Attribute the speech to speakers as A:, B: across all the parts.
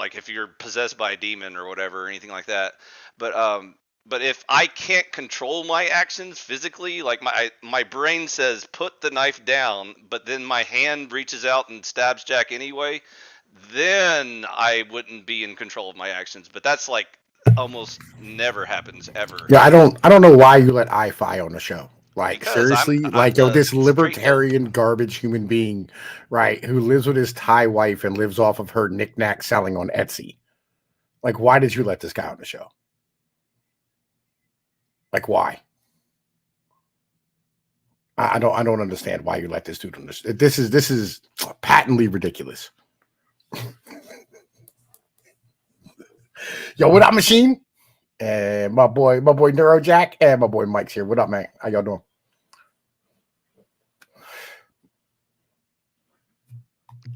A: like if you're possessed by a demon or whatever or anything like that. But if I can't control my actions physically, like my brain says put the knife down, but then my hand reaches out and stabs Jack anyway, then I wouldn't be in control of my actions. But that's like almost never happens ever.
B: Yeah, I don't know why you let I-Fi on the show. Like
A: Because
B: seriously,
A: I'm
B: like yo,
A: the
B: this
A: straight dope.
B: libertarian garbage human being, right, who lives with his Thai wife and lives off of her knickknack selling on Etsy. Like, why did you let this guy on the show? Like, why? I don't understand why you let this dude on this. This is patently ridiculous. Yo, what up, machine? And my boy Neurojack, and my boy Mike's here. What up, man? How y'all doing?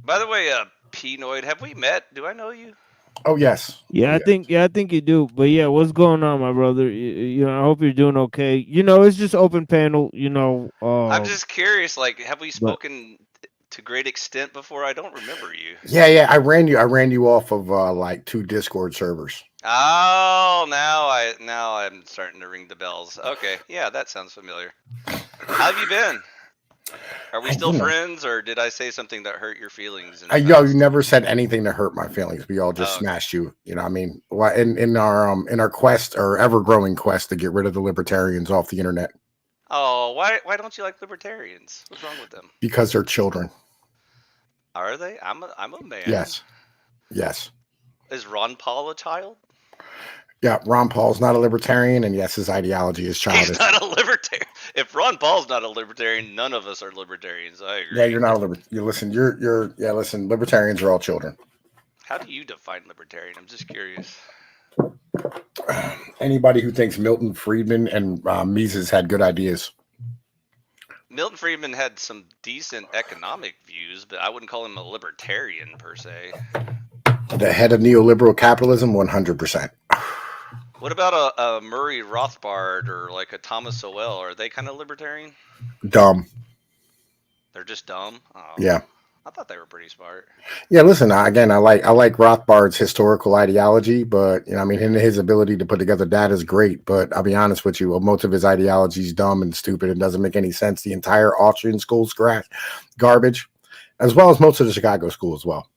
A: By the way, Pinoid, have we met? Do I know you?
B: Oh yes.
C: Yeah,
B: Oh,
C: I think I think you do. But yeah, what's going on, my brother? I hope you're doing okay. It's just open panel.
A: I'm just curious. Like, have we
C: But
A: spoken to great extent before? I don't remember you.
B: yeah. I ran you off of like 2 Discord servers.
A: Oh, now I'm starting to ring the bells. Okay, yeah, that sounds familiar. How have you been? Are we still friends, or did I say something that hurt your feelings in the
B: Yo, you
A: past?
B: never said anything to hurt my feelings. We all just
A: Oh, okay.
B: smashed you. You know, what I mean, in our quest, or ever growing quest to get rid of the libertarians off the internet
A: Oh, why don't you like libertarians? What's wrong with them?
B: because they're children.
A: Are they? I'm a man.
B: Yes.
A: Is Ron Paul a child?
B: Yeah, Ron Paul's not a libertarian, and yes, his ideology is childish.
A: He's not a libertarian. If Ron Paul's not a libertarian, none of us are libertarians. I agree.
B: Yeah, you're not a libertarian. Listen, libertarians are all children.
A: How do you define libertarian? I'm just curious.
B: Anybody who thinks Milton Friedman and Mises had good ideas.
A: Milton Friedman had some decent economic views, but I wouldn't call him a libertarian per se.
B: The head of neoliberal capitalism, 100%.
A: What about a Murray Rothbard or like a Thomas Sowell? Are they kind of libertarian?
B: Dumb.
A: They're just dumb? Oh,
B: Yeah.
A: I thought they were pretty smart.
B: Yeah, listen, again, I like Rothbard's historical ideology, but his ability to put together data is great. But I'll be honest with you, most of his ideology is dumb and stupid and doesn't make any sense. The entire Austrian school's garbage, as well as most of the Chicago school as well.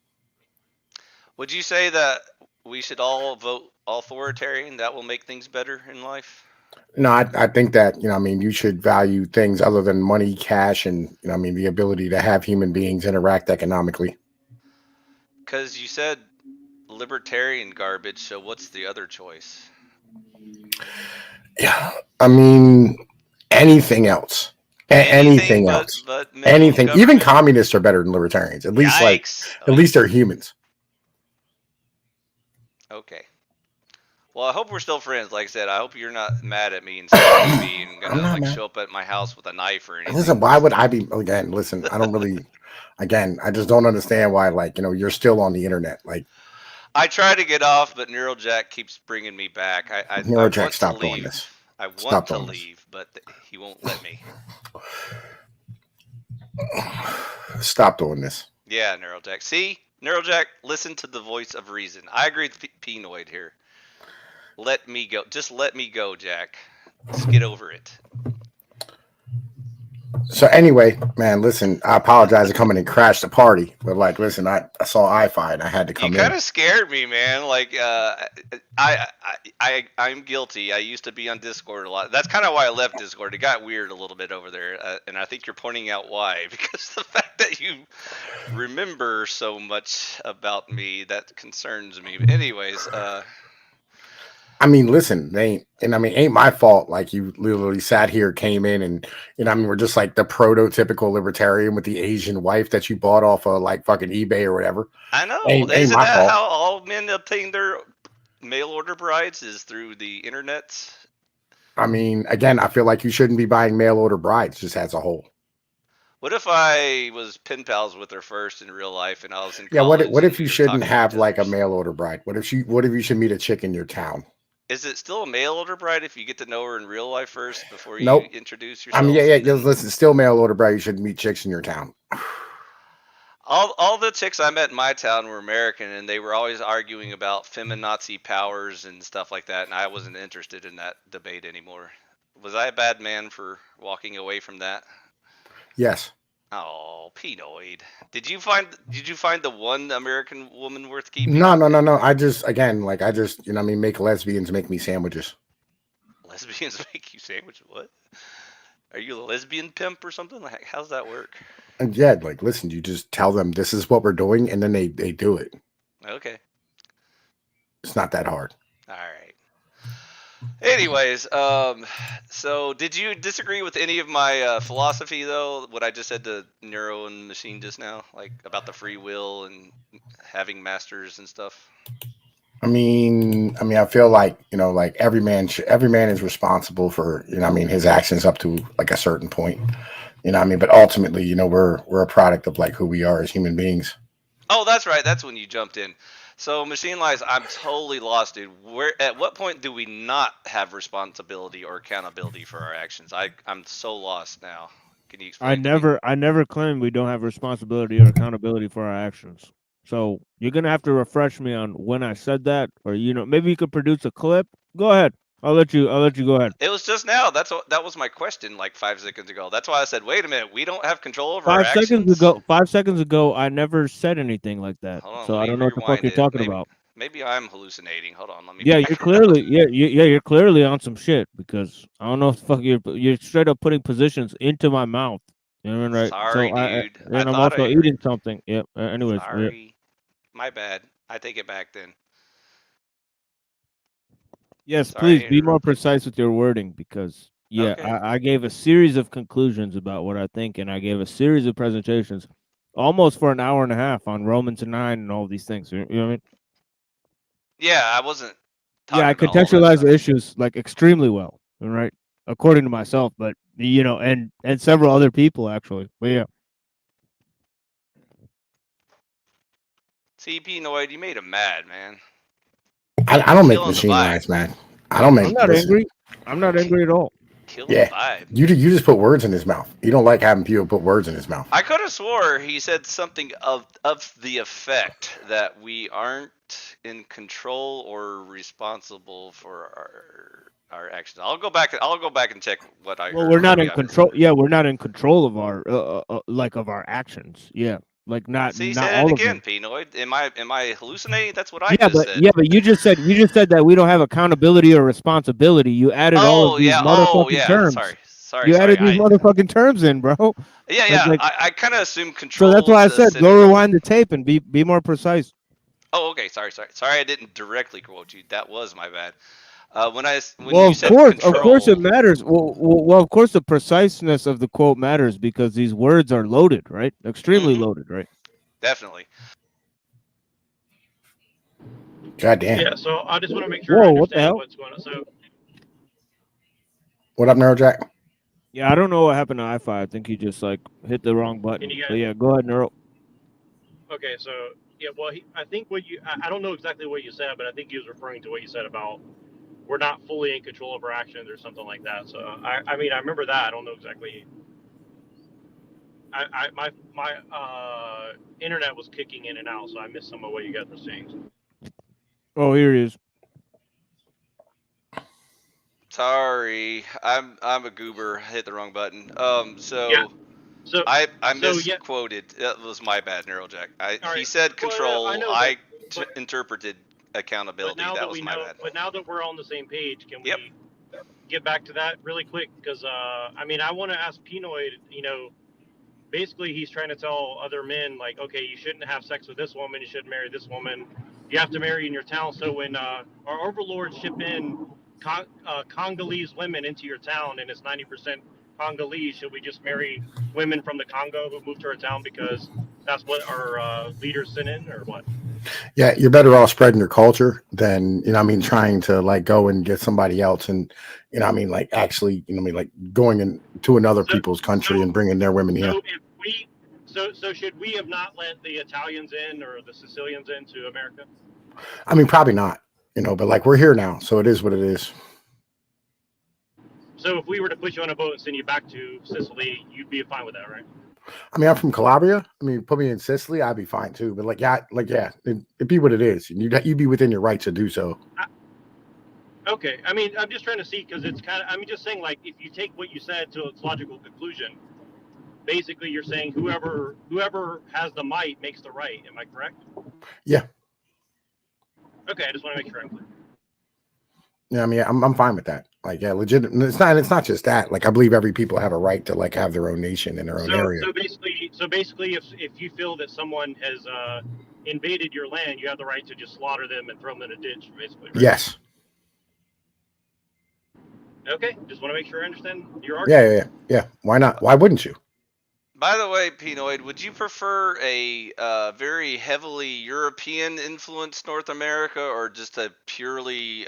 A: Would you say that we should all vote authoritarian? That will make things better in life?
B: No, I think that, you should value things other than money, cash, and, the ability to have human beings interact economically.
A: Because you said libertarian garbage, so what's the other choice?
B: Yeah, anything else. Anything else.
A: But
B: anything. Even communists are better than libertarians. At least, at least they're humans.
A: Okay. Well, I hope we're still friends. Like I said, I hope you're not mad at me and stalking me and gonna show up at my house with a knife or anything.
B: Listen, why would I be? Again, listen, I don't really. Again, I just don't understand why. You're still on the internet.
A: I try to get off, but Neurojack keeps bringing me back.
B: Neurojack, stop doing this.
A: I want to leave, but he won't let me.
B: Stop doing this.
A: Yeah, Neurojack. See, Neurojack, listen to the voice of reason. I agree with Pinoid here. Let me go. Just let me go, Jack. Let's get over it.
B: So anyway, man, listen, I apologize for coming and crash the party, but listen, I saw I-Fi and I had to come in.
A: You kind of scared me, man. I'm guilty. I used to be on Discord a lot. That's kind of why I left Discord. It got weird a little bit over there, and I think you're pointing out why. Because the fact that you remember so much about me, that concerns me. But anyways,
B: listen, ain't my fault. You literally sat here, came in, and we're just like the prototypical libertarian with the Asian wife that you bought off of fucking eBay or whatever.
A: I know.
B: Ain't
A: Isn't
B: my
A: that
B: fault.
A: how all men obtain their mail order brides is through the internet?
B: Again, I feel like you shouldn't be buying mail order brides just as a whole.
A: What if I was pen pals with her first in real life and I was in college?
B: Yeah, what if you shouldn't have a mail order bride? What if you should meet a chick in your town?
A: Is it still a mail order bride if you get to know her in real life first before you introduce yourself?
B: Listen, still mail order bride. You should meet chicks in your town.
A: All the chicks I met in my town were American, and they were always arguing about feminazi powers and stuff like that, and I wasn't interested in that debate anymore. Was I a bad man for walking away from that?
B: Yes.
A: Oh, Pinoid. Did you find the one American woman worth keeping?
B: No, no, no, no. I just, again, like, I just, make lesbians make me sandwiches.
A: Lesbians make you sandwiches? What? Are you a lesbian pimp or something? Like, how's that work?
B: And yeah, like, listen, you just tell them this is what we're doing, and then they do it.
A: Okay.
B: It's not that hard.
A: All right. Anyways, so did you disagree with any of my philosophy though? What I just said to Neuro and Machine just now, like about the free will and having masters and stuff.
B: I feel like like every man is responsible for his actions up to like a certain point. But ultimately, we're a product of like who we are as human beings.
A: Oh, that's right. That's when you jumped in. So, Machine Lies, I'm totally lost, dude. At what point do we not have responsibility or accountability for our actions? I'm so lost now. Can you explain to me?
C: I never claimed we don't have responsibility or accountability for our actions. So you're gonna have to refresh me on when I said that, or maybe you could produce a clip. Go ahead. I'll let you go ahead.
A: It was just now. That was my question like 5 seconds ago. That's why I said, wait a minute, we don't have control over our actions?
C: 5 seconds ago, I never said anything like that.
A: Hold on,
C: So
A: let
C: I
A: me
C: don't know what the fuck
A: rewind
C: you're
A: it.
C: talking about.
A: Maybe I'm hallucinating. Hold on, let me
C: Yeah,
A: back
C: you're
A: it up.
C: clearly you're clearly on some shit because I don't know if the fuck you're straight up putting positions into my mouth. You know what I mean, right?
A: Sorry,
C: So
A: dude. I
C: and I'm
A: thought
C: also
A: I heard.
C: eating something. Yep. Anyways, yeah.
A: Sorry. My bad. I take it back then.
C: Yes,
A: Sorry I
C: please be more
A: interrupted.
C: precise with your wording because
A: Okay.
C: I gave a series of conclusions about what I think, and I gave a series of presentations, almost for an hour and a half on Romans 9 and all these things. You know what I mean?
A: Yeah, I wasn't
C: Yeah, I
A: talking about all that
C: contextualize the
A: stuff.
C: issues like extremely well, right? According to myself, but and several other people actually. But yeah,
A: CP Noid, you made him mad, man.
B: I don't make
A: Killing the
B: machine
A: vibe.
B: lies, man. I don't
C: I'm
B: make.
C: not
B: Listen,
C: angry. I'm not angry at all.
A: Killing the
B: yeah,
A: vibe.
B: you just put words in his mouth. You don't like having people put words in his mouth.
A: I could have swore he said something of the effect that we aren't in control or responsible for our actions. I'll go back and check what I
C: Well,
A: heard.
C: we're not
A: Maybe
C: in
A: I misheard.
C: control. Yeah, we're not in control of our like of our actions. Yeah, like
A: See,
C: not
A: say it
C: all of
A: again,
C: them.
A: Pinoid. Am I hallucinating? That's what I just said.
C: Yeah, but you just said that we don't have accountability or responsibility. You added all of
A: Oh
C: these
A: yeah. Oh
C: motherfucking
A: yeah.
C: terms.
A: Sorry. Sorry.
C: You
A: Sorry.
C: added these
A: I
C: motherfucking terms in, bro.
A: Yeah,
C: Like
A: yeah.
C: like
A: I kind of assumed
C: so that's why I
A: control's a
C: said go
A: synonym.
C: rewind the tape and be more precise.
A: Oh, okay. Sorry. I didn't directly quote you. That was my bad. When
C: Well,
A: you said
C: of course it
A: control.
C: matters. Of course the preciseness of the quote matters because these words are loaded, right? Extremely
A: Mm-hmm.
C: loaded, right?
A: Definitely.
B: God damn.
D: Yeah, so I just want to make sure I
C: Whoa, what the
D: understand
C: hell?
D: what's going on. So,
B: What up, Neurojack?
C: Yeah, I don't know what happened to I-Fi. I think he just like hit the wrong
D: can
C: button.
D: you
C: But
D: guys?
C: yeah, go ahead, Neuro.
D: Okay, so yeah, well, I think I don't know exactly what you said, but I think he was referring to what you said about we're not fully in control of our actions or something like that. So, I mean, I remember that. I don't know exactly. My internet was kicking in and out, so I missed some of what you guys were saying.
C: Oh, here he is.
A: Sorry, I'm a goober. I hit the wrong button.
D: Yeah.
A: So
D: So,
A: I
D: so yeah.
A: misquoted. That was my bad, Neurojack.
D: All
A: He
D: right.
A: said
D: Well, I
A: control.
D: know,
A: I
D: but
A: interpreted accountability.
D: now
A: That
D: that
A: was
D: we
A: my
D: know,
A: bad.
D: but now that we're on the same page, can
A: Yep.
D: we get back to that really quick? Because I mean, I want to ask Pinoid. Basically he's trying to tell other men like, okay, you shouldn't have sex with this woman, you shouldn't marry this woman, you have to marry in your town. So when our overlords ship in Congolese women into your town and it's 90% Congolese, should we just marry women from the Congo who moved to our town because that's what our leaders sent in, or what?
B: Yeah, you're better off spreading your culture than trying to like go and get somebody else and like actually like going into another
D: so
B: people's country and
D: so
B: bringing their women here.
D: so if we so should we have not let the Italians in or the Sicilians into America?
B: Probably not, but like we're here now, so it is what it is.
D: So if we were to put you on a boat and send you back to Sicily, you'd be fine with that, right?
B: I mean, I'm from Calabria. I mean, put me in Sicily, I'd be fine too. But yeah, it'd be what it is. And you'd be within your right to do so.
D: Okay, I mean, I'm just trying to see because it's kind of. I'm just saying, like, if you take what you said to its logical conclusion, basically you're saying whoever has the might makes the right. Am I correct?
B: Yeah.
D: Okay, I just want to make sure I'm clear.
B: Yeah, I mean, I'm fine with that. Like, yeah, legit. It's not just that. Like, I believe every people have a right to like have their own nation in their own area.
D: So basically, if you feel that someone has invaded your land, you have the right to just slaughter them and throw them in a ditch, basically. Right?
B: Yes.
D: Okay, just want to make sure I understand your argument.
B: Yeah. Why not? Why wouldn't you?
A: By the way, Pinoid, would you prefer a very heavily European-influenced North America or just a purely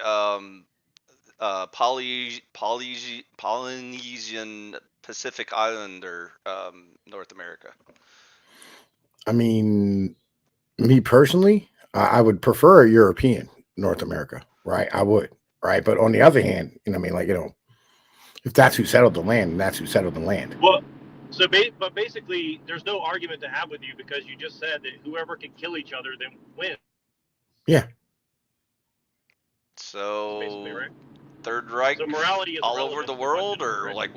A: Polynesian Pacific Islander North America?
B: I mean, me personally, I would prefer a European North America, right? I would, right? But on the other hand, I mean, like, if that's who settled the land, that's who settled the land.
D: Well, but basically, there's no argument to have with you because you just said that whoever can kill each other then wins.
B: Yeah.
A: So,
D: basically, right?
A: Third Reich
D: so morality is
A: all over the world, or
D: right?
A: like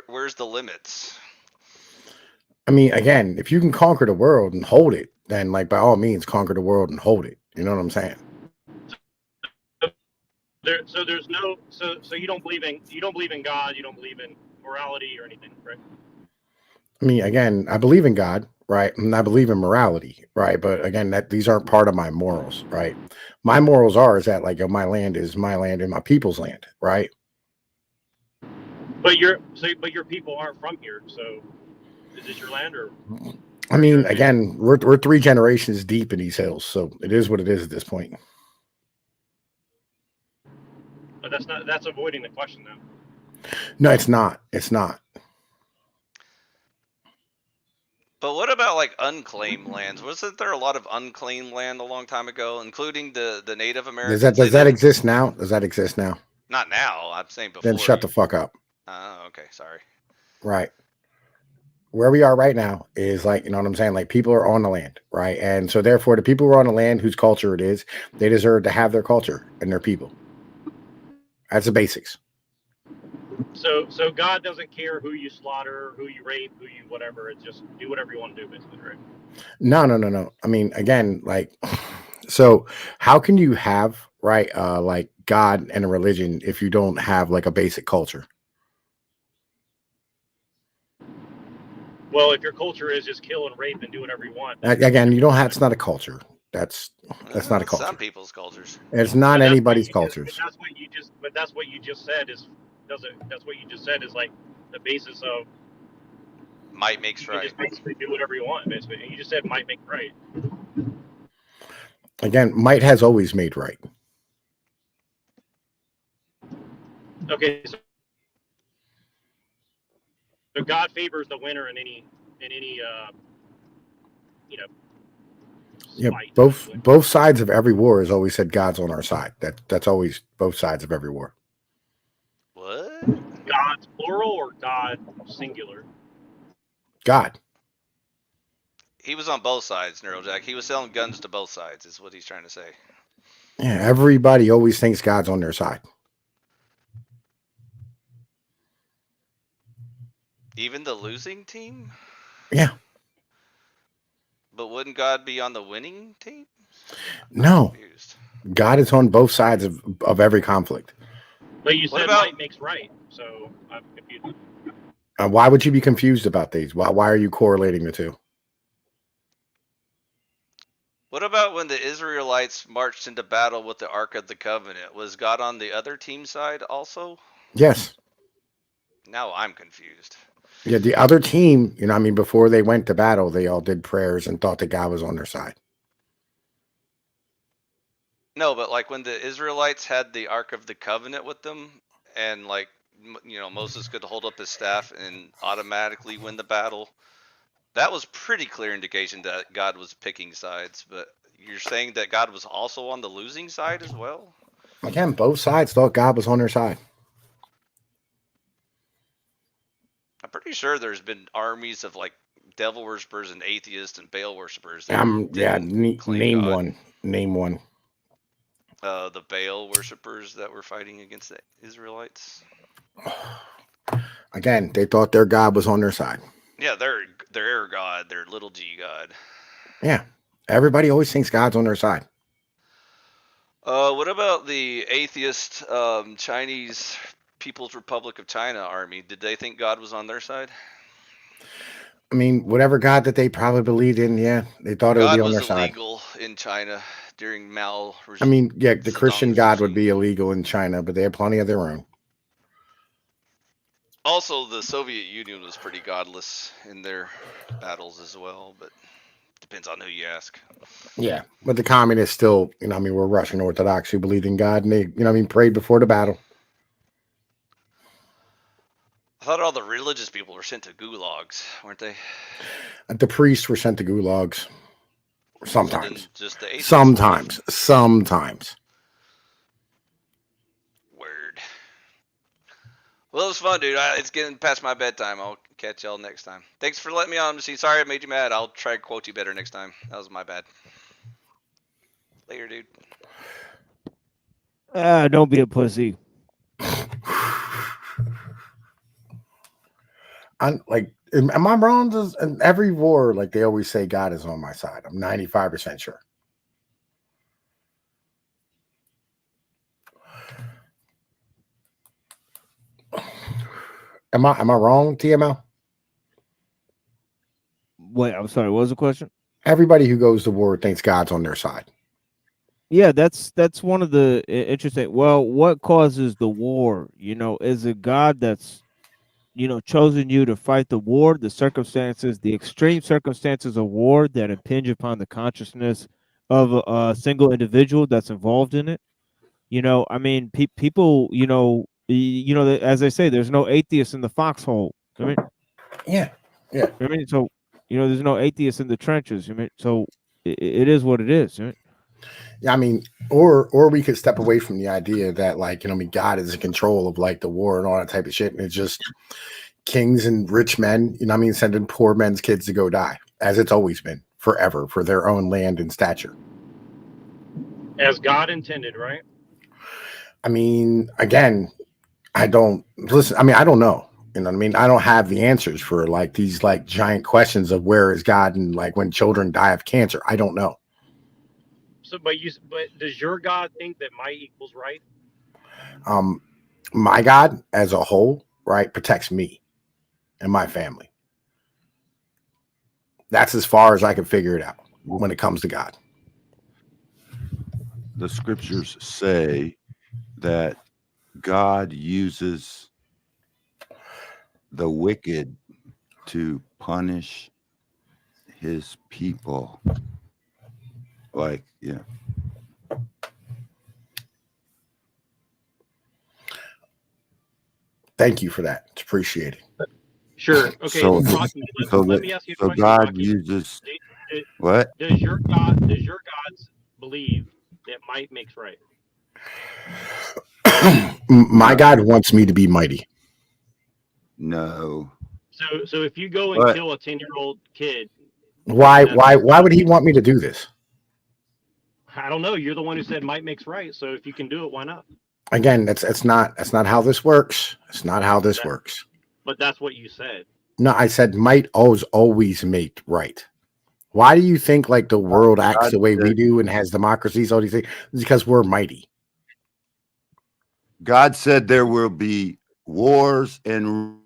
A: where's the limits?
B: I mean, again, if you can conquer the world and hold it, then like by all means conquer the world and hold it. You know what I'm saying?
D: So you don't believe in God, you don't believe in morality or anything, right?
B: I mean, again, I believe in God, right? And I believe in morality, right? But again, these aren't part of my morals, right? My morals is that like my land is my land and my people's land, right?
D: But your people aren't from here, so is this your land or?
B: I mean, again, we're 3 generations deep in these hills, so it is what it is at this point.
D: But that's avoiding the question, though.
B: No, it's not. It's not.
A: But what about like unclaimed lands? Wasn't there a lot of unclaimed land a long time ago, including the Native Americans?
B: Does that exist now? Does that exist now?
A: Not now. I'm saying before.
B: Then shut the fuck up.
A: Oh, okay. Sorry.
B: Right. Where we are right now is like, you know what I'm saying? Like people are on the land, right? And so therefore the people who are on the land whose culture it is, they deserve to have their culture and their people. That's the basics.
D: So God doesn't care who you slaughter, who you rape, who you whatever. It's just do whatever you want to do, basically, right?
B: No. I mean, again, like, so how can you have, right, like God and a religion if you don't have like a basic culture?
D: Well, if your culture is just kill and rape and do whatever you want.
B: Again, you don't have, it's not a culture. That's not a culture.
A: Some people's cultures.
B: It's not anybody's cultures.
D: But that's what you just said is like the basis of
A: might makes right.
D: Just basically do whatever you want, basically. You just said might make right.
B: Again, might has always made right.
D: Okay, so God favors the winner in any
B: Yeah,
D: fight,
B: both sides of every war has always said God's on our side. That's always both sides of every war.
A: What?
D: God's plural or God singular?
B: God.
A: He was on both sides, Neurojack. He was selling guns to both sides, is what he's trying to say.
B: Yeah, everybody always thinks God's on their side.
A: Even the losing team?
B: Yeah.
A: But wouldn't God be on the winning team?
B: No. God is on both sides of every conflict.
D: But you said might makes right, so I'm confused.
B: Why would you be confused about these? Why are you correlating the two?
A: What about when the Israelites marched into battle with the Ark of the Covenant? Was God on the other team side also?
B: Yes.
A: Now I'm confused.
B: Yeah, the other team, you know, I mean, before they went to battle, they all did prayers and thought that God was on their side.
A: No, but like when the Israelites had the Ark of the Covenant with them, and like, you know, Moses could hold up his staff and automatically win the battle, that was pretty clear indication that God was picking sides. But you're saying that God was also on the losing side as well?
B: Again, both sides thought God was on their side.
A: I'm pretty sure there's been armies of like devil worshippers and atheists and Baal worshippers that
B: Yeah,
A: didn't claim
B: name
A: God.
B: one. Name one.
A: The Baal worshippers that were fighting against the Israelites.
B: Again, they thought their God was on their side.
A: Yeah, their God, their little g God.
B: Yeah, everybody always thinks God's on their side.
A: What about the atheist Chinese People's Republic of China army? Did they think God was on their side?
B: I mean, whatever God that they probably believed in, yeah, they thought it would be
A: God
B: on
A: was
B: their side.
A: illegal in China during Mao.
B: I mean, yeah, the Christian
A: Zedong's
B: God would
A: regime.
B: be illegal in China, but they have plenty of their own.
A: Also, the Soviet Union was pretty godless in their battles as well, but depends on who you ask.
B: Yeah, but the communists still, I mean, were Russian Orthodox who believed in God, and they, prayed before the battle.
A: I thought all the religious people were sent to gulags, weren't they?
B: The priests were sent to gulags. Sometimes.
A: So just the atheists
B: Sometimes.
A: Word. Well, it was fun, dude. It's getting past my bedtime. I'll catch y'all next time. Thanks for letting me on, MC. Sorry I made you mad. I'll try to quote you better next time. That was my bad. Later, dude.
C: Don't be a pussy.
B: Am I wrong? In every war, like they always say, God is on my side. I'm 95% sure. Am I wrong, TML?
C: Wait, I'm sorry. What was the question?
B: Everybody who goes to war thinks God's on their side.
C: Yeah, that's one of the interesting. Well, what causes the war? Is it God that's chosen you to fight the war, the circumstances, the extreme circumstances of war that impinge upon the consciousness of a single individual that's involved in it? I mean, people, as I say, there's no atheist in the foxhole. I mean,
B: yeah.
C: I mean, so there's no atheist in the trenches. I mean, so it is what it is. Right?
B: Yeah, I mean, or we could step away from the idea that, like, God is in control of like the war and all that type of shit, and it's just kings and rich men, sending poor men's kids to go die, as it's always been forever, for their own land and stature.
D: As God intended, right?
B: I mean, again, I don't listen. I mean, I don't know. You know what I mean? I don't have the answers for like these like giant questions of where is God and like when children die of cancer. I don't know.
D: So, but does your God think that might equals right?
B: My God as a whole, right, protects me and my family. That's as far as I can figure it out when it comes to God.
E: The scriptures say that God uses the wicked to punish his people. Like, yeah.
B: Thank you for that. It's appreciated.
D: Sure. Okay.
E: So,
D: Rocky, let me ask you a question.
E: God
D: Rocky.
E: uses
D: what? Does your gods believe that might makes right?
B: My God wants me to be mighty.
E: No.
D: So if you go and kill a 10-year-old kid,
B: why would he want me to do this?
D: I don't know. You're the one who said might makes right. So if you can do it, why not?
B: Again, that's not how this works. It's not how this works.
D: But that's what you said.
B: No, I said might always make right. Why do you think like the world acts the way we do and has democracies? All these things? It's because we're mighty.
E: God said there will be wars and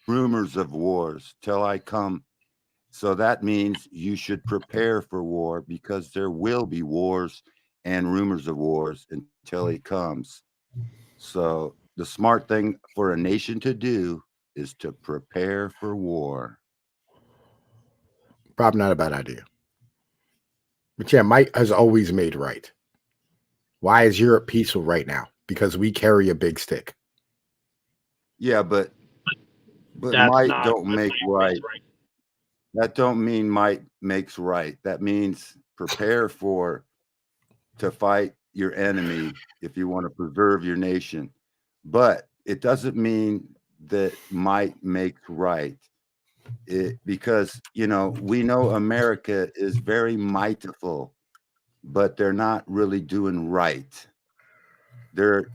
E: rumors of wars till I come. So that means you should prepare for war because there will be wars and rumors of wars until he comes. So the smart thing for a nation to do is to prepare for war.
B: Probably not a bad idea. But yeah, might has always made right. Why is Europe peaceful right now? Because we carry a big stick.
E: Yeah, but might don't make right. That don't mean might makes right. That means prepare to fight your enemy if you want to preserve your nation. But it doesn't mean that might makes right. because we know America is very mightiful, but they're not really doing right. They're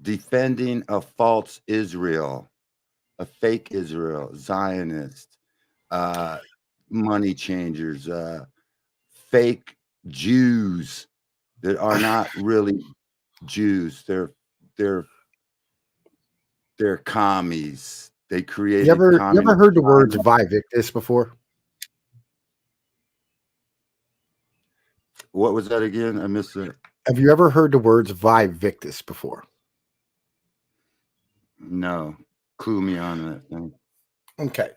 E: defending a false Israel, a fake Israel, Zionist, money changers, fake Jews that are not really Jews. They're commies. They created
B: You ever
E: communist
B: heard the words
E: China.
B: Vivictus before?
E: What was that again? I missed it.
B: Have you ever heard the words Vivictus before?
E: No, clue me on that thing.
B: Okay.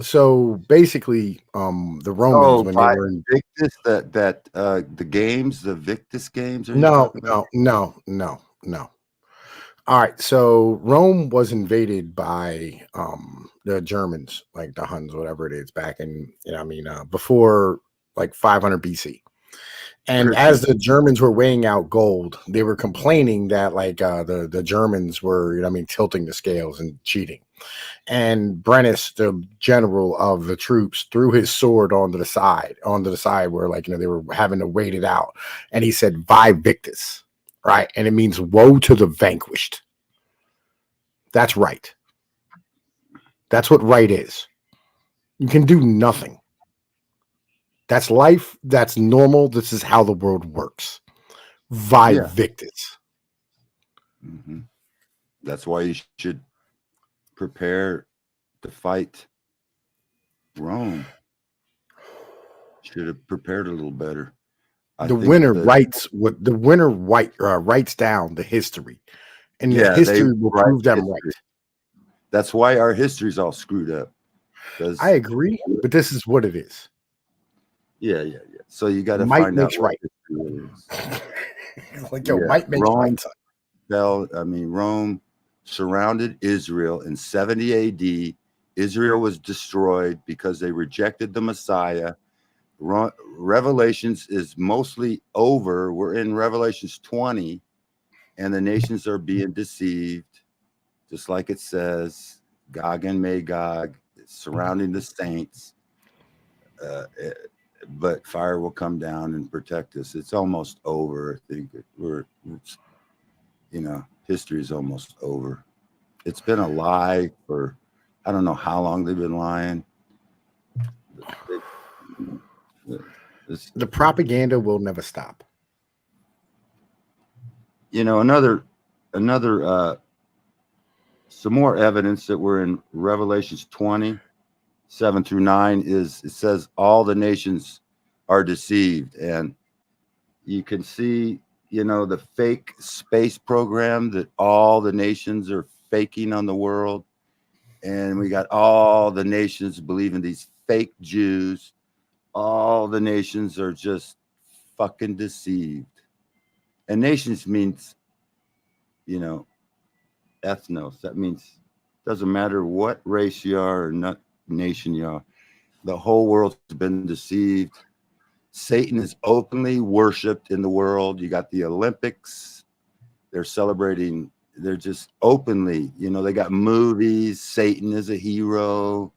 B: So basically, the Romans when they were in
E: Victus, the games, the Victus games. Are you
B: no,
E: talking about?
B: no. All right, so Rome was invaded by the Germans, like the Huns, whatever it is, back in before like 500 BC. And as the Germans were weighing out gold, they were complaining that like the Germans were tilting the scales and cheating. And Brennus, the general of the troops, threw his sword onto the side where they were having to wait it out, and he said, "Vi Victus." Right, and it means woe to the vanquished. That's right. That's what right is. You can do nothing. That's life. That's normal. This is how the world works. Vi Victus.
E: Mm-hmm. That's why you should prepare to fight Rome. Should have prepared a little better.
B: The winner writes down the history, and the history will prove them right.
E: That's why our history's all screwed up.
B: I agree, but this is what it is.
E: Yeah. So you got to find out
B: right. Might makes
E: Rome
B: right.
E: Fell. Rome surrounded Israel in 70 AD. Israel was destroyed because they rejected the Messiah. Revelations is mostly over. We're in Revelations 20, and the nations are being deceived, just like it says, Gog and Magog surrounding the saints. But fire will come down and protect us. It's almost over. I think history is almost over. It's been a lie for, I don't know how long they've been lying.
B: The propaganda will never stop.
E: Another some more evidence that we're in Revelations 20, 7-9 is it says all the nations are deceived, and you can see the fake space program that all the nations are faking on the world, and we got all the nations believing these fake Jews. All the nations are just fucking deceived. And nations means, ethnos. That means doesn't matter what race you are or not nation you are. The whole world's been deceived. Satan is openly worshipped in the world. You got the Olympics. They're celebrating. They're just openly, they got movies. Satan is a hero.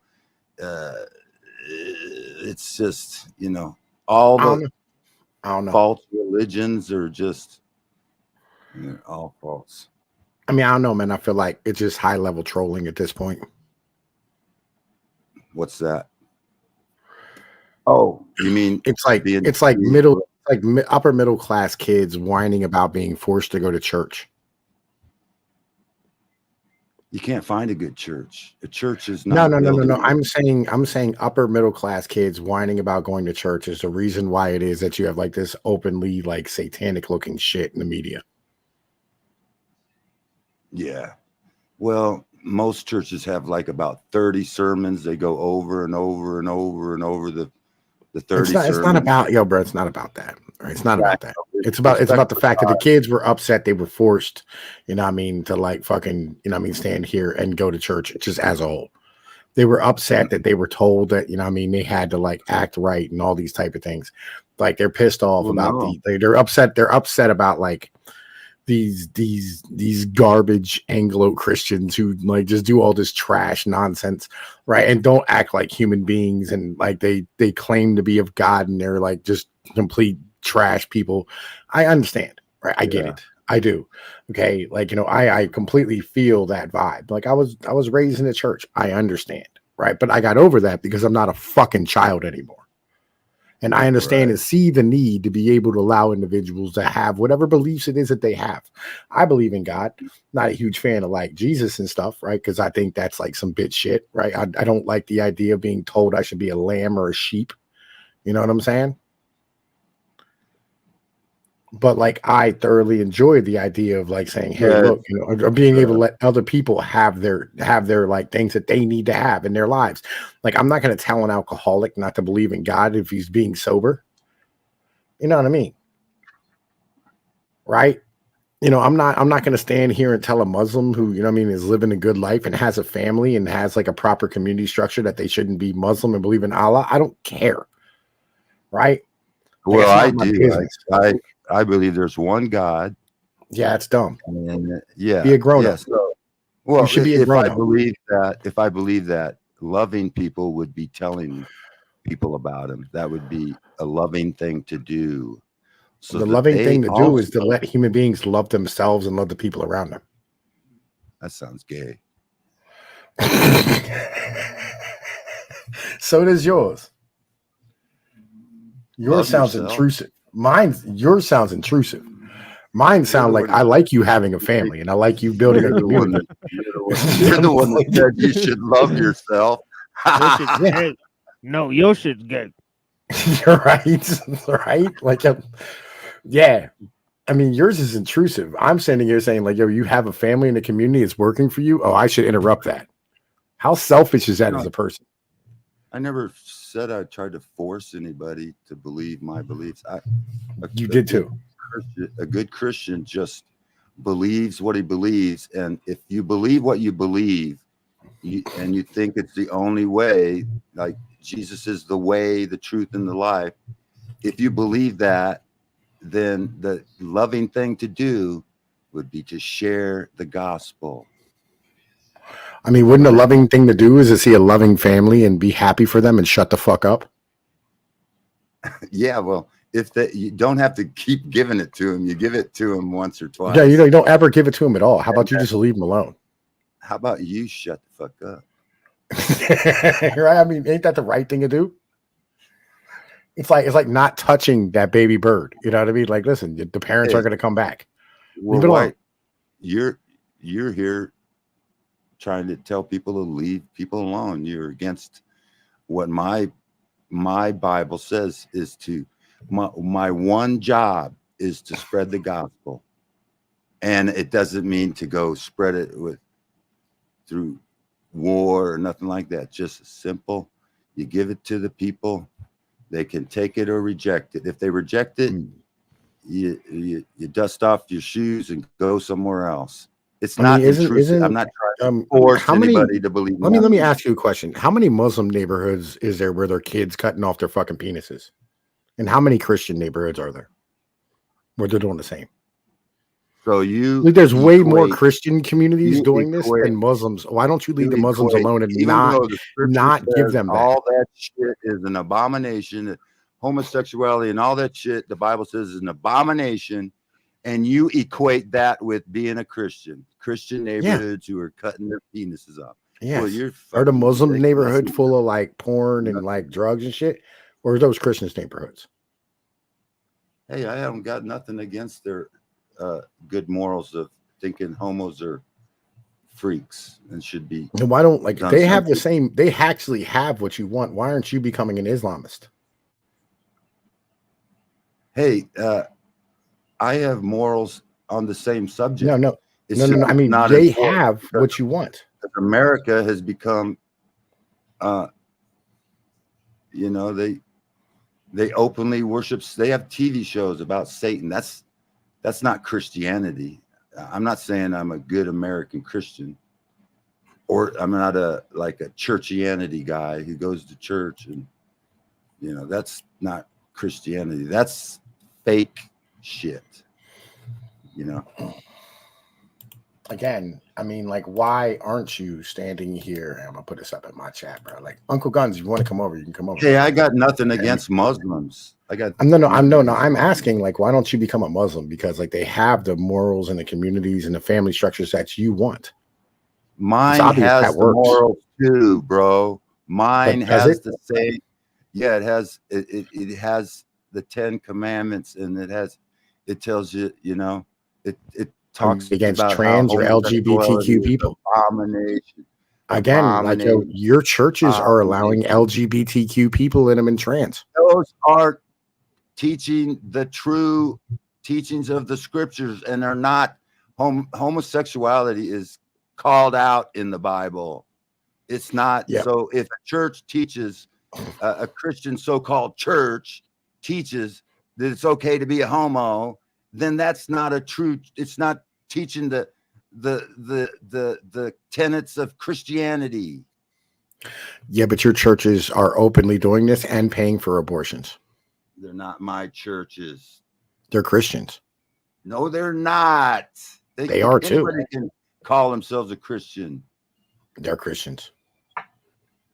E: It's just, all the false religions are just, all false.
B: I don't know, man. I feel like it's just high level trolling at this point.
E: What's that? Oh, you mean
B: it's like upper middle class kids whining about being forced to go to church.
E: You can't find a good church. A church is not.
B: No. I'm saying upper middle class kids whining about going to church is the reason why it is that you have like this openly like satanic looking shit in the media.
E: Yeah. Well, most churches have like about 30 sermons. They go over and over and over and over the 30 sermons.
B: It's not about, bro, it's not about that. Right? It's not about that. It's about the fact that the kids were upset they were forced, to like fucking, stand here and go to church just as a whole. They were upset that they were told that, they had to like act right and all these type of things. Like they're pissed off about they're upset about like these garbage Anglo Christians who like just do all this trash nonsense, right? And don't act like human beings, and like they claim to be of God, and they're like just complete trash people. I understand, right? I get it. I do. Okay. Like, I completely feel that vibe. Like I was raised in a church. I understand. Right. But I got over that because I'm not a fucking child anymore. And I understand and see the need to be able to allow individuals to have whatever beliefs it is that they have. I believe in God. Not a huge fan of like Jesus and stuff, right? Because I think that's like some bitch shit, right? I don't like the idea of being told I should be a lamb or a sheep. You know what I'm saying? But like I thoroughly enjoy the idea of like saying, hey, look, or being able to let other people have their like things that they need to have in their lives. Like I'm not going to tell an alcoholic not to believe in God if he's being sober. You know what I mean? Right? I'm not going to stand here and tell a Muslim who, is living a good life and has a family and has like a proper community structure that they shouldn't be Muslim and believe in Allah. I don't care. Right? Like,
E: well, I do. I believe there's one God.
B: Yeah, it's dumb.
E: And,
B: be a grown up.
E: So, well,
B: you should be a grown up.
E: If I believe that loving people would be telling people about him, that would be a loving thing to do. So
B: the loving thing to do is to let human beings love themselves and love the people around them.
E: That sounds gay.
B: So does yours. Yours sounds intrusive. Yours sounds intrusive. Mine sound like I like you having a family and I like you building a community.
E: You're the one that said you should love yourself.
C: No, your shit's gay.
B: You're right. Right? Like, yeah. I mean, yours is intrusive. I'm standing here saying, like, yo, you have a family and a community. It's working for you. Oh, I should interrupt that. How selfish is that as a person?
E: I never said I tried to force anybody to believe my beliefs.
B: You did too.
E: A good Christian just believes what he believes, and if you believe what you believe, and you think it's the only way, like Jesus is the way, the truth, and the life, if you believe that, then the loving thing to do would be to share the gospel.
B: I mean, wouldn't a loving thing to do is to see a loving family and be happy for them and shut the fuck up?
E: Yeah, well, you don't have to keep giving it to him. You give it to him once or twice.
B: Yeah, you don't ever give it to him at all. How about you just leave him alone?
E: How about you shut the fuck up?
B: Right? I mean, ain't that the right thing to do? It's like not touching that baby bird. You know what I mean? Like, listen, the parents are going to come back.
E: Leave it alone. You're here trying to tell people to leave people alone. You're against what my Bible says is to my one job is to spread the gospel, and it doesn't mean to go spread it through war or nothing like that. Just simple. You give it to the people. They can take it or reject it. If they reject it, you dust off your shoes and go somewhere else. It's not intrusive. I'm not trying to force anybody to believe.
B: Let me ask you a question. How many Muslim neighborhoods is there where their kids cutting off their fucking penises? And how many Christian neighborhoods are there where they're doing the same?
E: So
B: there's way more Christian communities doing this than Muslims. Why don't you leave the Muslims alone and not give them that?
E: All that shit is an abomination. Homosexuality and all that shit, the Bible says, is an abomination. And you equate that with being a Christian. Christian neighborhoods who are cutting their penises off.
B: Yeah. Well, are the Muslim neighborhood full of like porn and like drugs and shit? Or are those Christians neighborhoods?
E: Hey, I haven't got nothing against their good morals of thinking homos are freaks and should be.
B: And why don't they have the same? They actually have what you want. Why aren't you becoming an Islamist?
E: Hey, I have morals on the same subject.
B: No. I mean, they have what you want.
E: America has become, they openly worship. They have TV shows about Satan. That's not Christianity. I'm not saying I'm a good American Christian, or I'm not a churchianity guy who goes to church, and that's not Christianity. That's fake shit. you know.
B: Again, I mean, like, why aren't you standing here? I'm gonna put this up in my chat, bro. Like, Uncle Guns, if you want to come over, you can come over.
E: Hey, I got nothing against Muslims. I got
B: no. I'm asking, like, why don't you become a Muslim? Because like they have the morals and the communities and the family structures that you want.
E: Mine has the morals too, bro. Mine has the same. Yeah, it has the 10 commandments, and it tells you, you know, it talks
B: against
E: about
B: trans or LGBTQ people.
E: Abomination.
B: Again, like your churches are allowing LGBTQ people in them and trans.
E: Those are teaching the true teachings of the scriptures, and are not homosexuality is called out in the Bible. It's not.
B: Yep.
E: So if a church teaches, a Christian so-called church teaches that it's okay to be a homo, then that's not a true. It's not teaching the tenets of Christianity.
B: Yeah, but your churches are openly doing this and paying for abortions.
E: They're not my churches.
B: They're Christians.
E: No, they're not.
B: They are too.
E: Anybody can call themselves a Christian.
B: They're Christians.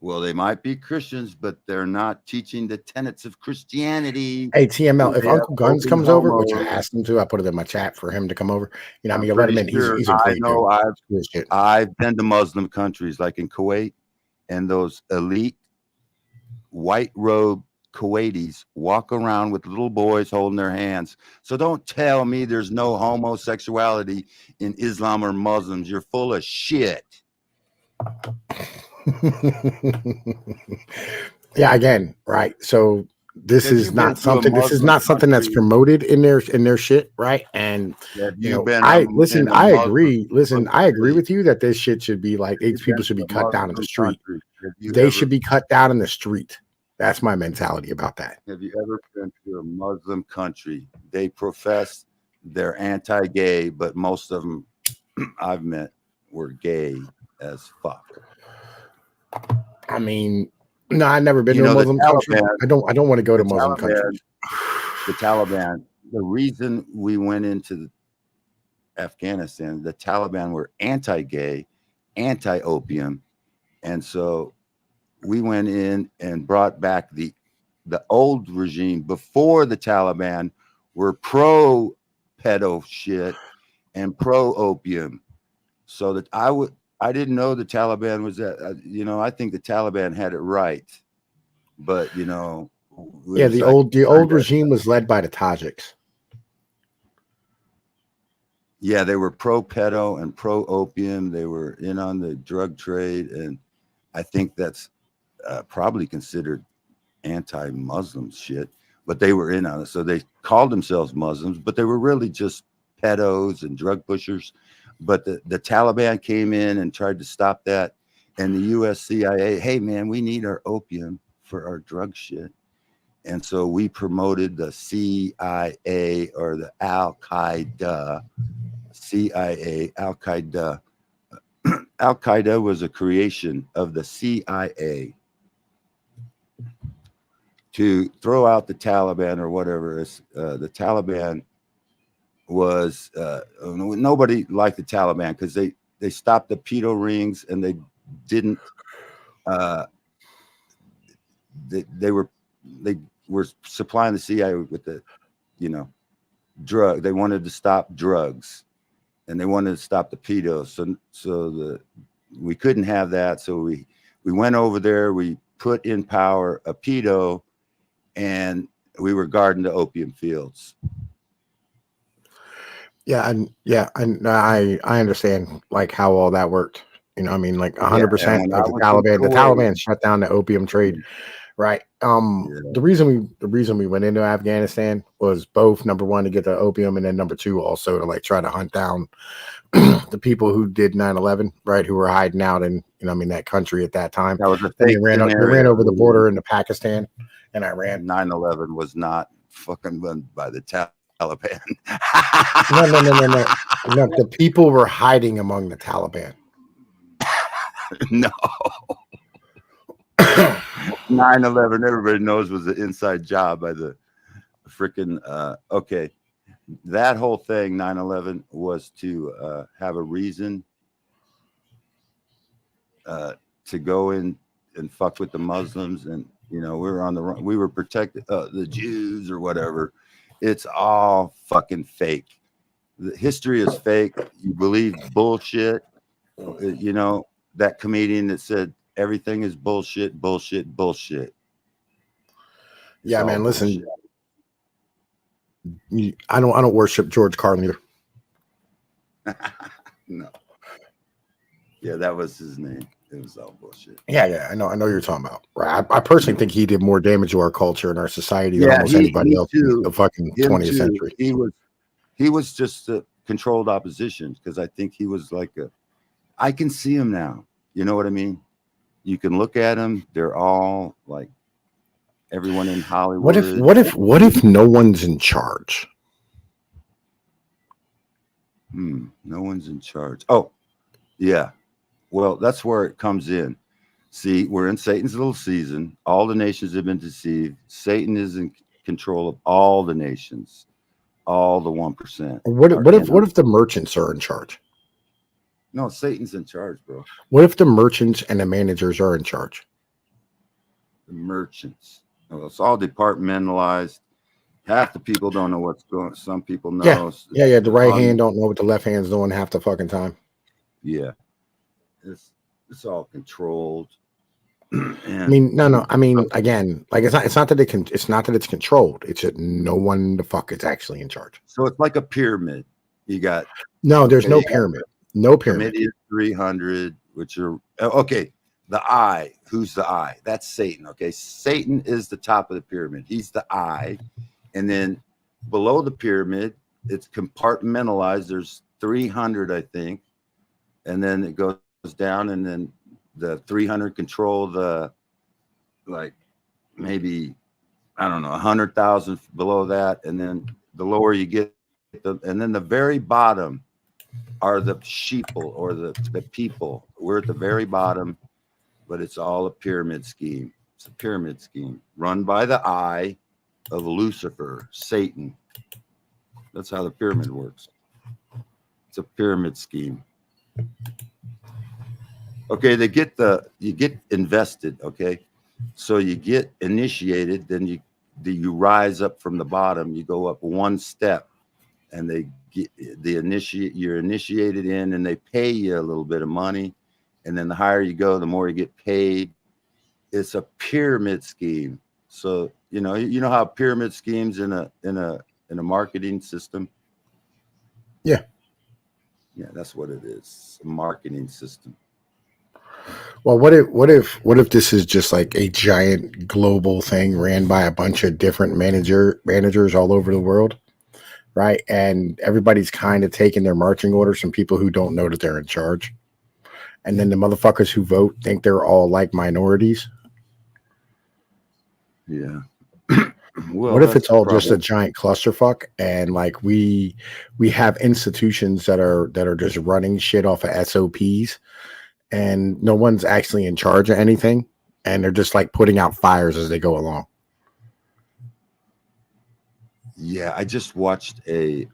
E: Well, they might be Christians, but they're not teaching the tenets of Christianity.
B: Hey, TML, if Uncle Guns comes over, which I asked him to, I put it in my chat for him to come over. You know, I mean, you let him in. He's a great dude.
E: I've been to Muslim countries like in Kuwait, and those elite white robe Kuwaitis walk around with little boys holding their hands. So don't tell me there's no homosexuality in Islam or Muslims. You're full of shit.
B: Yeah, again, right. So this is not something that's promoted in their shit, right? And you know, I agree with you that this shit should be like people should be cut down in the street. They should be cut down in the street. That's my mentality about that.
E: Have you ever been to a Muslim country? They profess they're anti-gay, but most of them I've met were gay as fuck.
B: I mean, no, I've never been to a Muslim country. I don't want to go to Muslim countries.
E: The Taliban, the reason we went into Afghanistan, the Taliban were anti-gay, anti-opium, and so we went in and brought back the old regime before the Taliban were pro pedo shit and pro opium. So that I didn't know the Taliban was that. You know, I think the Taliban had it right, but you know,
B: yeah, the old regime was led by the Tajiks.
E: Yeah, they were pro pedo and pro opium. They were in on the drug trade, and I think that's probably considered anti-Muslim shit, but they were in on it. So they called themselves Muslims, but they were really just pedos and drug pushers. But the Taliban came in and tried to stop that. And the US CIA, hey man, we need our opium for our drug shit. And so we promoted the CIA or the Al-Qaeda. CIA, Al-Qaeda. Al-Qaeda was a creation of the CIA to throw out the Taliban or whatever. The Taliban was nobody liked the Taliban because they stopped the pedo rings, and they didn't they were supplying the CIA with the, you know, drug. They wanted to stop drugs, and they wanted to stop the pedos. So we couldn't have that. So we went over there, we put in power a pedo, and we were guarding the opium fields.
B: Yeah, and I understand like how all that worked. You know, I mean, like 100%. Like the Taliban shut down the opium trade, right? The reason we went into Afghanistan was both, number one, to get the opium, and then number two, also to like try to hunt down the people who did 9/11, right? Who were hiding out in, you know, I mean, that country at that time.
E: That was
B: they ran over the border into Pakistan and Iran.
E: 9/11 was not fucking run by the Taliban.
B: No, the people were hiding among the Taliban.
E: No. 9/11, everybody knows, was an inside job by the freaking okay. that whole thing, 9/11, was to have a reason to go in and fuck with the Muslims, and we were on the run. We were protected the Jews or whatever. It's all fucking fake. The history is fake. You believe bullshit. That comedian that said everything is bullshit, bullshit, bullshit. It's
B: Yeah, man.
E: bullshit.
B: Listen, I don't worship George Carlin either.
E: No. Yeah, that was his name. It was all bullshit.
B: Yeah, I know who you're talking about. Right. I personally think he did more damage to our culture and our society than almost anybody else in the fucking 20th century.
E: He was just a controlled opposition, because I think he was like I can see him now. You know what I mean? You can look at them. They're all like everyone in Hollywood.
B: What if no one's in charge?
E: No one's in charge. Oh, yeah. Well, that's where it comes in. See, we're in Satan's little season. All the nations have been deceived. Satan is in control of all the nations, all the 1%.
B: What if the merchants are in charge?
E: No, Satan's in charge, bro.
B: What if the merchants and the managers are in charge?
E: The merchants. Well, it's all departmentalized. Half the people don't know what's going on. Some people know.
B: Yeah. The right hand don't know what the left hand's doing half the fucking time.
E: Yeah. It's all controlled.
B: I mean, no. I mean, again, like it's not that it's controlled. It's that no one the fuck is actually in charge.
E: So it's like a pyramid. You got
B: there's no pyramid. No pyramid.
E: Committee of 300, which are okay. The eye. Who's the eye? That's Satan. Okay, Satan is the top of the pyramid. He's the eye, and then below the pyramid, it's compartmentalized. There's 300, I think, and then it goes down, and then the 300 control the, like, maybe, I don't know, 100,000 below that, and then the lower you get, and then the very bottom are the sheeple, or the people. We're at the very bottom, but it's all a pyramid scheme. It's a pyramid scheme run by the eye of Lucifer, Satan. That's how the pyramid works. It's a pyramid scheme. Okay, you get invested, okay? So you get initiated, then you rise up from the bottom, you go up one step, and you're initiated in, and they pay you a little bit of money, and then the higher you go, the more you get paid. It's a pyramid scheme. So you know how pyramid schemes in a marketing system. Yeah, that's what it is. A marketing system.
B: Well, what if this is just like a giant global thing ran by a bunch of different managers all over the world, right? And everybody's kind of taking their marching orders from people who don't know that they're in charge, and then the motherfuckers who vote think they're all like minorities.
E: Yeah. Well,
B: what if it's all just a giant clusterfuck, and like we have institutions that are just running shit off of SOPs, and no one's actually in charge of anything, and they're just like putting out fires as they go along.
E: Yeah, I just watched a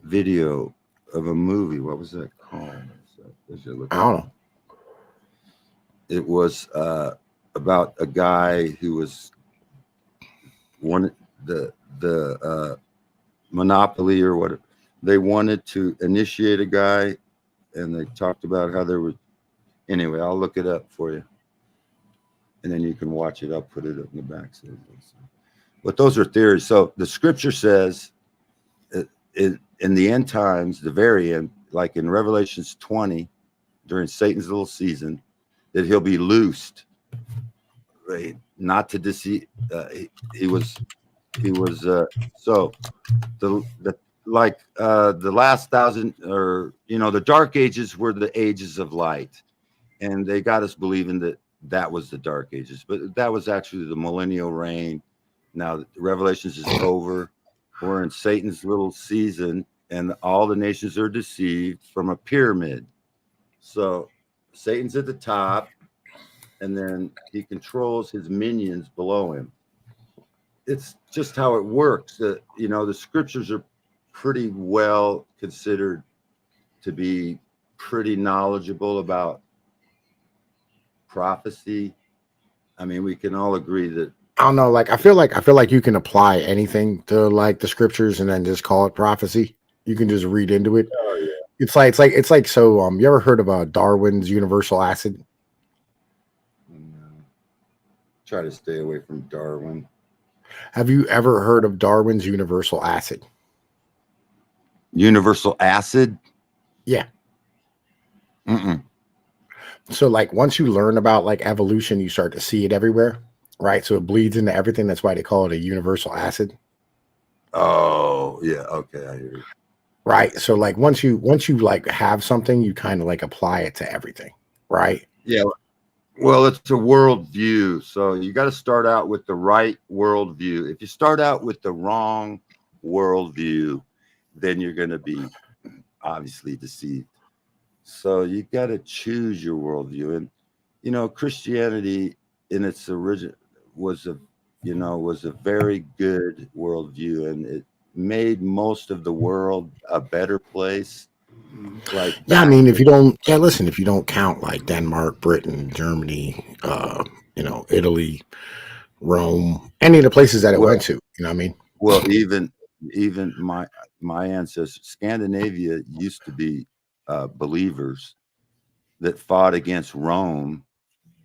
E: video of a movie. What was that called? I don't know. It was about a guy who was the Monopoly or what. They wanted to initiate a guy, and they talked about how there was. Anyway, I'll look it up for you, and then you can watch it. I'll put it up in the back. But those are theories. So the scripture says, in the end times, the very end, like in Revelations 20, during Satan's little season, that he'll be loosed, right? Not to deceive. He was. So the last 1,000, or the dark ages were the ages of light, and they got us believing that was the dark ages, but that was actually the millennial reign. Now Revelations is over. We're in Satan's little season, and all the nations are deceived from a pyramid. So Satan's at the top, and then he controls his minions below him. it's just how it works. You know, the scriptures are pretty well considered to be pretty knowledgeable about prophecy. I mean, we can all agree that.
B: I don't know. Like I feel like you can apply anything to like the scriptures and then just call it prophecy. You can just read into it.
E: Oh yeah.
B: It's like so. You ever heard of Darwin's universal acid?
E: Try to stay away from Darwin.
B: Have you ever heard of Darwin's universal acid?
E: Universal acid?
B: Yeah.
E: Mm-mm.
B: So like once you learn about like evolution, you start to see it everywhere, right? So it bleeds into everything. That's why they call it a universal acid.
E: Oh yeah, okay, I hear you.
B: Right. So like once you like have something, you kind of like apply it to everything, right?
E: Yeah. Well, it's a worldview. So you got to start out with the right worldview. If you start out with the wrong worldview, then you're going to be obviously deceived. So you got to choose your worldview. And, you know, Christianity in its origin was a very good worldview, and it made most of the world a better place. Like,
B: yeah, I mean, if you don't count like Denmark, Britain, Germany, you know, Italy, Rome, any of the places that it went to, you know what I mean?
E: Well, even my ancestors, Scandinavia used to be believers that fought against Rome,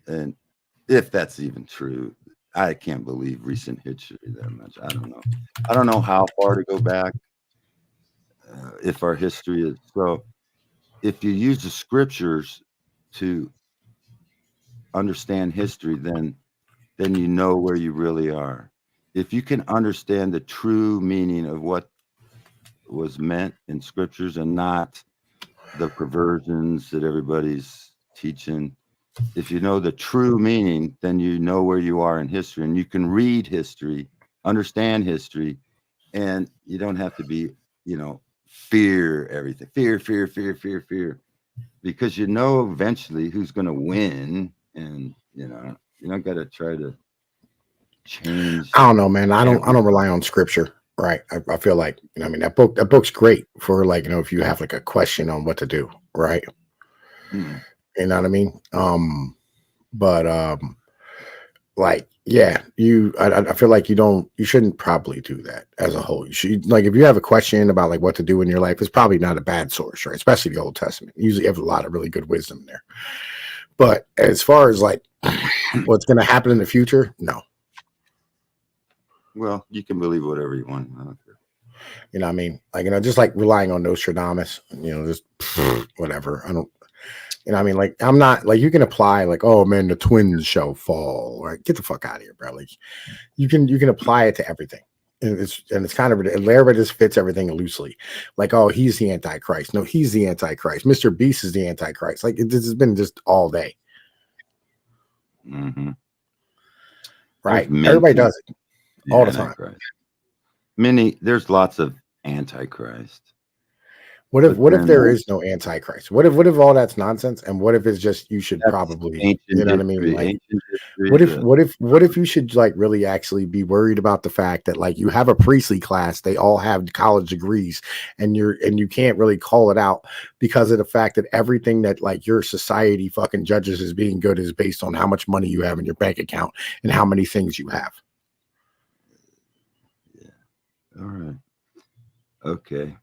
E: and if that's even true, I can't believe recent history that much. I don't know how far to go back. If our history is so, if you use the scriptures to understand history, then you know where you really are. If you can understand the true meaning of what was meant in scriptures and not the perversions that everybody's teaching, if you know the true meaning, then you know where you are in history, and you can read history, understand history, and you don't have to be, you know, fear everything, fear, because you know eventually who's going to win, and you know you don't got to try to change.
B: I don't know, man. I don't rely on scripture, right? I feel like, you know, I mean, that book's great for like, you know, if you have like a question on what to do, right?
E: Mm.
B: You know what I mean? But like, yeah, I feel like you shouldn't probably do that as a whole. You should, like, if you have a question about like what to do in your life, it's probably not a bad source, right? Especially the Old Testament. You usually have a lot of really good wisdom there. But as far as like what's going to happen in the future, no.
E: Well, you can believe whatever you want. I don't care.
B: You know what I mean? Like, you know, just like relying on Nostradamus, you know, just whatever. I don't, you know what I mean? Like, I'm not, like, you can apply, like, oh, man, the twins shall fall. Right? Get the fuck out of here, bro. Like, you can apply it to everything. And it's kind of, everybody just fits everything loosely. Like, oh, he's the Antichrist. No, he's the Antichrist. Mr. Beast is the Antichrist. Like, this has been just all day.
E: Mm-hmm.
B: Right? Everybody does it all the time.
E: There's lots of Antichrist.
B: What if there is no Antichrist? What if all that's nonsense? And what if it's just, you should probably, you know what I mean? Like, what if you should like really actually be worried about the fact that like you have a priestly class, they all have college degrees, and you can't really call it out because of the fact that everything that like your society fucking judges as being good is based on how much money you have in your bank account and how many things you have.
E: Yeah. All right. Okay.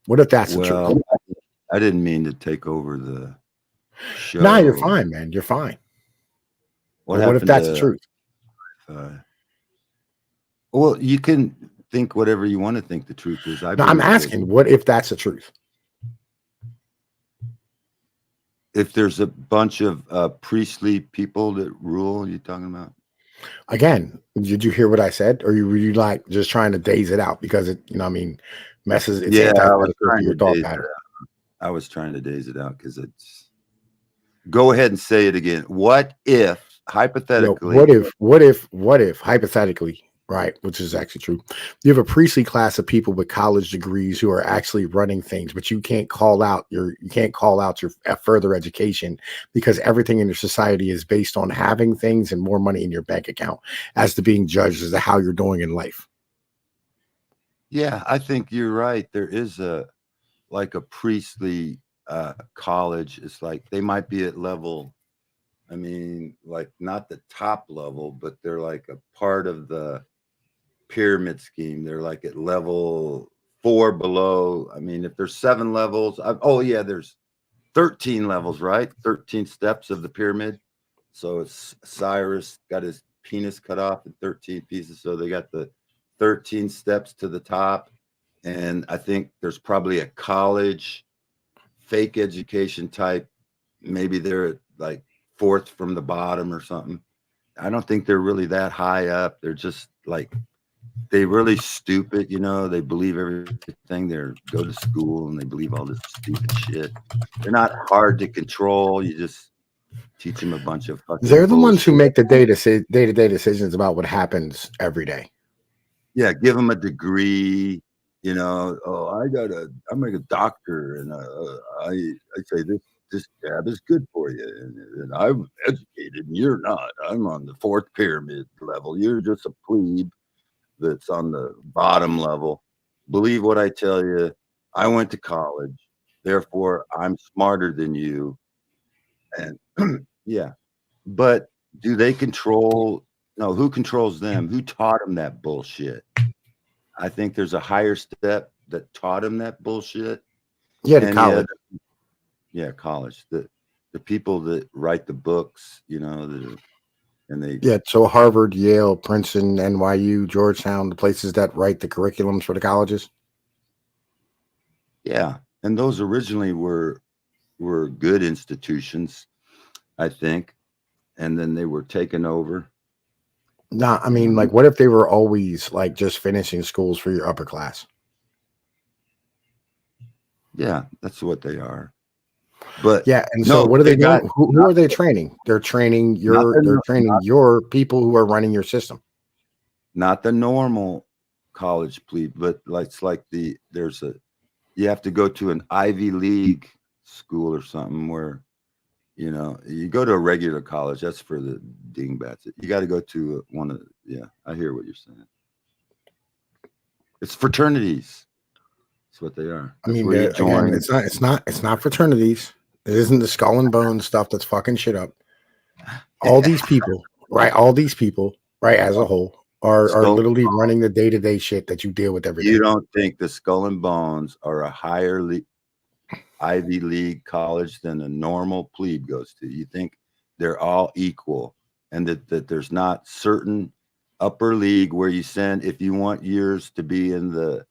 B: What if that's the truth?
E: I didn't mean to take over the show.
B: No, you're fine, man. You're fine. What if that's the truth?
E: Well, you can think whatever you want to think the truth is.
B: I'm asking, what if that's the truth?
E: If there's a bunch of priestly people that rule, you're talking about?
B: Again, did you hear what I said? Or were you like just trying to daze it out because it, you know, I mean, messes. It's
E: I was trying to daze it out. I was trying to daze it out because it's. Go ahead and say it again. What if hypothetically?
B: What if hypothetically Right, which is actually true. You have a priestly class of people with college degrees who are actually running things, but you can't call out your further education because everything in your society is based on having things and more money in your bank account as to being judged as to how you're doing in life.
E: Yeah, I think you're right. There is a like a priestly college. It's like they might be at level, I mean, like not the top level, but they're like a part of the pyramid scheme. They're like at level 4 below. I mean, if there's 7 levels, oh yeah, there's 13 levels, right? 13 steps of the pyramid. So it's Cyrus got his penis cut off in 13 pieces. So they got the 13 steps to the top. And I think there's probably a college fake education type. Maybe they're at like 4th from the bottom or something. I don't think they're really that high up. They're just like, they really stupid, you know, they believe everything. They're go to school and they believe all this stupid shit. They're not hard to control. You just teach them a bunch of fucking
B: They're the ones who
E: bullshit.
B: make the day-to-day decisions about what happens every day.
E: Yeah, give them a degree, you know. Oh, I'm like a doctor, and I say this jab is good for you, and I'm educated, and you're not. I'm on the 4th pyramid level. You're just a plebe that's on the bottom level. Believe what I tell you. I went to college, therefore I'm smarter than you. And yeah, but do they control? No, who controls them? Who taught them that bullshit? I think there's a higher step that taught him that bullshit.
B: Yeah, to
E: And yeah,
B: college.
E: yeah, college. The people that write the books, you know, and they
B: Yeah, so Harvard, Yale, Princeton, NYU, Georgetown, the places that write the curriculums for the colleges.
E: yeah, and those originally were good institutions, I think, and then they were taken over.
B: Nah, I
E: You
B: mean,
E: know,
B: like, what if they were always like just finishing schools for your upper class?
E: yeah, that's what they are. But
B: Yeah, and so
E: no,
B: what are they
E: they got
B: doing? Who are they training? They're
E: nothing,
B: training your people who are running your system.
E: not the normal college plebe, but like it's like you have to go to an Ivy League school or something where, you know, you go to a regular college. That's for the dingbats. You got to go to one of, yeah, I hear what you're saying. It's fraternities. That's what they are.
B: I
E: That's
B: mean,
E: where you
B: again,
E: join.
B: it's not fraternities. It isn't the skull and bones stuff that's fucking shit up. All these people, right? All these people, right, as a whole, are
E: Skull.
B: literally running the day-to-day shit that you deal with every
E: You
B: day.
E: don't think the Skull and Bones are a higher Ivy League college than a normal plebe goes to? You think they're all equal, and that there's not certain upper league where you send if you want yours to be in the,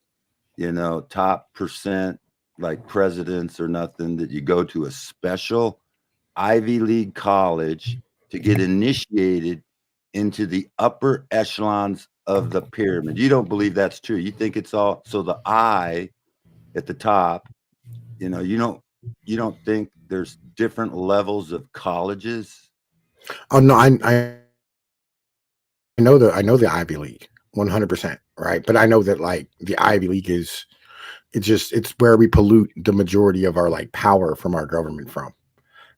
E: you know, top percent, like presidents or nothing, that you go to a special Ivy League college to get initiated into the upper echelons of the pyramid. You don't believe that's true. You think it's all so the I at the top, you know, you don't think there's different levels of colleges?
B: Oh no, I know the Ivy League 100%, right? But I know that like the Ivy League is it's where we pollute the majority of our like power from our government from,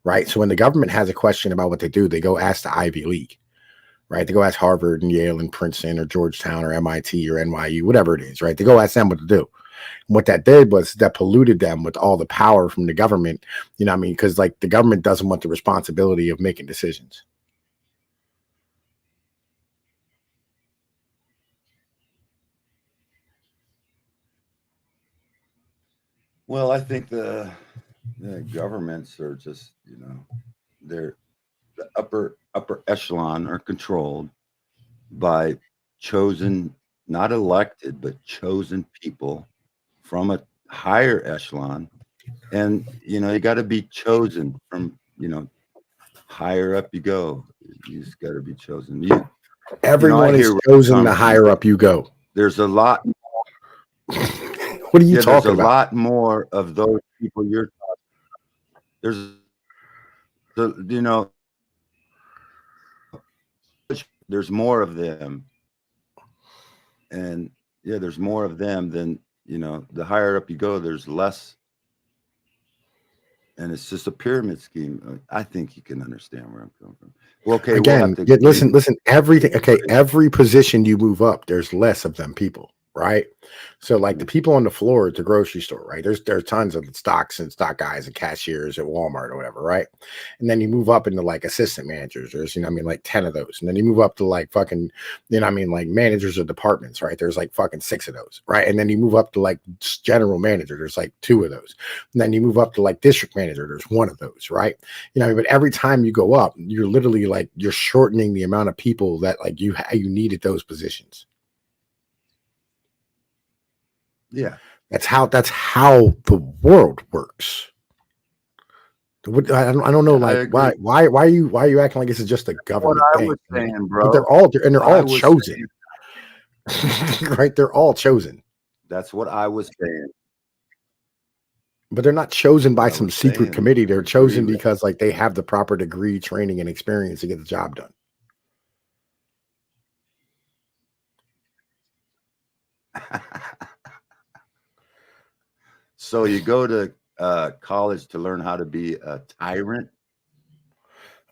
B: right? So when the government has a question about what they do, they go ask the Ivy League, right? They go ask Harvard and Yale and Princeton or Georgetown or MIT or NYU, whatever it is, right? They go ask them what to do. And what that did was that polluted them with all the power from the government, you know what I mean? Because like the government doesn't want the responsibility of making decisions.
E: Well, I think the governments are just, you know, they're the upper echelon are controlled by chosen, not elected, but chosen people from a higher echelon. And, you know, you got to be chosen from, you know, higher up you go. You just got to be chosen. You know, I
B: Everyone is
E: hear where you
B: chosen
E: come
B: the
E: from.
B: higher up you go.
E: There's a lot,
B: What are you
E: yeah, there's a
B: talking about?
E: lot more of those people there's, you know, there's more of them. And yeah, there's more of them than, the higher up you go, there's less. And it's just a pyramid scheme. I think you can understand where I'm coming from. Well, okay, we'll have
B: Again,
E: to
B: listen, everything. Okay, every position you move up, there's less of them people, right? So like the people on the floor at the grocery store, right? There's tons of stocks and stock guys and cashiers at Walmart or whatever, right? And then you move up into like assistant managers. There's, like 10 of those. And then you move up to like fucking, like managers of departments, right? There's like fucking 6 of those, right? And then you move up to like general manager. There's like 2 of those. And then you move up to like district manager. There's 1 of those, right? But every time you go up, you're literally like, you're shortening the amount of people that like you needed those positions.
E: Yeah,
B: that's how the world works. I don't know, like why are you acting like this is just a government thing?
E: Was saying, bro.
B: But they're all chosen, right? They're all chosen.
E: That's what I was saying.
B: But they're not chosen by some secret committee. They're chosen because like they have the proper degree, training, and experience to get the job done.
E: So you go to college to learn how to be a tyrant?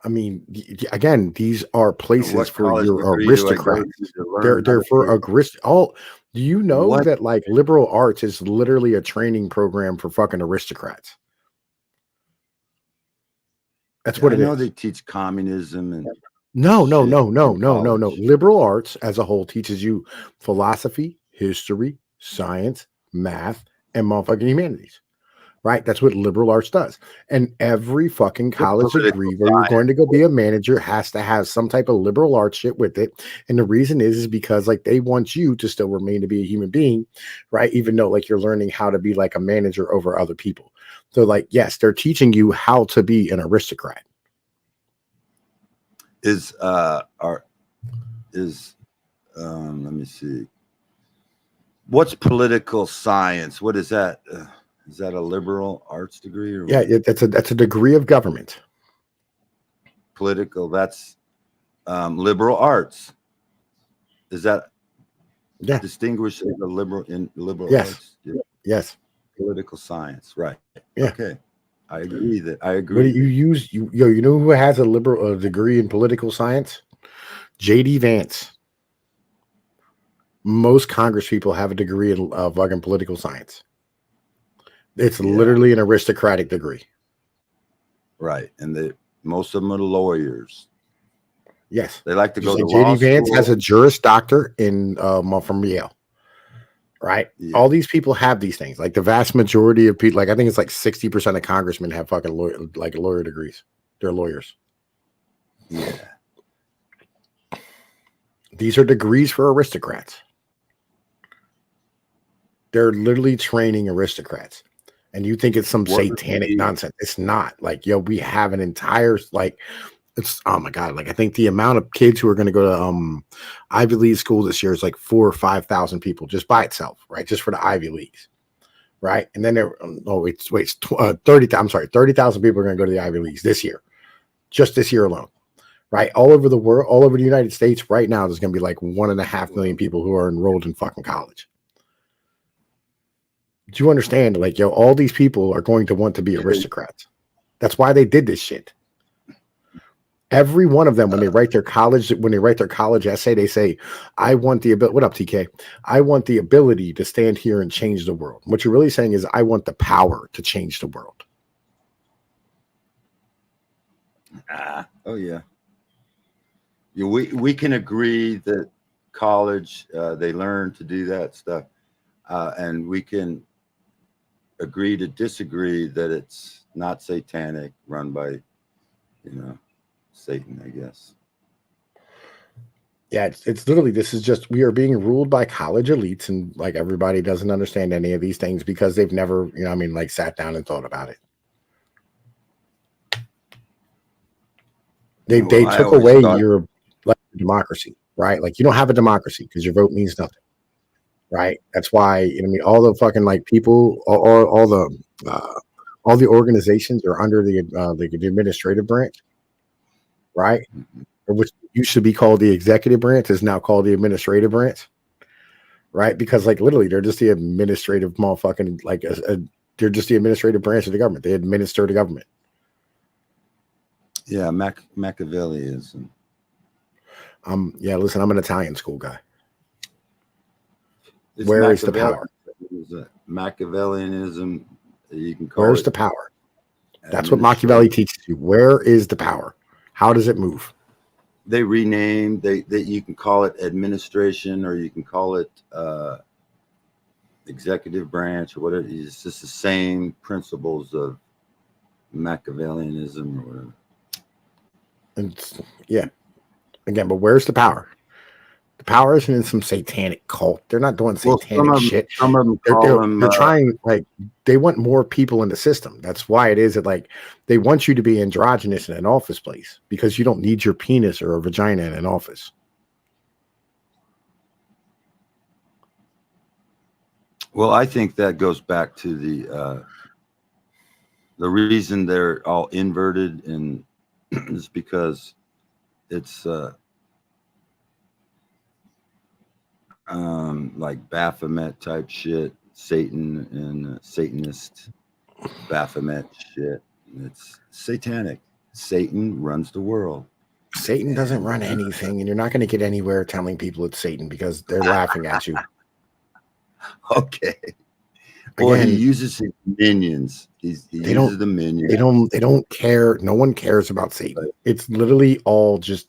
B: I mean, again, these are places for your aristocrats. They're for all. Do you know that like liberal arts is literally a training program for fucking aristocrats? That's what it is.
E: I know they teach communism and
B: no. Liberal arts as a whole teaches you philosophy, history, science, math, and motherfucking humanities. Right? That's what liberal arts does. And every fucking college degree where you're going to go be a manager has to have some type of liberal arts shit with it. And the reason is because like they want you to still remain to be a human being, right? Even though like you're learning how to be like a manager over other people. So like, yes, they're teaching you how to be an aristocrat.
E: Let me see. What's political science? What is that? Is that a liberal arts degree? Or
B: yeah, that's a degree of government.
E: Political. That's liberal arts. Is that distinguished as a liberal in liberal arts? Yeah.
B: Yes.
E: Political science, right?
B: Yeah.
E: Okay. I agree.
B: What do you use? You know who has a degree in political science? J.D. Vance. Most Congress people have a degree in fucking political science. It's literally an aristocratic degree.
E: Right. And most of them are lawyers.
B: Yes.
E: They like to go to
B: J.D. Vance has a Juris Doctor from Yale. Right. Yeah. All these people have these things. Like the vast majority of people, like I think it's like 60% of congressmen have fucking lawyer degrees. They're lawyers.
E: Yeah.
B: These are degrees for aristocrats. They're literally training aristocrats. And you think it's some satanic nonsense. It's not. Like, we have an entire, like, it's, oh my God. Like, I think the amount of kids who are going to go to Ivy League school this year is like 4,000 or 5,000 people just by itself, right? Just for the Ivy Leagues, right? And then 30,000 people are going to go to the Ivy Leagues this year, just this year alone, right? All over the world, all over the United States right now, there's going to be like 1.5 million people who are enrolled in fucking college. Do you understand? Like, all these people are going to want to be aristocrats. That's why they did this shit. Every one of them, when they write their college essay, they say, I want the ability. What up, TK? I want the ability to stand here and change the world. What you're really saying is, I want the power to change the world.
E: Oh, yeah. We can agree that college, they learn to do that stuff. And we can agree to disagree that it's not satanic, run by, Satan, I guess.
B: Yeah, it's literally, this is just, we are being ruled by college elites, and like everybody doesn't understand any of these things because they've never, sat down and thought about it. They took away your democracy, right? Like, you don't have a democracy because your vote means nothing. Right. That's why, all the fucking people, all the organizations are under the administrative branch. Right. Which used to be called the executive branch is now called the administrative branch. right? Because like literally, they're just the administrative motherfucking like they're just the administrative branch of the government. They administer the government.
E: Yeah, Machiavellianism.
B: Yeah, listen, I'm an Italian school guy.
E: It's
B: Where is the power?
E: Machiavellianism. You can call
B: Where's
E: it
B: the power? That's what Machiavelli teaches you. Where is the power? How does it move?
E: They renamed. They you can call it administration, or you can call it executive branch, or whatever. It's just the same principles of Machiavellianism, or whatever.
B: And yeah, again, but where's the power? The power isn't in some satanic cult. They're not doing satanic shit.
E: Some of them
B: they're trying, like, they want more people in the system. That's why it is that, like, they want you to be androgynous in an office place because you don't need your penis or a vagina in an office.
E: Well, I think that goes back to the reason they're all inverted, and is because it's like Baphomet type shit, Satan and Satanist Baphomet shit. It's satanic. Satan runs the world.
B: Satan doesn't run anything, and you're not going to get anywhere telling people it's Satan because they're laughing at you.
E: Okay. Well, he uses his minions. He uses the minions.
B: They don't care. No one cares about Satan. It's literally all just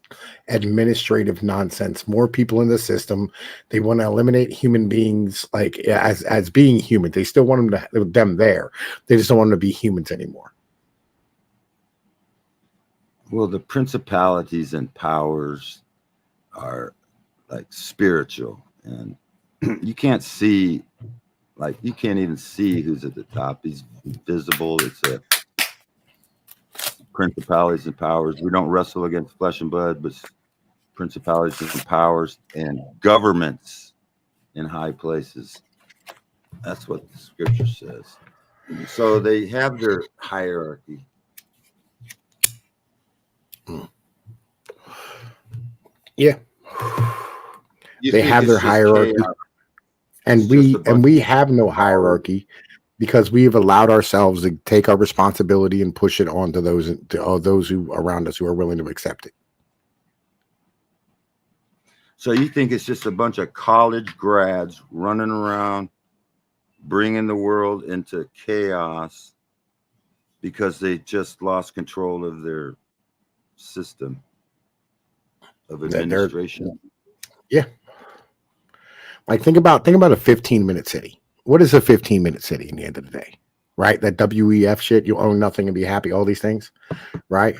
B: administrative nonsense. More people in the system. They want to eliminate human beings, like as being human. They still want them there. They just don't want them to be humans anymore.
E: Well, the principalities and powers are like spiritual, and you can't see. Like, you can't even see who's at the top. He's invisible. It's a principalities and powers. We don't wrestle against flesh and blood, but principalities and powers and governments in high places. That's what the scripture says. So they have their hierarchy.
B: Yeah. They have their hierarchy.
E: Chaos.
B: And we have no hierarchy because we have allowed ourselves to take our responsibility and push it on to those who around us who are willing to accept it.
E: So you think it's just a bunch of college grads running around, bringing the world into chaos because they just lost control of their system of administration?
B: Yeah. Like, think about a 15-minute city. What is a 15-minute city in the end of the day? Right? That WEF shit, you own nothing and be happy, all these things, right?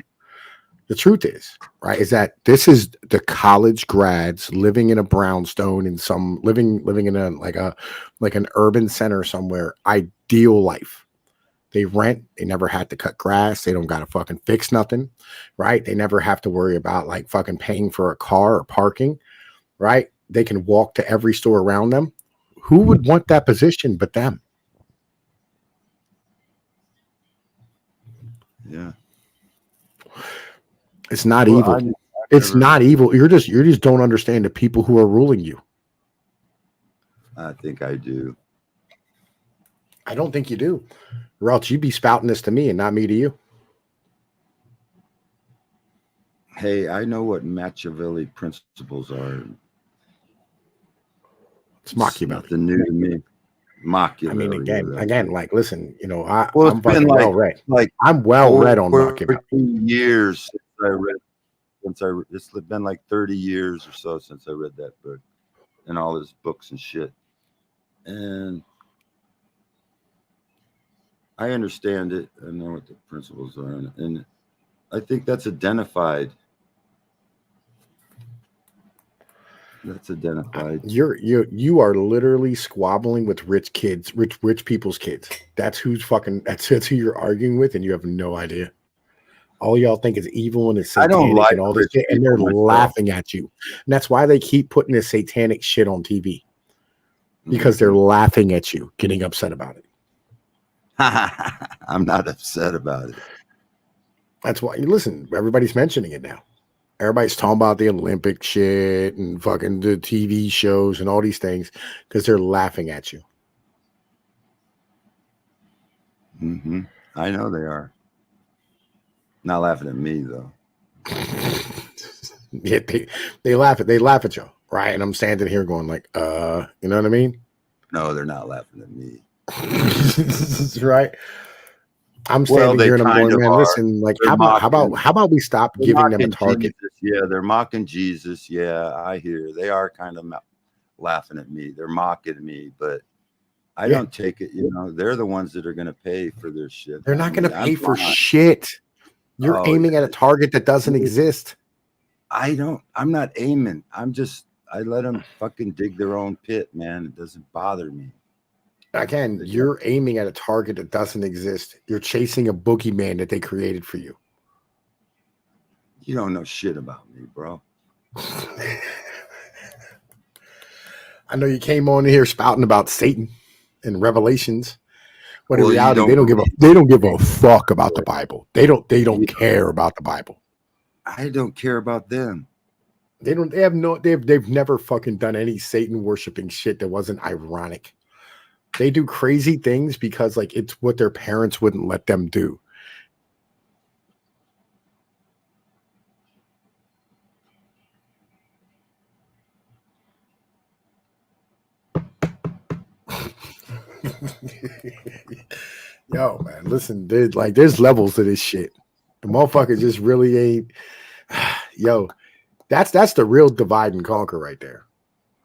B: The truth is, right, is that this is the college grads living in a brownstone in some living in a like an urban center somewhere, ideal life. They rent, they never had to cut grass, they don't gotta fucking fix nothing, right? They never have to worry about like fucking paying for a car or parking, right? They can walk to every store around them. Who would want that position but them?
E: Yeah.
B: It's not evil. It's not evil. You just don't understand the people who are ruling you.
E: I think I do.
B: I don't think you do. Or else you'd be spouting this to me and not me to you.
E: Hey, I know what Machiavelli principles are.
B: It's Machiavelli.
E: Nothing new to me. Machiavelli.
B: I mean, again, like, listen, you know, I'm
E: been
B: well read.
E: Like
B: I'm well read on Machiavelli.
E: Years since I read. It's been like 30 years or so since I read that book and all his books and shit. And I understand it. I know what the principles are, and I think that's identified. That's identified.
B: You are literally squabbling with rich kids, rich people's kids. That's who you're arguing with, and you have no idea. All y'all think is evil and it's satanic and all this shit, and they're laughing at you. And that's why they keep putting this satanic shit on TV. Because they're laughing at you, getting upset about it.
E: I'm not upset about it.
B: That's why, listen, everybody's mentioning it now. Everybody's talking about the Olympic shit and fucking the TV shows and all these things because they're laughing at you.
E: Mm-hmm. I know they are. Not laughing at me though.
B: Yeah, they laugh at you, right? And I'm standing here going like, you know what I mean?
E: No, they're not laughing at me.
B: Right. I'm standing here and I'm going, man, listen, like, how about we stop giving them a target?
E: Jesus. Yeah, they're mocking Jesus. Yeah, I hear they are kind of laughing at me. They're mocking me, but I don't take it. You know, they're the ones that are going to pay for their shit.
B: They're not going to pay for shit. You're aiming at a target that doesn't exist.
E: I'm not aiming. I let them fucking dig their own pit, man. It doesn't bother me.
B: Again, you're aiming at a target that doesn't exist. You're chasing a boogeyman that they created for you.
E: You don't know shit about me, bro.
B: I know you came on here spouting about Satan and Revelations, but in reality, they don't give a fuck about the Bible. They don't care about the Bible.
E: I don't care about them.
B: They've never fucking done any Satan worshiping shit that wasn't ironic. They do crazy things because like it's what their parents wouldn't let them do. Yo, man, listen, there's levels to this shit. The motherfucker just really ain't. Yo, that's the real divide and conquer right there.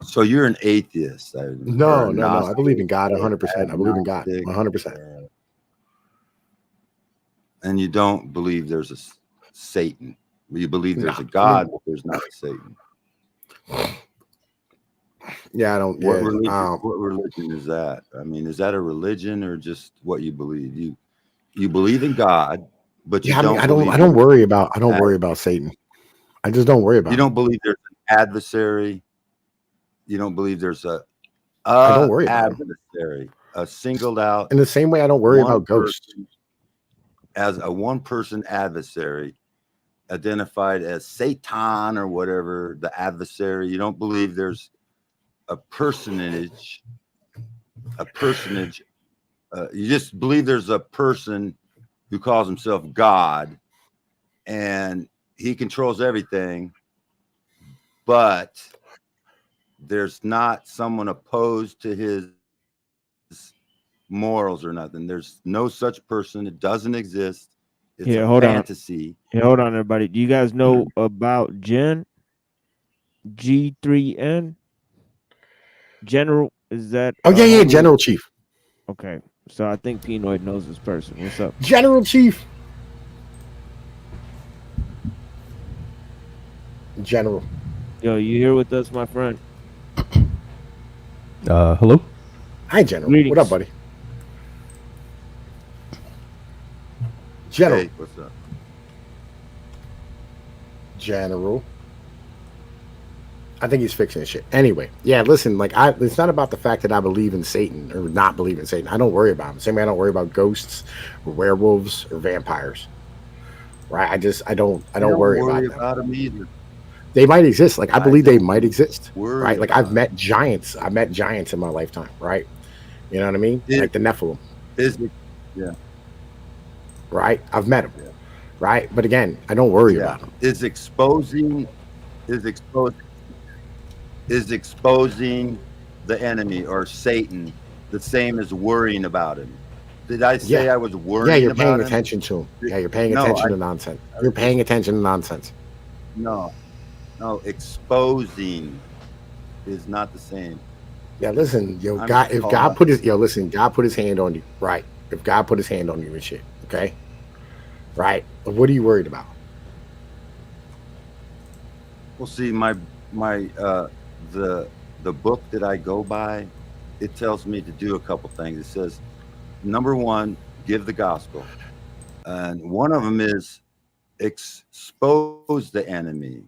E: So you're an atheist?
B: No. I believe in God 100%. I believe in God 100%.
E: And you don't believe there's a Satan? You believe there's a God, but there's not a Satan?
B: Yeah, I don't.
E: What religion is that? I mean, is that a religion or just what you believe? You believe in God, but you don't. I
B: don't worry about Satan. I just don't worry about.
E: You don't believe there's an adversary. You don't believe there's I
B: don't worry about
E: adversary, a singled out.
B: In the same way, I don't worry about ghosts.
E: As a one-person adversary, identified as Satan or whatever, the adversary. You don't believe there's a personage. You just believe there's a person who calls himself God, and he controls everything, but there's not someone opposed to his morals or nothing. There's no such person. It doesn't exist. It's a fantasy.
C: Hold on, everybody. Do you guys know about Gen? G3N? General? Is that?
B: Oh, yeah, General Chief.
C: Okay. So I think Pinoid knows this person. What's up?
B: General Chief. General.
C: Yo, you here with us, my friend?
F: Hello?
B: Hi, General.
C: Greetings.
B: What up, buddy? General.
E: Hey, what's up?
B: General. I think he's fixing his shit. Anyway, yeah, listen, it's not about the fact that I believe in Satan or not believe in Satan. I don't worry about him. Same way I don't worry about ghosts or werewolves or vampires. Right? I don't worry about them
E: either.
B: They might exist. Like I believe they might exist. Right? Like I've met giants.
E: I
B: met giants in my lifetime, right? You know what I mean? Like the Nephilim.
E: Yeah.
B: Right? I've met them. Yeah. Right? But again, I don't worry about them.
E: Is exposing the enemy or Satan the same as worrying about him? Did I say I was worrying?
B: Yeah, you're paying
E: about
B: attention to him. Yeah, you're paying attention to nonsense. You're paying attention to nonsense.
E: No, exposing is not the same.
B: Yeah, listen, God put his hand on you, right? If God put his hand on you and shit, okay? Right? But what are you worried about?
E: Well, see, the book that I go by, it tells me to do a couple things. It says, number one, give the gospel. And one of them is expose the enemy.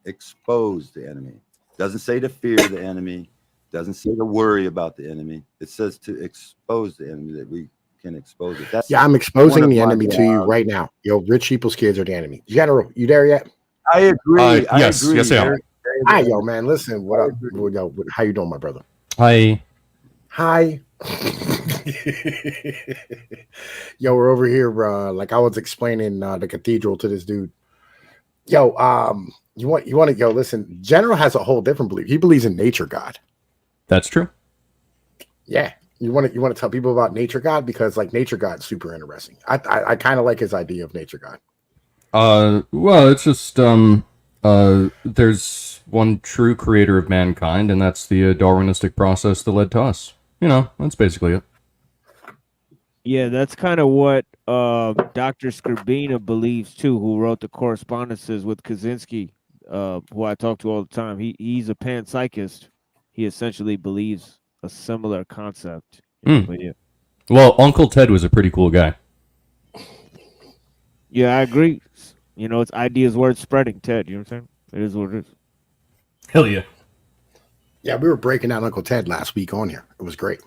E: Expose the enemy. Doesn't say to fear the enemy. Doesn't say to worry about the enemy. It says to expose the enemy, that we can expose it. I'm
B: exposing the enemy to you right now. Yo, rich people's kids are the enemy. General, you there yet?
E: I agree.
F: Yes,
E: I agree.
F: yes, I am.
E: Eric.
B: Hi, yo, man. Listen, what up? Yo, how you doing, my brother?
F: Hi.
B: Hi. Yo, we're over here. Like I was explaining the cathedral to this dude. Yo, you want to yo? Listen, General has a whole different belief. He believes in nature God.
F: That's true.
B: Yeah, you want to tell people about nature God because like nature God's super interesting. I kind of like his idea of nature God.
F: Well, it's just there's one true creator of mankind, and that's the Darwinistic process that led to us. You know, that's basically it.
C: Yeah, that's kind of what Dr. Skrbina believes too, who wrote the correspondences with Kaczynski, who I talk to all the time. He's a panpsychist. He essentially believes a similar concept. But yeah.
F: Well, Uncle Ted was a pretty cool guy.
C: Yeah, I agree. You know, it's ideas worth spreading, Ted. You know what I'm saying? It is what it is.
F: Hell yeah.
B: Yeah, we were breaking down Uncle Ted last week on here. It was great.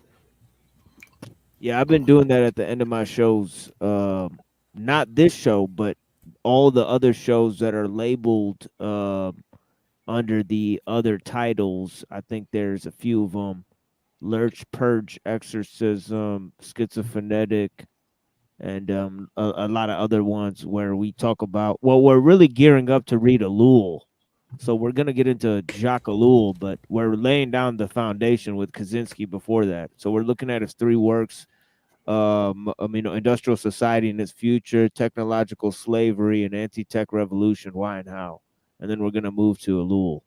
C: Yeah, I've been doing that at the end of my shows. Not this show, but all the other shows that are labeled under the other titles. I think there's a few of them: Lurch, Purge, Exorcism, Schizophonetic, and a lot of other ones where we talk about. Well, we're really gearing up to read Elul, so we're gonna get into Jacques Ellul, but we're laying down the foundation with Kaczynski before that. So we're looking at his three works. Industrial society and its future, technological slavery, and anti-tech revolution, why and how. And then we're gonna move to Elul.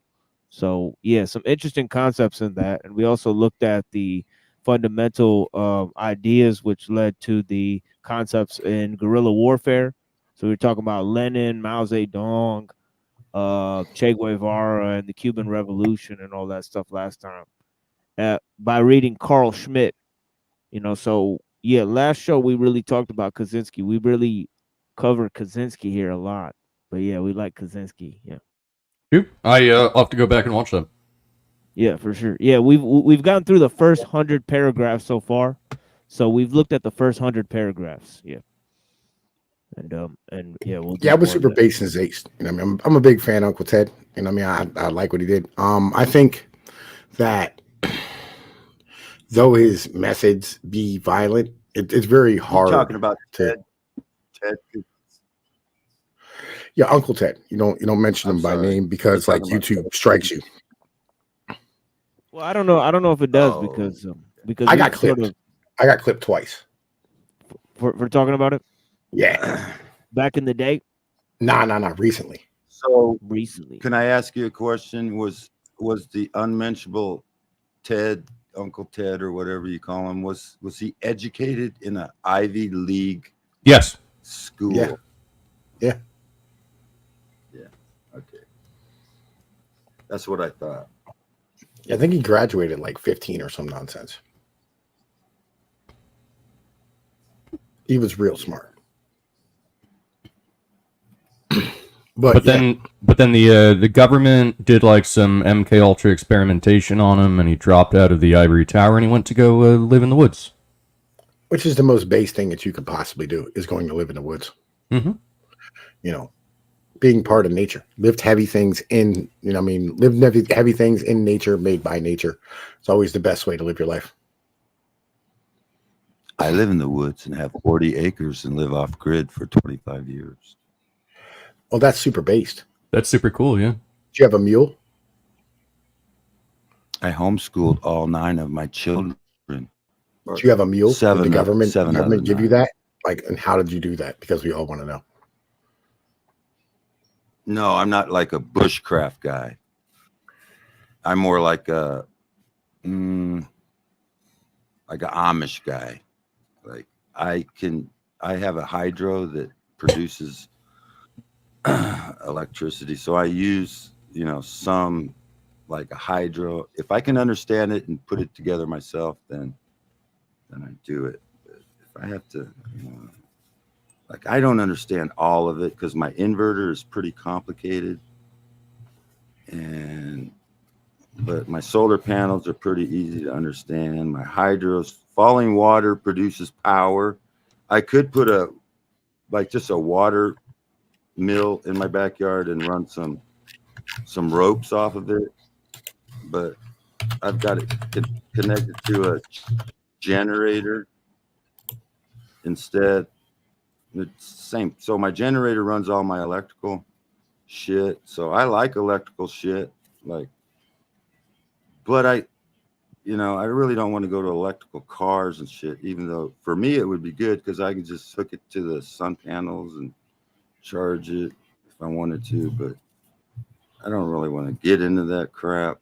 C: So yeah, some interesting concepts in that. And we also looked at the fundamental ideas which led to the concepts in guerrilla warfare. So we're talking about Lenin, Mao Zedong, Che Guevara, and the Cuban Revolution and all that stuff last time. By reading Carl Schmitt. So yeah, last show we really talked about Kaczynski. We really covered Kaczynski here a lot. But yeah, we like Kaczynski. Yeah.
F: I'll have to go back and watch that.
C: Yeah, for sure. Yeah, we've gotten through the first 100 paragraphs so far. So we've looked at the first 100 paragraphs. Yeah. And yeah, we'll do
B: Yeah, I was
C: more of
B: super
C: that.
B: based in Zace. I'm a big fan of Uncle Ted. I like what he did. I think that though his methods be violent, it's very
E: You're
B: hard
E: talking about
B: to.
E: Ted.
B: Yeah, Uncle Ted. You don't mention
E: I'm
B: him by
E: sorry.
B: name because
E: You're
B: like
E: talking about
B: YouTube
E: Ted.
B: strikes you.
C: Well, I don't know if it does
E: Oh.
C: because
B: I got
C: we've
B: clipped. I got clipped twice.
C: for talking about it
B: Yeah.
C: back in the day.
B: Nah. Recently.
E: So
C: Recently.
E: can I ask you a question? Was the unmentionable Ted, Uncle Ted, or whatever you call him, was he educated in an Ivy League
F: Yes.
E: school?
B: Yeah.
E: Okay. That's what I thought.
B: I think he graduated like 15 or some nonsense. He was real smart. But
F: then the government did like some MK Ultra experimentation on him, and he dropped out of the ivory tower and he went to go live in the woods.
B: which is the most base thing that you could possibly do is going to live in the woods.
F: Mm-hmm.
B: Being part of nature, lift heavy things in. Live heavy things in nature, made by nature. It's always the best way to live your life.
E: I live in the woods and have 40 acres and live off grid for 25 years.
B: Well, that's super based.
F: That's super cool, yeah.
B: Do you have a mule?
E: I homeschooled all 9 of my children.
B: Do you have a mule?
E: Seven.
B: Did the government,
E: seven out of
B: give you
E: 9.
B: that? And how did you do that? Because we all want to know.
E: No, I'm not like a bushcraft guy. I'm more like a Amish guy. Like I have a hydro that produces electricity. So I use, some like a hydro. If I can understand it and put it together myself, then I do it. But if I have to, I don't understand all of it because my inverter is pretty complicated. But my solar panels are pretty easy to understand. My hydros, falling water produces power. I could put just a water mill in my backyard and run some ropes off of it, but I've got it connected to a generator instead. It's the same. So my generator runs all my electrical shit. So I like electrical shit, like, but I really don't want to go to electrical cars and shit, even though for me it would be good because I can just hook it to the sun panels and charge it if I wanted to, but I don't really want to get into that crap.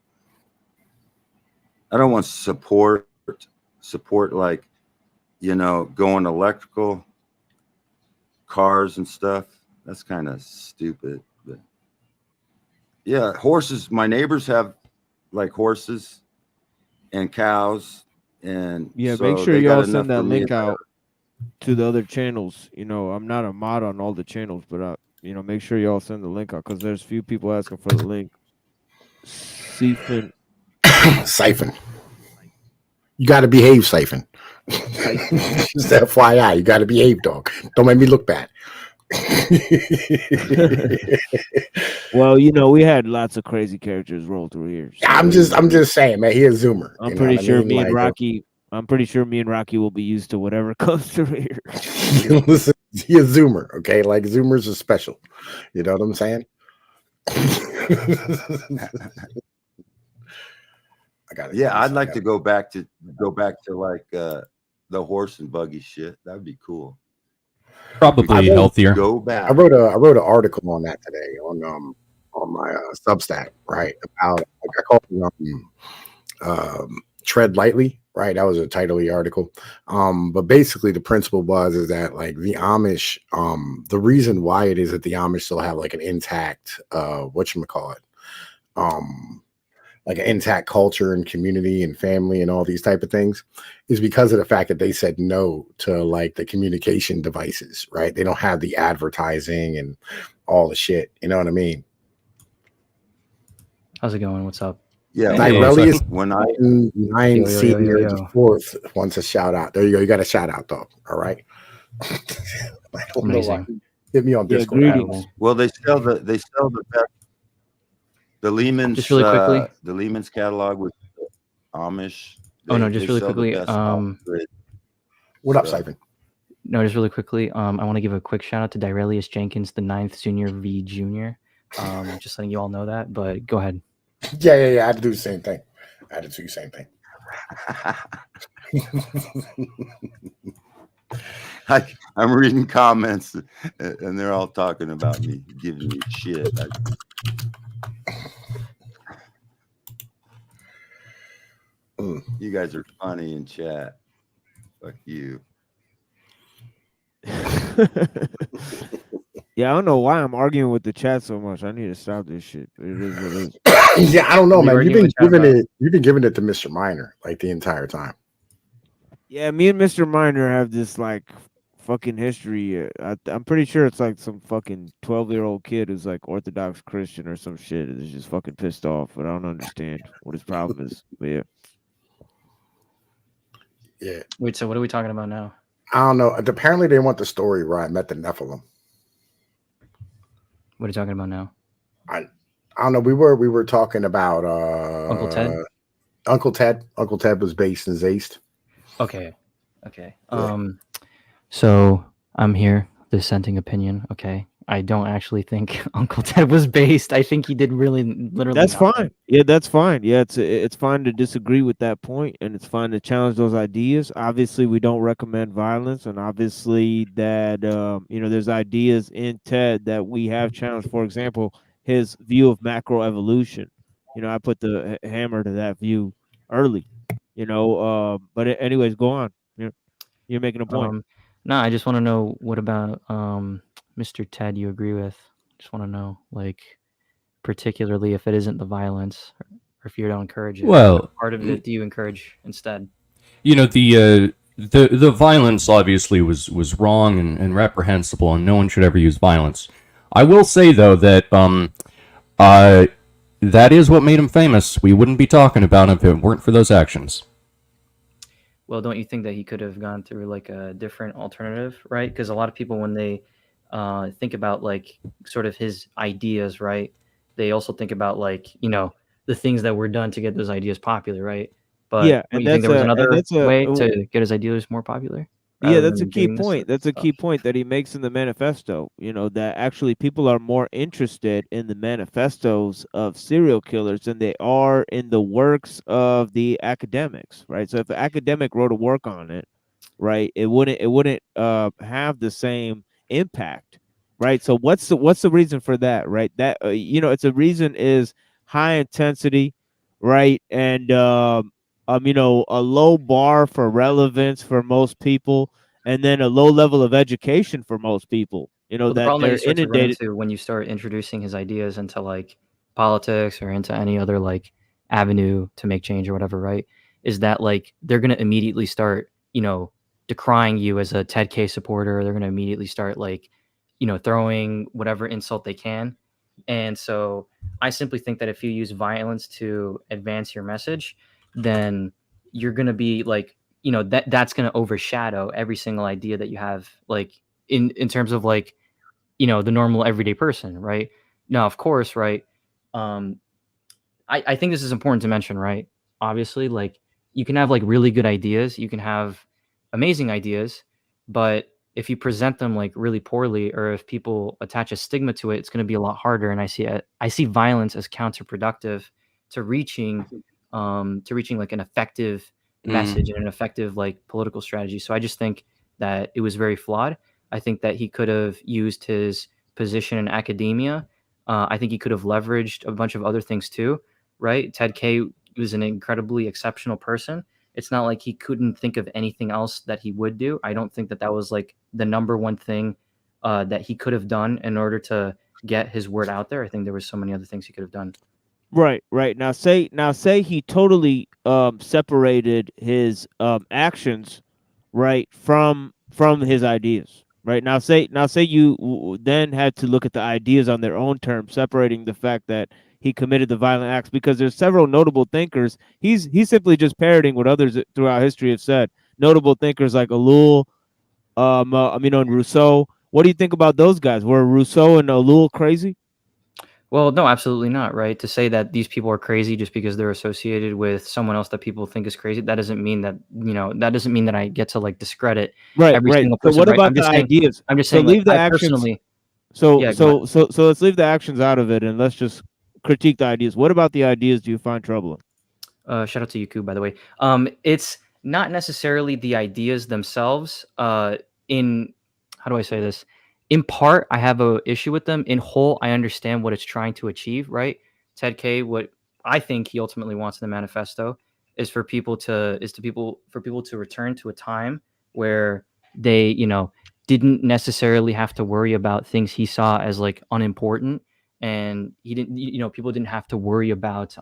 E: I don't want support like, going electrical cars and stuff. That's kind of stupid. But yeah, horses. My neighbors have like horses and cows, and
C: Yeah,
E: so
C: make sure
E: they got
C: y'all
E: enough
C: send that
E: for me.
C: link out to the other channels. I'm not a mod on all the channels, but make sure y'all send the link out because there's few people asking for the link. Siphon.
B: You got to behave, Siphon. Just FYI, you got to behave, dog. Don't make me look bad.
C: Well, we had lots of crazy characters roll through here. So
B: I'm just saying, man. He a zoomer.
C: I'm pretty sure me and Rocky. I'm pretty sure me and Rocky will be used to whatever comes through here.
B: Listen, he a zoomer, okay? Like zoomers are special. You know what I'm saying?
E: I'd like to go back to like the horse and buggy shit. That'd be cool.
F: Probably healthier.
E: Go back.
B: I wrote an article on that today on my Substack, right? About I call it tread lightly, right? That was the title of the article. But basically the principle is that like the Amish, the reason why it is that the Amish still have like an intact whatchamacallit, like an intact culture and community and family and all these type of things is because of the fact that they said no to like the communication devices, right? They don't have the advertising and all the shit. You know what I mean?
G: How's it going? What's up?
E: Yeah.
B: Nirelius
E: when I
B: nine senior fourth wants a shout out. There you go. You got a shout out though. All right. I don't know why. Hit me on Discord.
E: Well, they sell the best. The Lehman's,
G: just really quickly,
E: the Lehman's catalog with Amish.
G: Just really quickly.
B: What up, Siphon?
G: No, just really quickly. I want to give a quick shout out to Direlius Jenkins, the 9th Senior v Junior. Just letting you all know that. But go ahead.
B: Yeah. I had to do the same thing.
E: I'm reading comments, and they're all talking about me, giving me shit. You guys are funny in chat. Fuck you.
C: Yeah, I don't know why I'm arguing with the chat so much. I need to stop this shit. It is what it is.
B: Yeah, I don't know, man. You've been giving it to Mr. Minor like the entire time.
C: Yeah, me and Mr. Minor have this like fucking history. I'm pretty sure it's like some fucking 12-year-old kid who's like Orthodox Christian or some shit. Is just fucking pissed off, but I don't understand what his problem is. But yeah.
B: Yeah.
G: Wait, so what are we talking about now?
B: I don't know. Apparently they want the story where I met the Nephilim.
G: What are you talking about now?
B: I don't know. We were talking about
G: Uncle Ted.
B: Uncle Ted was based in Zaist.
G: Okay.
B: Yeah.
G: So I'm here, dissenting opinion. Okay. I don't actually think Uncle Ted was based. I think he did literally.
C: That's fine. Yeah, that's fine. Yeah, it's fine to disagree with that point, and it's fine to challenge those ideas. Obviously, we don't recommend violence, and obviously that there's ideas in Ted that we have challenged. For example, his view of macroevolution. I put the hammer to that view early. But anyways, go on. You're making a point.
G: No, I just want to know what about Mr. Ted you agree with? Just want to know, like, particularly if it isn't the violence or if you don't encourage it.
F: Well,
G: what part of it do you encourage instead?
F: The violence obviously was wrong and reprehensible, and no one should ever use violence. I will say though that that is what made him famous. We wouldn't be talking about him if it weren't for those actions.
G: Well, don't you think that he could have gone through like a different alternative, right? Because a lot of people, when they think about like sort of his ideas, right? They also think about like, you know, the things that were done to get those ideas popular, right? But
C: Yeah,
G: what,
C: and
G: you think
C: that's
G: there was
C: a and
G: another
C: that's a
G: way to get his ideas more popular
C: yeah,
G: rather
C: that's a
G: than
C: key
G: doing this
C: point. That's a
G: stuff?
C: key point that he makes in the manifesto. You know, that actually people are more interested in the manifestos of serial killers than they are in the works of the academics, right? So if an academic wrote a work on it, right, it wouldn't have the same impact, right? So what's the reason for that, right? That it's a reason is high intensity, right? And a low bar for relevance for most people, and then a low level of education for most people,
G: Well, the
C: that
G: problem that you
C: they're
G: start to run
C: inundated.
G: into when you start introducing his ideas into like politics or into any other like avenue to make change or whatever, right? Is that like they're gonna immediately start, you know, decrying you as a Ted K supporter. They're gonna immediately start like, you know, throwing whatever insult they can. And so I simply think that if you use violence to advance your message, then you're gonna be like, you know, that's gonna overshadow every single idea that you have, like in terms of like, you know, the normal everyday person, right? Now, of course, right? Um, I think this is important to mention, right? Obviously, like you can have like really good ideas, you can have amazing ideas, but if you present them like really poorly, or if people attach a stigma to it, it's going to be a lot harder. And I see violence as counterproductive to reaching like an effective message and an effective like political strategy. So I just think that it was very flawed. I think that he could have used his position in academia. I think he could have leveraged a bunch of other things too, right? Ted K was an incredibly exceptional person. It's not like he couldn't think of anything else that he would do. I don't think that that was like the number one thing that he could have done in order to get his word out there. I think there was so many other things he could have done.
C: Right. Now say he totally separated his actions, right, from his ideas. Right. Now say you then had to look at the ideas on their own terms, separating the fact that he committed the violent acts, because there's several notable thinkers. He's simply just parroting what others throughout history have said. Notable thinkers like Ellul, and Rousseau. What do you think about those guys? Were Rousseau and Ellul crazy?
G: Well, no, absolutely not, right? To say that these people are crazy just because they're associated with someone else that people think is crazy, that doesn't mean that, you know, that doesn't mean that I get to like discredit every
C: Right.
G: single
C: So
G: person,
C: what
G: right?
C: about the ideas?
G: I'm just
C: So
G: saying like
C: leave the
G: I
C: actions.
G: personally,
C: So
G: yeah, go ahead.
C: so so so let's leave the actions out of it, and let's just critique the ideas. What about the ideas do you find troubling?
G: Shout out to Yuku, by the way. It's not necessarily the ideas themselves. In How do I say this? In part, I have a issue with them. In whole, I understand what it's trying to achieve. Right, Ted K. What I think he ultimately wants in the manifesto is for people to return to a time where they, you know, didn't necessarily have to worry about things he saw as like unimportant, and he didn't, you know, people didn't have to worry about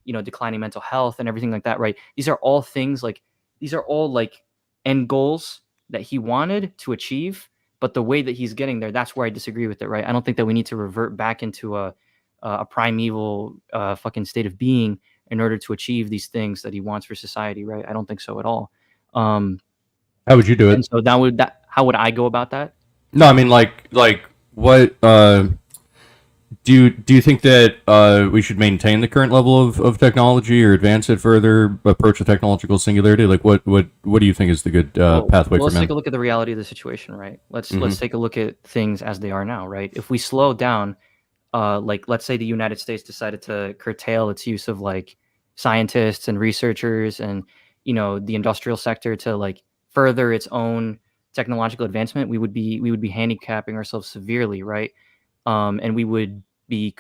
G: you know, declining mental health and everything like that, right? These are all things like, these are all like end goals that he wanted to achieve, but the way that he's getting there, that's where I disagree with it, right? I don't think that we need to revert back into a primeval fucking state of being in order to achieve these things that he wants for society, right? I don't think so at all.
F: How would you do
G: And
F: it?
G: so how would I go about that?
F: No, I mean like what do you think that we should maintain the current level of technology or advance it further, approach the technological singularity? Like what do you think is the good pathway for
G: Let's
F: men?
G: take a look at the reality of the situation, right? Let's
F: Mhm.
G: take a look at things as they are now, right? If we slow down, like let's say the United States decided to curtail its use of like scientists and researchers and, you know, the industrial sector to like further its own technological advancement, we would be handicapping ourselves severely, right? And we would be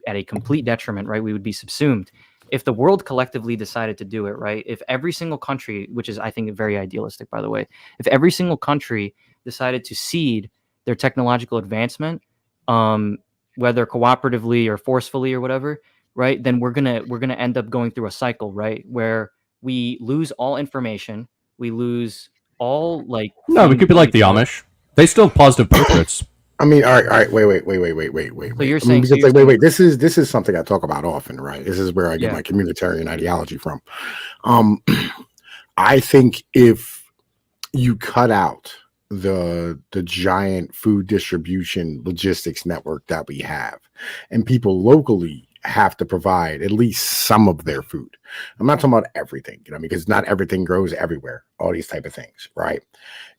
G: at a complete detriment, right? We would be subsumed if the world collectively decided to do it, right? If every single country, which is I think very idealistic, by the way, if every single country decided to cede their technological advancement, whether cooperatively or forcefully or whatever, right? Then we're gonna end up going through a cycle, right, where we lose all information, we lose all like
F: No, we
G: things
F: could be
G: that
F: like
G: we
F: the
G: thought.
F: Amish. They still have positive portraits.
B: I mean, all right. Wait.
G: So you're
B: I mean,
G: saying,
B: because like, wait. This is something I talk about often, right? This is where I get
G: yeah.
B: my communitarian ideology from. Um, I think if you cut out the giant food distribution logistics network that we have, and people locally have to provide at least some of their food. I'm not talking about everything, because not everything grows everywhere, all these type of things, right?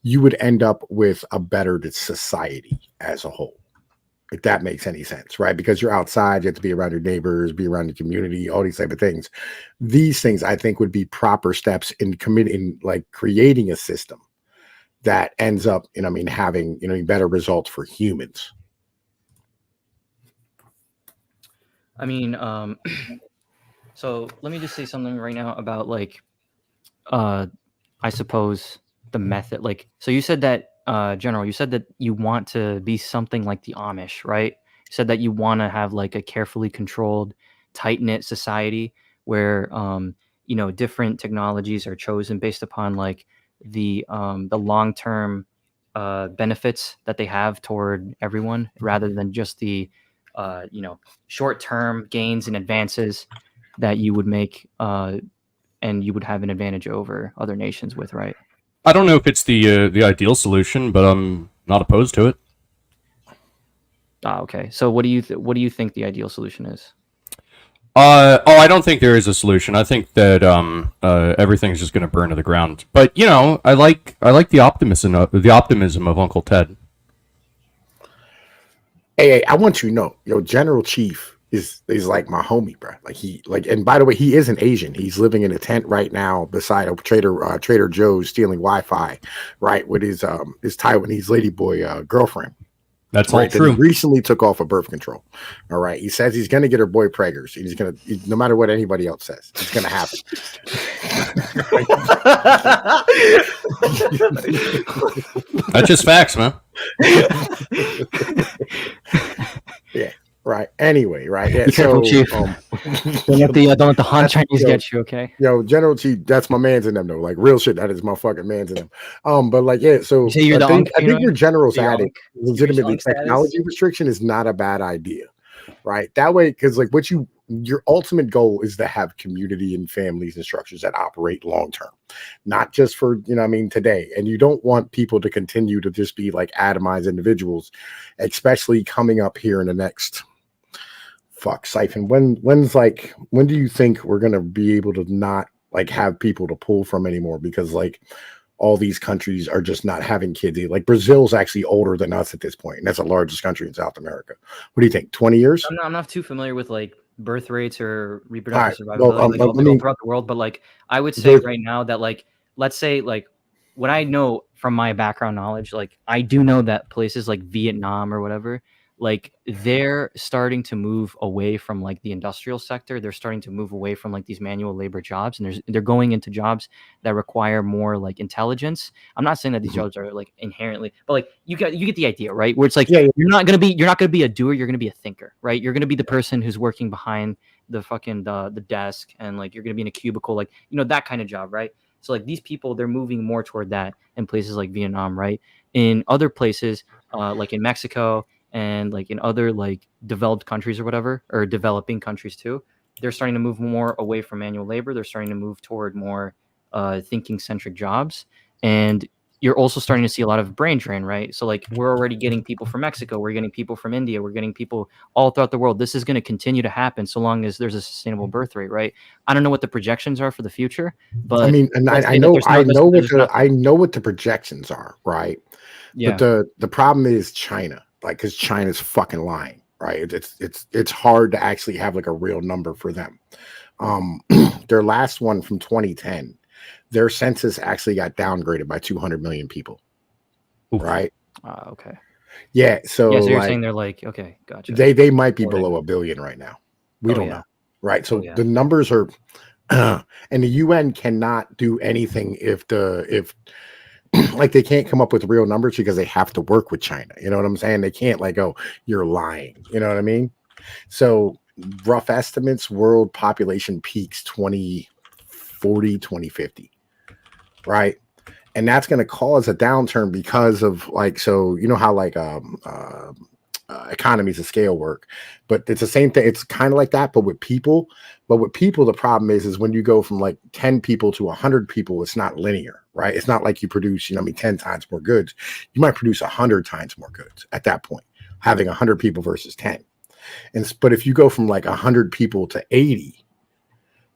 B: You would end up with a better society as a whole, if that makes any sense, right? Because you're outside, you have to be around your neighbors, be around the community, all these type of things. These things I think would be proper steps in committing, like creating a system that ends up, having, better results for humans.
G: I mean, so let me just say something right now about like, I suppose the method. Like, so you said that, General, you said that you want to be something like the Amish, right? You said that you want to have like a carefully controlled, tight knit society where, different technologies are chosen based upon like the long term benefits that they have toward everyone, rather than just the short term gains and advances that you would make, and you would have an advantage over other nations with, right?
F: I don't know if it's the ideal solution, but I'm not opposed to it.
G: Okay. So what do you think the ideal solution is?
F: I don't think there is a solution. I think that everything's just going to burn to the ground. But I like the optimism of Uncle Ted.
B: Hey, I want you to know, General Chief is like my homie, bro. And by the way, he isn't Asian. He's living in a tent right now beside a Trader Joe's, stealing Wi-Fi, right, with his Taiwanese ladyboy girlfriend.
F: That's all true.
B: He recently took off of birth control. All right. He says he's going to get her boy preggers. No matter what anybody else says, it's going to happen.
F: That's just facts, man.
B: Yeah. Right. Anyway, right. Yeah.
G: Be careful, Chief. Don't let the Han Chinese get you, okay?
B: General Chief, that's my man's in them though. Like real shit, that is my fucking man's in them. But like, yeah. So
G: I think
B: where generals at it, legitimately, technology restriction is not a bad idea, right? That way, because like your ultimate goal is to have community and families and structures that operate long term, not just for today. And you don't want people to continue to just be like atomized individuals, especially coming up here in the next. Siphon. When do you think we're gonna be able to not like have people to pull from anymore? Because like all these countries are just not having kids. Like Brazil's actually older than us at this point, and that's the largest country in South America. What do you think? 20 years?
G: I'm not too familiar with like birth rates or reproductive survivability throughout the world, but like I would say right now that like let's say like what I know from my background knowledge, like I do know that places like Vietnam or whatever, like they're starting to move away from like the industrial sector. They're starting to move away from like these manual labor jobs, and they're going into jobs that require more like intelligence. I'm not saying that these jobs are like inherently, but like you get the idea, right? Where it's like you're not gonna be a doer, you're gonna be a thinker, right? You're gonna be the person who's working behind the fucking the desk, and like you're gonna be in a cubicle, like that kind of job, right? So like these people, they're moving more toward that in places like Vietnam, right? In other places, like in Mexico and like in other like developed countries or whatever, or developing countries too, they're starting to move more away from manual labor. They're starting to move toward more thinking centric jobs. And you're also starting to see a lot of brain drain, right? So like we're already getting people from Mexico, we're getting people from India, we're getting people all throughout the world. This is going to continue to happen so long as there's a sustainable birth rate, right? I don't know what the projections are for the future, but
B: I mean, and I know what the projections are, right?
G: Yeah.
B: But the problem is China, like, because China's fucking lying, right? It's hard to actually have like a real number for them. Their last one from 2010, their census actually got downgraded by 200 million people. Oof. Right?
G: Okay.
B: Yeah. So
G: you're saying they're like, okay, gotcha.
B: They might be below 1 billion right now. We don't know. Right. So the numbers are, and the UN cannot do anything if like they can't come up with real numbers because they have to work with China. You know what I'm saying? They can't like, oh, you're lying. You know what I mean? So rough estimates, world population peaks 2040, 2050. Right. And that's going to cause a downturn because of like, so you know how like economies of scale work. But it's the same thing. It's kind of like that, but with people. But with people, the problem is when you go from like 10 people to 100 people, it's not linear, right? It's not like you produce, 10 times more goods. You might produce 100 times more goods at that point, having 100 people versus 10. But if you go from like 100 people to 80,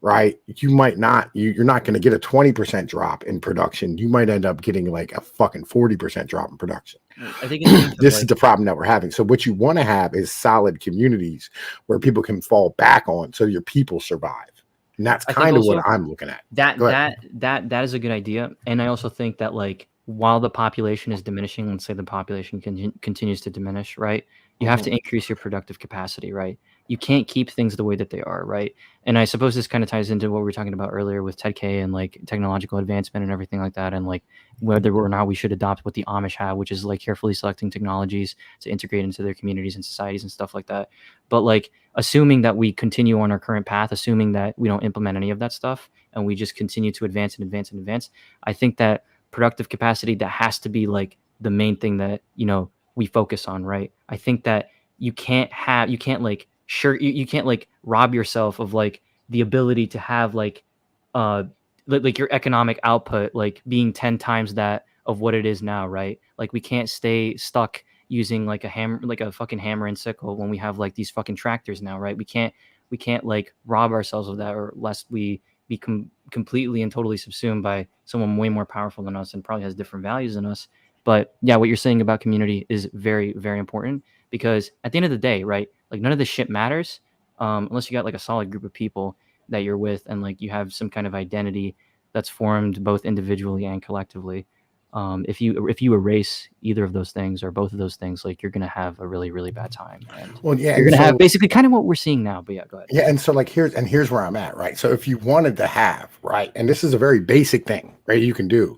B: right, you're not going to get a 20% drop in production. You might end up getting like a fucking 40% drop in production.
G: I think
B: this is the problem that we're having. So what you want to have is solid communities where people can fall back on, so your people survive. And that's kind of what I'm looking at.
G: That is a good idea. And I also think that like while the population is diminishing, let's say the population continues to diminish, right? You have to increase your productive capacity, right? You can't keep things the way that they are, right? And I suppose this kind of ties into what we were talking about earlier with Ted K and like technological advancement and everything like that, and like whether or not we should adopt what the Amish have, which is like carefully selecting technologies to integrate into their communities and societies and stuff like that. But like assuming that we continue on our current path, assuming that we don't implement any of that stuff and we just continue to advance and advance and advance, I think that productive capacity, that has to be like the main thing that, we focus on, right? I think that you can't like rob yourself of like the ability to have like your economic output like being 10 times that of what it is now, right? Like we can't stay stuck using like a hammer, like a fucking hammer and sickle when we have like these fucking tractors now, right? We can't like rob ourselves of that, or lest we become completely and totally subsumed by someone way more powerful than us and probably has different values than us. But yeah, what you're saying about community is very, very important, because at the end of the day, right, like none of this shit matters unless you got like a solid group of people that you're with and like you have some kind of identity that's formed both individually and collectively. If you erase either of those things or both of those things, like you're gonna have a really, really bad time. And you're gonna have basically kind of what we're seeing now. But yeah, go ahead.
B: Yeah, and so like here's where I'm at, right? So if you wanted to have, right, and this is a very basic thing, right, you can do,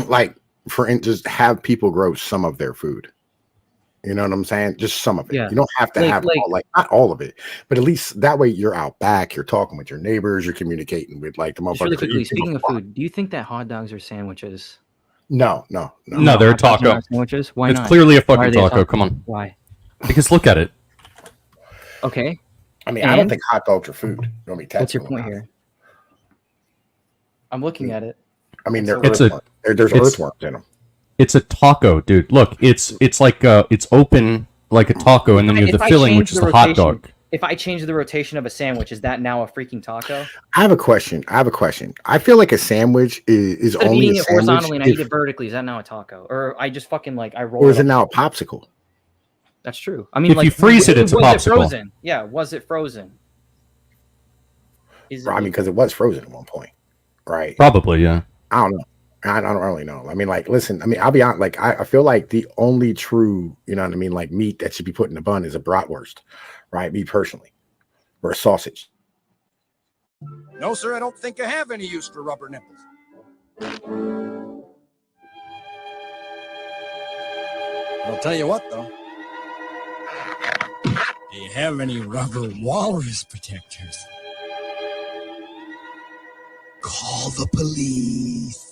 B: like just have people grow some of their food. You know what I'm saying? Just some of it.
G: Yeah.
B: You don't have to have not all of it, but at least that way you're out back, you're talking with your neighbors, you're communicating with like the motherfuckers.
G: Really quickly, speaking of food, do you think that hot dogs are sandwiches?
B: No,
F: they're a taco.
G: Sandwiches? Why
F: it's
G: not?
F: Clearly a fucking taco. Come on.
G: Why?
F: Because look at it.
G: Okay.
B: I mean, I don't think hot dogs are food.
G: What's your point here? I'm looking at it.
B: I mean, there's earthworms in them.
F: It's a taco, dude. Look, it's like it's open like a taco, and then you have the filling, which is the hot dog.
G: If I change the rotation of a sandwich, is that now a freaking taco?
B: I have a question. I feel like a sandwich is only
G: eating
B: a
G: it
B: sandwich
G: horizontally and I eat it vertically. Is that now a taco? Or I just fucking like I roll.
B: Or is it now a popsicle?
G: That's true. I mean,
F: if you freeze it, it's a popsicle.
G: Was it frozen? Yeah, was it frozen?
B: I mean, because it was frozen at one point, right?
F: Probably, yeah.
B: I don't know. I don't really know. I mean, like, listen, I mean, I'll be honest, like, I feel like the only true, you know what I mean, like meat that should be put in a bun is a bratwurst, right? Me personally, or a sausage.
H: No, sir, I don't think I have any use for rubber nipples. I'll tell you what, though. Do you have any rubber walrus protectors? Call the police.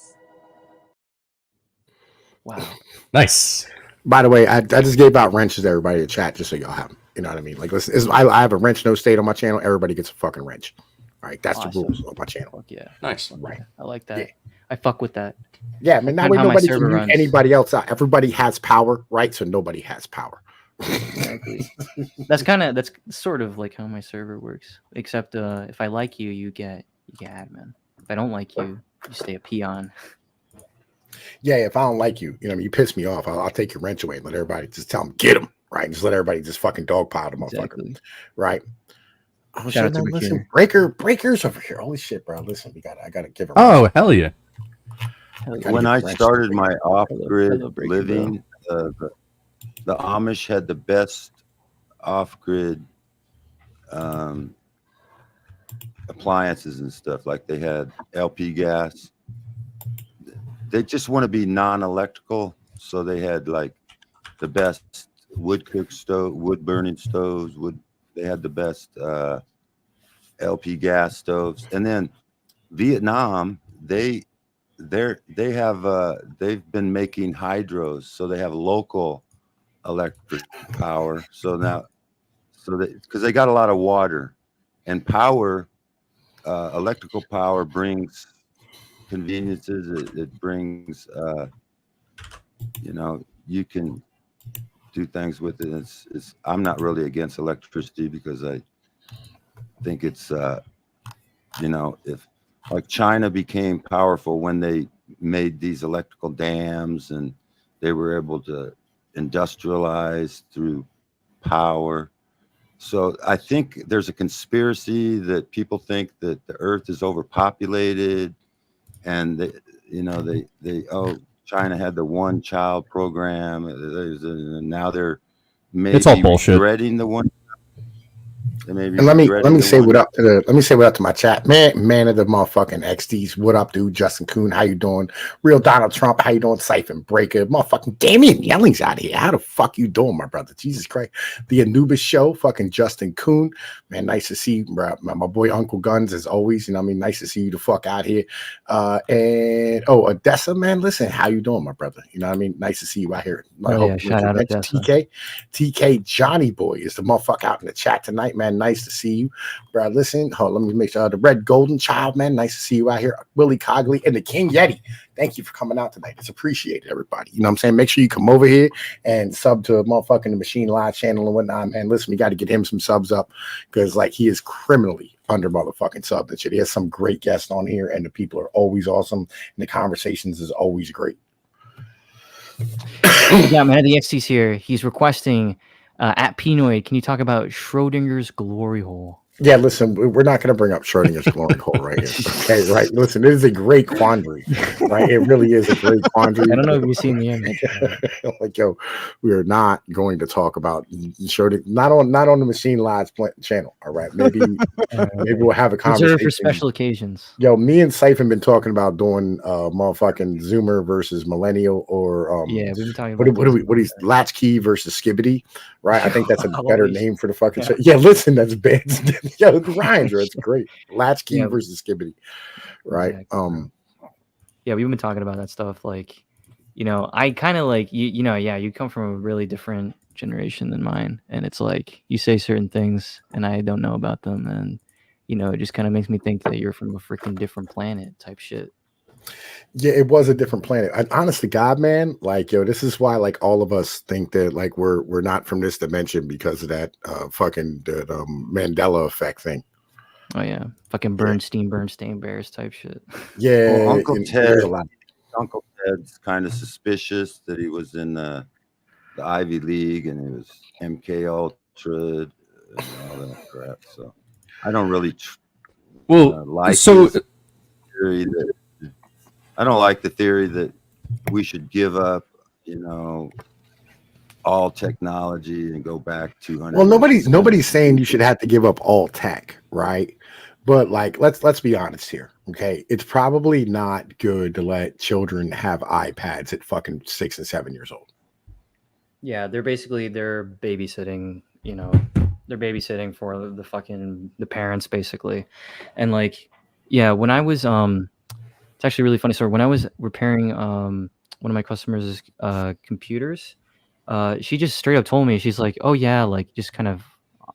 G: Wow.
F: Nice.
B: By the way, I just gave out wrenches to everybody in chat just so y'all have them. You know what I mean? Like, listen, I have a wrench no state on my channel. Everybody gets a fucking wrench. All right, that's the rules of my channel.
G: Yeah.
F: Nice.
B: Right.
G: I like that.
B: Yeah.
G: I fuck with that.
B: Yeah, I mean, that way nobody can mute anybody else out. Everybody has power, right? So nobody has power.
G: Exactly. That's sort of like how my server works. Except if I like you, you get admin. If I don't like you, you stay a peon.
B: Yeah, if I don't like you, you know, you piss me off, I'll take your wrench away and let everybody just tell them, get him, right? And just let everybody just fucking dogpile the motherfucker, right? Oh, shit, no, listen, breakers over here. Holy shit, bro. Listen, I gotta give him.
F: Oh, hell yeah.
E: When I started my off-grid living, the Amish had the best off-grid appliances and stuff. Like they had LP gas. They just want to be non-electrical, so they had like the best wood burning stoves. They had the best LP gas stoves. And then Vietnam, they've been making hydros, so they have local electric power. So now, because they got a lot of water and power, electrical power brings conveniences. It brings, you can do things with it. I'm not really against electricity because I think it's, if like China became powerful when they made these electrical dams and they were able to industrialize through power. So I think there's a conspiracy that people think that the earth is overpopulated and China had the one child program. And now they're
F: It's all
E: maybe
F: bullshit.
E: regretting the one.
B: And let me say what up to my chat, man of the motherfucking XDs. What up, dude? Justin Kuhn, how you doing? Real Donald Trump, how you doing? Siphon Breaker, motherfucking Damian Yelling's out here. How the fuck you doing, my brother? Jesus Christ, the Anubis Show, fucking Justin Kuhn, man. Nice to see you, bro. My boy Uncle Guns, as always. Nice to see you the fuck out here. And Odessa, man, listen, how you doing, my brother? Nice to see you out here.
G: Shout out Odessa.
B: TK Johnny Boy is the motherfucker out in the chat tonight, man. Nice to see you, bro. Listen, let me make sure the Red Golden Child, man. Nice to see you out here. Willie Cogley and the King Yeti. Thank you for coming out tonight. It's appreciated, everybody. You know what I'm saying? Make sure you come over here and sub to motherfucking the Machine Live channel and whatnot, man. Listen, we got to get him some subs up because he is criminally under motherfucking sub and shit. He has some great guests on here and the people are always awesome and the conversations is always great.
G: Yeah, man, the XT's here. He's requesting at Pinoid, can you talk about Schrodinger's glory hole?
B: Yeah, listen, we're not going to bring up Schrodinger's glory hole right here. Okay, right? Listen, it is a great quandary, right? It really is a great quandary.
G: I don't know if you've seen the image.
B: We are not going to talk about Schrodinger, not on the Machine Live channel. All right, maybe we'll have a conversation
G: for special occasions.
B: Me and Siphon been talking about doing motherfucking Zoomer versus Millennial, or
G: we've been talking about
B: what is Latchkey versus Skibbity, right? I think that's a better name for the fucking show. Yeah, listen, that's bad. Yeah, the rhymes, it's great. Latchkey versus Skibbity, right?
G: Exactly. We've been talking about that stuff. I kind of you come from a really different generation than mine, and it's like you say certain things and I don't know about them, and it just kind of makes me think that you're from a freaking different planet type shit.
B: Yeah, it was a different planet. Honestly, God, man, this is why all of us think that we're not from this dimension because of that Mandela effect thing.
G: Oh yeah, fucking Bernstein Bears type shit.
B: Yeah,
E: well, Uncle Ted's kind of suspicious that he was in the Ivy League and he was MK Ultra and all that crap. So I don't really like his theory that. I don't like the theory that we should give up, all technology and go back 200.
B: Well, nobody's saying you should have to give up all tech, right? But let's be honest here, okay? It's probably not good to let children have iPads at fucking 6 and 7 years old.
G: Yeah, they're babysitting. They're babysitting for the parents basically, and when I was It's actually a really funny story. When I was repairing one of my customers' computers, she just straight up told me, she's like, oh yeah, just kind of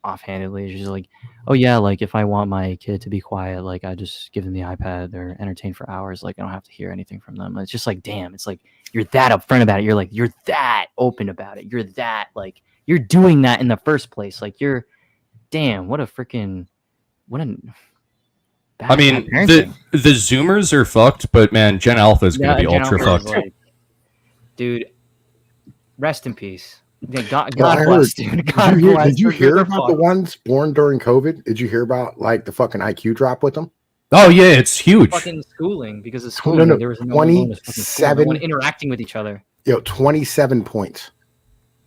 G: offhandedly, she's like, oh yeah, if I want my kid to be quiet, I just give them the iPad, they're entertained for hours, I don't have to hear anything from them. And it's just damn, it's you're that upfront about it, you're that open about it, you're that you're doing that in the first place, you're damn, what a
F: I mean, the Zoomers are fucked, but man, Gen Alpha is going to be ultra fucked.
G: Dude, rest in peace. God bless, dude. God bless.
B: Did you hear about the ones born during COVID? Did you hear about the fucking IQ drop with them?
F: Oh yeah, it's huge.
G: Fucking schooling, because of schooling.
B: No,
G: there was
B: 27
G: one interacting with each other.
B: 27 points.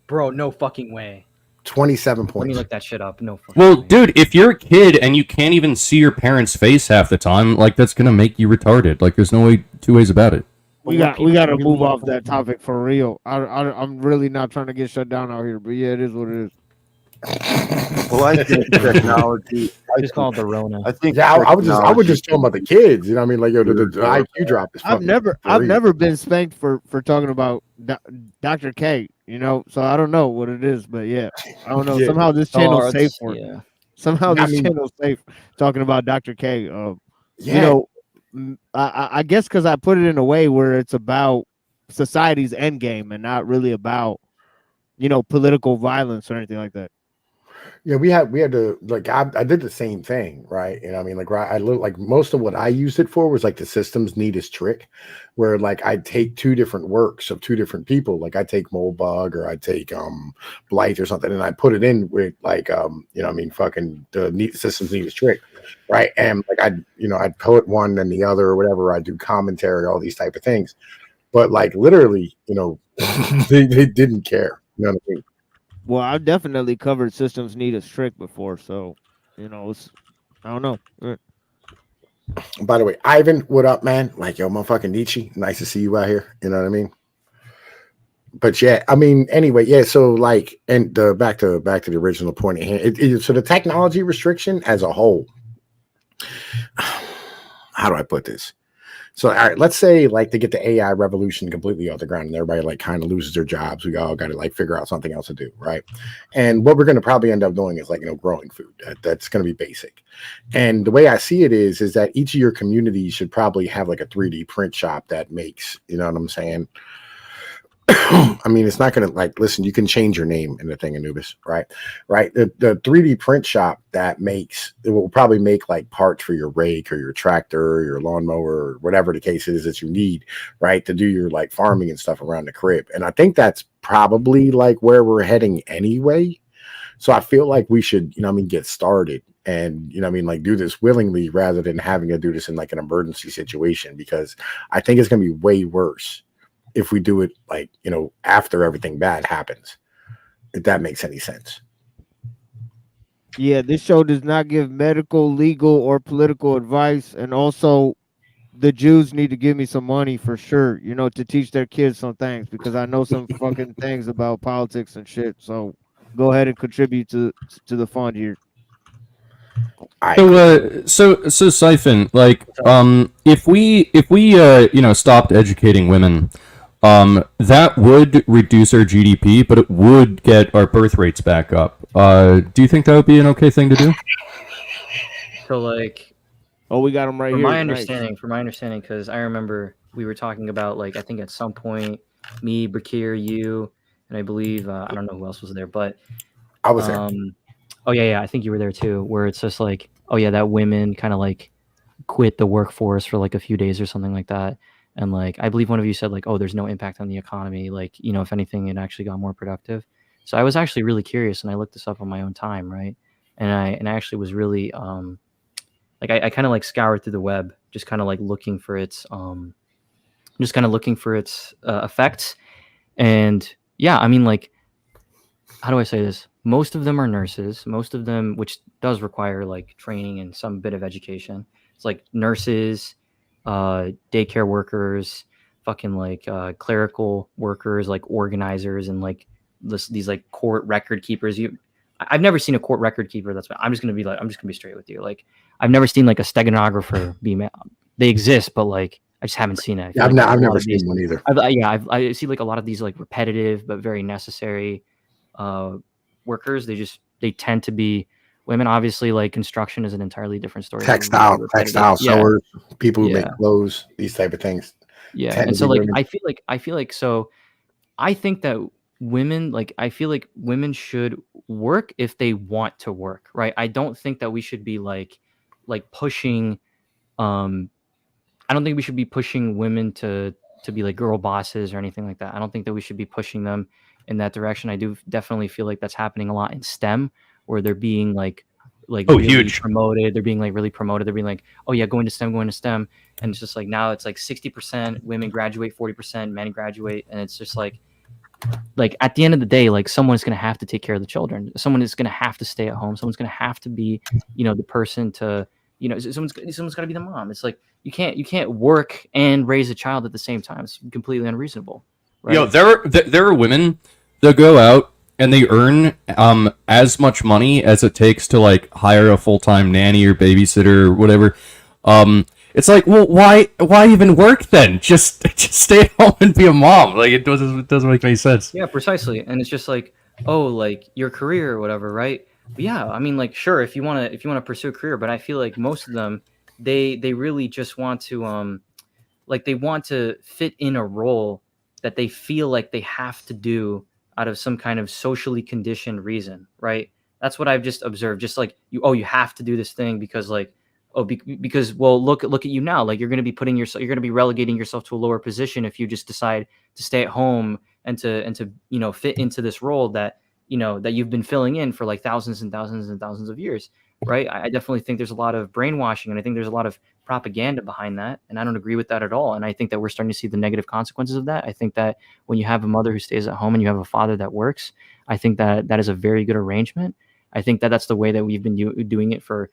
G: Bro, no fucking way.
B: 27 points.
G: Let me look that shit up. No fucking
F: way.
G: Dude,
F: if you're a kid and you can't even see your parents' face half the time, that's gonna make you retarded. There's no two ways about it.
C: We got to move off that topic for real. I'm really not trying to get shut down out here, but yeah, it is what it is.
E: Well, I think technology.
G: Just call it the Rona.
E: I think
B: Yeah, I would
E: technology
B: just talk about the kids. You know what I mean? Like, yo, the
E: Yeah.
B: IQ drop is
C: I've
B: fucking
C: I've
B: crazy.
C: never been spanked for talking about Dr. K. You know, so I don't know what it is, but yeah, I don't know.
B: Yeah.
C: Somehow this
G: Oh,
C: channel's safe
G: it's,
C: for it.
G: yeah.
C: Somehow
B: I
C: this
B: mean,
C: channel's safe talking about Dr. K. You
B: yeah,
C: know, I guess because I put it in a way where it's about society's end game and not really about political violence or anything like that.
B: yeah, we had to like I did the same thing, right? You know, what I mean, like I look like most of what I used it for was like the system's neatest trick, where like I'd take two different works of two different people, like I take Moldbug or I take Blight or something, and I put it in with like you know, what I mean, fucking the system's neatest trick, right? And like I'd poet one then the other or whatever. I do commentary, all these type of things, but like literally, you know, they didn't care. You know what I mean?
C: Well, I've definitely covered systems need a trick before, so it's I don't know.
B: By the way, Ivan, what up, man? Like, yo, motherfucking Nietzsche. Nice to see you out here. You know what I mean? But yeah, I mean, anyway, yeah. So like, and the back to the original point at hand. So the technology restriction as a whole. How do I put this? So, all right, let's say like to get the AI revolution completely off the ground and everybody like kind of loses their jobs. We all got to like figure out something else to do, right? And what we're going to probably end up doing is like, growing food. That's going to be basic. And the way I see it is that each of your communities should probably have like a 3D print shop that makes, you know what I'm saying? I mean, it's not going to like, listen, you can change your name in the thing, Anubis, right? Right. The 3D print shop that makes, it will probably make like parts for your rake or your tractor or your lawnmower or whatever the case is that you need, right? To do your like farming and stuff around the crib. And I think that's probably like where we're heading anyway. So I feel like we should, get started and, like do this willingly rather than having to do this in like an emergency situation, because I think it's going to be way worse if we do it like, after everything bad happens, if that makes any sense.
C: Yeah, this show does not give medical, legal, or political advice. And also, the Jews need to give me some money for sure, to teach their kids some things, because I know some fucking things about politics and shit. So go ahead and contribute to the fund here.
F: So Siphon, like, if we stopped educating women, that would reduce our GDP, but it would get our birth rates back up. Do you think that would be an okay thing to do?
G: So like,
C: oh, we got them right
G: from
C: here.
G: My understanding, because I remember we were talking about like I think at some point me, Bakir, you, and I believe I don't know who else was there, but
B: I was there.
G: Oh yeah, I think you were there too. Where it's just like, oh yeah, that women kind of like quit the workforce for like a few days or something like that. And like, I believe one of you said like, oh, there's no impact on the economy. Like, if anything, it actually got more productive. So I was actually really curious, and I looked this up on my own time, right? And I actually was really like I kind of like scoured through the web, just kind of like looking for its effects. And yeah, I mean, like, how do I say this? Most of them are nurses. Most of them, which does require like training and some bit of education. It's like nurses, daycare workers, fucking like clerical workers, like organizers, and like these like court record keepers. I've never seen a court record keeper. I'm just gonna be straight with you. Like, I've never seen like a stenographer be. They exist, but like I just haven't seen it.
B: I've never seen one either.
G: I see like a lot of these like repetitive but very necessary workers. They tend to be women. Obviously, like construction is an entirely different story.
B: Textile sewers, people who make clothes, these type of things.
G: Yeah, and so like women. I feel like so. I think that women, like, I feel like women should work if they want to work, right? I don't think that we should be like pushing. I don't think we should be pushing women to be like girl bosses or anything like that. I don't think that we should be pushing them in that direction. I do definitely feel like that's happening a lot in STEM, where they're being like really
F: huge
G: promoted. They're being like really promoted. They're being like, oh yeah, going to STEM. And it's just like now it's like 60% women graduate, 40% men graduate. And it's just like at the end of the day, like someone's going to have to take care of the children. Someone is going to have to stay at home. Someone's going to have to be, the person to, someone's got to be the mom. It's like, you can't work and raise a child at the same time. It's completely unreasonable. Right?
F: There are women that go out and they earn as much money as it takes to like hire a full-time nanny or babysitter or whatever, it's like, well, why even work then? Just stay at home and be a mom. Like it doesn't make any sense.
G: Yeah, precisely. And it's just like, oh, like your career or whatever, right? But yeah, I mean, like, sure, if you wanna pursue a career, but I feel like most of them, they really just want to like they want to fit in a role that they feel like they have to do out of some kind of socially conditioned reason, right? That's what I've just observed. Just like you have to do this thing because like, because well, look at you now. Like you're going to be you're going to be relegating yourself to a lower position if you just decide to stay at home and to fit into this role that that you've been filling in for like thousands and thousands and thousands of years, right? I definitely think there's a lot of brainwashing, and I think there's a lot of propaganda behind that, and I don't agree with that at all. And I think that we're starting to see the negative consequences of that. I think that when you have a mother who stays at home and you have a father that works, I think that that is a very good arrangement. I think that that's the way that we've been doing it for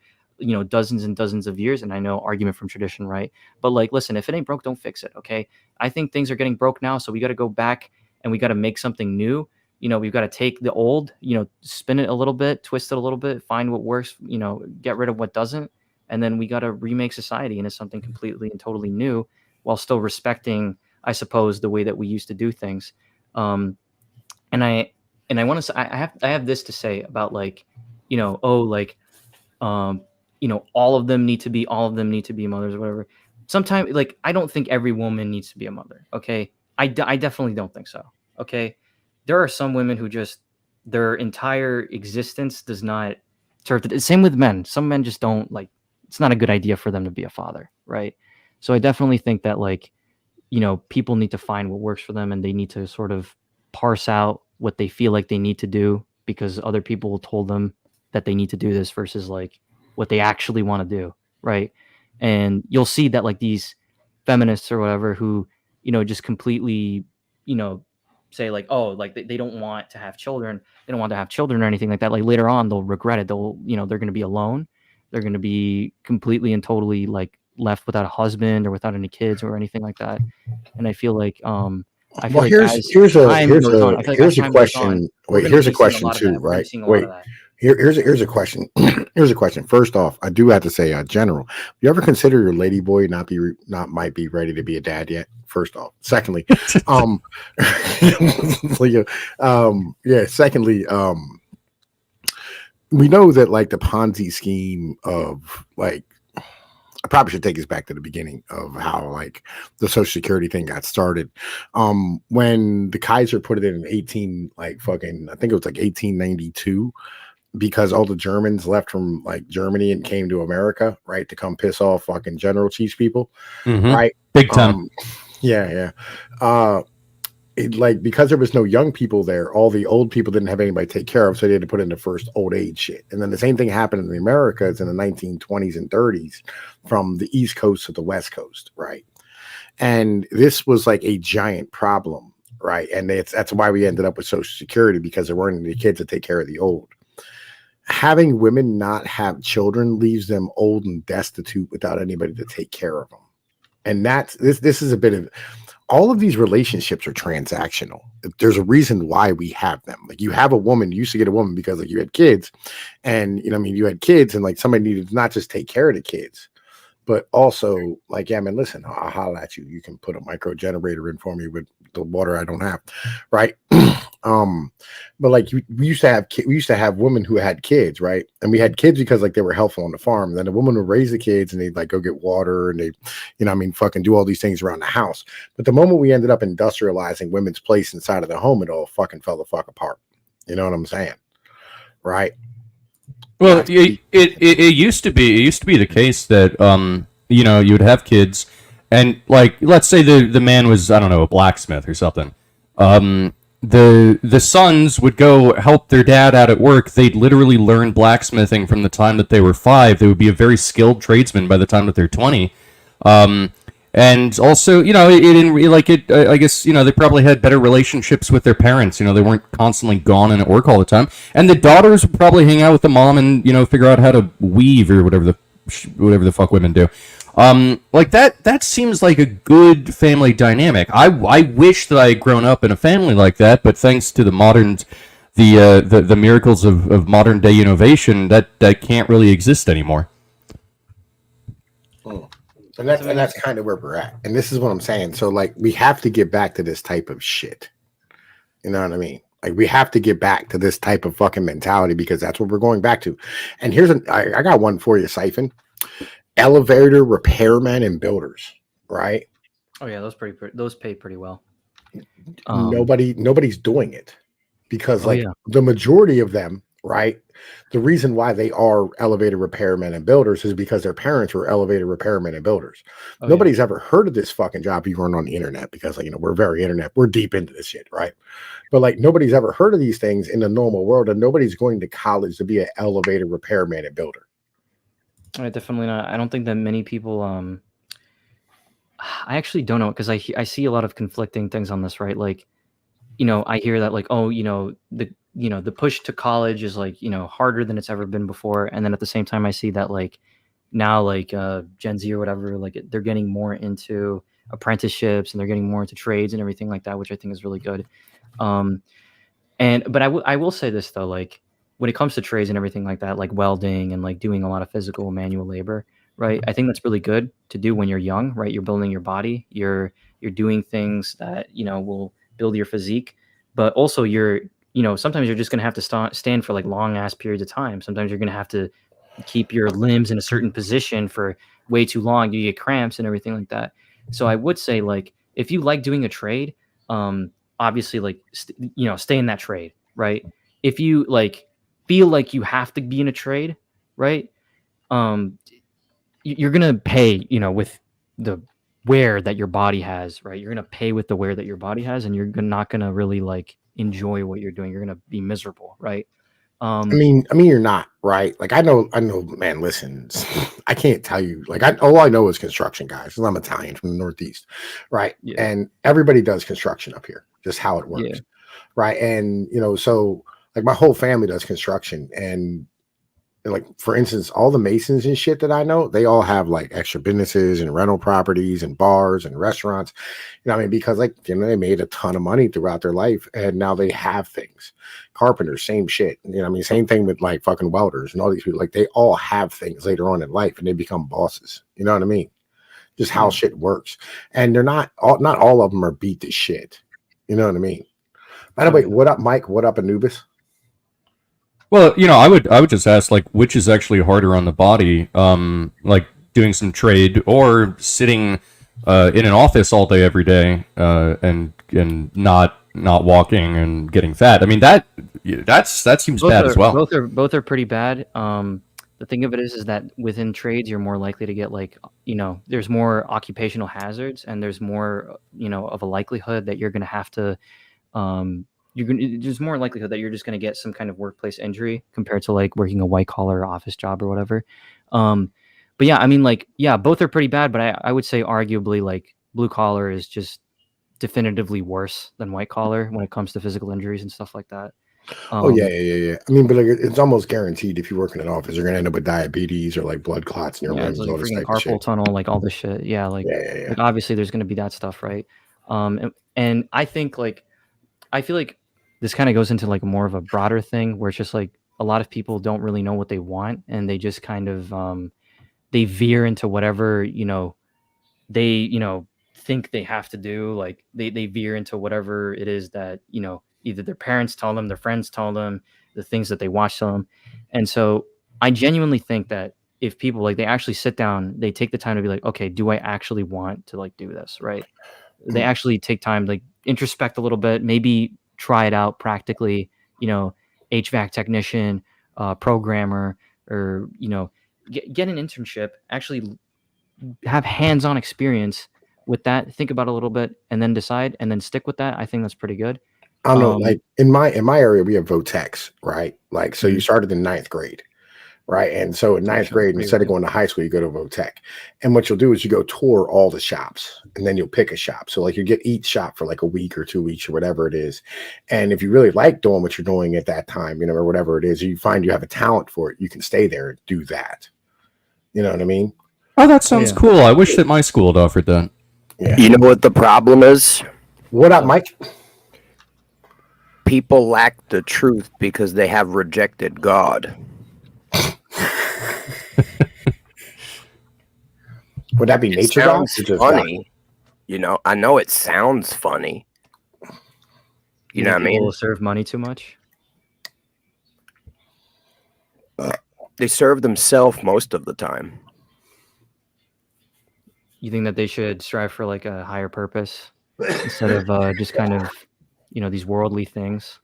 G: dozens and dozens of years. And I know argument from tradition, right? But like, listen, if it ain't broke, don't fix it. Okay. I think things are getting broke now, so we got to go back and we got to make something new. We've got to take the old, spin it a little bit, twist it a little bit, find what works, get rid of what doesn't. And then we got to remake society into something completely and totally new while still respecting, I suppose, the way that we used to do things. And I want to say, I have this to say about like, all of them need to be mothers or whatever. Sometimes, like, I don't think every woman needs to be a mother. Okay. I definitely don't think so. Okay. There are some women who just, their entire existence does not serve the same with men. Some men just don't like, it's not a good idea for them to be a father. Right. So I definitely think that like, people need to find what works for them, and they need to sort of parse out what they feel like they need to do because other people told them that they need to do this versus like what they actually want to do. Right. And you'll see that like these feminists or whatever who, just completely, say like, oh, like they don't want to have children. They don't want to have children or anything like that. Like later on, they'll regret it. They'll, they're going to be alone. They're going to be completely and totally like left without a husband or without any kids or anything like that. And I feel like,
B: here's a question. Wait, here's a question too, right? Wait, here's a question. Here's a question. First off, I do have to say, general, you ever consider your lady boy might be ready to be a dad yet? First off. Secondly, secondly, we know that like the Ponzi scheme of like, I probably should take us back to the beginning of how like the Social Security thing got started. When the Kaiser put it in I think it was like 1892, because all the Germans left from like Germany and came to America, right, to come piss off fucking General Chiefs people, right?
F: Big time.
B: Because there was no young people there, all the old people didn't have anybody to take care of, so they had to put in the first old age shit. And then the same thing happened in the Americas in the 1920s and 30s, from the East Coast to the West Coast, right? And this was like a giant problem, right? And that's why we ended up with Social Security, because there weren't any kids to take care of the old. Having women not have children leaves them old and destitute without anybody to take care of them. And this is a bit of, all of these relationships are transactional. There's a reason why we have them. Like you have a woman, you used to get a woman because like you had kids, and you had kids, and like somebody needed to not just take care of the kids, but also like, yeah, man, listen, I'll holler at you. You can put a micro generator in for me with the water I don't have, right? But like we used to have women who had kids, right? And we had kids because like they were helpful on the farm. And then a woman would raise the kids, and they'd like go get water, and they, fucking do all these things around the house. But the moment we ended up industrializing women's place inside of the home, it all fucking fell the fuck apart. You know what I'm saying? Right?
F: Well, it used to be the case that you would have kids, and like let's say the man was, I don't know, a blacksmith or something. The sons would go help their dad out at work. They'd literally learn blacksmithing from the time that they were 5. They would be a very skilled tradesman by the time that they're 20. And also, I guess, they probably had better relationships with their parents. They weren't constantly gone and at work all the time. And the daughters would probably hang out with the mom and, figure out how to weave or whatever the fuck women do. Like that seems like a good family dynamic. I wish that I had grown up in a family like that, but thanks to the modern the miracles of modern day innovation that can't really exist anymore.
B: And that's kind of where we're at. And this is what I'm saying. So like we have to get back to this type of shit. You know what I mean? Like we have to get back to this type of fucking mentality because that's what we're going back to. And here's I got one for you, Siphon. Elevator repairmen and builders, right?
G: Oh yeah, those pay pretty well.
B: Nobody's doing it because like
G: yeah.
B: the majority of them, right? The reason why they are elevator repairmen and builders is because their parents were elevator repairmen and builders.
G: Oh,
B: Nobody's ever heard of this fucking job if you weren't on the internet because, like, we're very internet. We're deep into this shit, right? But like nobody's ever heard of these things in the normal world, and nobody's going to college to be an elevator repairman and builder.
G: Definitely not. I don't think that many people. I actually don't know because I see a lot of conflicting things on this, right? Like, I hear that like, oh, the push to college is like, harder than it's ever been before. And then at the same time, I see that like now like Gen Z or whatever, like they're getting more into apprenticeships and they're getting more into trades and everything like that, which I think is really good. But I will say this though, like when it comes to trades and everything like that, like welding and like doing a lot of physical manual labor, right? I think that's really good to do when you're young, right? You're building your body, you're doing things that, will build your physique, but also sometimes you're just going to have to stand for like long ass periods of time. Sometimes you're going to have to keep your limbs in a certain position for way too long. You get cramps and everything like that. So I would say like, if you like doing a trade, obviously like, stay in that trade, right? If you like feel like you have to be in a trade, right? You're going to pay, with the wear that your body has, right? You're going to pay with the wear that your body has, and you're not going to really like enjoy what you're doing. You're going to be miserable, right?
B: I mean, you're not, right? Like I know, man, listen, I can't tell you, like all I know is construction guys, because I'm Italian from the Northeast, right?
G: Yeah.
B: And everybody does construction up here, just how it works.
G: Yeah.
B: Right. And so like my whole family does construction, and like for instance, all the masons and shit that I know, they all have like extra businesses and rental properties and bars and restaurants. I mean, because like they made a ton of money throughout their life, and now they have things. Carpenters, same shit. I mean, same thing with like fucking welders and all these people. Like they all have things later on in life, and they become bosses. You know what I mean? Just how shit works. And they're not all of them are beat to shit. You know what I mean? By the way, what up, Mike? What up, Anubis?
F: Well, I would just ask like which is actually harder on the body, like doing some trade or sitting in an office all day every day, and not walking and getting fat. I mean that seems bad as well.
G: Both are pretty bad. The thing of it is that within trades you're more likely to get like there's more occupational hazards, and there's more of a likelihood that you're going to have to there's more likelihood that you're just going to get some kind of workplace injury compared to like working a white collar office job or whatever. But yeah, I mean, like, yeah, both are pretty bad, but I would say arguably like blue collar is just definitively worse than white collar when it comes to physical injuries and stuff like that.
B: Oh yeah. I mean, but like, it's almost guaranteed if you work in an office, you're gonna end up with diabetes or like blood clots in your limbs,
G: like
B: all this
G: freaking
B: type of shit.
G: carpal tunnel, like all this shit. Yeah, like obviously there's gonna be that stuff, right? And I think like I feel like this kind of goes into like more of a broader thing where it's just like a lot of people don't really know what they want, and they just kind of they veer into whatever they think they have to do. Like they veer into whatever it is that either their parents tell them, their friends tell them, the things that they watch tell them. And so I genuinely think that if people like they actually sit down, they take the time to be like, okay, do I actually want to like do this, right? They actually take time, like introspect a little bit, maybe try it out practically, HVAC technician, programmer, or, get an internship, actually have hands-on experience with that, think about it a little bit, and then decide, and then stick with that. I think that's pretty good.
B: I don't know, like in my area, we have VOTEX, right? Like, so you started in 9th grade. Right. And so in 9th grade, instead of going to high school, you go to VOTEC. And what you'll do is you go tour all the shops, and then you'll pick a shop. So like you get each shop for like a week or 2 weeks or whatever it is. And if you really like doing what you're doing at that time, or whatever it is, you find you have a talent for it, you can stay there and do that. You know what I mean?
F: Oh, that sounds cool. I wish that my school had offered that.
I: Yeah. You know what the problem is?
B: What up, Mike?
I: People lack the truth because they have rejected God.
B: Would that be
I: It
B: nature
I: sounds
B: gods or just God?
I: funny. You know, I know it sounds funny. You know what I
G: People
I: mean?
G: serve money too much.
I: They serve themselves most of the time.
G: You think that they should strive for like a higher purpose instead of just kind of, these worldly things?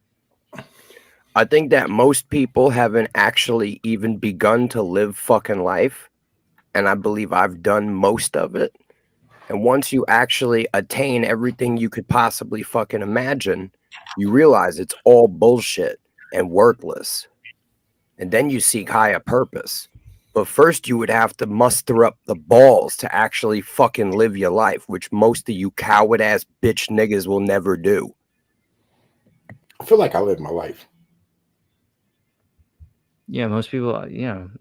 I: I think that most people haven't actually even begun to live fucking life. And I believe I've done most of it. And once you actually attain everything you could possibly fucking imagine, you realize it's all bullshit and worthless. And then you seek higher purpose. But first you would have to muster up the balls to actually fucking live your life, which most of you coward ass bitch niggas will never do.
B: I feel like I live my life.
G: Yeah, most people, I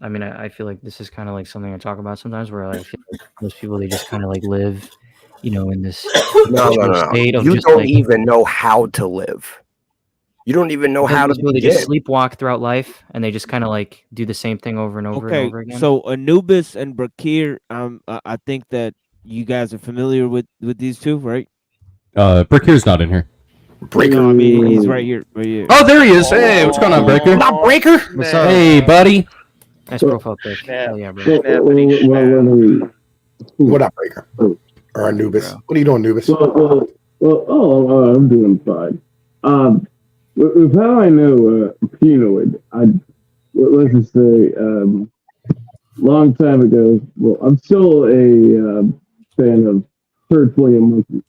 G: mean, I feel like this is kind of like something I talk about sometimes where I feel like most people, they just kind of like live, in this
I: No.
G: state of
I: You
G: just
I: don't
G: like,
I: even know how to live. You don't even know how to
G: most people, they
I: begin.
G: just sleepwalk throughout life and they just kind of like do the same thing over and over and
C: Okay,
G: over again.
C: so Anubis and Brakir, I think that you guys are familiar with these two, right?
F: Brakir's not in here.
B: Breaker.
C: No, I mean he's right here, right here.
F: Oh, there he is. Hey, what's going on, Breaker?
B: Not Breaker.
G: What's up?
F: Hey, buddy.
G: Nice profile pic. Hell yeah, bro.
B: What up, Breaker? Or Anubis?
G: Bro.
B: What are you doing, Anubis?
J: I'm doing fine. With how I know Penoid, let's just say, long time ago. Well, I'm still a fan of Church William Monkey.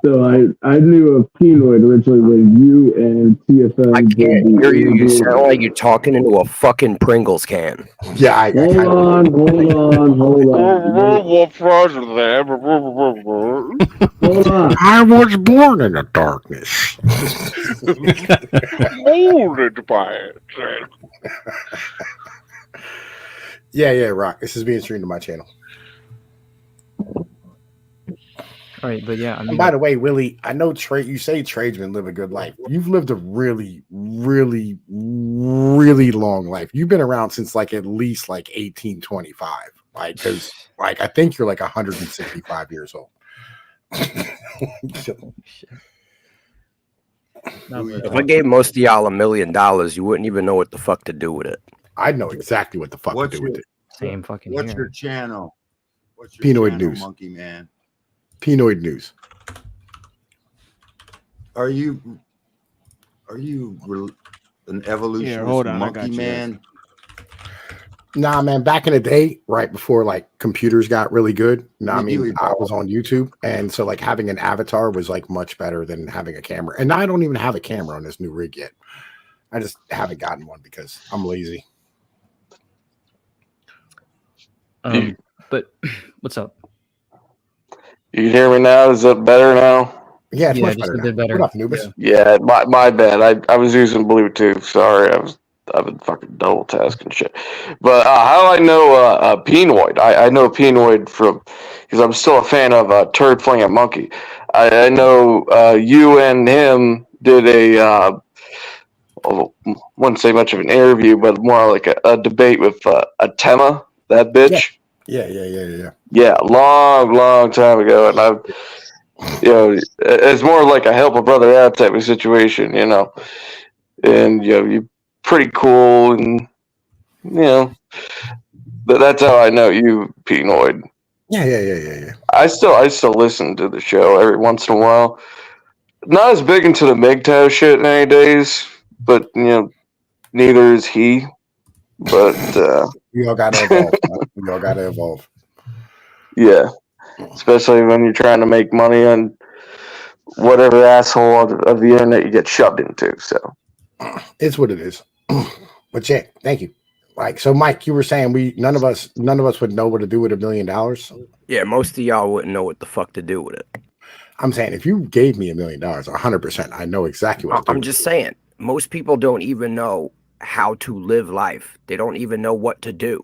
J: So I knew of Penoid originally when you and TFM.
I: I can't hear you. You sound like you're talking into a fucking Pringles can.
B: Yeah,
J: Hold on.
K: What project there?
J: Hold on.
B: I was born in the darkness.
K: Molded by it.
B: Yeah, Rock. This is being streamed to my channel.
G: All right, but yeah, I mean,
B: And by the way, Willie, I know you say tradesmen live a good life. You've lived a really, really, really long life. You've been around since like at least like 1825. Like, because like I think you're like 165 years old.
I: If I gave most of y'all $1 million, you wouldn't even know what the fuck to do with it.
B: I'd know exactly what the fuck to do with it.
G: same fucking
E: What's
G: here.
E: your channel? What's your
B: Penoid
E: channel,
B: News.
E: Monkey Man?
B: Penoid News.
E: Are you an evolutionist
C: hold on, I
E: monkey
C: got you.
E: man?
B: Nah, man. Back in the day, right before like computers got really good, I
E: Did you
B: mean, I was on YouTube, and so like having an avatar was like much better than having a camera. And I don't even have a camera on this new rig yet. I just haven't gotten one because I'm lazy.
G: But what's up?
K: You can hear me now? Is it better now?
B: Yeah, it's much
G: just
B: better
G: a bit
B: now.
G: better.
B: What up, Anubis?
K: Yeah, my bad. I was using Bluetooth. Sorry, I've been fucking double tasking shit. But how do I know Penoid? I know Penoid because I'm still a fan of Turd Flinging Monkey. I know you and him did I wouldn't say much of an interview, but more like a debate with Atema, that bitch.
B: Yeah.
K: Yeah, long time ago, and I've, it's more like a help a brother out type of situation, and you're pretty cool, and but that's how I know you, Penoid.
B: Yeah.
K: I still listen to the show every once in a while. Not as big into the MGTOW shit nowadays, but neither is he. But
B: we all gotta evolve. We all gotta evolve.
K: Yeah, especially when you're trying to make money on whatever asshole of the internet you get shoved into. So
B: it's what it is. But yeah, thank you. Like, so Mike, you were saying none of us would know what to do with $1 million.
I: Yeah, most of y'all wouldn't know what the fuck to do with it.
B: I'm saying if you gave me $1 million, 100%, I know exactly what to do.
I: I'm just saying, most people don't even know how to live life. They don't even know what to do.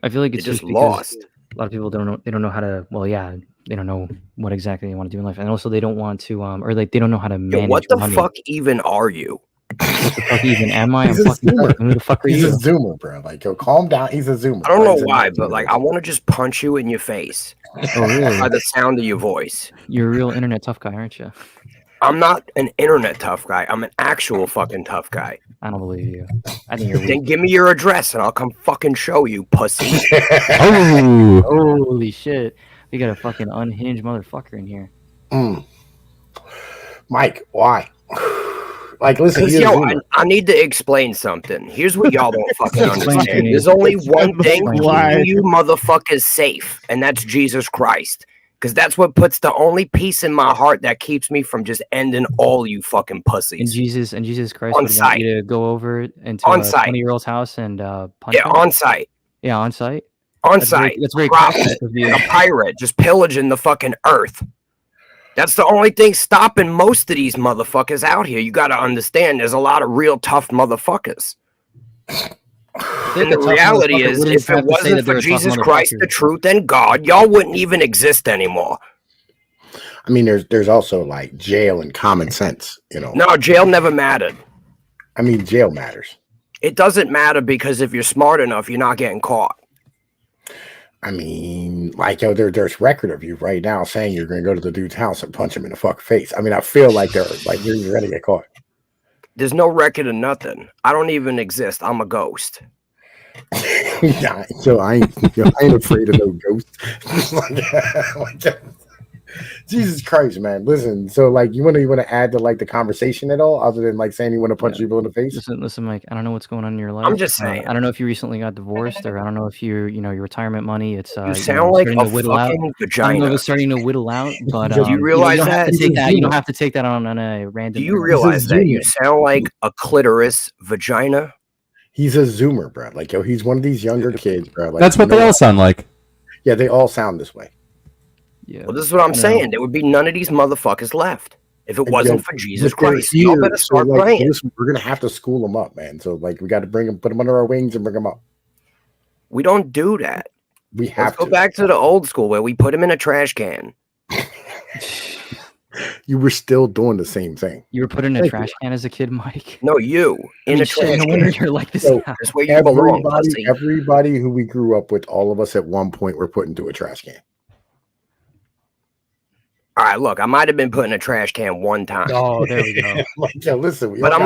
G: I feel like it's
I: They're just
G: because
I: lost.
G: A lot of people don't know. They don't know how to. Well, yeah, they don't know what exactly they want to do in life, and also they don't want to, or like they don't know how to manage
I: What the
G: money.
I: fuck even are you?
G: What the fuck even am I? I'm
B: He's a
G: fucking
B: Zoomer.
G: Who the fuck are
B: He's
G: you?
B: a Zoomer, bro. Like, yo, calm down. He's a Zoomer.
I: I don't
B: bro.
I: know
B: He's a
I: why,
B: 19
I: but like
B: year
I: I
B: old.
I: want to just punch you in your face
G: Oh, really?
I: by the sound of your voice.
G: You're a real internet tough guy, aren't you?
I: I'm not an internet tough guy. I'm an actual fucking tough guy.
G: I don't believe you. I think you're
I: Then
G: weak.
I: give me your address and I'll come fucking show you, pussy.
F: Oh,
G: Holy shit. We got a fucking unhinged motherfucker in here.
B: Mike, why? Like, listen,
I: Because,
B: he's a
I: yo,
B: Zoomer.
I: I need to explain something. Here's what y'all don't fucking
G: Explain to
I: understand.
G: me.
I: There's only one thing
C: Why?
I: keeping you motherfuckers safe, and that's Jesus Christ. Because that's what puts the only peace in my heart that keeps me from just ending all you fucking
G: And
I: pussies.
G: Jesus Christ
I: On
G: would want
I: site.
G: you to go over into
I: On
G: a
I: site.
G: 20-year-old's house and punch
I: Yeah,
G: him?
I: on site.
G: Yeah, on site.
I: On
G: That's very,
I: site.
G: that's very
I: Prophet.
G: cautious of you.
I: A pirate just pillaging the fucking earth. That's the only thing stopping most of these motherfuckers out here. You got to understand there's a lot of real tough motherfuckers. And the reality is, if it wasn't for Jesus Christ, the truth, and God, y'all wouldn't even exist anymore.
B: I mean, there's also like jail and common sense, you know.
I: No, jail never mattered.
B: I mean, jail matters.
I: It doesn't matter because if you're smart enough, you're not getting caught.
B: I mean, like, yo, there's record of you right now saying you're going to go to the dude's house and punch him in the fucking face. I mean, I feel like you're going to get caught.
I: There's no record of nothing. I don't even exist. I'm a ghost.
B: Yeah, so I ain't afraid of no ghosts. Jesus Christ, man. Listen, so like you want to add to like the conversation at all, other than like saying you want to punch people in the face?
G: Listen, Mike. I don't know what's going on in your life.
I: I'm just saying.
G: I don't know if you recently got divorced, or I don't know if your retirement money. It's
I: You sound like a
G: whittle out.
I: fucking
G: I don't know
I: vagina.
G: if it's starting to whittle out, but
I: Do you realize
G: don't have
I: that?
G: to take that? You don't have to take that on a random.
I: Do you realize that you sound like a clitoris vagina?
B: He's a Zoomer, bro. Like, yo, he's one of these younger kids, bro. Like,
F: that's what they all sound like.
B: Yeah, they all sound this way.
G: Yeah.
I: Well, this is what I'm saying. There would be none of these motherfuckers left if it wasn't for Jesus Christ. Y'all better start praying.
B: Listen, we're gonna have to school them up, man. So like, we got to put them under our wings and bring them up.
I: We don't do that.
B: We have
I: Let's go back to the old school where we put them in a trash can.
B: You were still doing the same thing.
G: You were put in a trash can as a kid, Mike.
I: No, you in a trash
G: no wonder
I: can.
G: you're like this.
B: So
I: That's where you belong, pussy.
B: everybody who we grew up with, all of us at one point were put into a trash can.
I: All right, look, I might have been put in a trash can one time.
G: Oh, there we go.
B: Like, yo, listen,
I: but I'm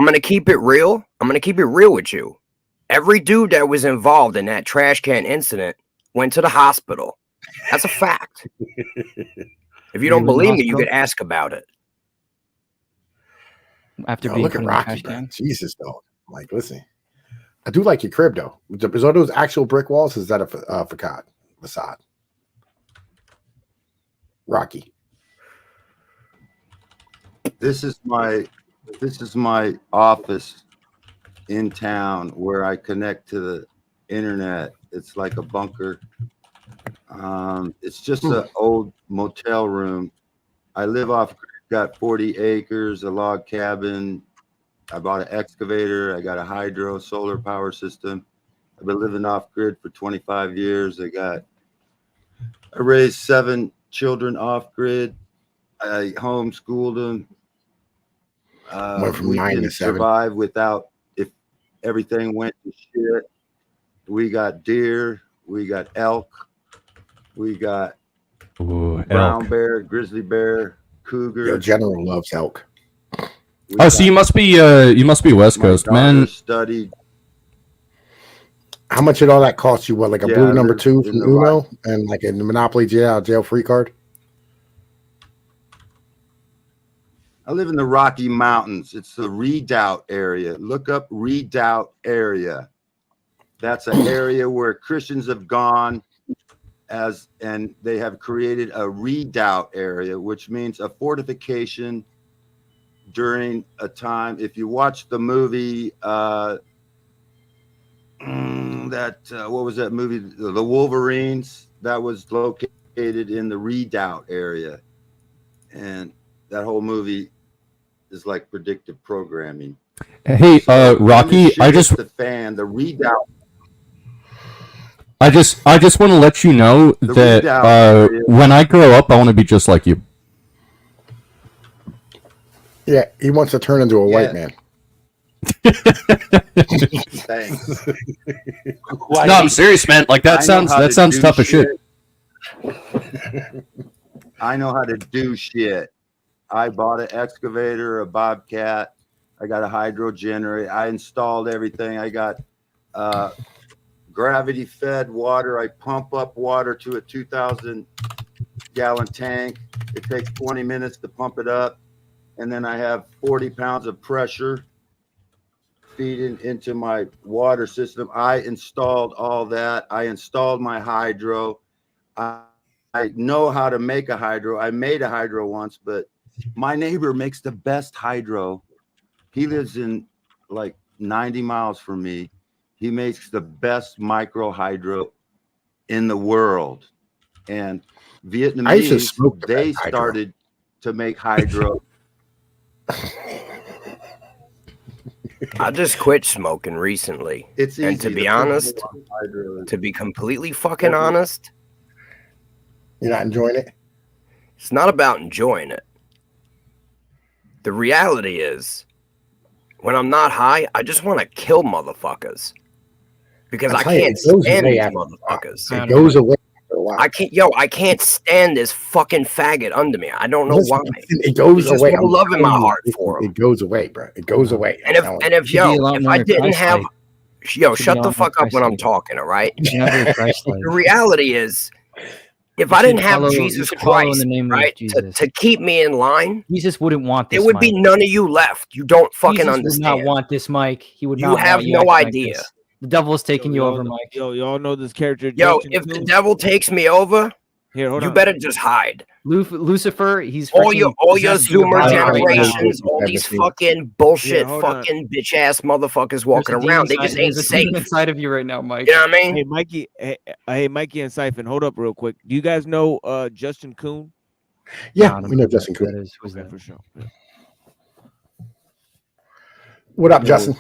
I: gonna keep it real. I'm gonna keep it real with you. Every dude that was involved in that trash can incident went to the hospital. That's a fact. If you don't believe me, you could ask about it.
G: After
B: Yo,
G: being
B: look
G: put
B: at
G: in a
B: Rocky,
G: trash
B: bro.
G: can.
B: Jesus, though. Like, listen, I do like your crib, though. Is all those actual brick walls? Is that a facade? Rocky.
E: This is my office in town where I connect to the internet. It's like a bunker. It's just an old motel room. I live off, got 40 acres, a log cabin. I bought an excavator. I got a hydro solar power system. I've been living off grid for 25 years. I raised 7 children off grid. I homeschooled them.
B: Went from
E: We
B: 9 to
E: can
B: 7.
E: survive without, if everything went to shit. We got deer. We got elk. We got brown bear, grizzly bear, cougar.
B: Your general loves elk.
F: Oh, so you must be West Coast, man.
E: Studied.
B: How much did all that cost you? What, like a
E: Yeah,
B: blue
E: I
B: number
E: lived
B: 2
E: in
B: from
E: the
B: Uno and like a Monopoly jail free card?
E: I live in the Rocky Mountains. It's the Redoubt area. Look up Redoubt area. That's an area where Christians have gone and they have created a redoubt area, which means a fortification during a time. If you watch the movie, what was that movie? The Wolverines, that was located in the redoubt area. And that whole movie is like predictive programming.
F: Hey, Rocky,
E: the redoubt.
F: I just want to let you know that when I grow up, I want to be just like you.
B: Yeah, he wants to turn into a white man.
E: Thanks.
F: No, I'm serious, man. Like that sounds tough as shit.
E: I know how to do shit. I bought an excavator, a bobcat. I got a hydro generator. I installed everything. I got gravity fed water. I pump up water to a 2,000 gallon tank. It takes 20 minutes to pump it up. And then I have 40 pounds of pressure feeding into my water system. I installed all that. I installed my hydro. I know how to make a hydro. I made a hydro once, but my neighbor makes the best hydro. He lives in like 90 miles from me. He makes the best micro hydro in the world. And Vietnamese, they started to make hydro.
I: I just quit smoking recently.
E: It's easy.
I: And to be honest, to be completely fucking honest,
B: you're not enjoying it?
I: It's not about enjoying it. The reality is, when I'm not high, I just want to kill motherfuckers. Because I can't stand these motherfuckers.
B: It goes away after a while.
I: I can't stand this fucking faggot under me. I don't know why.
B: It goes away.
I: There's no love in my heart for him.
B: It goes away, bro. It goes away.
I: And if I didn't have, shut the fuck up when I'm talking, all right? The reality is, if I didn't have Jesus Christ, right, to keep me in line,
G: Jesus wouldn't want this.
I: There would be none of you left. You don't fucking
G: Jesus
I: understand.
G: would not want this, Mike. He would not.
I: You have no idea.
G: The devil is taking you over, Mike.
C: Y'all know this character.
I: Yo, if the devil takes me over, you better just hide.
G: Lucifer, he's
I: all your Zoomer generations, all these fucking bullshit, fucking bitch ass motherfuckers walking around. They just ain't safe
G: inside of you right now, Mike.
I: You know what I mean?
C: Hey, Mikey and Siphon, hold up real quick. Do you guys know Justin Kuhn?
B: Yeah, we know Justin Kuhn.
C: Who's that for sure? Yeah.
B: What up, Justin?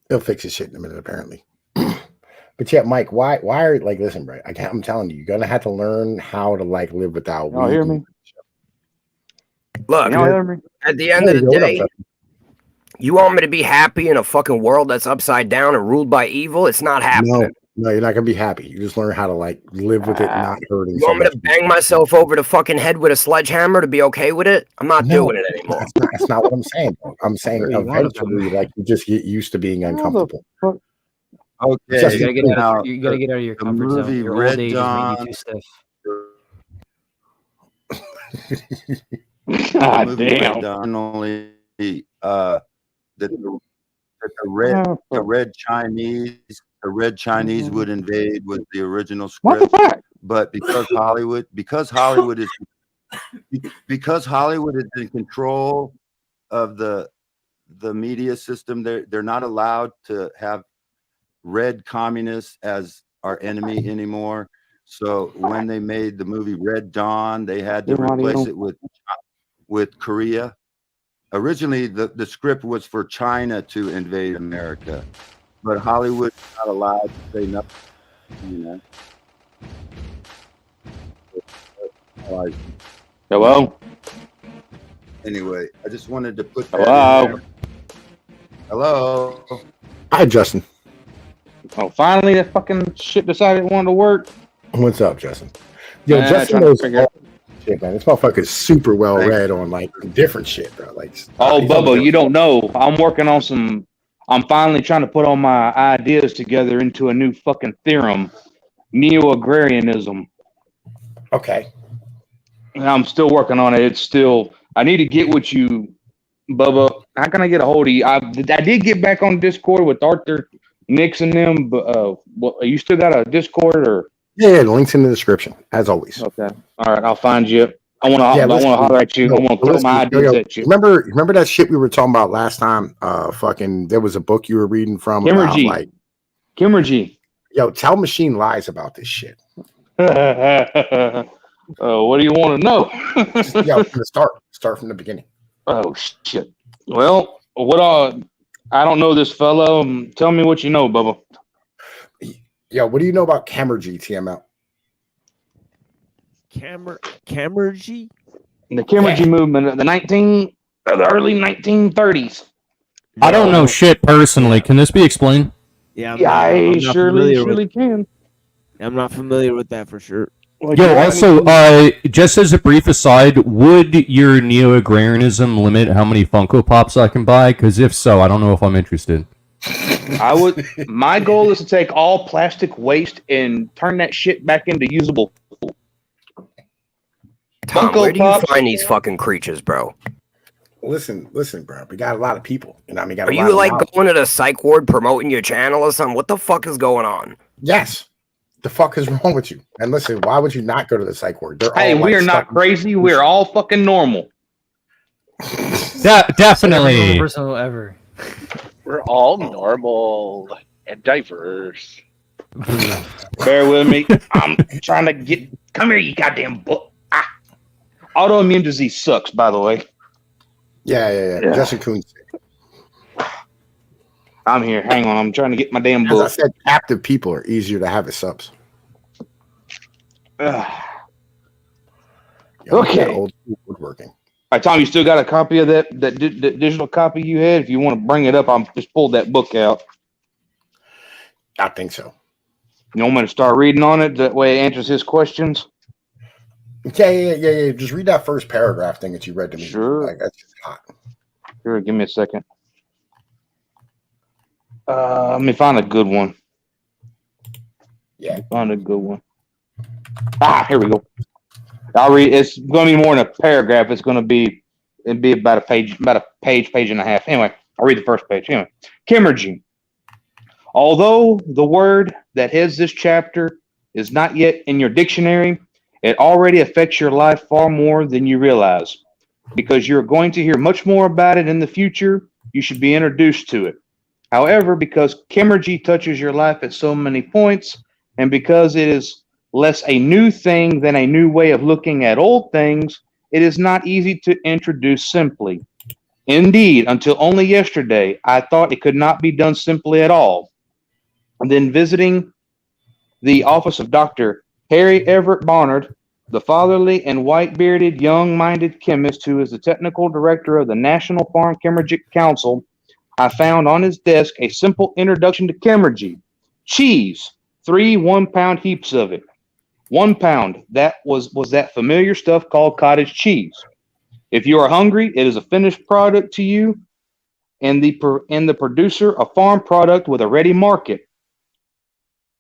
B: He'll fix his shit in a minute, apparently. But yeah, Mike, why are listen, bro? I'm telling you, you're gonna have to learn how to live without.
L: Y'all hear me?
I: Look, at the end of the day, you want me to be happy in a fucking world that's upside down and ruled by evil? It's not happening.
B: No, you're not gonna be happy. You just learn how to live with it, not hurting.
I: You want me to bang myself over the fucking head with a sledgehammer to be okay with it? I'm not doing it anymore.
B: That's not what I'm saying, bro. I'm saying eventually, you just get used to being uncomfortable.
E: Okay,
G: you gotta get out of your comfort zone. Your old age is making you too stiff.
L: God damn.
E: Not only the red Chinese would invade was the original script, but because Hollywood is in control of the media system, they're not allowed to have red communists as our enemy anymore. So when they made the movie Red Dawn, they had to replace it with Korea. Originally, the script was for China to invade America, but Hollywood's not allowed to say nothing, you know.
L: Hello?
E: Anyway, I just wanted to put that in there. Hello?
B: Hi, Justin.
L: Oh, finally that fucking shit decided it wanted to work.
B: What's up, Justin? Yo, Justin knows all shit, man. This motherfucker's super well read on different shit, bro.
L: Bubba, you don't know. I'm working on I'm finally trying to put all my ideas together into a new fucking theorem. Neo-agrarianism.
B: Okay.
L: And I'm still working on it. I need to get with you, Bubba. How can I get a hold of you? I did get back on Discord with Arthur Nix and them, but you still got a Discord or?
B: Yeah, the link's in the description, as always.
L: Okay. All right, I'll find you. I want to holler at you. I want to throw my ideas at you.
B: Remember that shit we were talking about last time? There was a book you were reading from
L: Kimmergy.
B: Yo, tell Machine Lies about this shit.
L: What do you want to know?
B: Yo, start from the beginning.
L: Oh shit. Well, I don't know this fellow. Tell me what you know, Bubba.
B: Yo, what do you know about Camergy, TML?
C: Camergy?
L: The Camergy movement, the The early 1930s.
F: I don't know shit personally. Can this be explained?
C: Yeah,
L: I
C: I'm not familiar
L: surely
C: with.
L: can.
C: I'm not familiar with that for sure.
L: Like,
F: Yo,
L: you're
F: also,
L: having-
F: just as a brief aside, would your neo-agrarianism limit how many Funko Pops I can buy? Because if so, I don't know if I'm interested.
L: I would. My goal is to take all plastic waste and turn that shit back into usable.
I: Tom,
L: Funko
I: where do you
L: Pops.
I: find these fucking creatures, bro?
B: Listen, bro. We got a lot of people. You know, we got
I: Are
B: a lot
I: you
B: of
I: like
B: knowledge.
I: going to the psych ward promoting your channel or something? What the fuck is going on?
B: Yes. The fuck is wrong with you? And listen, why would you not go to the psych ward? They're
L: Hey,
B: all
L: we
B: like
L: are not
B: stuck-
L: crazy. We are all fucking normal.
G: Every
F: Definitely.
G: normal person will ever.
M: We're all normal and diverse.
L: Bear with me. I'm trying to get. Come here, you goddamn book. Ah. Autoimmune disease sucks, by the way.
B: Yeah. Justin Coons.
L: I'm here. Hang on. I'm trying to get my damn
B: As I
L: book.
B: said, captive people are easier to have as subs.
L: Okay.
B: Old woodworking.
L: All right, Tom, you still got a copy of that digital copy you had? If you want to bring it up, I'll just pull that book out.
B: I think so.
L: You want me to start reading on it? That way it answers his questions?
B: Yeah. Just read that first paragraph thing that you read to me.
L: Sure.
B: Like, that's just hot.
L: Sure, give me a second. Let me find a good one.
B: Yeah.
L: Find a good one. Here we go. I'll read. It's going to be more than a paragraph. It'd be about a page and a half. Anyway, I'll read the first page. Anyway, Chemurgy. Although the word that heads this chapter is not yet in your dictionary, it already affects your life far more than you realize. Because you're going to hear much more about it in the future, you should be introduced to it. However, because Chemurgy touches your life at so many points, and because it is less a new thing than a new way of looking at old things, it is not easy to introduce simply. Indeed, until only yesterday, I thought it could not be done simply at all. And then visiting the office of Dr. Harry Everett Barnard, the fatherly and white-bearded, young-minded chemist who is the technical director of the National Farm Chemurgic Council, I found on his desk a simple introduction to Chemurgy. Cheese, 3 1-pound heaps of it. 1 pound, that was that familiar stuff called cottage cheese. If you are hungry, it is a finished product to you, and the producer a farm product with a ready market.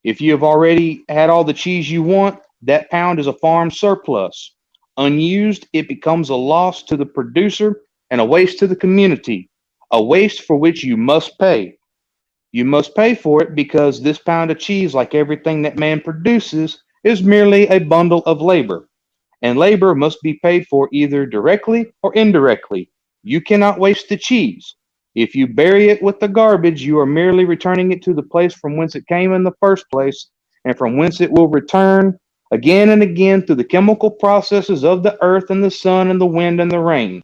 L: If you have already had all the cheese you want, that pound is a farm surplus. Unused, it becomes a loss to the producer and a waste to the community, a waste for which you must pay. You must pay for it because this pound of cheese, like everything that man produces, is merely a bundle of labor, and labor must be paid for either directly or indirectly. You cannot waste the cheese. If you bury it with the garbage, you are merely returning it to the place from whence it came in the first place, and from whence it will return again and again through the chemical processes of the earth and the sun and the wind and the rain.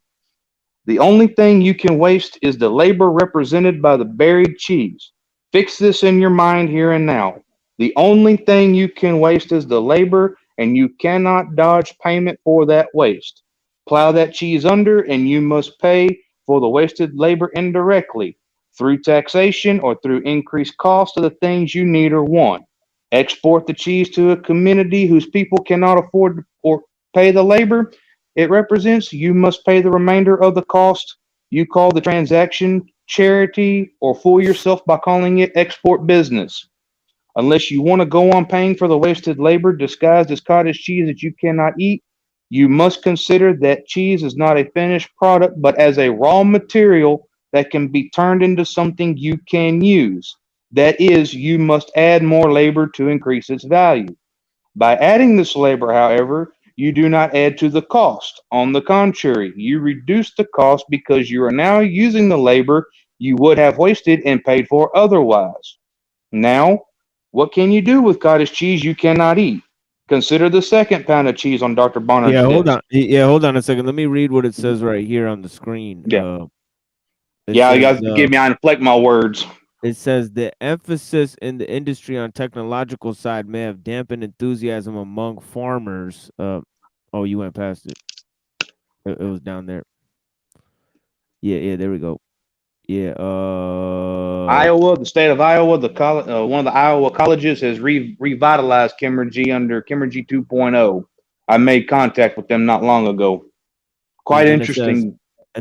L: The only thing you can waste is the labor represented by the buried cheese. Fix this in your mind here and now. The only thing you can waste is the labor, and you cannot dodge payment for that waste. Plow that cheese under, and you must pay for the wasted labor indirectly, through taxation or through increased cost of the things you need or want. Export the cheese to a community whose people cannot afford or pay the labor it represents. You must pay the remainder of the cost. You call the transaction charity or fool yourself by calling it export business. Unless you want to go on paying for the wasted labor disguised as cottage cheese that you cannot eat, you must consider that cheese is not a finished product, but as a raw material that can be turned into something you can use. That is, you must add more labor to increase its value. By adding this labor, however, you do not add to the cost. On the contrary, you reduce the cost because you are now using the labor you would have wasted and paid for otherwise. Now, what can you do with cottage cheese you cannot eat? Consider the second pound of cheese on Dr. Barnard's
C: Yeah, hold
L: desk.
C: on. Yeah, hold on a second. Let me read what it says right here on the screen.
L: Yeah.
C: It
L: You
C: says,
L: guys give me, I inflect my words.
C: It says the emphasis in the industry on technological side may have dampened enthusiasm among farmers. Oh, you went past it. It was down there. Yeah, there we go. Yeah,
L: Iowa, the state of Iowa, the college, one of the Iowa colleges has revitalized Chemergy under Chemergy 2.0. I made contact with them not long ago. Quite
C: and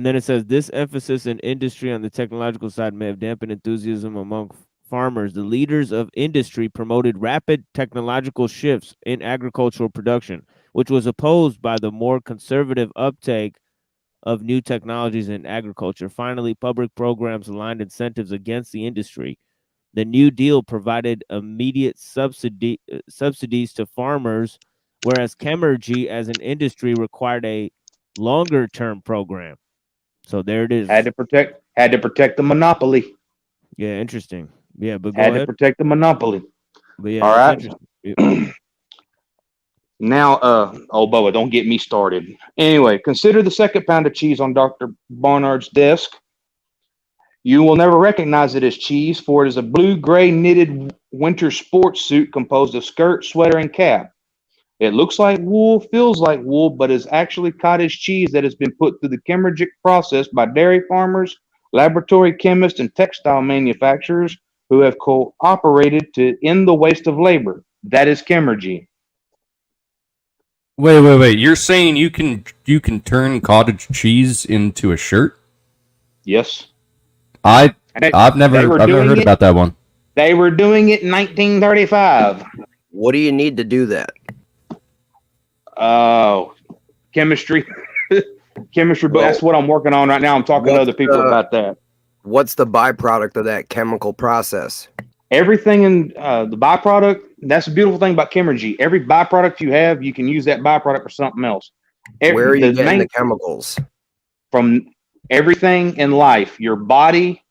C: then it says,
L: interesting.
C: this emphasis in industry on the technological side may have dampened enthusiasm among farmers. The leaders of industry promoted rapid technological shifts in agricultural production, which was opposed by the more conservative uptake of new technologies in agriculture. Finally, public programs aligned incentives against the industry. The New Deal provided immediate subsidies to farmers, whereas Chemergy as an industry required a longer term program. So there it is.
L: Had to protect the monopoly.
C: Yeah, interesting. Yeah, but go
L: Had to
C: ahead.
L: protect the monopoly.
C: But yeah,
L: All
C: that's
L: right.
C: interesting.
L: Now, oh, Bubba, don't get me started. Anyway, consider the second pound of cheese on Dr. Barnard's desk. You will never recognize it as cheese, for it is a blue-gray knitted winter sports suit composed of skirt, sweater, and cap. It looks like wool, feels like wool, but is actually cottage cheese that has been put through the chemergic process by dairy farmers, laboratory chemists, and textile manufacturers who have cooperated to end the waste of labor. That is chemergy.
F: Wait. You're saying you can turn cottage cheese into a shirt?
L: Yes.
F: I've never heard about that one.
L: They were doing it in 1935.
I: What do you need to do that?
L: Chemistry. Chemistry, but that's what I'm working on right now. I'm talking to other people about that.
I: What's the byproduct of that chemical process?
L: Everything in the byproduct, that's the beautiful thing about chemergy. Every byproduct you have, you can use that byproduct for something else.
I: Where are you getting the chemicals?
L: From everything in life, your body,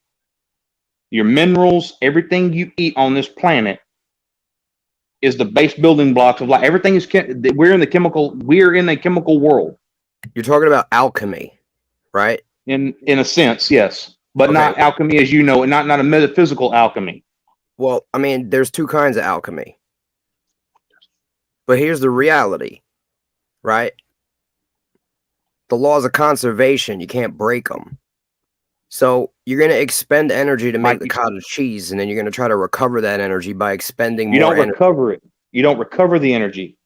L: your minerals, everything you eat on this planet is the base building blocks of life. Everything is we're in the chemical world.
I: You're talking about alchemy, right?
L: In a sense, yes, but not alchemy as you know it, not a metaphysical alchemy.
I: Well, I mean, there's two kinds of alchemy. But here's the reality, right? The laws of conservation, you can't break them. So you're going to expend energy to make the cottage cheese, and then you're going to try to recover that energy by expending more energy.
L: You don't recover it. You don't recover the energy.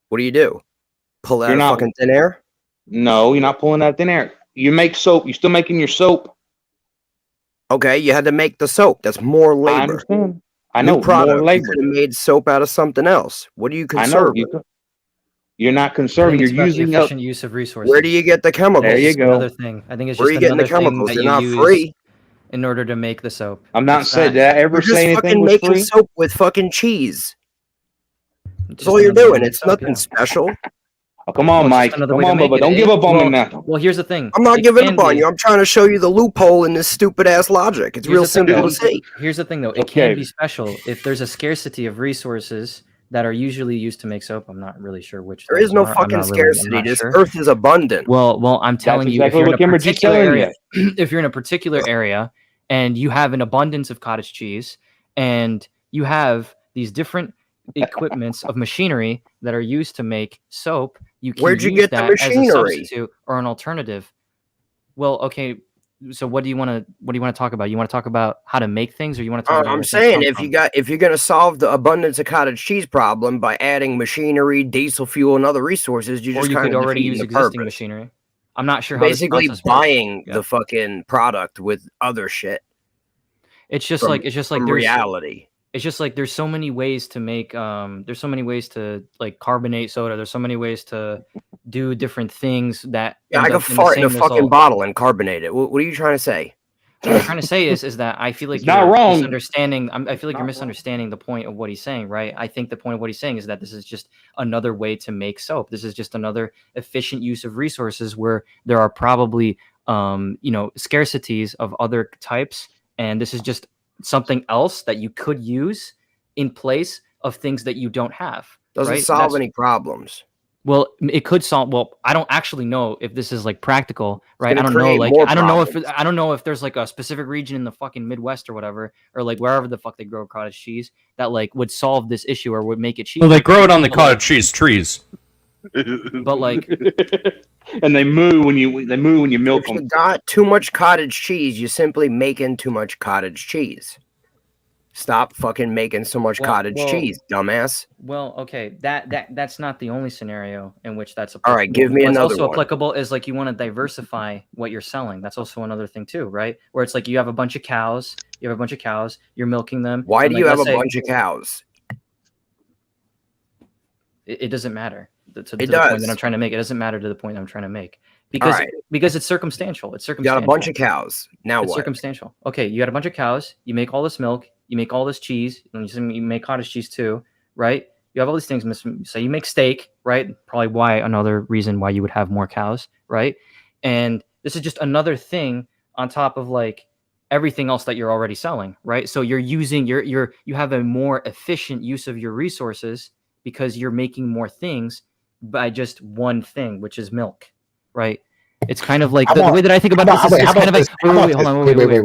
I: What do? Pull it out of fucking thin air?
L: No, you're not pulling out thin air. You make soap. You're still making your soap.
I: Okay, you had to make the soap. That's more labor.
L: I understand. I know,
I: product.
L: more labor.
I: You could have made soap out of something else. What do you conserve?
L: You're not conserving. You're using
G: efficient use of resources.
I: Where do you get the chemicals?
L: There you go.
G: Another thing. I think it's
I: Where
G: just
I: are you getting
G: another
I: the chemicals?
G: thing that
I: They're
G: you
I: not free.
G: in order to make the soap.
L: I'm not saying that. Ever say anything was
I: making
L: free?
I: Soap with fucking cheese. That's all you're doing. It's nothing special.
L: Oh, come on, Mike. Come on, Bubba. Don't give up on me now.
G: Well, here's the thing.
I: I'm not giving up on you. I'm trying to show you the loophole in this stupid ass logic. It's real simple to see.
G: Here's the thing, though. It can be special if there's a scarcity of resources that are usually used to make soap. I'm not really sure which.
I: There is no fucking scarcity. This earth is abundant.
G: Well, I'm telling you, if you're in a particular area, if you're in a particular area and you have an abundance of cottage cheese and you have these different equipments of machinery that are used to make soap, you can use that as a substitute or an alternative. Well, okay. So what do you want to talk about? You want to talk about how to make things, or you want to talk about?
I: I'm saying if you're going to solve the abundance of cottage cheese problem by adding machinery, diesel fuel, and other resources, you could
G: already use existing machinery. I'm not sure how
I: basically buying the fucking product with other shit.
G: It's just like
I: reality.
G: It's just like there's so many ways to make there's so many ways to like carbonate soda. There's so many ways to do different things that
I: I can fart in a fucking bottle and carbonate it. What are you trying to say?
G: What I'm trying to say is that I feel like you're misunderstanding. I feel like you're misunderstanding the point of what he's saying, right? I think the point of what he's saying is that this is just another way to make soap. This is just another efficient use of resources where there are probably scarcities of other types, and this is just something else that you could use in place of things that you don't have.
I: Doesn't solve any problems.
G: Well, it could solve. Well, I don't actually know if this is like practical, right? I don't know. Like, I don't know if there's like a specific region in the fucking Midwest or whatever, or like wherever the fuck they grow cottage cheese that like would solve this issue or would make it cheap.
F: Well, they grow it on the cottage cheese trees.
G: But like,
L: And they moo when you milk
I: If you
L: them.
I: got too much cottage cheese, you're simply making too much cottage cheese. Stop fucking making so much cottage cheese, dumbass.
G: Well, okay, that's not the only scenario in which that's
I: All
G: applicable.
I: right, give me
G: What's
I: another
G: also
I: one.
G: applicable is like you want to diversify what you're selling. That's also another thing too, right? Where it's like you have a bunch of cows, you're milking them.
I: Why
G: and
I: do
G: like,
I: you have
G: let's
I: a
G: say-
I: bunch of cows?
G: It doesn't matter to the
I: It
G: point
I: does.
G: that I'm trying to make. It doesn't matter to the point I'm trying to make because
I: right.
G: because it's circumstantial. It's
I: You
G: circumstantial.
I: got a bunch of cows. Now
G: It's
I: what?
G: circumstantial. Okay, you got a bunch of cows. You make all this milk. You make all this cheese. And you make cottage cheese too, right? You have all these things. So you make steak, right? Probably another reason why you would have more cows, right? And this is just another thing on top of like everything else that you're already selling, right? So you're using you have a more efficient use of your resources because you're making more things by just one thing, which is milk, right? It's kind of like the way that I think about this is kind of like wait, hold on, wait. The way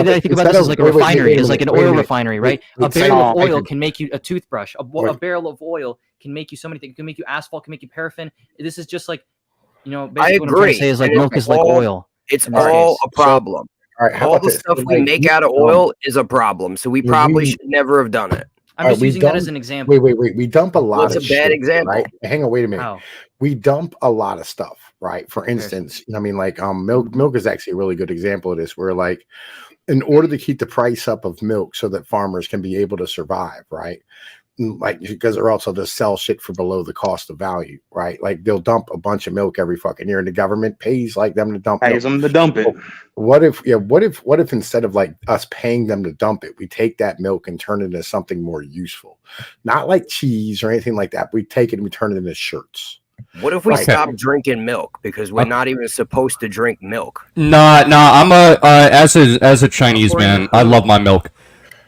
G: that I think about this is like a refinery, is like an oil refinery, right? A barrel of oil can make you a toothbrush. A barrel of oil can make you so many things. It can make you asphalt, can make you paraffin. This is just like, basically what I'm trying to say is like milk is like oil.
I: It's all a problem.
B: All right,
I: all the stuff we make out of oil is a problem. So we probably should never have done it.
G: I'm just using that as an example.
B: Wait. We dump a lot
I: What's
B: of
I: a bad
B: shit,
I: example?
B: right? Hang on, wait a minute.
G: How?
B: We dump a lot of stuff, right? For instance, I mean, like milk is actually a really good example of this, where like in order to keep the price up of milk so that farmers can be able to survive, right? Like, because they're also to sell shit for below the cost of value, right? Like they'll dump a bunch of milk every fucking year and the government pays like them to dump
L: Pays them to dump it.
B: What if instead of like us paying them to dump it, we take that milk and turn it into something more useful? Not like cheese or anything like that. We take it and we turn it into shirts.
I: What if we stop drinking milk because we're not even supposed to drink milk?
F: Nah. I'm as a Chinese man, I love my milk.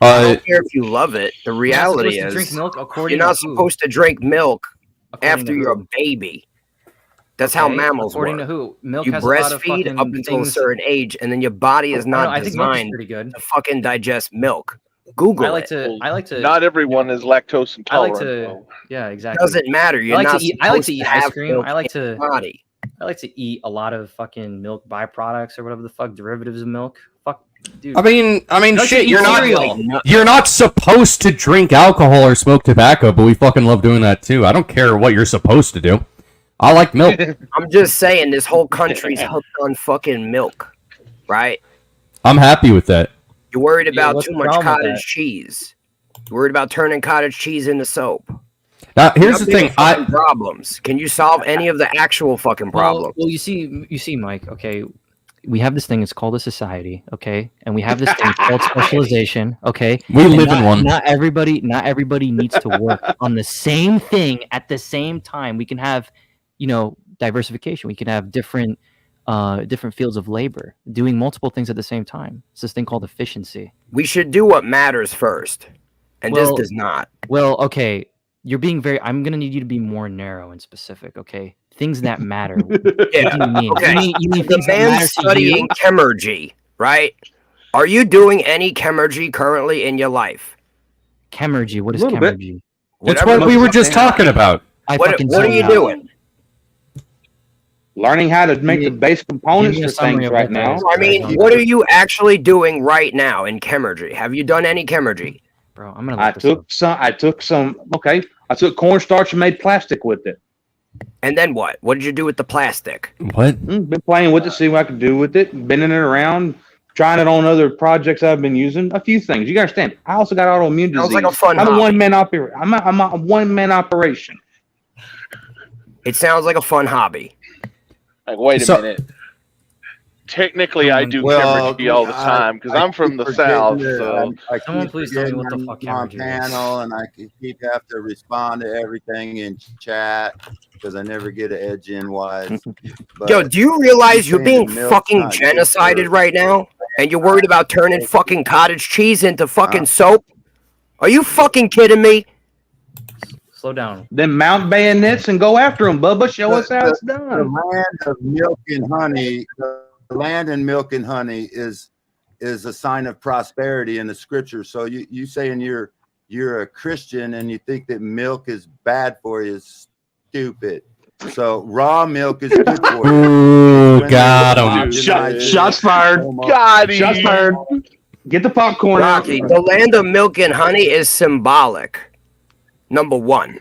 I: I don't care if you love it. The reality is
G: drink milk
I: you're not supposed to drink milk after you're a baby. That's how mammals
G: according
I: work.
G: to who? Milk
I: You
G: has a lot of
I: breastfeed
G: fucking
I: up until a
G: things.
I: certain age, and then your body is not
G: I think milk is
I: designed
G: pretty good.
I: to fucking digest milk. Google
G: I like
I: it.
G: to.
M: Not everyone is lactose intolerant. though.
G: Yeah, exactly.
I: Doesn't matter. You're
G: I like
I: not
G: to eat. I like to
I: supposed
G: eat
I: to
G: ice
I: have
G: cream.
I: milk
G: I like
I: in
G: to.
I: your body.
G: I like to eat a lot of fucking milk byproducts or whatever the fuck derivatives of milk. Fuck, dude.
F: I mean,
G: like to
F: shit.
G: eat
F: You're
G: cereal.
F: not supposed to drink alcohol or smoke tobacco, but we fucking love doing that too. I don't care what you're supposed to do. I like milk.
I: I'm just saying, this whole country's hooked on fucking milk, right?
F: I'm happy with that.
I: You're worried about
G: what's
I: too
G: the
I: much
G: problem with
I: cottage
G: that?
I: cheese. You're worried about turning cottage cheese into soap.
F: Now, here's the
I: Bigger
F: thing.
I: fucking problems. Can you solve any of the actual fucking problems?
G: Well, you see, Mike. Okay, we have this thing. It's called a society. Okay, and we have this thing called specialization. Okay,
F: We
G: And
F: live in one.
G: Not everybody needs to work on the same thing at the same time. We can have, diversification. We can have different fields of labor doing multiple things at the same time. It's this thing called efficiency.
I: We should do what matters first, and this
G: Well-
I: does not.
G: Well, okay, you're being very. I'm gonna need you to be more narrow and specific. Okay, things that matter.
I: Yeah.
G: What do you mean?
I: Okay.
G: You mean
I: The
G: things that
I: man's
G: matter to
I: studying
G: you?
I: chemergy, right? Are you doing any chemergy currently in your life?
G: Chemergy. What is
L: A little bit.
G: chemergy?
F: It's
I: Whatever
F: what we
I: the
F: were
I: fuck
F: just
I: they are.
F: talking about.
I: What are you doing?
L: Learning how to make the base components
G: give me a
L: for
G: summary
L: things
G: of
L: right
G: what that
L: now.
G: is.
I: I mean, what are you actually doing right now in chemergy? Have you done any chemergy?
G: Bro, I'm gonna.
L: I
G: Look this up.
L: took some. Okay, I took cornstarch and made plastic with it.
I: And then what? What did you do with the plastic?
F: What?
L: Been playing with it, see what I can do with it, bending it around, trying it on other projects I've been using. A few things. You gotta understand. I also got autoimmune disease.
I: Sounds like a fun
L: I'm a
I: hobby.
L: one-man operation. I'm a one-man operation.
I: It sounds like a fun hobby.
M: Like, wait a
F: So-
M: minute. Technically, I do
E: Well,
M: chemergy all the time because I'm from the south. So
G: Someone please tell me what the fuck
E: on
G: chemergy is.
E: panel, and I keep have to respond to everything in chat because I never get an edge in wise. But
I: Yo, do you realize you're being
E: saying the milk's
I: fucking
E: not good
I: genocided
E: for-
I: right now? And you're worried about turning fucking cottage cheese into fucking soap? Are you fucking kidding me?
G: Slow down.
L: Then mount bayonets and go after them, Bubba. Show us how it's
E: The
L: done.
E: land of milk and honey, the land and milk and honey is a sign of prosperity in the scripture. So you saying you're a Christian and you think that milk is bad for you is stupid. So raw milk is good for you.
F: Ooh,
E: When
F: got
E: they
F: him.
E: homogenized
L: Shots fired.
E: almost-
M: Got him.
L: Shots fired. Get the popcorn out.
I: Rocky, the land of milk and honey is symbolic. Number one.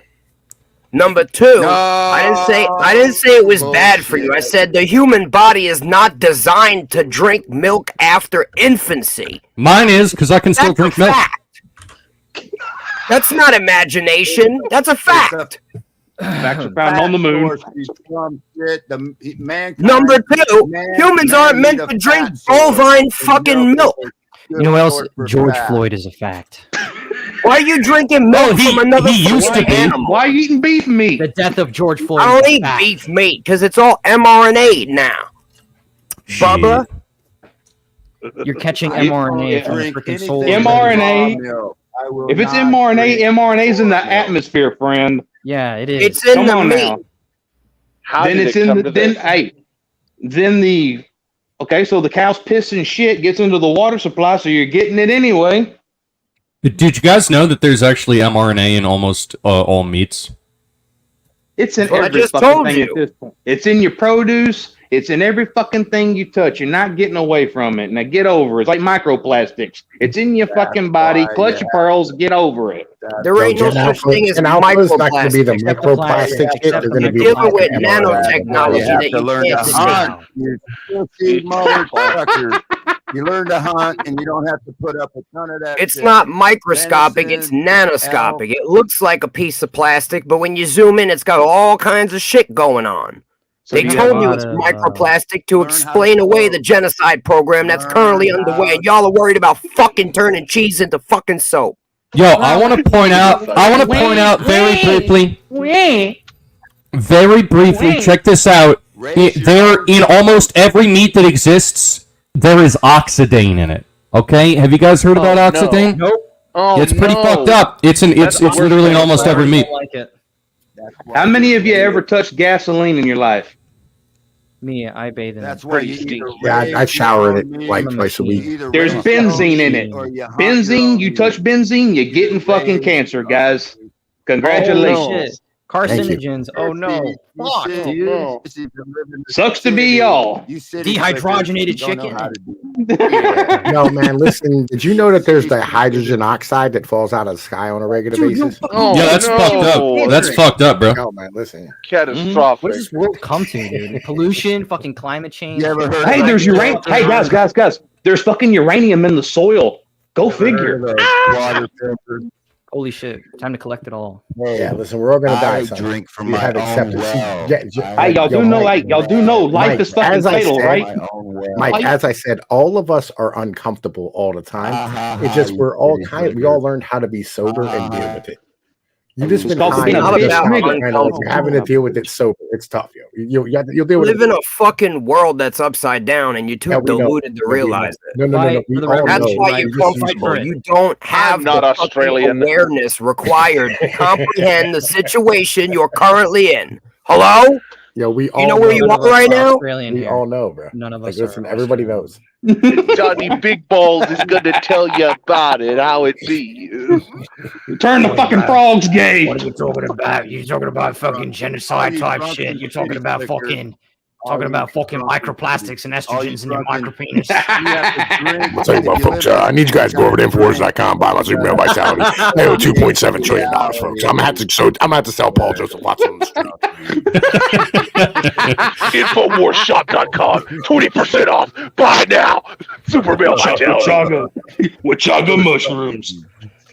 I: Number two, I didn't say it was bad for you. I said the human body is not designed to drink milk after infancy.
F: Mine is because I can still
I: That's
F: drink
I: a
F: milk.
I: fact. That's not imagination. That's a fact.
L: Facts are found on the moon.
I: Number two, humans aren't meant to drink bovine fucking milk.
G: You know what else? George Floyd is a fact.
I: Why are you drinking milk from another fucking animal?
L: Why are you eating beef meat?
G: The death of George Floyd.
I: I don't
G: is a
I: eat
G: fact.
I: beef meat because it's all mRNA now. Bubba,
G: You're catching mRNA from the freaking soul.
L: mRNA. If it's mRNA, mRNA's in the atmosphere, friend.
G: Yeah, it is.
I: it's in
L: Come
I: the
L: on
I: meat.
L: now.
M: How
L: Then
M: did
L: it's
M: it
L: in
M: come
L: the
M: to
L: then
M: this?
L: hey. Then the okay, so the cow's piss and shit gets into the water supply, so you're getting it anyway.
F: Did you guys know that there's actually mRNA in almost all meats?
L: It's in
I: Well, I
L: every
I: just
L: fucking
I: told
L: thing
I: you.
L: at this point. It's in your produce. It's in every fucking thing you touch. You're not getting away from it. Now get over it. It's like microplastics. It's in your fucking body. Clutch your pearls. Get over it.
I: There ain't no such thing as
B: and alpha's not going to be the
I: microplastics.
G: Except the plastic,
B: microplastic shit.
G: except
B: They're
G: the
B: going to be
I: You're dealing with
B: plastic mRNA.
I: nanotechnology
E: You have
I: that
E: to
I: you
E: learn to
I: can't
E: hunt.
I: see.
E: You filthy motherfucker. You learn to hunt, and you don't have to put up with none of that.
I: It's
E: shit.
I: not microscopic, it's
E: Venison,
I: nanoscopic. It looks like a piece of plastic, but when you zoom in, it's got all kinds of shit going on.
L: So
I: They
L: you
I: told
L: have
I: you
G: a
I: it's
G: lot of,
I: microplastic to
E: learn how to
I: explain away the
E: cook.
I: genocide program that's currently
E: Learn
I: underway,
E: how
I: and y'all are worried about fucking turning cheese into fucking soap.
F: Yo, I want to point out very briefly, check this out. There, in almost every meat that exists, there is oxidane in it. Okay, have you guys heard about oxidane?
G: Nope.
M: Oh,
F: It's pretty
M: no.
F: fucked up. It's literally in almost every meat.
G: I don't like it.
L: How many of you ever touched gasoline in your life?
G: Me, I bathe in it.
E: That's why you
M: Pretty
E: either
B: Yeah, I
E: raise
B: shower in it
E: your
B: like
E: meat,
B: twice a week.
E: you either
L: There's
E: raise your own
L: benzene in
E: meat
L: it.
E: or you hunt your
L: Benzene,
E: own
L: you
E: meat.
L: touch benzene, you're getting fucking cancer, guys. Congratulations.
G: Oh, shit. Carcinogens. Oh no. Fuck, dude.
L: Sucks to be y'all.
G: Dehydrogenated chicken.
B: No, man, listen, did you know that there's the hydrogen oxide that falls out of the sky on a regular basis?
M: Oh,
F: Yeah, that's
M: no.
F: fucked up. That's fucked up, bro.
B: No, man, listen.
M: Catastrophic.
G: What does this world come to, dude? Pollution, fucking climate change.
E: You ever heard
L: Hey,
E: of
L: there's uranium. Hey, guys. There's fucking uranium in the soil. Go figure.
E: water filter?
G: Holy shit. Time to collect it all.
B: Yeah, listen, we're all gonna die.
E: I
B: son.
E: drink from
B: We
E: my
B: have
E: own
B: acceptance.
E: well.
L: Hey, y'all do know, like, y'all do know life
B: Mike,
L: is fucking
B: as I
L: fatal,
B: said-
L: right?
E: My own well.
B: Mike, as I said, all of us are uncomfortable all the time. It's just we all learned how to be sober and deal with it. You just been
L: Stop
B: high,
L: being a
B: you
L: bitch,
B: just
L: nigga.
B: kinda like you're having to deal with it sober. It's tough, yo. You'll deal with
I: live
B: it.
I: in a fucking world that's upside down, and you're too
B: Yeah, we know.
I: deluded to
B: Yeah, we know.
I: realize it.
B: No.
G: Fight
B: We
G: for the
B: all
I: That's
B: know.
I: why you're
B: You just-
I: comfortable. You don't have
M: I'm not
I: the fucking
M: Australian.
I: awareness required to comprehend the situation you're currently in. Hello?
B: Yo, we all
I: You know where you
G: None
I: are
G: of us
I: right now?
G: Australian
B: We
G: here.
B: all know, bro.
G: None of
B: Like,
G: us
B: listen,
G: are
B: everybody
G: Australian.
B: knows.
M: Johnny Big Balls is going to tell you about it, how it be.
L: Turn the fucking frogs gay.
N: What are you talking about? You're talking about fucking genocide type shit. You're talking about fucking microplastics and estrogens in your micropenis.
B: I'll tell you what, folks. I need you guys to go over to Infowars.com, buy my Superman Vitality. I owe $2.7 trillion, folks. I'm gonna have to sell Paul Joseph Watson on the street.
M: Infowarshop.com, 20% off. Buy now. Superman Vitality.
L: Wachaga mushrooms.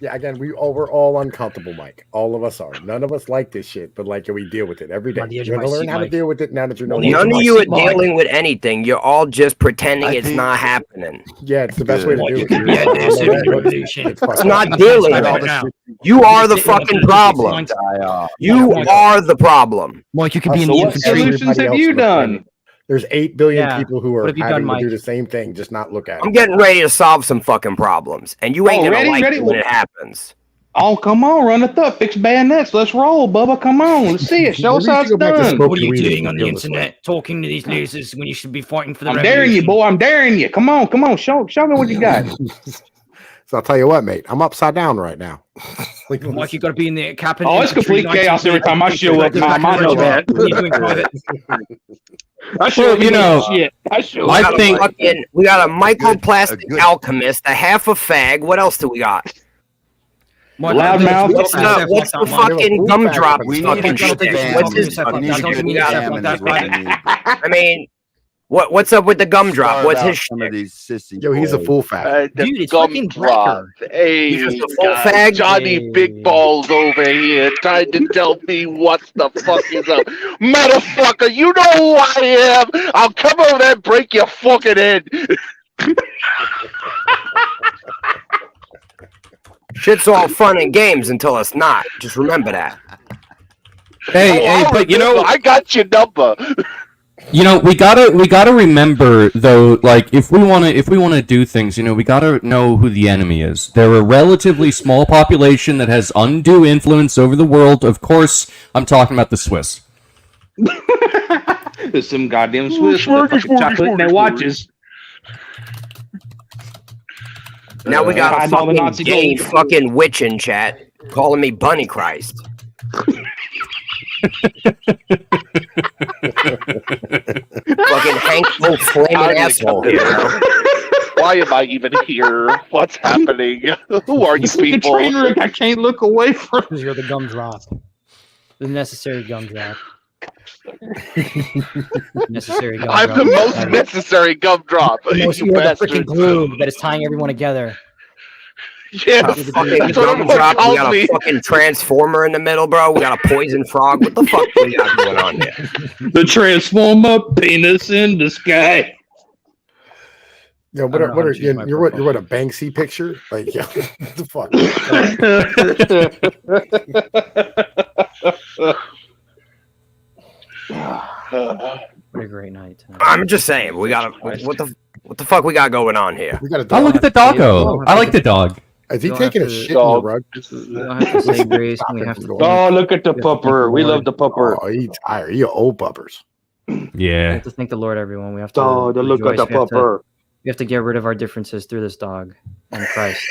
B: Yeah, again, we're all uncomfortable, Mike. All of us are. None of us like this shit, but like we deal with it every day.
N: On the edge
B: You're
N: of
B: gonna
N: my
B: learn
N: seat,
B: how to
N: Mike.
B: deal with it now that you're no
N: On the edge
B: longer.
I: None of
N: my
I: you are
N: seat, Mike.
I: dealing with anything. You're all just pretending
E: I
I: it's
E: think-
I: not happening.
B: Yeah, it's the best way to do it.
N: Yeah, this is revolution.
I: It's not dealing
N: Right
I: with it.
N: now.
I: You are the fucking problem. You are the problem.
G: Mike, you could be in
L: So
G: the
L: what
G: infantry.
L: solutions have you done?
B: There's 8 billion
G: Yeah.
B: people who are
G: What have you
B: having
G: done,
B: to
G: Mike?
B: do the same thing, just not look at
I: I'm
B: it.
I: getting ready to solve some fucking problems, and you ain't
L: Oh,
I: gonna
L: ready,
I: like
L: ready?
I: it when it happens.
L: Oh, come on, run it up. Fix bayonets. Let's roll, Bubba. Come on. Let's see it. Show us how it's
B: Go back to
L: done.
B: smoke.
N: What are you
B: Weed
N: doing on the
B: feel this way.
N: internet, talking to these losers when you should be fighting for the
L: I'm
N: revolution?
L: daring you, boy. I'm daring you. Come on, come on. Show me what you got.
B: So I'll tell you what, mate, I'm upside down right now.
N: Mike, you got to be in the cabin.
L: Oh, it's complete chaos every time I show up, Mom. I know that. I show
F: Well, you know,
L: shit. I show
F: I
L: up.
F: think
I: we got a microplastic alchemist, a half a fag. What else do we got?
L: Loudmouth.
I: What's the fucking gumdrop? Fucking shit. What's his? I mean, what's up with the gumdrop? What's his shit?
B: Yo, he's a full fag.
N: Dude, it's
M: Gum
N: fucking
M: drop. Hey,
I: He's just a full
M: guys,
I: fag.
M: Johnny Big Balls over here trying to tell me what the fuck is up. Motherfucker, you know who I am. I'll come over there and break your fucking head.
I: Shit's all fun and games until it's not. Just remember that.
F: hey, but you know,
M: I got your number.
F: you know, we gotta remember though, like if we wanna do things, you know, we gotta know who the enemy is. They're a relatively small population that has undue influence over the world. Of course, I'm talking about the Swiss.
L: There's some goddamn Swiss with their fucking chocolate in their watches.
I: Now we got a
L: hiding all the
I: fucking
L: Nazi
I: gay
L: gold.
I: fucking witch in chat calling me Bunny Christ. Fucking Hank full flaming asshole here.
M: Why am I even here? What's happening? Who are you
L: It's like a
M: people?
L: train wreck I can't look away from.
G: Because you're the gumdrop. The necessary gumdrop. Necessary gumdrop.
M: I'm the most necessary gumdrop.
G: You're
M: You
G: the
M: bastard.
G: freaking glue that is tying everyone together.
M: Yeah,
I: Fucking
M: that's what everyone
I: gumdrop. We
M: calls
I: got
M: me.
I: a fucking transformer in the middle, bro. We got a poison frog. What the fuck do we got going on here?
L: The transformer penis in the sky.
B: Yo, what are you're what a Banksy picture? Like, yeah, what the fuck?
G: What a great night tonight.
I: I'm just saying, we got what the fuck we got going on here?
B: We got a
F: Oh,
B: dog.
F: look at the doggo. I like the dog.
B: Is he
G: Don't
B: taking a
G: have to-
B: shit in the rug?
G: We don't have to say grace. And we have to.
L: Oh, look at the pupper. We love the pupper.
B: Oh, he's tired. He old puppers.
G: We
F: Yeah.
G: have to thank the Lord, everyone. We have to.
L: Oh, the look at the
G: rejoice.
L: pupper.
G: We have to get rid of our differences through this dog and Christ.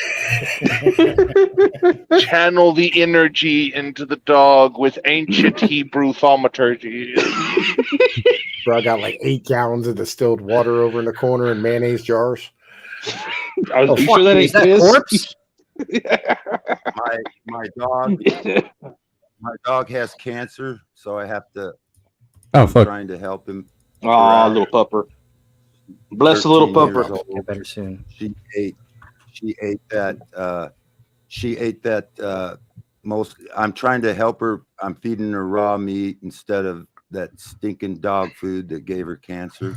M: Channel the energy into the dog with ancient Hebrew thaumaturgy.
B: Bro, I got like 8 gallons of distilled water over in the corner in mayonnaise jars.
L: I was
B: Oh,
L: sure that
G: Is
L: ain't
G: that
L: this.
G: corpse?
E: My dog has cancer, so I have to.
F: Oh
E: I'm
F: fuck.
E: trying to help him.
L: Oh, little pupper. Bless the little
E: 13 years
L: pupper.
E: old.
G: Get better soon.
E: She ate that. She ate that. Most. I'm trying to help her. I'm feeding her raw meat instead of that stinking dog food that gave her cancer.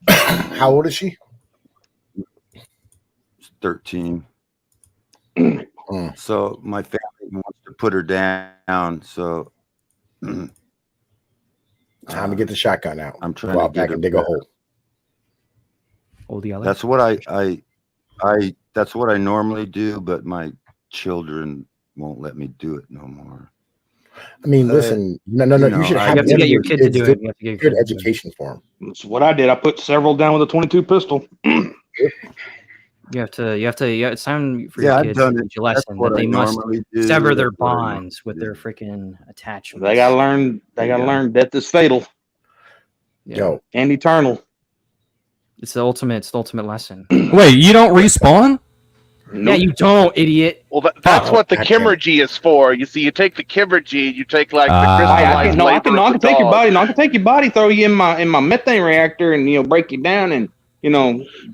B: How old is she?
E: 13. So my family wants to put her down. So
B: Time to get the shotgun out.
E: I'm trying
B: Go
E: to
B: out
E: get
B: back
E: her
B: and dig a
E: better.
B: hole.
G: Oldie Alex.
E: That's what I that's what I normally do, but my children won't let me do it no more.
B: I mean, listen, no.
E: you
B: You
E: know,
B: should
E: I-
B: have
G: You have to get your kid to
B: kids
G: do it. You have to get your
B: good
G: kid to do it.
B: education for them.
L: That's what I did. I put several down with a 22 pistol.
G: Yeah, it's time for
E: Yeah,
G: your
E: I've
G: kids
E: done
G: to
E: it.
G: teach a
E: That's
G: lesson
E: what
G: that
E: I
G: they must
E: normally do.
G: sever their
E: That's what I
G: bonds with their
E: do.
G: freaking attachments.
L: They gotta learn. They gotta learn. Death is fatal
G: Yeah.
B: Yo,
L: and eternal.
G: It's the ultimate lesson.
F: Wait, you don't respawn?
G: Yeah, you don't, idiot.
M: Well, that's
F: Oh,
M: what the
B: okay.
M: Kimmergy is for. You see, you take the Kimmergy, you take like the
F: Ah.
M: crystallized
L: I
M: labor
L: can
M: of the
L: take your
M: dog.
L: body. No, I can take your body, throw you in my methane reactor, and break you down, and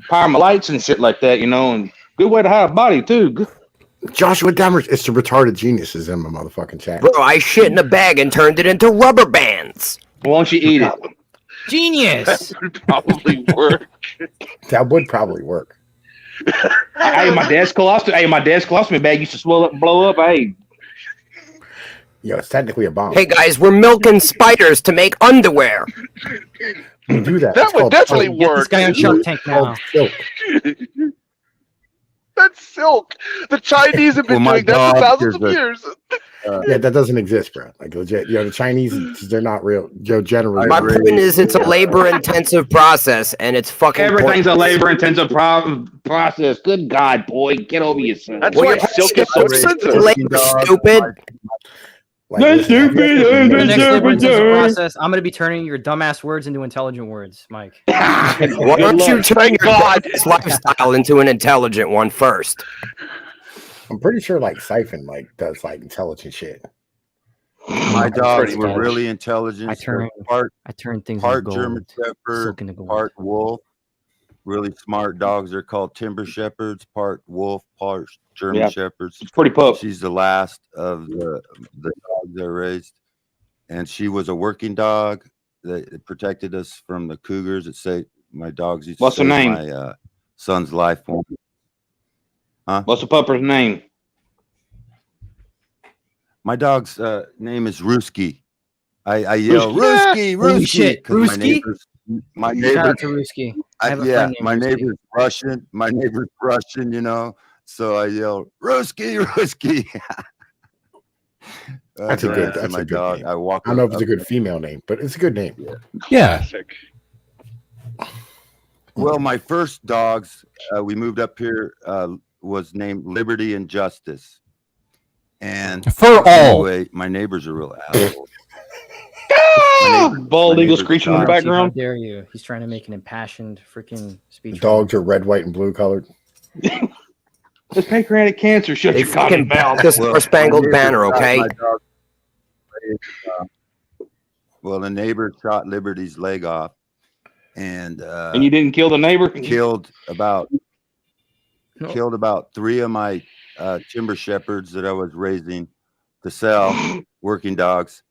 L: power my lights and shit like that. And good way to hide a body too. Good.
B: Joshua Demers, it's the retarded geniuses in my motherfucking chat.
I: Bro, I shit in a bag and turned it into rubber bands.
L: Why don't you eat it?
G: Genius.
M: That would probably work.
B: That would probably work.
L: Hey, my dad's colostomy bag used to swell up and blow up. Hey,
B: Yo, it's technically a bomb.
I: Hey guys, we're milking spiders to make underwear.
B: We do that.
M: That
B: It's
M: would
B: called
M: definitely
B: silk.
G: Get this
M: work.
G: guy on Shark Tank
B: It's called
G: now.
B: silk.
M: That's silk. The Chinese have been
E: Well, my
M: doing that for
E: dog
M: thousands
E: is
M: of
E: a-
M: years.
B: Yeah, that doesn't exist, bro. Like legit. The Chinese, they're not real. Generally,
I: My point is, it's a labor-intensive process, and it's fucking
L: everything's a
I: pointless.
L: labor-intensive process. Good God, boy, get over yourself.
M: That's why Silk is so sensitive.
I: Stupid.
G: The next liberation process, I'm going to be turning your dumbass words into intelligent words, Mike.
I: Why don't you turn your lifestyle into an intelligent one first?
B: I'm pretty sure like Siphon like does like intelligent shit.
E: My dogs were really intelligent.
G: I turn things
E: part
G: into
E: German
G: gold,
E: Shepherd,
G: silk into gold.
E: part wolf. Really smart dogs. They're called timber shepherds. Part wolf, part German shepherds.
L: It's pretty pup.
E: She's the last of the dogs I raised, and she was a working dog that protected us from the cougars. It saved my dogs.
L: What's her name?
E: My son's life. Huh?
L: What's the pupper's name?
E: My dog's name is Ruski. I yell Ruski,
G: Holy shit,
E: Ruski. My
G: Shout
E: neighbor,
G: out to Ruski. I have a friend named
E: my
G: Ruski.
E: neighbor's Russian. My neighbor's Russian, you know. So I yell Ruski, Ruski.
B: That's a good. That's
E: my
B: a good
E: dog.
B: name.
E: I walk.
B: I don't know if it's a good female name, but it's a good name.
F: Yeah.
E: Well, my first dogs, we moved up here, was named Liberty and Justice. And
F: For all.
E: anyway, my neighbors are real assholes.
L: Bald eagle screeching in the
G: How
L: background.
G: dare you? He's trying to make an impassioned freaking speech.
B: Dogs are red, white, and blue colored.
L: It's pancreatic cancer. Shut
I: They
L: your fucking
I: fucking
L: mouth.
I: the Star-Spangled Banner, okay?
E: Well, the neighbor shot Liberty's leg off, and
L: you didn't kill the neighbor?
E: Killed about 3 of my timber shepherds that I was raising to sell, working dogs,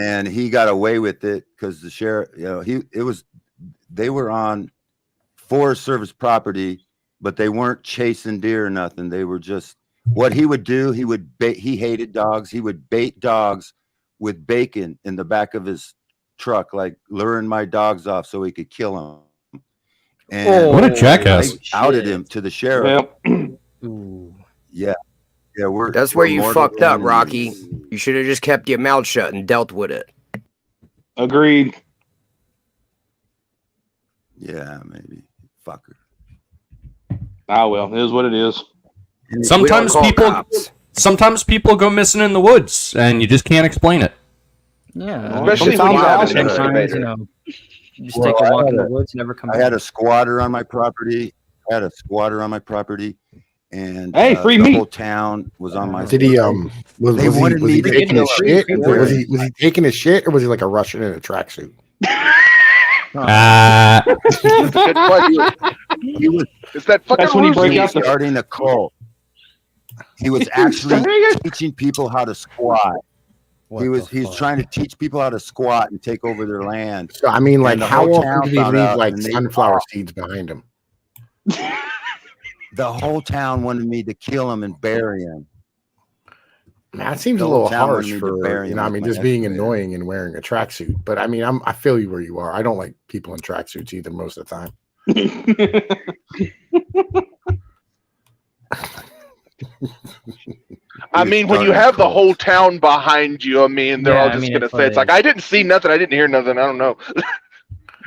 E: and he got away with it because the sheriff, they were on Forest Service property, but they weren't chasing deer or nothing. They were just what he would do. He hated dogs. He would bait dogs with bacon in the back of his truck, like luring my dogs off so he could kill them. And
F: what a jackass!
E: I outed him to the sheriff.
G: Yep.
E: Yeah,
I: That's where you
E: mortal
I: fucked up,
E: enemies.
I: Rocky. You should have just kept your mouth shut and dealt with it.
L: Agreed.
E: Yeah, maybe. Fucker.
L: Ah, well, it is what it is.
F: Sometimes people go missing in the woods, and you just can't explain it.
G: Yeah,
M: Especially when you have an
G: sometimes,
M: excavator.
G: You just take a walk in the woods, never come back.
E: I had a squatter on my property. And
L: hey, free
E: the
L: meat.
E: whole town was on my.
B: Did he was he taking his shit?
E: Was
B: he taking his shit, or was he like a Russian in a tracksuit?
M: It's that fucking
L: That's when you break
E: He
L: out
E: was
L: the
E: starting a cult. He was actually teaching people how to squat. He's trying to teach people how to squat and take over their land.
B: So I mean, like,
E: And the
B: how
E: whole
B: often
E: town
B: did he
E: found
B: leave
E: out,
B: like
E: and they
B: sunflower
E: fought.
B: seeds behind him?
E: The whole town wanted me to kill him and bury him.
B: That seems
E: The
B: a
E: whole
B: little
E: town wanted
B: harsh
E: me to
B: for
E: bury him
B: I
E: with
B: mean,
E: my
B: just being
E: excavator.
B: annoying and wearing a tracksuit. But I mean, I feel you where you are. I don't like people in tracksuits either most of the time.
M: I mean, when you have the whole town behind you, I mean, they're all just gonna say it's like I didn't see nothing, I didn't hear nothing, I don't know.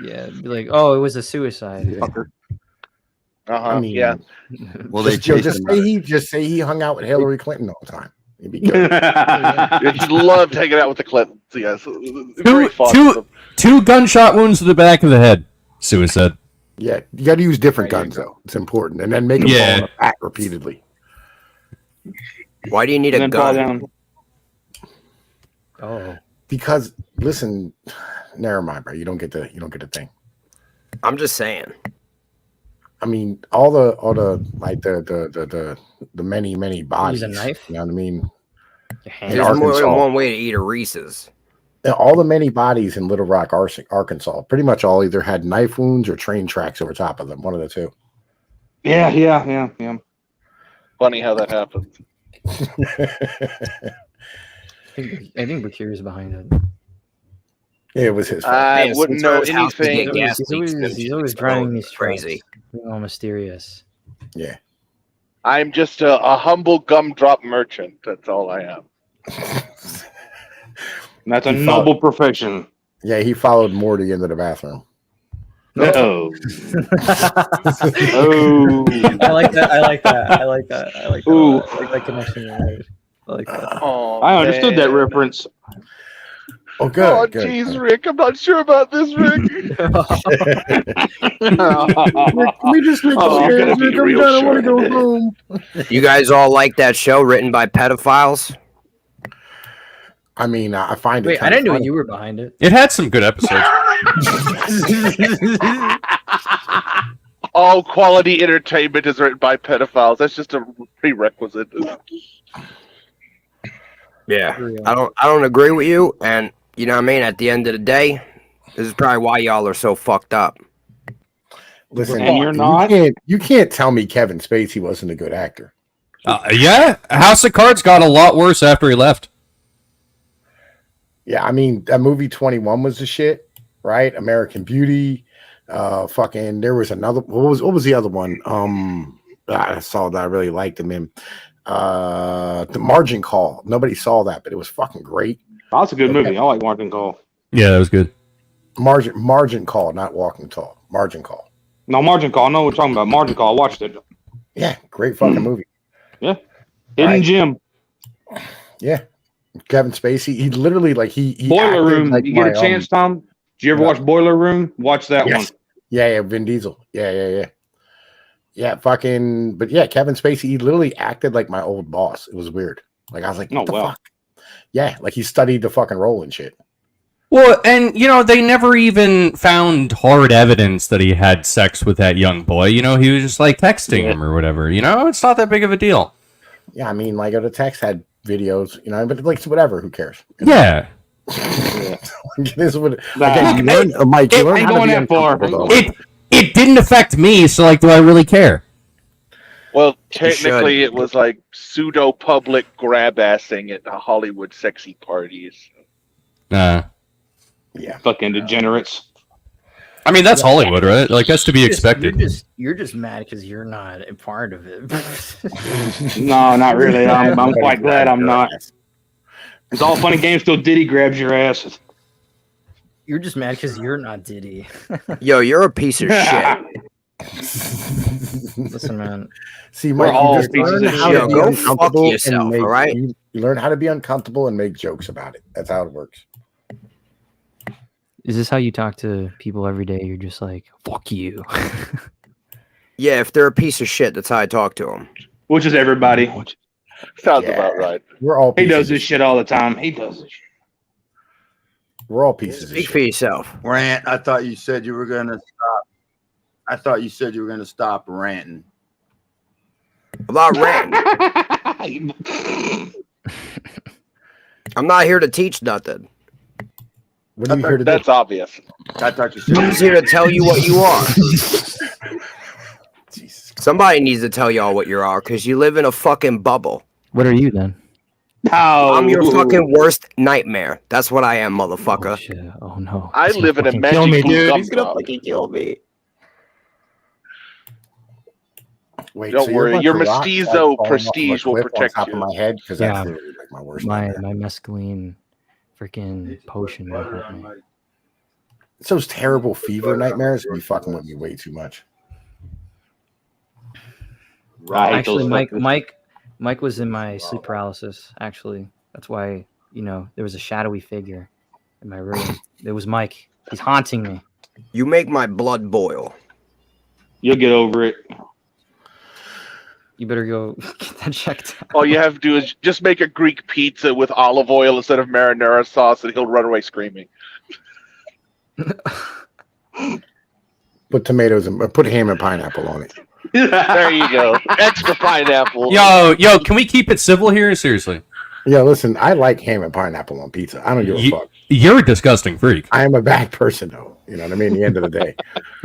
G: Yeah, be like, oh, it was a suicide.
B: I mean,
M: yeah.
E: Well, they
B: just say he hung out with Hillary Clinton all the time. He'd be good.
M: He loved hanging out with the Clintons. Yes, very fond of them.
F: Two gunshot wounds to the back of the head. Suicide.
B: Yeah, you got to use different guns though. It's important, and then make them fall on the back repeatedly.
I: Why do you need a gun?
G: Oh,
B: because listen, never mind, bro. You don't get the thing.
I: I'm just saying.
B: I mean, all the like the many bodies.
G: Use a knife?
B: You know what I mean?
I: There's more than one way to eat a Reese's.
B: All the many bodies in Little Rock, Arkansas, pretty much all either had knife wounds or train tracks over top of them. One of the two.
L: Yeah.
M: Funny how that happened.
G: I think Bakir's behind it.
B: It was his fault.
M: I wouldn't know anything.
G: He's always driving me crazy. All mysterious.
B: Yeah.
M: I'm just a humble gumdrop merchant. That's all I am.
L: That's a noble profession.
B: Yeah, he followed Morty into the bathroom.
L: Oh.
G: I like that. I like that. I like that. I like that.
L: Ooh.
G: I like that connection you made. I like that.
M: Oh,
L: I understood that
M: man.
L: reference.
B: Oh, good.
M: Oh,
B: good.
M: jeez, Rick. I'm not sure about this, Rick.
B: Rick, can we just make
M: Oh,
B: this
M: you gotta
B: Rick?
M: be
B: I'm
M: real
B: done. I want to
M: sure.
B: go home.
I: You guys all like that show written by pedophiles?
B: I mean, I find it.
G: Wait, I didn't know you were behind it.
F: It had some good episodes.
M: All quality entertainment is written by pedophiles. That's just a prerequisite.
I: Yeah. I don't agree with you, and you know what I mean? At the end of the day, this is probably why y'all are so fucked up.
B: Listen,
L: And you're not?
B: You can't tell me Kevin Spacey wasn't a good actor.
F: Yeah, House of Cards got a lot worse after he left.
B: Yeah, I mean that movie 21 was the shit, right? American Beauty, fucking. There was another. What was the other one? I saw that I really liked him in. The Margin Call. Nobody saw that, but it was fucking great.
L: Oh, that's a good movie. I like Martin Call.
F: Yeah, that was good.
B: Margin Call, not Walking Tall. Margin Call.
L: No, Margin Call. I know what you're talking about. Margin Call. I watched it.
B: Yeah, great fucking movie.
L: Yeah. Hidden
B: Right.
L: Gem.
B: Yeah. Kevin Spacey, he literally he
L: Boiler
B: acted
L: Room.
B: like
L: You get a
B: my,
L: chance, Tom? Did you ever
B: no.
L: watch Boiler Room? Watch that
B: Yes.
L: one.
B: Yeah, Vin Diesel. Yeah, fucking, but yeah, Kevin Spacey, he literally acted like my old boss. It was weird. Like, I was like, what the fuck? Yeah, like he studied the fucking role and shit.
F: Well, and, they never even found hard evidence that he had sex with that young boy. He was just, texting him or whatever. It's not that big of a deal.
B: Yeah, I mean, the text had videos, but, whatever, who cares?
F: Yeah.
B: This would, again, you learn, Mike, you learn how to be uncomfortable, though.
F: It didn't affect me, so, do I really care?
M: Well, technically, it was like pseudo public grab assing at Hollywood sexy parties.
B: Yeah.
L: Fucking degenerates.
F: I mean, that's Hollywood, right? That's to be expected.
G: You're just mad because you're not a part of it.
L: No, not really. I'm quite glad I'm not. It's all fun and games till Diddy grabs your ass.
G: You're just mad because you're not Diddy.
I: Yo, you're a piece of shit.
G: Listen, man.
B: See, Mike,
I: all
B: you just
I: pieces
B: learn
I: of
B: how
I: shit.
B: to be
I: Go fuck
B: uncomfortable
I: yourself,
B: and make,
I: all right?
B: you learn how to be uncomfortable and make jokes about it. That's how it works.
G: Is this how you talk to people every day? You're just like, fuck you.
I: Yeah, if they're a piece of shit, that's how I talk to them.
L: Which is everybody.
M: Sounds about right.
B: We're all
L: He
B: pieces
L: does
B: of
L: this shit all the time. He does this shit.
B: We're all pieces of
I: Speak
B: shit.
I: for yourself.
E: Rant. I thought you said you were gonna stop. I thought you said you were gonna stop ranting.
I: About ranting. I'm not here to teach nothing.
B: What are you here to do?
M: That's obvious.
E: I thought you said
I: I'm just here to tell you what you are. Somebody needs to tell y'all what you are, because you live in a fucking bubble.
G: What are you then?
I: I'm your fucking worst nightmare. That's what I am, motherfucker.
G: Oh, shit. Oh no.
M: I live in a
G: fucking
M: magic
G: kill me,
M: blue
G: dude.
M: gum
G: He's gonna
M: drop.
G: fucking kill me.
B: Wait,
M: Don't
B: so you're a
M: worry,
B: bunch
M: your
B: of rocks,
M: mestizo
B: falling off of a
M: prestige will
B: cliff on
M: protect
B: top
M: you.
B: of my head, because
G: Yeah.
B: that's literally my worst
G: My
B: nightmare.
G: mescaline freaking potion will hurt me.
B: It's those terrible fever nightmares be fucking with me way too much.
L: I hate
G: Actually,
L: those
G: Mike was in my sleep paralysis. Actually, that's why there was a shadowy figure in my room. It was Mike. He's haunting me.
I: You make my blood boil.
L: You'll get over it.
G: You better go get that checked out.
M: All you have to do is just make a Greek pizza with olive oil instead of marinara sauce, and he'll run away screaming.
B: Put tomatoes and put ham and pineapple on it.
M: There you go. Extra pineapple.
F: Yo, can we keep it civil here? Seriously.
B: Yeah, listen, I like ham and pineapple on pizza. I don't give a fuck.
F: You're a disgusting freak.
B: I am a bad person, though. You know what I mean? At the end of the day.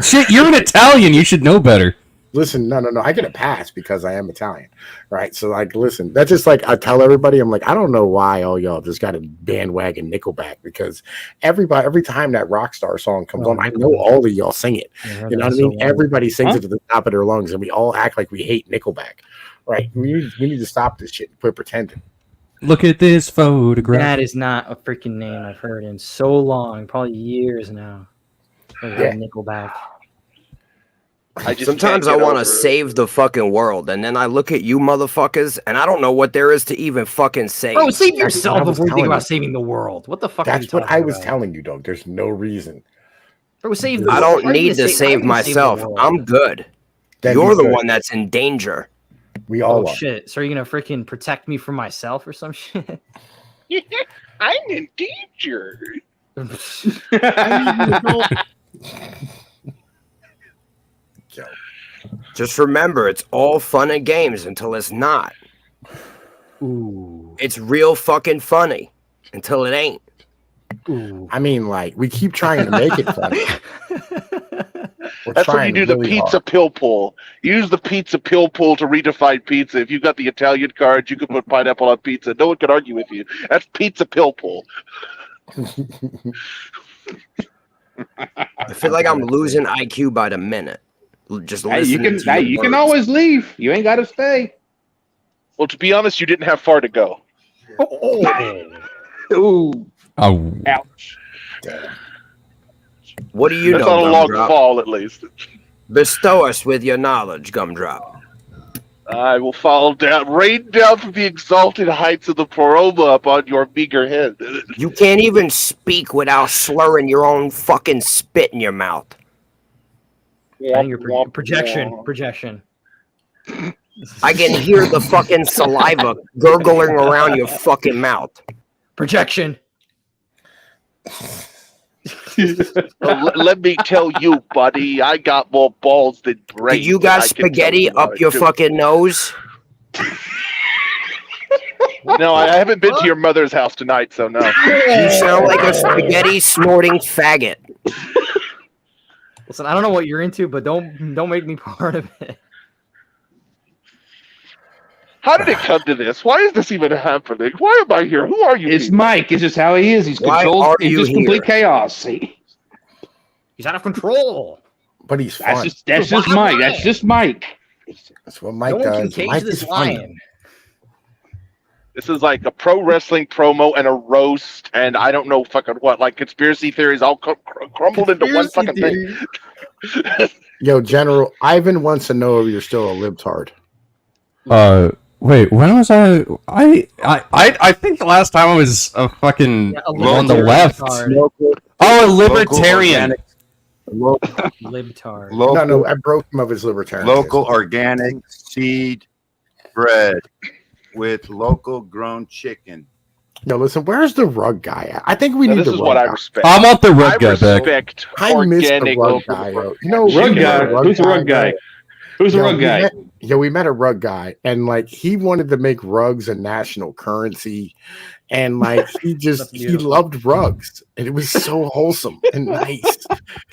F: Shit, you're an Italian. You should know better.
B: Listen, no. I get a pass because I am Italian, right? So, listen, that's just I tell everybody, I'm like, I don't know why all y'all just got a bandwagon Nickelback, because every time that Rockstar song comes on, I know all of y'all sing it. You know what I mean? Everybody sings it to the top of their lungs, and we all act like we hate Nickelback, right? We need to stop this shit and quit pretending.
F: Look at this photograph.
G: That is not a freaking name I've heard in so long, probably years now.
B: Yeah.
G: Nickelback.
I: Sometimes I want to save the fucking world, and then I look at you motherfuckers, and I don't know what there is to even fucking save.
N: Bro, save yourself
B: I was
N: before you think
B: telling
N: about
B: you.
N: saving the world. What the fuck are you
B: That's what
N: talking
B: I was
N: about?
B: telling you, dog. There's no reason.
N: Bro, save
I: I
N: why
I: don't
N: are you
I: need
N: gonna
I: to save
N: why are you gonna save the
I: myself.
N: world?
I: I'm good.
B: Then
I: You're
B: you
I: the
B: could.
I: one that's in danger.
B: We all
N: Oh
B: are.
N: shit! So are you gonna freaking protect me from myself or some shit?
M: I'm in danger.
I: Just remember, it's all fun and games until it's not.
N: Ooh.
I: It's real fucking funny until it ain't.
N: Ooh.
B: I mean, like, we keep trying to make it funny.
M: That's when you do the pizza pill pull. Use the pizza pill pull to redefine pizza. If you've got the Italian card, you can put pineapple on pizza. No one can argue with you. That's pizza pill pull.
I: I feel like I'm losing IQ by the minute. Just
L: Hey, you
I: listening
L: can.
I: to
L: Hey,
I: your
L: you can
I: words.
L: always leave. You ain't got to stay.
M: Well, to be honest, you didn't have far to go.
L: Ooh.
F: Oh.
M: Ouch.
I: What do you
M: That's
I: know,
M: not a long
I: Gumdrop?
M: fall, at least.
I: Bestow us with your knowledge, Gumdrop.
M: I will fall down, rain down from the exalted heights of the Poroma upon your meager head.
I: You can't even speak without slurring your own fucking spit in your mouth.
N: I think your projection.
I: I can hear the fucking saliva gurgling around your fucking mouth.
N: Projection.
M: Let me tell you, buddy, I got more balls than brains.
I: Did you got
M: I can tell
I: spaghetti
M: you
I: up
M: what
I: your
M: to do.
I: fucking nose?
M: No, I haven't been to your mother's house tonight, so no.
I: You sound like a spaghetti snorting faggot.
N: Listen, I don't know what you're into, but don't make me part of it.
M: How did it come to this? Why is this even happening? Why am I here? Who are you?
L: It's
M: people?
L: Mike. It's just how he is. He's
I: Why
L: controlled.
I: are
L: He's
I: you
L: just
I: here?
L: complete chaos. See,
N: He's out of control.
B: But he's
L: that's
B: fun.
L: just Mike. That's just Mike.
B: That's what Mike
N: No one can
B: does.
N: cage
B: Mike
N: this
B: is fun.
N: lion.
M: This is like a pro wrestling promo and a roast, and I don't know fucking what, like conspiracy theories all crumbled into one fucking thing.
B: Yo, General, Ivan wants to know if you're still a libtard.
F: Wait, when was I think the last time I was a fucking on the left. Oh, a libertarian.
N: Libtard.
B: No, I broke him of his libertarian.
E: Local organic seed bread with local grown chicken.
B: No, listen, where's the rug guy at? I think we
M: Now,
B: need
M: this
B: the
M: is
B: rug
M: what I
B: guy.
M: respect.
F: I want the rug guy back.
M: respect
B: I miss the
M: organic
B: rug
M: local.
B: guy. Yo. You know,
L: Rug
B: we met
L: guy.
B: a
L: Who's the rug guy?
B: yo.
L: Who's the
B: Yo,
L: rug guy?
B: We met a rug guy, and like he wanted to make rugs a national currency, and like he loved rugs, and it was so wholesome and nice.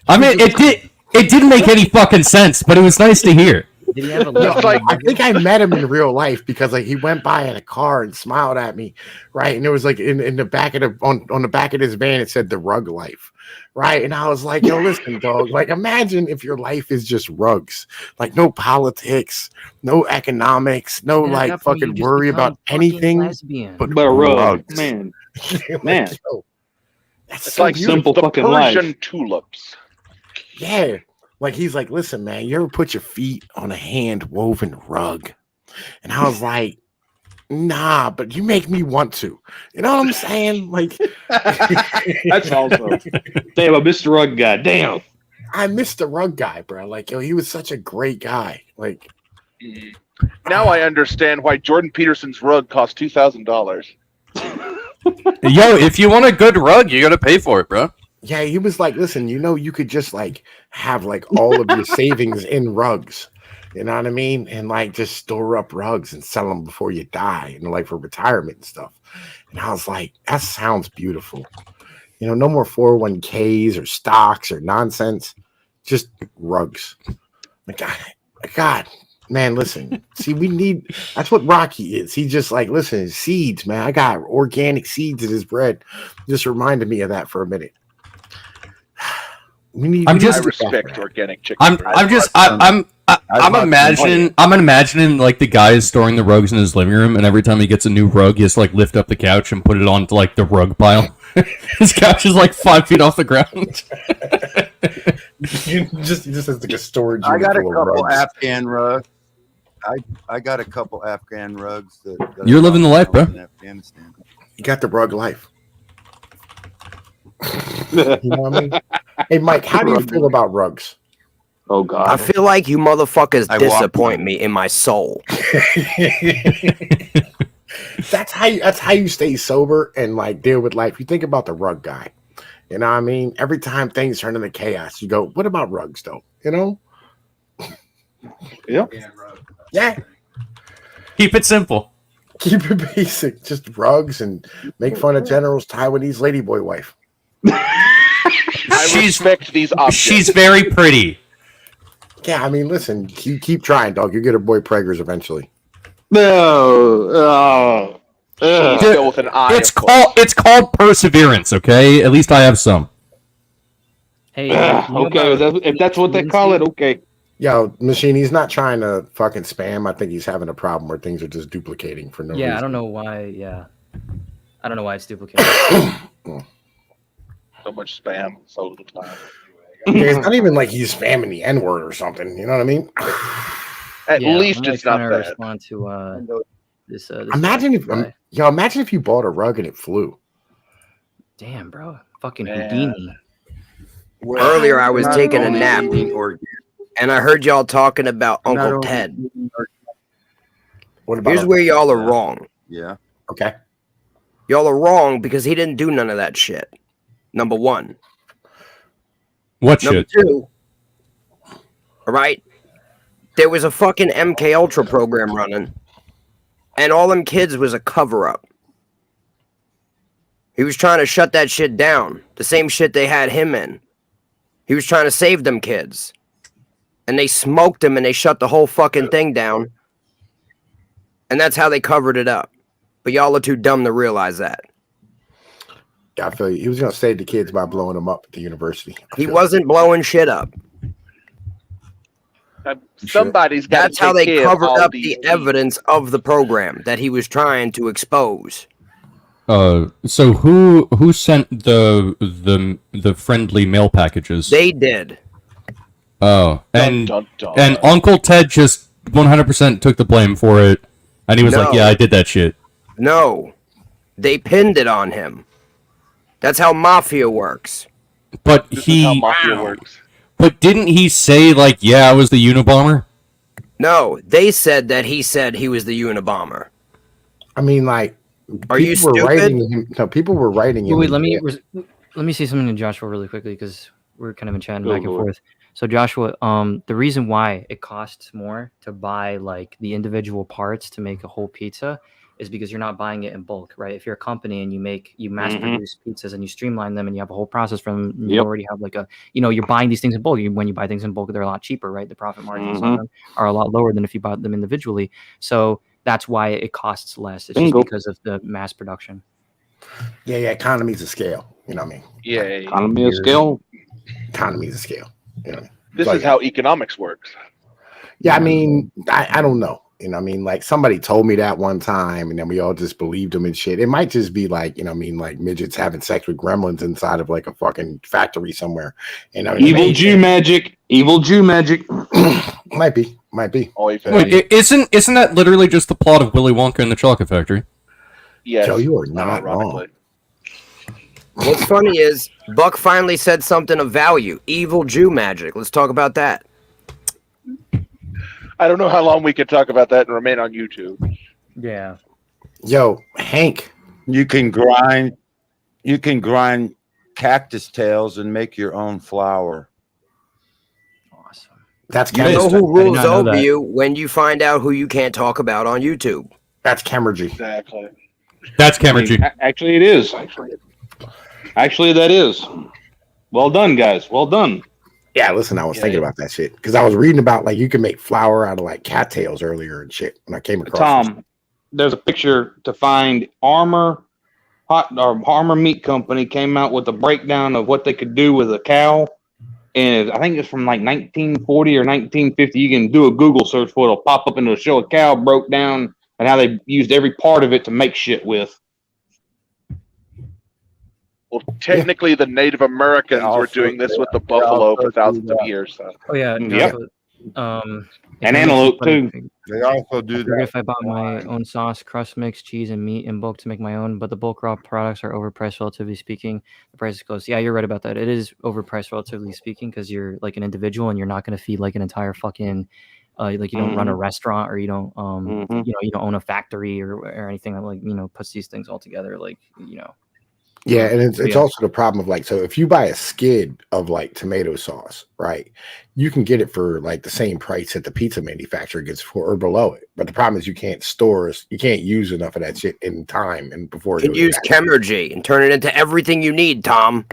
F: I mean, it didn't make any fucking sense, but it was nice to hear.
N: Did he have a
B: No, I think I met him in real life because like he went by in a car and smiled at me, right? And it was like in the back of on the back of his van it said the rug life, right? And I was like, yo, listen, dog, like imagine if your life is just rugs, like no politics, no economics, no
N: And at
B: like
N: that point, you
B: fucking
N: just
B: worry
N: become
B: about
N: fucking
B: anything
N: lesbian.
B: but
L: But a rug,
B: rugs.
L: man.
B: Like,
L: Man.
B: yo, that's
M: It's
B: so
M: like
B: beautiful.
L: simple
M: the
L: fucking
M: Persian
L: life.
M: tulips.
B: Yeah. Like he's like, listen, man, you ever put your feet on a hand woven rug? And I was like, nah, but you make me want to. You know what I'm saying? Like
L: That's awesome. Damn, a Mr. Rug guy. Damn.
B: I miss the rug guy, bro. Like, yo, he was such a great guy. Like
M: Now I understand why Jordan Peterson's rug cost $2,000.
F: Yo, if you want a good rug, you gotta pay for it, bro.
B: yeah, he was like, listen, you know, you could just like have like all of your savings in rugs. You know what I mean? And like just store up rugs and sell them before you die, and like for retirement and stuff. And I was like, that sounds beautiful. You know, no more 401ks or stocks or nonsense. Just rugs. Like, God, man, listen. See, we need that's what Rocky is. He just like, listen, seeds, man. I got organic seeds in his bread. Just reminded me of that for a minute.
M: I respect organic chicken.
F: I'm imagining like the guy is storing the rugs in his living room, and every time he gets a new rug, he has to like lift up the couch and put it onto like the rug pile. His couch is like 5 feet off the ground.
B: just has like a storage
E: I
B: unit
E: got a
B: full of
E: couple
B: rugs.
E: Afghan rugs. I got a couple Afghan rugs that
F: You're living the life, bro.
E: in Afghanistan.
B: You got the rug life. You know what I mean? Hey, Mike, how do you feel about rugs?
L: Oh God.
I: I feel like you motherfuckers
E: I walk
I: disappoint
E: mine.
I: me in my soul.
B: That's how you stay sober and like deal with life. You think about the rug guy. You know what I mean? Every time things turn into chaos, you go, what about rugs though? You know?
L: Yeah.
B: Yeah.
F: Keep it simple.
B: Keep it basic. Just rugs and make fun of General's Taiwanese ladyboy wife.
M: I respect these objects.
F: She's very pretty.
B: Yeah, I mean, listen, you keep trying, dog. You get a boy preggers eventually.
L: No.
M: Still with an eye.
F: It's called perseverance, okay? At least I have some.
G: Hey,
L: okay, if that's what they call it, okay.
B: Yo, Machine, he's not trying to fucking spam. I think he's having a problem where things are just duplicating for no reason.
G: Yeah, I don't know why. Yeah, I don't know why it's duplicated.
M: So much spam, so little time.
B: Yeah, it's not even like he's spamming the N-word or something. You know what I mean?
M: At
G: Yeah,
M: least
G: I'm
M: it's not
G: trying to
M: bad.
G: respond to this.
B: Imagine if,
G: guy.
B: imagine if you bought a rug and it flew.
G: Damn, bro, fucking
M: Man.
G: Houdini.
I: Earlier, I was
E: Not
I: taking a
E: only
I: nap,
E: or
I: and I heard y'all talking about
E: not
I: Uncle
E: only-
I: Ted.
B: What about
I: Here's where y'all are wrong.
E: Yeah.
B: Okay.
I: Y'all are wrong because he didn't do none of that shit. Number one.
F: What
I: Number
F: shit?
I: two. All right. There was a fucking MK Ultra program running, and all them kids was a cover up. He was trying to shut that shit down. The same shit they had him in. He was trying to save them kids. And they smoked him and they shut the whole fucking thing down. And that's how they covered it up. But y'all are too dumb to realize that.
B: Yeah, I feel you. He was going to save the kids by blowing them up at the university.
I: He wasn't blowing shit up.
M: Somebody's got.
I: That's how they covered up the evidence of the program that he was trying to expose.
F: So who sent the friendly mail packages?
I: They did.
F: Oh, and
M: Dun, dun, dun.
F: and Uncle Ted just 100% took the blame for it, and he was like,
I: No.
F: "Yeah, I did that shit."
I: No. They pinned it on him. That's how mafia works.
F: But
M: This is how mafia works.
F: But didn't he say like, "Yeah, I was the Unabomber"?
I: No, they said that he said he was the Unabomber.
B: I mean, like,
I: Are you
B: people were
I: stupid?
B: writing him. No, people were writing him.
G: Wait,
B: in
G: let me
B: jail.
G: let me say something to Joshua really quickly because we're kind of in chatting
L: Go
G: back and
L: for it.
G: forth. So Joshua, the reason why it costs more to buy like the individual parts to make a whole pizza is because you're not buying it in bulk, right? If you're a company and you mass produce pizzas and you streamline them and you have a whole process from them, you
L: Yep.
G: already have like you're buying these things in bulk. When you buy things in bulk, they're a lot cheaper, right? The profit margins on them are a lot lower than if you bought them individually. So that's why it costs less. It's
L: Bingo.
G: just because of the mass production.
B: Yeah, economies of scale. You know what I mean?
M: Yeah.
L: Economy of scale.
B: Economies of scale. You know.
M: This
B: So,
M: is how economics works.
B: Yeah, I mean, I don't know. You know what I mean? Like somebody told me that one time and then we all just believed them and shit. It might just be like, you know what I mean, like midgets having sex with gremlins inside of like a fucking factory somewhere. You know,
L: Evil Jew magic. Evil Jew magic.
B: might be.
F: Wait, isn't that literally just the plot of Willy Wonka and the Chocolate Factory?
M: Yes.
B: Joe, you are not wrong.
M: Ironically.
I: What's funny is Buck finally said something of value. Evil Jew magic. Let's talk about that.
M: I don't know how long we could talk about that and remain on YouTube.
G: Yeah.
B: Yo, Hank.
E: You can grind cactus tails and make your own flour.
G: Awesome.
B: That's
I: You know
B: chemistry.
I: who rules
G: not know
I: over
G: that.
I: you when you find out who you can't talk about on YouTube.
B: That's chemurgy.
M: Exactly.
F: That's chemistry.
L: Actually, it is. Actually, that is. Well done, guys. Well done.
B: Yeah, listen, I was thinking about that shit because I was reading about like you can make flour out of like cattails earlier and shit. And I came across
L: Tom, there's a picture to find Armor Meat Company came out with a breakdown of what they could do with a cow. And I think it's from like 1940 or 1950. You can do a Google search for it. It'll pop up and it'll show a cow broke down and how they used every part of it to make shit with.
M: Well, technically, the Native Americans were doing this with the buffalo for thousands of years. So.
G: Oh yeah,
L: Yep.
G: And
L: antelope too.
E: They also do that.
G: If I bought my own sauce, crust mix, cheese, and meat in bulk to make my own, but the bulk raw products are overpriced, relatively speaking. The price is close. Yeah, you're right about that. It is overpriced, relatively speaking, because you're like an individual and you're not going to feed like an entire fucking, like you don't run a restaurant or you don't, you don't own a factory or anything that like puts these things all together. Like
B: Yeah, and it's also the problem of like, so if you buy a skid of like tomato sauce, right, you can get it for like the same price that the pizza manufacturer gets for or below it. But the problem is you can't use enough of that shit in time and before
I: You can use Chemergy and turn it into everything you need, Tom.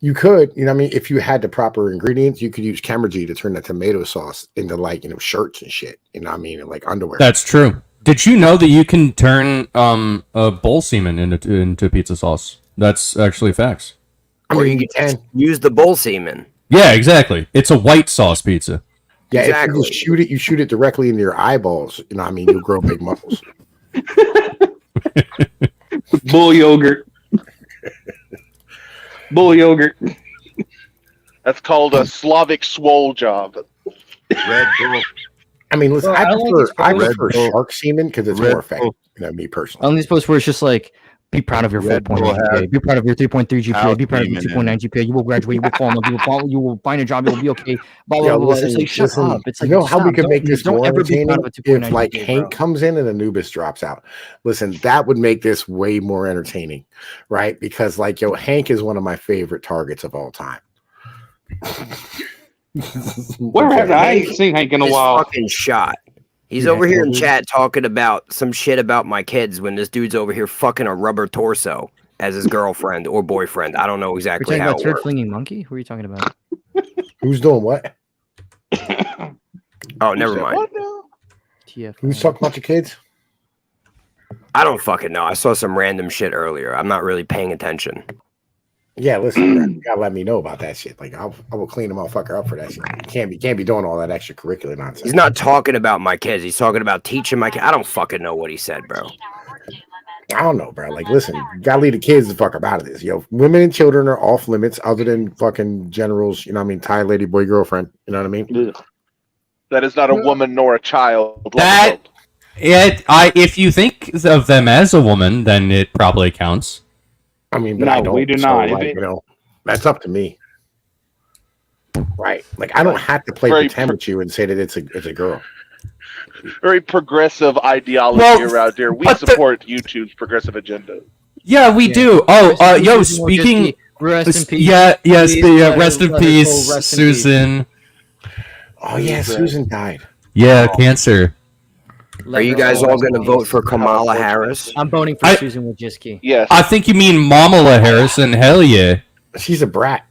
B: You could, I mean, if you had the proper ingredients, you could use Chemergy to turn the tomato sauce into like, shirts and shit. And like underwear.
F: That's true. Did you know that you can turn a bull semen into pizza sauce? That's actually facts.
I: Or you can use the bull semen.
F: Yeah, exactly. It's a white sauce pizza.
B: Yeah,
I: exactly.
B: If you shoot it directly into your eyeballs. You'll grow big muscles.
L: Bull yogurt. Bull yogurt.
M: That's called a Slavic swole job.
E: Red Bull.
B: I mean, listen,
G: Well,
B: I prefer shark semen because it's more effective. Me personally.
G: On these posts where it's just like, be proud of your 4.9 GPA. Be proud of your 3.3 GPA. Be proud of your 2.9 GPA. You will graduate. You will fall in love. You will find a job. You will be okay. Blah blah blah. It's like shut up. It's like
B: how we can make this more entertaining if like
G: GPA,
B: Hank comes in and Anubis drops out. Listen, that would make this way more entertaining, right? Because Hank is one of my favorite targets of all time.
L: Where have I ain't seen Hank in a while?
I: Fucking shot. He's over here in chat talking about some shit about my kids when this dude's over here fucking a rubber torso as his girlfriend or boyfriend. I don't know exactly how
G: about
I: it
G: turd
I: works.
G: flinging monkey? Who are you talking about?
B: Who's doing what?
I: Oh, never mind.
B: Who's talking about your kids?
I: I don't fucking know. I saw some random shit earlier. I'm not really paying attention.
B: Yeah, listen, bro, you gotta let me know about that shit. Like, I will clean the motherfucker up for that shit. You can't be doing all that extracurricular nonsense.
I: He's not talking about my kids. He's talking about teaching my kids. I don't fucking know what he said, bro.
B: I don't know, bro. Like, listen, you gotta leave the kids the fuck up out of this. Women and children are off limits other than fucking generals, Thai lady, boy, girlfriend. You know what I mean?
M: That is not a woman nor a child.
F: If you think of them as a woman, then it probably counts.
B: I mean, but
L: no,
B: I don't.
L: we do
B: so,
L: not.
B: Like, that's up to me, right? Like, I don't have to play pretend with you and say that it's a girl.
M: Very progressive ideology around here. We support YouTube's progressive agenda.
F: Yeah, we do. Oh, speaking.
G: Rest in peace.
F: Yeah, rest in peace, Susan.
B: Oh yeah, Susan died.
F: Yeah, cancer.
I: Are you guys all going to vote for Kamala Harris?
G: I'm voting for Susan Wojcicki.
M: Yes.
F: I think you mean Mamala Harrison. Hell yeah.
B: She's a brat.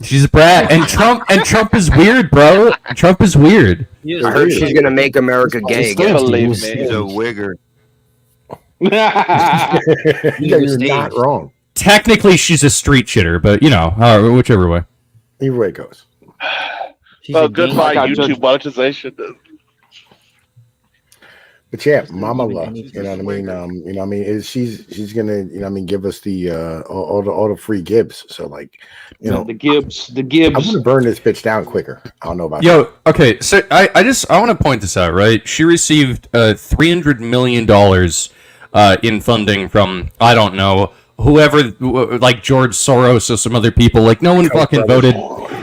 F: She's a brat. And Trump is weird, bro. Trump is weird.
I: I heard she's going to make America gay again.
E: She's a wigger.
B: You're not wrong.
F: Technically, she's a street shitter, but whichever way.
B: Either way it goes.
M: Well, goodbye YouTube monetization.
B: But yeah, Mama Love, you know what I mean? She's gonna, give us the all the free Gibbs. So like,
L: the Gibbs.
B: I'm gonna burn this bitch down quicker. I don't know about
F: that. Okay, so I want to point this out, right? She received $300 million in funding from, I don't know, whoever, like George Soros or some other people. Like, no one fucking voted.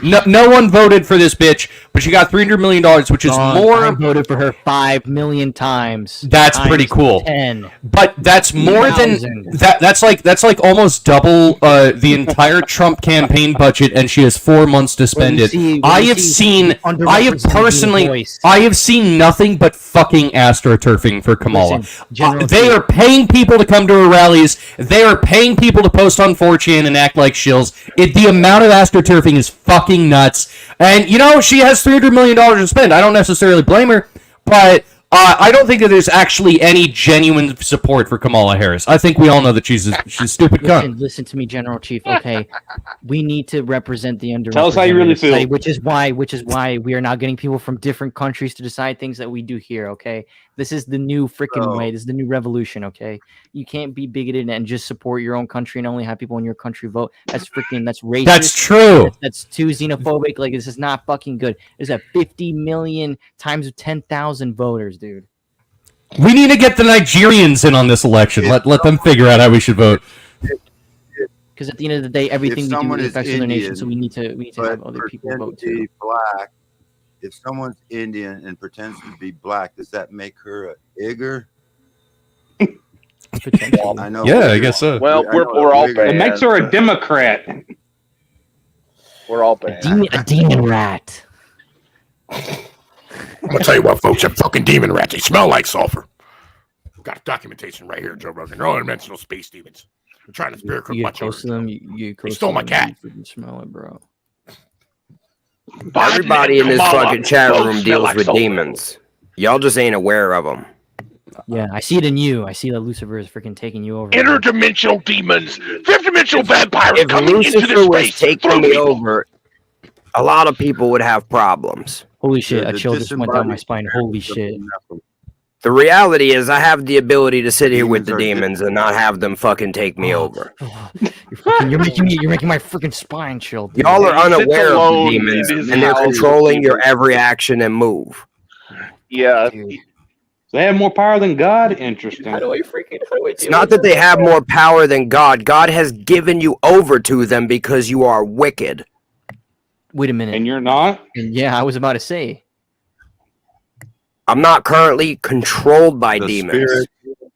F: No one voted for this bitch, but she got $300 million, which is more.
G: I voted for her 5 million times.
F: That's pretty cool.
G: 10.
F: But that's more than that. That's like almost double the entire Trump campaign budget, and she has 4 months to spend it. I have seen nothing but fucking astroturfing for Kamala. They are paying people to come to her rallies. They are paying people to post on 4chan and act like shills. The amount of astroturfing is fucking nuts. And, she has $300 million to spend. I don't necessarily blame her, but I don't think that there's actually any genuine support for Kamala Harris. I think we all know that she's a stupid cunt.
G: Listen to me, General Chief. Okay, we need to represent the underrepresented.
L: Tell us how you really feel.
G: Society, which is why we are now getting people from different countries to decide things that we do here. Okay, this is the new freaking way. This is the new revolution. Okay, you can't be bigoted and just support your own country and only have people in your country vote. That's racist.
F: That's true.
G: That's too xenophobic. Like, this is not fucking good. There's a 50 million times 10,000 voters, dude.
F: We need to get the Nigerians in on this election. Let them figure out how we should vote.
G: Because at the end of the day, everything we do affects other nations, so we need to have other people vote too.
E: Black. If someone's Indian and pretends to be black, does that make her a igger? I know.
F: Yeah, I guess so.
M: Well, we're all banned.
L: It makes her a Democrat.
M: We're all banned.
G: A demon rat.
B: I'm gonna tell you what, folks, them fucking demon rats, they smell like sulfur. Got documentation right here, Joe Rogan. They're all dimensional space demons. They're trying to spirit cook
G: You
B: my
G: get close to them, you
B: They stole my cat.
G: You smell it, bro.
I: Everybody in this fucking chat room
M: smell
I: deals
M: like
I: with
M: sulfur.
I: demons. Y'all just ain't aware of them.
G: Yeah, I see it in you. I see that Lucifer is freaking taking you over.
M: Interdimensional demons, fifth-dimensional vampires
I: If
M: coming into
I: Lucifer
M: this
I: was
M: space.
I: taking me over, a lot of people would have problems.
G: Holy shit, a
E: The
G: chill just went down my
E: disembodied
G: spine. Holy shit.
I: The reality is, I have the ability to sit here with
E: Demons
I: the
E: are
I: demons and not have them fucking take me over.
G: You're making my freaking spine chill. Dude.
I: Y'all are
M: He sits
I: unaware of
M: alone
I: the demons,
M: in his
I: and they're
M: house with
I: controlling your
M: demons.
I: every action and move.
M: Yeah.
L: They have more power than God? Interesting.
I: It's not that they have more power than God. God has given you over to them because you are wicked.
G: Wait a minute.
L: And you're not?
G: Yeah, I was about to say.
I: I'm not currently controlled by
E: The
I: demons.
E: spirit.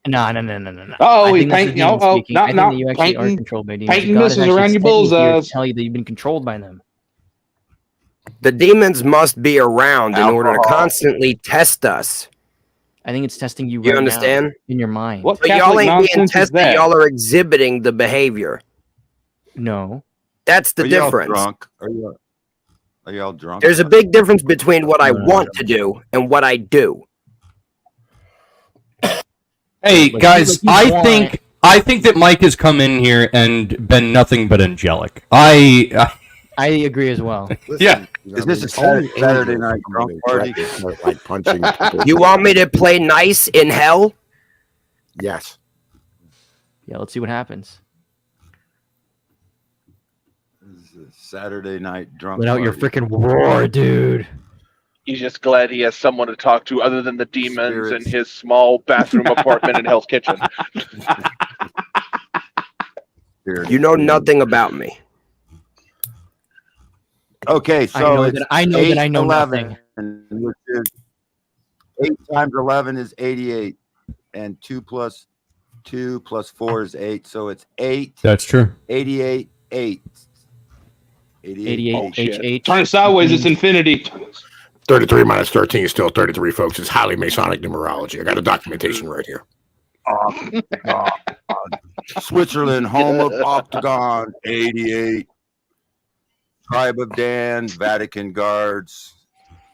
G: No.
L: Oh,
G: I
L: he's
G: think that's the
L: painting.
G: demon
L: Oh,
G: speaking. I think
L: not
G: that you actually are
L: painting.
G: controlled by demons.
L: Painting
G: God
L: this
G: has
L: is
G: actually
L: around your
G: sent me here to
L: bullseyes.
G: tell you that you've been controlled by them.
I: The demons must be around in order to
E: Alcohol.
I: constantly test us.
G: I think it's testing you
I: You
G: right
I: understand?
G: now in your mind.
L: What
I: But y'all
L: Catholic
I: ain't being
L: nonsense is
I: tested.
L: that?
I: Y'all are exhibiting the behavior.
G: No.
I: That's the
E: Are y'all
I: difference.
E: drunk? Are y'all drunk?
I: There's a big difference between what I want to do and what I do.
F: Hey
G: Like,
F: guys,
G: like you
F: I think that Mike has come in here and been nothing but angelic. I
G: agree as well.
F: yeah.
E: Is this a Saturday night drunk party?
B: Like punching people.
I: You want me to play nice in hell?
B: Yes.
G: Yeah, let's see what happens.
E: This is a Saturday night drunk
G: Let out your
E: party.
G: freaking roar, dude.
M: He's just glad he has someone to talk to other than the demons
E: Spirits.
M: in his small bathroom apartment in Hell's Kitchen.
I: You know nothing about me.
E: Okay, so
G: I know
E: it's
G: that I know
E: 11,
G: nothing.
E: which is 8 times 11 is 88, and 2 plus 2 plus 4 is 8, so it's 8.
F: That's true.
E: 88, 8. 88,
G: 88 HH.
L: Turn it sideways, it's infinity.
B: 33 minus 13 is still 33, folks. It's highly Masonic numerology. I got a documentation right here.
E: Switzerland, home of Octagon, 88. Tribe of Dan, Vatican Guards,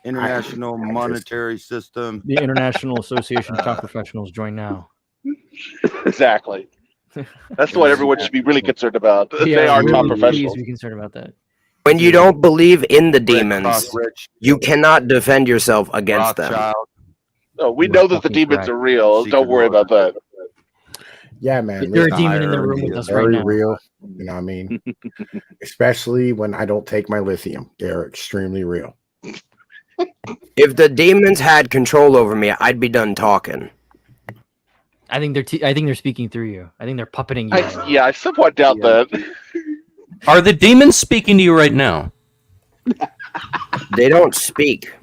E: International Monetary System.
G: The International Association of Top Professionals, join now.
M: Exactly. That's what everyone should be really concerned about. They are top professionals.
G: Please be concerned about that.
I: When you don't believe in the demons, you cannot defend yourself against them.
M: No, we know that the demons are real. Don't worry about that.
B: Yeah, man.
G: There's a
B: listen,
G: demon in the room with us right
B: very
G: now.
B: real. You know what I mean? Especially when I don't take my lithium. They're extremely real.
I: If the demons had control over me, I'd be done talking.
G: I think they're speaking through you. I think they're puppeting you.
M: Yeah, I somewhat doubt that.
F: Are the demons speaking to you right now?
I: They don't speak.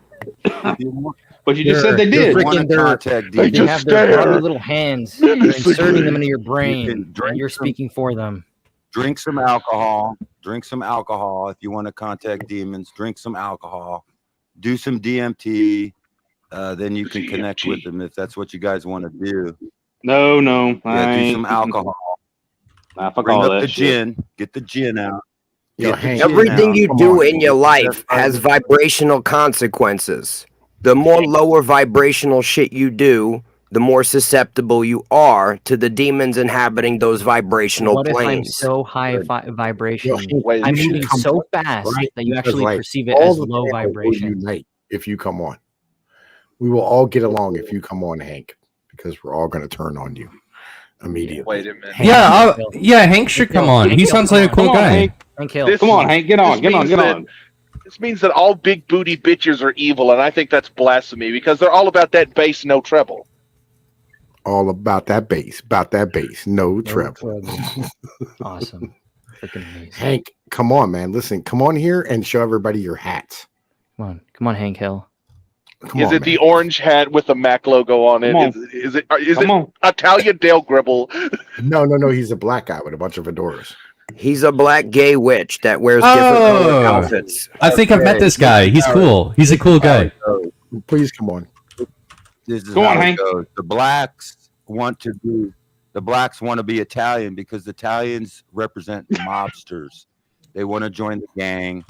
L: But you just said they did.
G: They have their grubby little hands. They're inserting them into your
E: You
G: brain,
E: can drink
G: and you're
E: some-
G: speaking for them.
E: Drink some alcohol. Drink some alcohol. If you want to contact demons, drink some alcohol. Do some DMT. Then you can connect with them if that's what you guys want to do.
L: No.
E: Yeah, do some alcohol.
L: Nah, fuck
E: Bring
L: all
E: up
L: that
E: the
L: shit.
E: gin. Get the gin out. Get the gin
I: Everything
E: out.
I: you
E: Come
I: do
E: on.
I: in your life has vibrational consequences. The more lower vibrational shit you do, the more susceptible you are to the demons inhabiting those vibrational
G: What if I'm
I: planes.
G: so high vibration?
M: Wait,
G: I'm
B: You should
G: moving
B: come
G: so
B: on,
G: fast
B: right?
G: that you
B: Because,
G: actually
B: like,
G: perceive it
B: all
G: as
B: the
G: low
B: panel will
G: vibration.
B: unite if you come on. We will all get along if you come on, Hank, because we're all going to turn on you immediately.
M: Wait a minute.
F: Yeah, Hank should come on. He sounds like a cool guy.
G: Hank Hill.
L: Come on, Hank, get on, get on, get on.
M: This means that all big booty bitches are evil, and I think that's blasphemy because they're all about that bass, no treble.
B: All about that bass, no treble.
G: Awesome. Freaking amazing.
B: Hank, come on, man. Listen, come on here and show everybody your hats.
G: Come on, Hank Hill.
M: Is it the orange hat with the Mac logo on it? Is it Italian Dale Gribble?
B: No. He's a black guy with a bunch of fedoras.
I: He's a black gay witch that wears different colored outfits.
F: I think I've met this guy. He's cool. He's a cool guy.
B: Please come on.
E: This is
L: Go on,
E: how it
L: Hank.
E: goes. The blacks want to be Italian because Italians represent mobsters. They want to join the gang,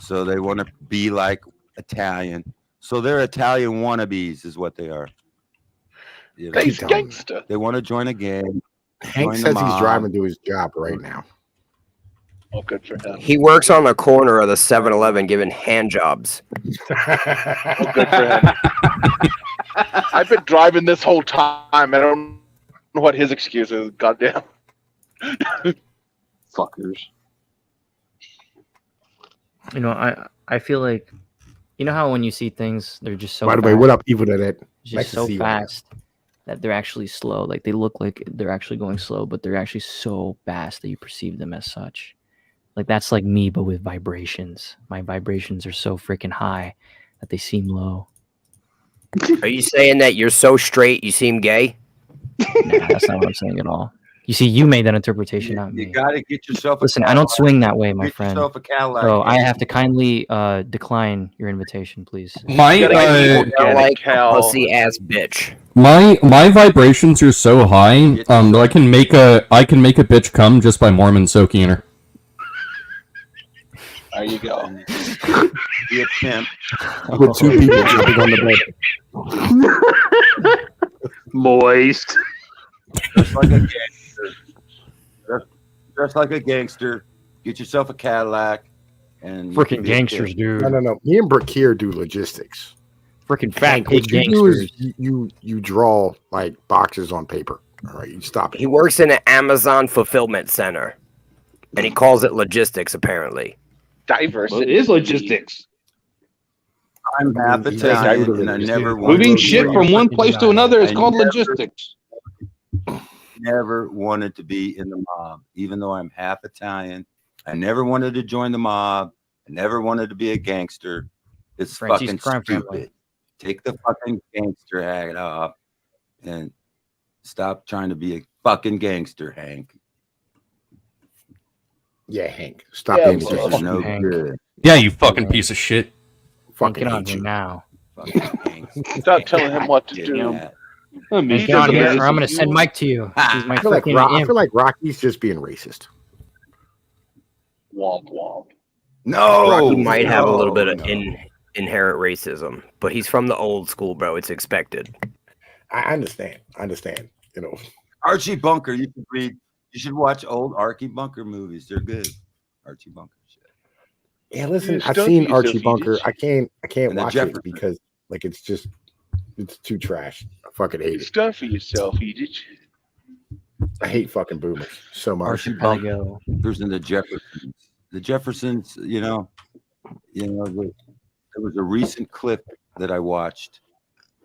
E: so they want to be like Italian. So they're Italian wannabes, is what they are. You know,
M: Gangster.
E: they want to join a gang.
B: Hank
E: join the
B: says he's
E: mob.
B: driving to his job right now.
M: Oh, good for him.
I: He works on the corner of the 7-Eleven giving hand jobs.
M: Oh, good for him. I've been driving this whole time. I don't know what his excuse is. Goddamn.
L: Fuckers.
G: You know, I feel like, you know how when you see things, they're just so
B: By the way,
G: fast,
B: what up, Evil That?
G: just
B: Nice to
G: so
B: see you.
G: fast that they're actually slow. Like they look like they're actually going slow, but they're actually so fast that you perceive them as such. Like that's like me, but with vibrations. My vibrations are so freaking high that they seem low.
I: Are you saying that you're so straight you seem gay?
G: Nah, that's not what I'm saying at all. You see, you made that interpretation, not me.
E: You got to get yourself.
G: Listen, I don't swing that way, my
E: Get
G: friend.
E: yourself a Cadillac.
G: So I have to kindly decline your invitation, please.
F: My
I: Like a pussy ass bitch.
F: my vibrations are so high that I can make a bitch come just by Mormon soaking in her.
M: There you go.
E: Be a pimp.
B: With two people jumping on the bed.
M: Moist.
E: Just like a gangster. Just like a gangster. Get yourself a Cadillac. And
G: Freaking gangsters, dude.
B: No. Me and Brakir do logistics.
G: Freaking fat
B: Hank,
G: pig
B: what you do is
G: gangsters.
B: you draw like boxes on paper. All right, you stop it.
I: He works in an Amazon fulfillment center, and he calls it logistics. Apparently,
M: Diversity.
L: Well, it is logistics.
E: I'm half Italian, and I never
L: Moving shit from one place to another is called logistics.
E: Never wanted to be in the mob, even though I'm half Italian. I never wanted to join the mob. I never wanted to be a gangster. It's
G: Francie's
E: fucking
G: crime
E: stupid.
G: family.
E: Take the fucking gangster hat off and stop trying to be a fucking gangster, Hank.
B: Yeah, Hank. Stop
M: Yeah,
B: being a
E: This
B: gangster.
E: is no
G: Hank.
E: good.
F: Yeah, you fucking piece of shit.
B: Fucking
G: Get on
B: hate
G: here
B: you.
G: now.
E: Fucking Hank.
M: Stop telling him what to
E: Get
M: do.
E: that.
G: Get on here, or I'm gonna send Mike to you. He's my
B: I feel like
G: freaking
B: I
G: imp.
B: feel like Rocky's just being racist.
M: Womp womp.
E: No,
I: Rocky might have a little bit of
E: no.
I: inherent racism, but he's from the old school, bro. It's expected.
B: I understand. You know,
E: Archie Bunker. You should read. You should watch old Archie Bunker movies. They're good. Archie Bunker shit.
B: yeah. Listen,
M: You
B: I've
M: stuff
B: seen
M: yourself,
B: Archie
M: you
B: Bunker.
M: just-
B: I can't
E: And the
B: watch it
E: Jeffersons.
B: because like it's too trash. I fucking hate it.
M: Stuff for yourself, Edith.
B: I hate fucking boomers so much.
E: Archie
G: Go.
E: Bunker's in the Jeffersons. The Jeffersons, there was a recent clip that I watched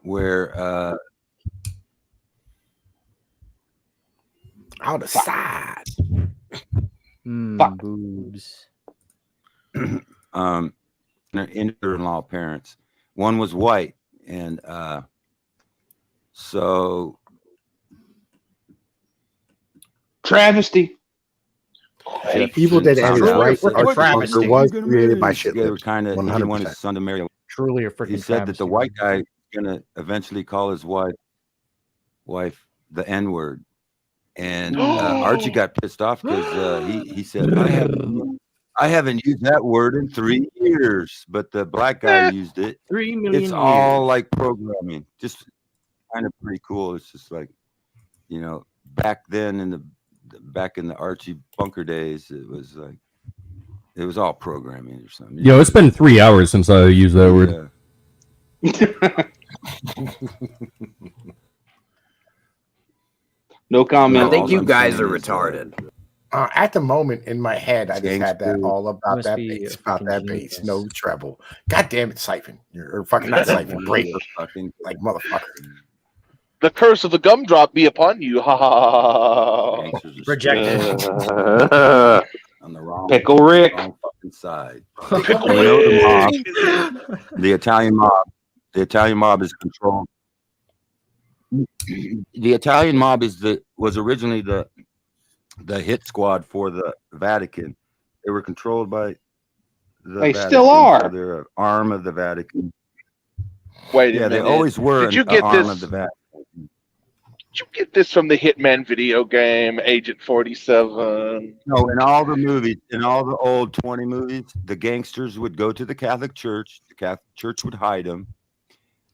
E: where
B: Out of side.
G: Boobs.
E: their in-law parents. One was white, and so
L: Travesty.
B: Evil Dead Ed is right.
E: What
B: Archie
E: travesty
B: Bunker was
E: you gonna
B: created by
E: marry?
B: shit.
E: They were kind of. He didn't want
B: 100%.
E: his son to marry.
G: Truly a freaking
E: He said that the
G: travesty.
E: white guy is gonna eventually call his wife the N-word, and Archie got pissed off because he said, I haven't used that word in 3 years, but the black guy used it.
G: 3 million
E: It's all
G: years.
E: like programming, just kind of pretty cool. It's just like, back then back in the Archie Bunker days, it was like it was all programming or something.
F: Yo, it's been 3 hours since I used that word.
L: No comment.
I: I think you guys are retarded.
B: At the moment, in my head, I just had that all about
G: Must
B: that
G: be
B: bass,
G: a
B: about
G: fucking
B: that bass,
G: genius.
B: no treble. God damn it, Siphon. Or fucking not Siphon, Breaker. Like, motherfucker.
M: The curse of the gumdrop be upon you. Ha ha ha.
N: Rejected.
E: On the wrong
L: Pickle Rick.
E: wrong fucking side.
M: Pickle
E: You know,
M: Rick.
E: the Italian mob is controlled. The Italian mob was originally the hit squad for the Vatican. They were controlled by the
L: They
E: Vatican,
L: still are.
E: so they're an arm of the Vatican.
M: Wait a
E: Yeah,
M: minute.
E: they always were
M: Did you
E: an
M: get
E: arm
M: this?
E: of the Vatican.
M: Did you get this from the Hitman video game, Agent 47?
E: No, in all the movies, in all the old 20 movies, the gangsters would go to the Catholic Church. The Catholic Church would hide them,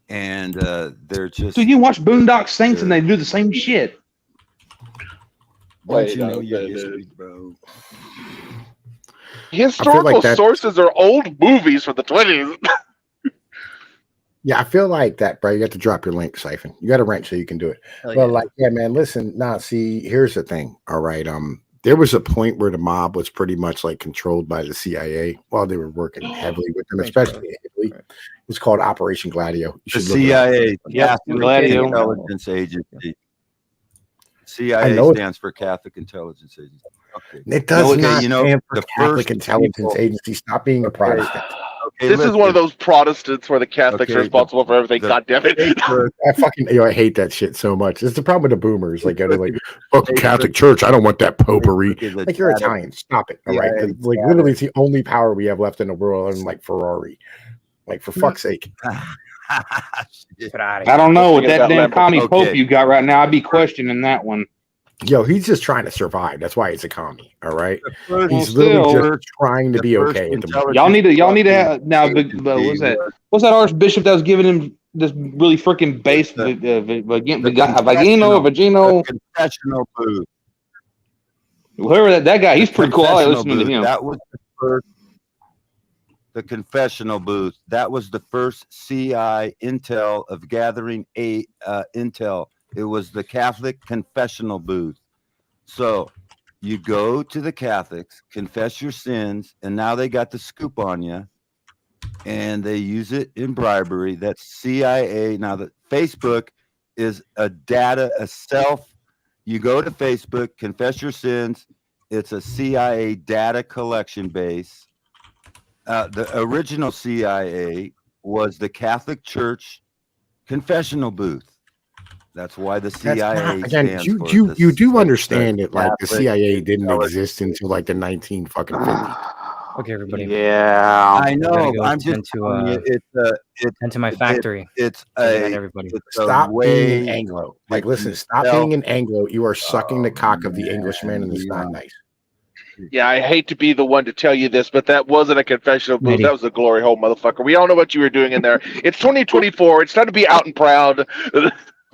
E: and they're just.
L: Dude, you watch Boondock Saints and they do the same shit.
E: Don't you know your history, bro?
M: Historical sources are old movies from the 20s.
B: Yeah, I feel like that, bro. You got to drop your link, Siphon. You got to rank so you can do it.
G: Hell yeah.
B: Yeah, man, listen. See, here's the thing. All right. There was a point where the mob was pretty much like controlled by the CIA while they were working heavily with them, especially in Italy. It was called Operation Gladio.
E: The CIA, Catholic
L: Gladio.
E: Intelligence Agency. CIA stands for Catholic Intelligence Agency. Okay.
B: It does not stand for
E: the
B: Catholic
E: first
B: Intelligence
E: people-
B: Agency. Stop being a Protestant.
M: This is one of those Protestants where the Catholics are responsible for everything. God damn it!
B: I hate that shit so much. It's the problem with the boomers. Like, they're like, fuck the Catholic Church. I don't want that popery. Like, you're Italian. Stop it. All right. Like, literally, it's the only power we have left in the world, and like Ferrari. Like, for fuck's sake.
L: I don't know with that damn commie pope you got right now. I'd be questioning that one.
B: Yo, he's just trying to survive. That's why he's a commie. All right.
L: Well,
B: He's literally
L: still,
B: just trying to be okay at the moment.
L: Y'all need to have now. What's that? What's that archbishop that was giving him this really freaking base? Vagino.
E: Confessional booth.
L: Whoever that guy, he's pretty cool. I like listening to him.
E: That was the first. The confessional booth. That was the first CI intel of gathering intel. It was the Catholic confessional booth. So you go to the Catholics, confess your sins, and now they got the scoop on you, and they use it in bribery. That's CIA. Now, the Facebook is you go to Facebook, confess your sins. It's a CIA data collection base. The original CIA was the Catholic Church confessional booth. That's why the CIA
B: again.
E: stands
B: You do understand that like the
E: Catholic
B: CIA didn't exist until like the 1950s.
G: Okay, everybody.
K: Yeah,
E: I know.
G: Gotta go
E: I'm
G: tend
E: just
G: to,
E: telling you,
G: tend to my factory.
E: It's
G: Good night, everybody.
B: Stop being an Anglo. Like, listen, stop being an Anglo. You are sucking the cock of the Englishman, and it's not nice.
M: Yeah, I hate to be the one to tell you this, but that wasn't a confessional booth. That was a glory hole, motherfucker. We all know what you were doing in there. It's 2024. It's time to be out and proud.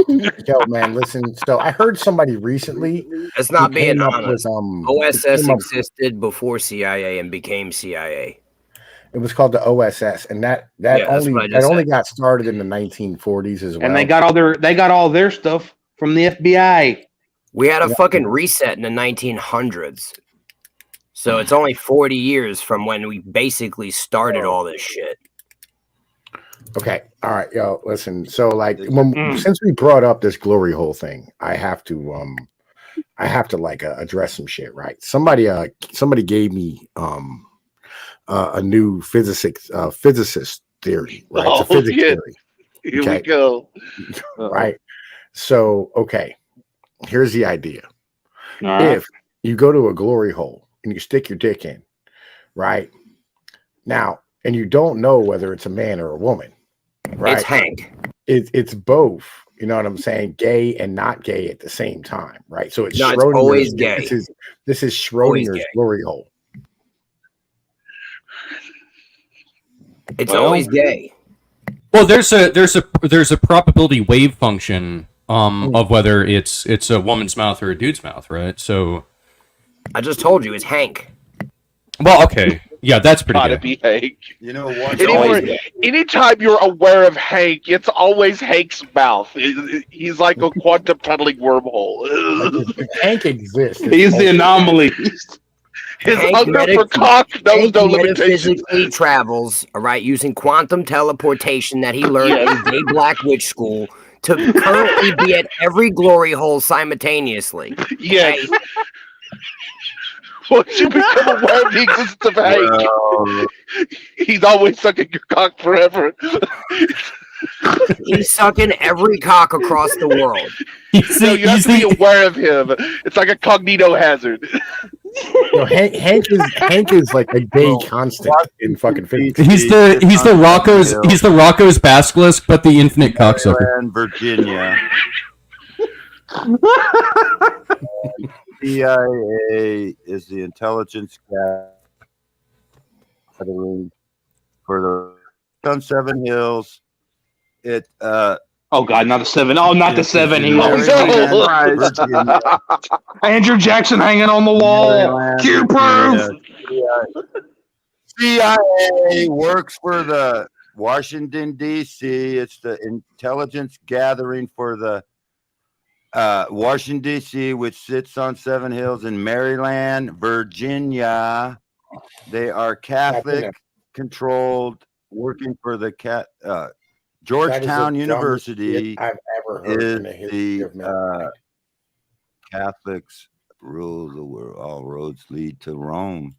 B: Yo, man, listen. So I heard somebody recently.
I: It's not
B: who
I: being
B: came up
I: honest.
B: with,
I: OSS existed before CIA and became CIA.
B: It was called the OSS, and that only got started in the 1940s as well.
L: And they got all their stuff from the FBI.
I: We had a fucking reset in the 1900s. So it's only 40 years from when we basically started all this shit.
B: Okay. All right. Yo, listen. So like since we brought up this glory hole thing, I have to like address some shit, right? Somebody gave me a new physicist theory, right? It's a physics theory.
M: Here we go.
B: Right. So, okay. Here's the idea.
L: Right.
B: If you go to a glory hole and you stick your dick in, right? Now, and you don't know whether it's a man or a woman, right?
I: It's Hank.
B: It's both. You know what I'm saying? Gay and not gay at the same time, right? So it's
I: always gay.
B: This is Schrodinger's glory hole.
I: It's always gay.
F: Well, there's a probability wave function of whether it's a woman's mouth or a dude's mouth, right? So
I: I just told you it's Hank.
F: Well, okay. Yeah, that's pretty
M: Gotta
F: good.
M: be Hank.
E: You know what?
M: Anytime you're aware of Hank, it's always Hank's mouth. He's like a quantum tunneling wormhole.
B: Hank exists.
L: He's the anomaly.
M: His
I: Hank
M: hunger for cock knows
I: Hank
M: no limitations.
I: metaphysically travels, all right, using quantum teleportation that he learned in Gay Black Witch School to currently be at every glory hole simultaneously.
M: Yes. Once you become aware of the existence of Hank, he's always sucking your cock forever.
I: He's sucking every cock across the world.
M: So you have to be aware of him. It's like a cognito hazard.
B: No, Hank is like a gay constant in fucking physics.
F: He's the Rocco's basilisk, but the infinite cocksucker.
E: Virginia. CIA is the intelligence gathering for the on Seven Hills. It
L: oh god, not the seven. Oh, not the seven Hills. Andrew Jackson hanging on the wall. Q proof.
E: CIA works for the Washington D.C. It's the intelligence gathering for the Washington D.C., which sits on Seven Hills in Maryland, Virginia. They are Catholic controlled, working for the Georgetown University.
B: I've ever heard
E: is
B: in the history of
E: the Catholics rule the world. All roads lead to Rome.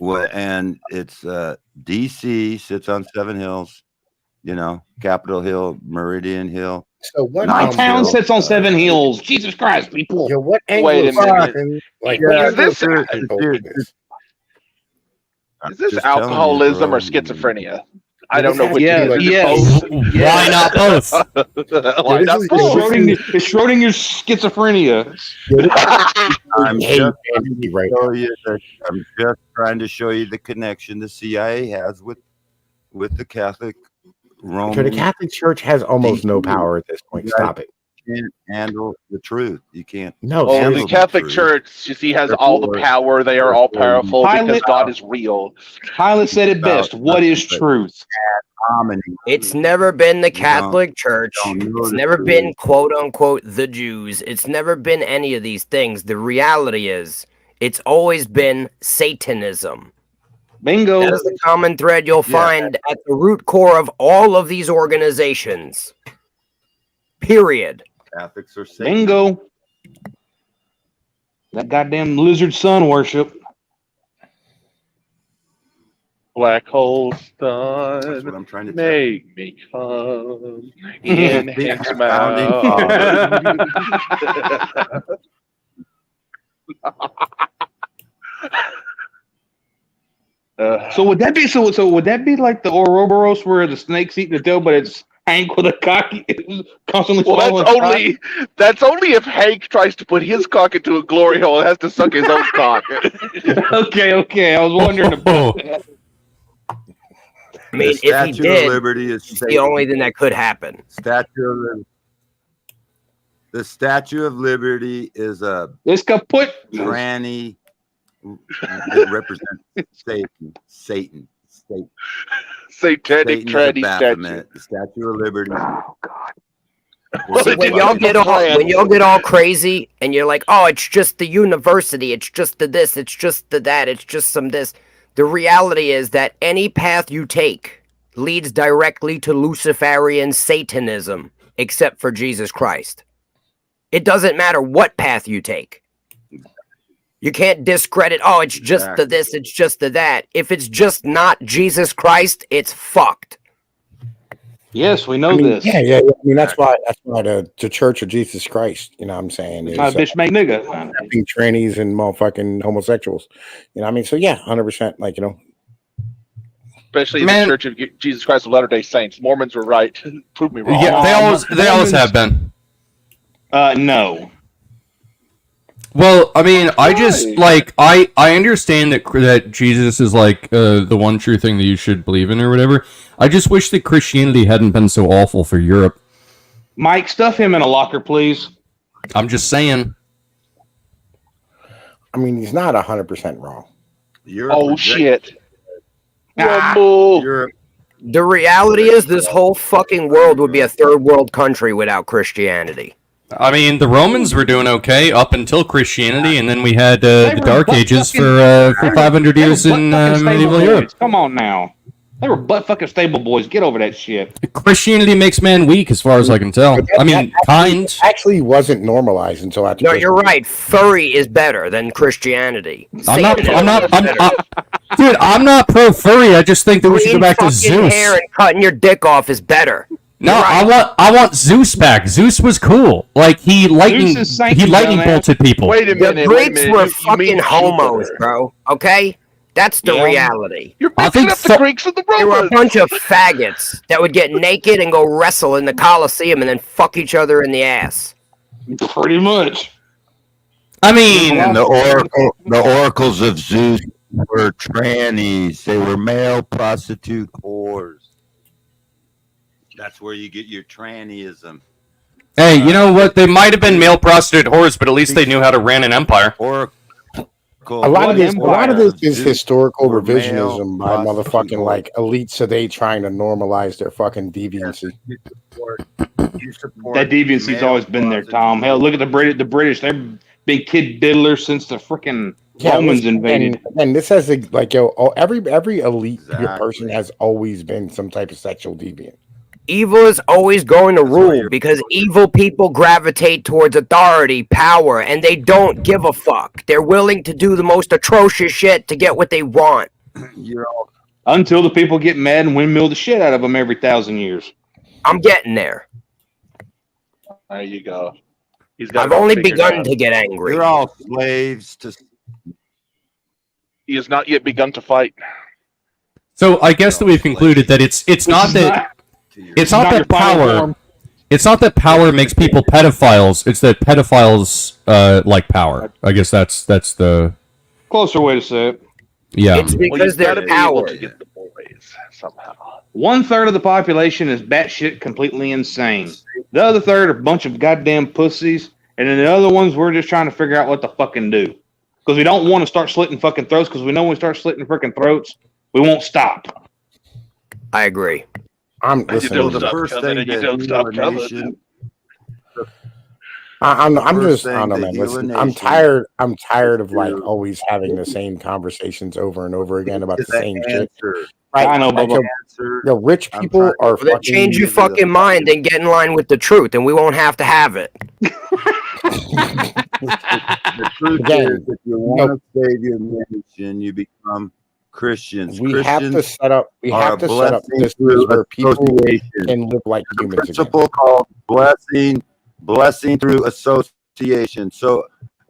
E: Well, and it's D.C. sits on Seven Hills. You know, Capitol Hill, Meridian Hill.
B: So what?
L: My town sits on Seven Hills. Jesus Christ, people!
B: Yo, what
M: Wait a minute.
B: Like,
M: Is this alcoholism or schizophrenia? I don't know which.
L: Yes.
F: Why not both?
M: Why not both?
L: It's Schrodinger's schizophrenia.
E: I'm just trying to show you the connection the CIA has with the Catholic Roman.
B: So the Catholic Church has almost no power at this point. Stop it.
E: You can't handle the truth. You can't.
B: No,
M: well, the Catholic Church, you see, has all the power. They are all powerful because God is real.
L: Pilate said it best. What is truth?
I: It's never been the Catholic Church. It's never been quote unquote the Jews. It's never been any of these things. The reality is, it's always been Satanism.
L: Bingo.
I: That is the common thread you'll find at the root core of all of these organizations. Period.
E: Catholics are Satan.
L: Bingo. That goddamn lizard sun worship.
M: Black hole sun.
E: That's what I'm trying to
M: make me come in his mouth.
L: So would that be would that be like the Ouroboros where the snakes eat the tail, but it's Hank with a cock constantly?
M: Well, that's only if Hank tries to put his cock into a glory hole and has to suck his own cock.
L: Okay. I was wondering about that.
I: I mean, if he did, it's the only thing that could happen.
E: The Statue of Liberty is a
L: kaput
E: tranny that represents Satan.
M: Satanic tranny statue.
E: The Statue of Liberty.
M: Oh God.
I: See, when y'all get all crazy and you're like, oh, it's just the university, it's just the this, it's just the that, it's just some this. The reality is that any path you take leads directly to Luciferian Satanism, except for Jesus Christ. It doesn't matter what path you take. You can't discredit, oh, it's just the this, it's just the that. If it's just not Jesus Christ, it's fucked.
L: Yes, we know this.
B: Yeah. I mean, that's why the Church of Jesus Christ, you know what I'm saying? Is,
L: bitch make nigga.
B: Trannies and motherfucking homosexuals. You know what I mean? So yeah, 100%, like, you know.
M: Especially the Church of Jesus Christ of Latter-day Saints. Mormons were right. Prove me wrong.
F: Yeah, they always have been.
L: No.
F: Well, I mean, I just like I understand that Jesus is like the one true thing that you should believe in or whatever. I just wish that Christianity hadn't been so awful for Europe.
L: Mike, stuff him in a locker, please.
F: I'm just saying.
B: I mean, he's not 100% wrong.
M: Shit.
I: The reality is this whole fucking world would be a third world country without Christianity.
F: I mean, the Romans were doing okay up until Christianity, and then we had the Dark Ages for 500 years in medieval Europe.
L: Come on now. They were butt fucking stable boys. Get over that shit.
F: Christianity makes man weak, as far as I can tell. I mean,
B: actually wasn't normalized until after.
I: No, you're right. Furry is better than Christianity.
F: Dude, I'm not pro furry. I just think that we should go back to Zeus.
I: Hair and cutting your dick off is better.
F: No, I want Zeus back. Zeus was cool. Like he lightning bolted people.
I: Wait a minute. The Greeks were fucking homos, bro. Okay? That's the reality.
M: You're mixing up the Greeks and the Romans.
I: They were a bunch of faggots that would get naked and go wrestle in the Colosseum and then fuck each other in the ass.
L: Pretty much.
F: I mean,
E: and the oracles of Zeus were trannies. They were male prostitute whores. That's where you get your trannyism.
F: Hey, you know what? They might have been male prostitute whores, but at least they knew how to run an empire.
B: A lot of this is historical revisionism by motherfucking like elites today trying to normalize their fucking deviancy.
L: That deviancy's always been there, Tom. Hell, look at the British. They've been kid diddlers since the freaking Romans invaded.
B: And this has like every elite person has always been some type of sexual deviant.
I: Evil is always going to rule because evil people gravitate towards authority, power, and they don't give a fuck. They're willing to do the most atrocious shit to get what they want.
L: Until the people get mad and windmill the shit out of them every 1,000 years.
I: I'm getting there.
M: There you go.
I: I've only begun to get angry.
E: You're all slaves to.
M: He has not yet begun to fight.
F: So I guess that we've concluded that it's not that power makes people pedophiles. It's that pedophiles like power. I guess that's the
L: closer way to say it.
F: Yeah.
I: It's because they're power.
M: Somehow.
L: 1/3 of the population is batshit completely insane. The other third are a bunch of goddamn pussies, and then the other ones we're just trying to figure out what to fucking do. Because we don't want to start slitting fucking throats, because we know when we start slitting freaking throats, we won't stop.
I: I agree.
B: I'm just I don't know, man. Listen, I'm tired of like always having the same conversations over and over again about the same shit. Right?
L: I know,
B: like, the rich people are
I: then change your fucking mind and get in line with the truth, and we won't have to have it.
E: The truth is, if you want to save your nation, you become Christians.
B: We have to set up this where people can live like humans.
E: Principle called blessing through association. So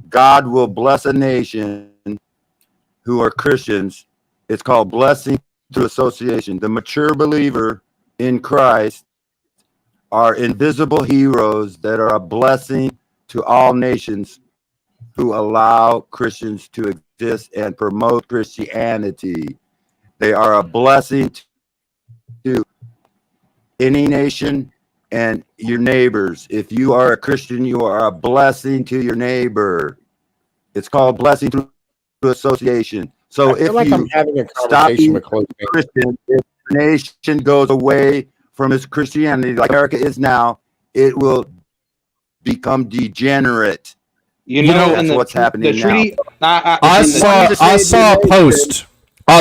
E: God will bless a nation who are Christians. It's called blessing through association. The mature believer in Christ are invisible heroes that are a blessing to all nations who allow Christians to exist and promote Christianity. They are a blessing to any nation and your neighbors. If you are a Christian, you are a blessing to your neighbor. It's called blessing through association. So if you stop being a Christian, if the nation goes away from its Christianity, like America is now, it will become degenerate.
L: You know,
E: that's what's happening
L: treaty,
E: now.
F: I saw a post by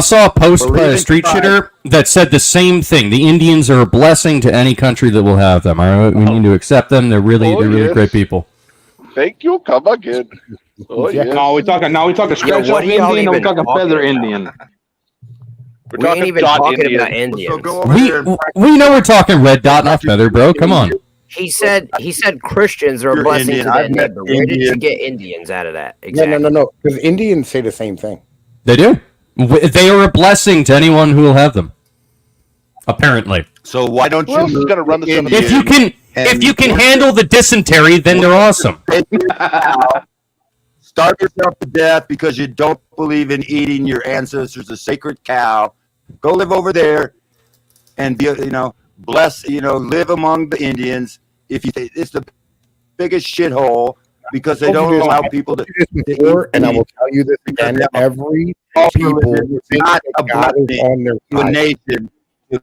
F: a street shitter that said the same thing. The Indians are a blessing to any country that will have them. All right, we need to accept them. They're really great people.
M: Thank you. Come again. Oh,
L: yeah. No, we're talking scratch off Indian, or we're talking feather Indian.
I: We ain't even talking about Indians.
F: We know we're talking red dot, not feather, bro. Come on.
I: He said Christians are a blessing to their neighbor. Where did you get Indians out of that?
B: Exactly. No. Because Indians say the same thing.
F: They do. They are a blessing to anyone who will have them. Apparently.
E: So why don't you?
F: If you can handle the dysentery, then they're awesome.
E: starve yourself to death because you don't believe in eating your ancestors a sacred cow. Go live over there and be, bless, live among the Indians. If you think it's the biggest shithole because they don't allow people to
B: before, and I will tell you this again: every people
E: is
B: think
E: not a
B: that God is on their
E: to a
B: side.
E: nation to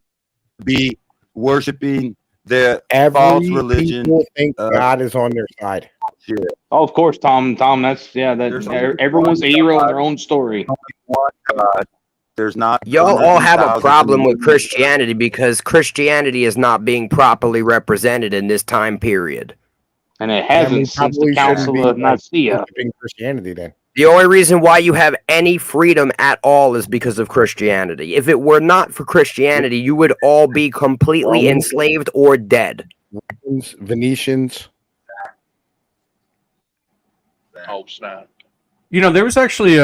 E: be worshiping their
B: Every
E: false religion.
B: people think God is on their side.
E: Shit.
L: Oh, of course, Tom. That's everyone's a hero in their own story.
E: God. There's not.
I: Y'all all have a problem with Christianity because Christianity is not being properly represented in this time period.
L: And it hasn't since the Council of Nicaea.
B: Christianity, then.
I: The only reason why you have any freedom at all is because of Christianity. If it were not for Christianity, you would all be completely enslaved or dead.
B: Venetians.
M: Oh, snap.
F: There was actually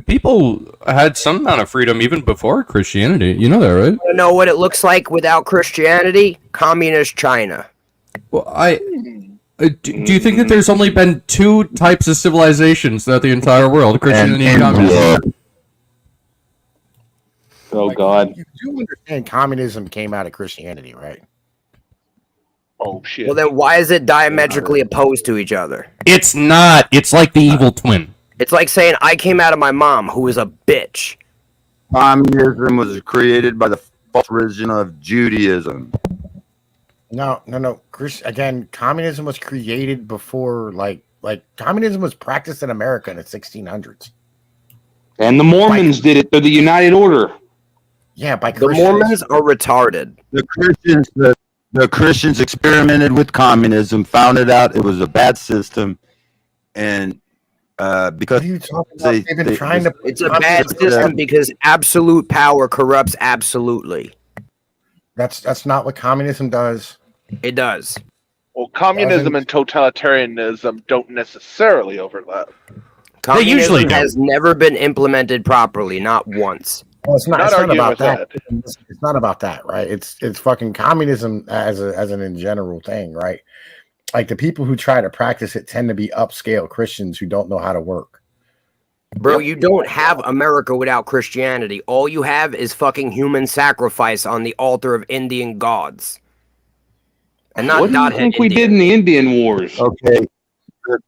F: people had some amount of freedom even before Christianity. You know that, right?
I: You know what it looks like without Christianity? Communist China.
F: Well, do you think that there's only been two types of civilizations throughout the entire world, Christianity and communism?
L: Oh, God.
B: You do understand communism came out of Christianity, right?
M: Oh, shit.
I: Well, then why is it diametrically opposed to each other?
F: It's not. It's like the evil twin.
I: It's like saying I came out of my mom, who is a bitch.
E: Communism was created by the false religion of Judaism.
B: No. Again, communism was created before, like communism was practiced in America in the 1600s.
L: And the Mormons did it through the United Order.
B: Yeah, by
I: the Mormons are retarded.
E: The Christians experimented with communism, found it out it was a bad system, and because
I: it's a bad system because absolute power corrupts absolutely.
B: That's not what communism does.
I: It does.
M: Well, communism and totalitarianism don't necessarily overlap.
I: Communism has never been implemented properly, not once.
B: Well, it's not about that.
M: that.
B: It's not about that, right? It's fucking communism as an in general thing, right? Like the people who try to practice it tend to be upscale Christians who don't know how to work.
I: Bro, you don't have America without Christianity. All you have is fucking human sacrifice on the altar of Indian gods. And not
L: what do you think we did in the Indian Wars?
E: Okay. The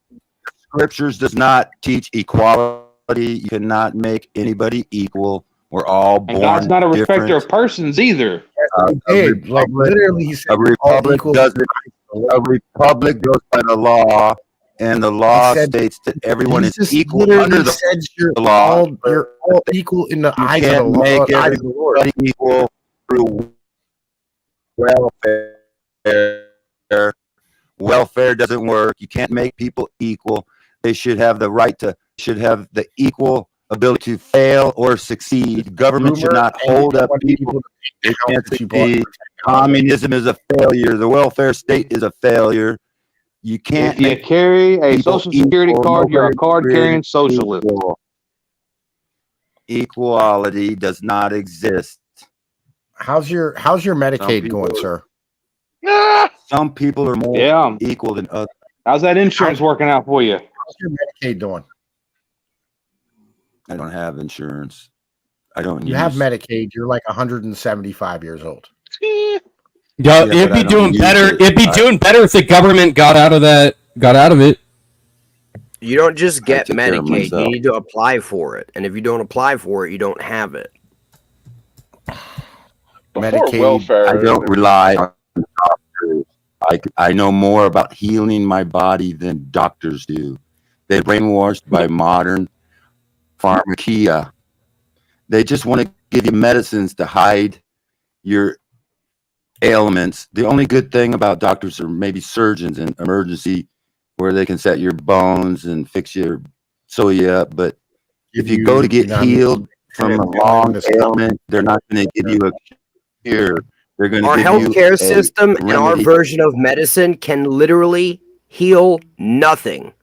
E: scriptures does not teach equality. You cannot make anybody equal. We're all born
L: And God's not a respecter
E: different.
L: of persons either.
B: Literally, he said
E: a republic doesn't. A republic goes by the law, and the law states that everyone is equal under the law.
B: You're all equal in the eyes of the
E: can't
B: law.
E: make everybody equal through welfare. Welfare doesn't work. You can't make people equal. They should have the right to. Should have the equal ability to fail or succeed. Government should not hold up people. They can't succeed. Communism is a failure. The welfare state is a failure. You can't.
L: If you carry a social security card, you're a card-carrying socialist.
E: Equality does not exist.
B: How's your Medicaid going, sir?
E: Some people are more equal than others.
L: How's that insurance working out for you?
B: How's your Medicaid doing?
E: I don't have insurance. I don't.
B: You have Medicaid. You're like 175 years old.
F: Yeah, it'd be doing better. It'd be doing better if the government got out of it.
I: You don't just get Medicaid. You need to apply for it. And if you don't apply for it, you don't have it.
E: Medicaid, welfare, I don't rely on doctors. I know more about healing my body than doctors do. They're brainwashed by modern pharmacia. They just want to give you medicines to hide your ailments. The only good thing about doctors are maybe surgeons in emergency where they can set your bones and fix your sew you up. But if you go to get healed from a long ailment, they're not going to give you a cure. They're going to
I: our
E: give
I: healthcare
E: you
I: system and our version of medicine can literally heal nothing.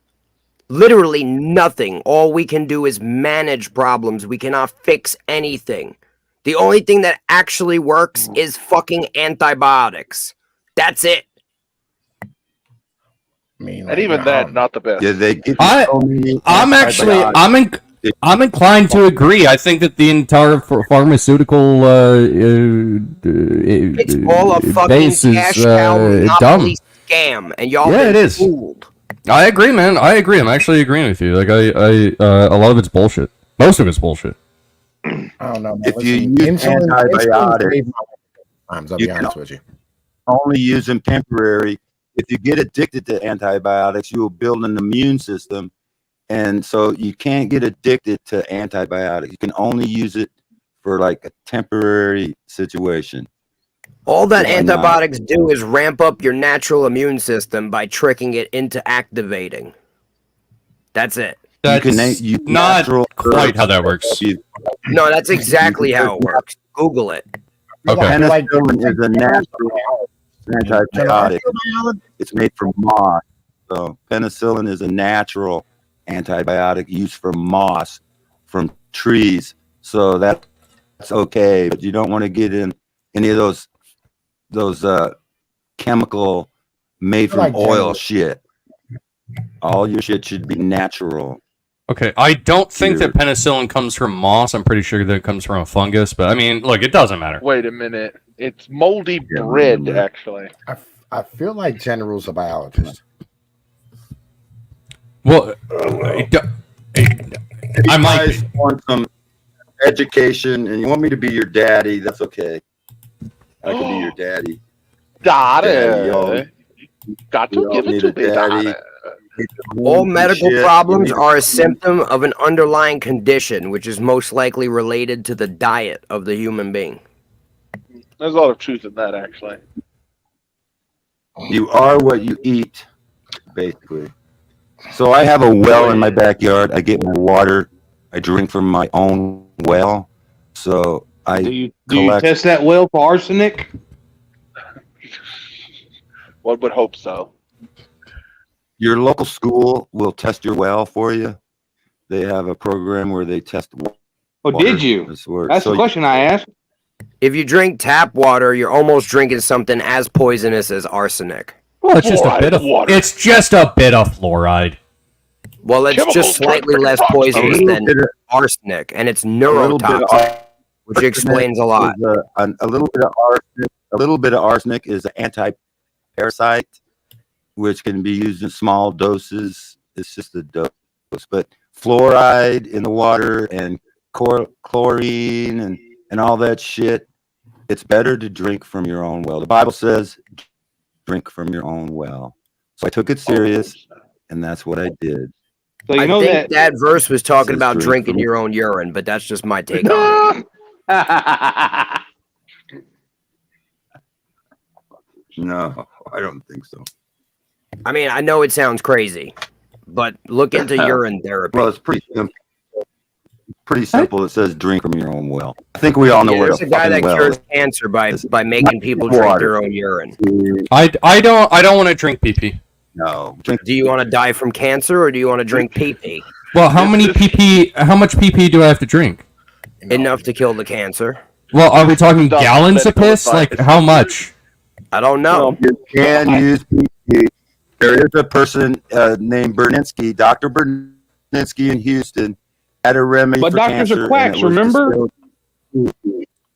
I: Literally nothing. All we can do is manage problems. We cannot fix anything. The only thing that actually works is fucking antibiotics. That's it.
B: I mean,
M: And even that, not the best.
E: Yeah, they give you
F: I'm actually I'm inclined to agree. I think that the entire pharmaceutical
I: It's all a fucking
F: base is
I: cash cow
F: dumb.
I: monopoly scam, and y'all
F: Yeah,
I: been
F: it is.
I: fooled.
F: I agree, man. I agree. I'm actually agreeing with you. Like, a lot of it's bullshit. Most of it's bullshit.
B: I don't know. Man.
E: If you
B: Listen,
E: use
B: insulin
E: antibiotics,
B: saved my times, I'll be honest with you.
E: only use them temporary. If you get addicted to antibiotics, you will build an immune system. And so you can't get addicted to antibiotics. You can only use it for like a temporary situation.
I: All that
E: Why not?
I: antibiotics do is ramp up your natural immune system by tricking it into activating. That's it.
F: That's
E: use
F: not
E: natural
F: quite
E: herbs
F: how that
E: to
F: works.
E: help you.
I: No, that's exactly how it works. Google it.
F: Okay.
E: Penicillin is a natural antibiotic. It's made from moss. So penicillin is a natural antibiotic used for moss from trees. So that's okay, but you don't want to get in any of those chemical made from oil shit. All your shit should be natural.
F: Okay, I don't think that penicillin comes from moss. I'm pretty sure that it comes from a fungus, but I mean, look, it doesn't matter.
M: Wait a minute. It's moldy bread, actually.
B: I feel like General's a biologist.
F: Well, I might
E: guys want some education and you want me to be your daddy, that's okay. I can be your daddy.
M: Daddy. Got to give it to me, daddy.
I: All medical problems are a symptom of an underlying condition, which is most likely related to the diet of the human being.
M: There's a lot of truth in that, actually.
E: You are what you eat, basically. So I have a well in my backyard. I get my water. I drink from my own well. So I
L: Do you
E: collect.
L: test that well for arsenic?
M: One would hope so.
E: Your local school will test your well for you. They have a program where they test water.
L: Oh, did you? That's the question I asked.
I: If you drink tap water, you're almost drinking something as poisonous as arsenic.
F: Well, it's just a bit of fluoride.
I: Well, it's just slightly less poisonous than arsenic, and it's neurotoxic, which explains a lot.
E: A little bit of arsenic. A little bit of arsenic is an anti-parasite, which can be used in small doses. It's just a dose, but fluoride in the water and chlorine and all that shit, it's better to drink from your own well. The Bible says drink from your own well. So I took it serious, and that's what I did.
L: So you
I: I
L: know
I: think that verse was talking
E: Says
I: about
E: drink
I: drinking
E: from-
I: your own urine, but that's just my take on it.
E: No, I don't think so.
I: I mean, I know it sounds crazy, but look into urine therapy.
E: Well, it's pretty simple. Pretty simple. It says drink from your own well. I think we all know what
I: There's
E: a
I: a guy
E: fucking
I: that
E: well
I: cures
E: is.
I: cancer by making people drink
E: water.
I: their own urine.
F: I don't want to drink pee-pee.
E: No.
I: Do you want to die from cancer or do you want to drink pee-pee?
F: Well, how much pee-pee do I have to drink?
I: Enough to kill the cancer.
F: Well, are we talking gallons of piss? Like, how much?
I: I don't know.
E: You can use PP. There is a person named Berninsky, Dr. Berninsky in Houston, had a remedy
L: But
E: for
L: doctors
E: cancer.
L: are quacks, remember?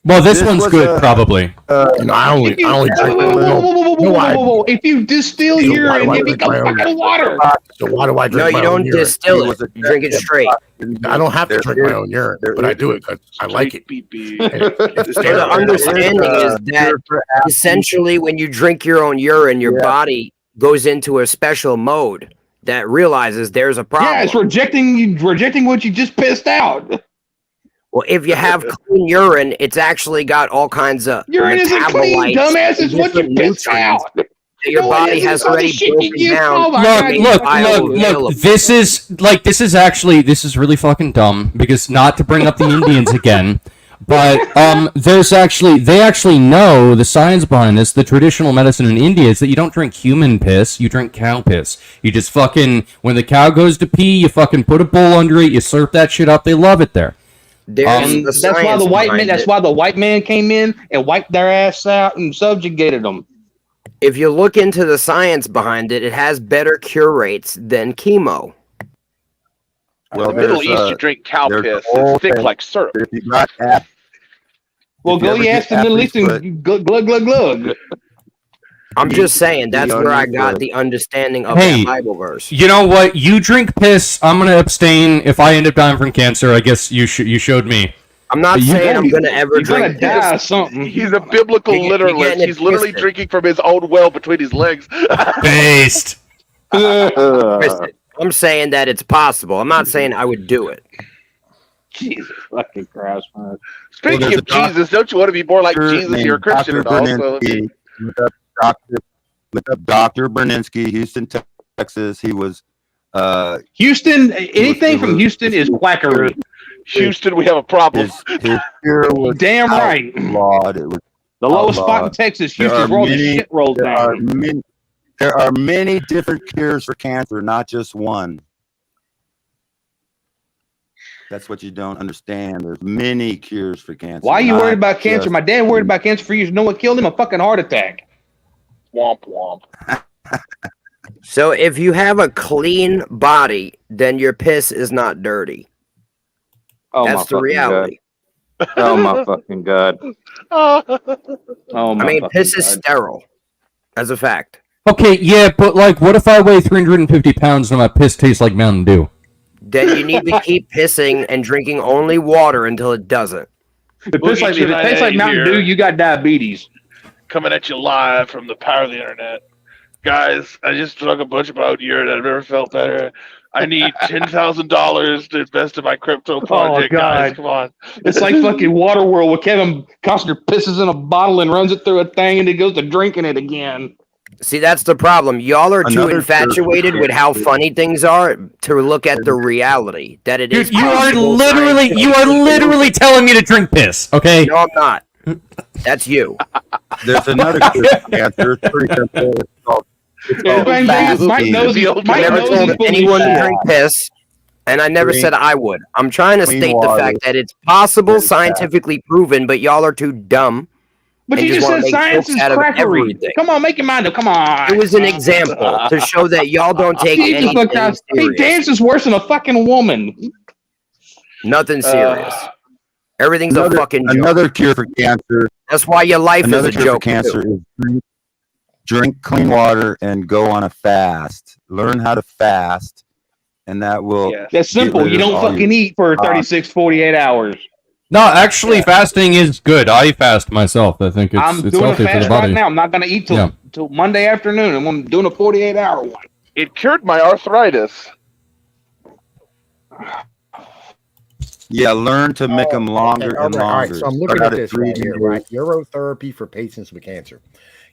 F: Well, this
E: This
F: one's
E: was
F: good,
E: a-
F: probably.
B: I only drink.
L: If you distill urine, it becomes fucking water.
B: So why do I drink
I: No, you
B: my own
I: don't
B: urine?
I: distill it. You drink it straight.
B: I don't have to drink my own urine, but I do it because I like it.
I: So the understanding is that essentially when you drink your own urine, your body goes into a special mode that realizes there's a problem.
L: Yeah, it's rejecting what you just pissed out.
I: Well, if you have clean urine, it's actually got all kinds of
L: Urine isn't clean,
I: metabolites
L: dumbass. It's
I: and
L: what you
I: different
L: pissed out.
I: that your
L: No, it
I: body
L: isn't.
I: has
L: It's all the
I: already
L: shit you
I: broken
L: give.
I: down.
L: Oh my
I: to
L: God.
I: make
F: Look,
I: bioavailable.
F: this is really fucking dumb, because not to bring up the Indians again, but they actually know the science behind this. The traditional medicine in India is that you don't drink human piss, you drink cow piss. You just fucking, when the cow goes to pee, you fucking put a bowl under it, you slurp that shit up, they love it there.
L: And that's why the white man. That's why the white man came in and wiped their ass out and subjugated them.
I: if you look into the science behind it, it has better cure rates than chemo.
E: Well,
M: In the Middle
E: there's,
M: East, you drink cow
E: there's
M: piss.
E: a whole
M: It's thick
E: thing.
M: like syrup.
E: If you got at,
L: Well,
E: if you
L: go
E: ever
L: you
E: get
L: ask the Middle
E: athlete's
L: Eastern
E: foot,
L: glug glug glug glug.
I: I'm just saying that's
E: be on
I: where I
E: your
I: got
E: foot.
I: the understanding of
F: Hey,
I: that Bible verse.
F: You know what? You drink piss. I'm gonna abstain. If I end up dying from cancer, I guess you showed me.
I: I'm not
F: But you-
I: saying I'm gonna ever
L: You're gonna
I: drink
L: die
I: piss.
L: of something.
M: He's a biblical
I: You're
M: literalist.
I: getting it
M: He's literally
I: twisted.
M: drinking from his own well between his legs.
F: Based.
I: Twisted. I'm saying that it's possible. I'm not saying I would do it.
L: Jesus fucking Christ, man.
M: Speaking
E: there's
M: of Jesus, don't you want to be more like
E: doctor
M: Jesus? You're a
E: named
M: Christian
E: Dr.
M: and all. So
E: Berninsky. Look up Dr. Berninsky, Houston, Texas. He was
L: Houston, anything from Houston is quackery.
M: Houston, we have a problem.
E: his cure was
L: Damn right.
E: outlawed. It was
L: The lowest spot in
E: outlawed.
L: Texas,
E: There
L: Houston's
E: are
L: where all the
E: many-
L: shit rolls
E: There are
L: down.
E: there are many different cures for cancer, not just one. That's what you don't understand. There's many cures for cancer.
L: Why are you
E: not
L: worried about cancer?
E: just
L: My dad worried about cancer for years. You know what killed him? A fucking heart attack.
M: Womp womp.
I: So if you have a clean body, then your piss is not dirty.
L: Oh my
I: That's the
L: fucking
I: reality.
L: God. Oh my fucking God. Oh my
I: I mean,
L: fucking
I: piss is
L: God.
I: sterile, as a fact.
F: Okay, yeah, but like, what if I weigh 350 pounds and my piss tastes like Mountain Dew?
I: Then you need to keep pissing and drinking only water until it doesn't.
L: If it tastes like Mountain Dew, you got diabetes.
M: Coming at you live from the power of the internet. Guys, I just drunk a bunch of Bout urine. I've never felt better. I need $10,000 to invest in my crypto project, guys.
L: God.
M: Come on.
L: It's like fucking Waterworld where Kevin Costner pisses in a bottle and runs it through a thing and he goes to drinking it again.
I: See, that's the problem. Y'all are too
E: Another
I: infatuated with how funny things are to look at the reality that it is.
F: Dude, you are
I: possible
F: literally telling me to drink piss, okay?
I: No, I'm not. That's you.
E: There's another cure for cancer. It's pretty simple. It's called
L: Mike
E: fasting.
L: knows he's
I: I never told anyone to drink piss, and I never said I would. I'm trying to
E: Clean
I: state
E: water.
I: the fact that it's possible, scientifically proven, but y'all are too dumb.
L: But
I: and
L: you just
I: wanna
L: said
I: make
L: science
I: jokes
L: is
I: out of
L: crackery.
I: everything.
L: Come on, make your mind up. Come on.
I: It was an example to show that y'all don't take
L: Jesus,
I: anything
L: look how he
I: serious.
L: dances worse than a fucking woman.
I: Nothing serious. Everything's a fucking joke.
E: Another cure for cancer.
I: That's why your life
E: Another
I: is a
E: cure for
I: joke.
E: cancer
I: too.
E: is drink clean water and go on a fast. Learn how to fast, and that will.
L: That's simple. You don't fucking eat for 36, 48 hours.
F: No, actually, fasting is good. I fast myself. I think it's
L: I'm
F: it's
L: doing a
F: healthy for the
L: fast
F: body.
L: right now. I'm not going to eat
F: Yeah.
L: till Monday afternoon, and I'm doing a 48-hour one.
M: It cured my arthritis.
E: Yeah, learn to make them longer
B: Okay,
E: and
B: all right,
E: longer.
B: so I'm
E: Start
B: looking
E: out
B: at this
E: 3
B: right here,
E: days.
B: right? Urotherapy for patients with cancer.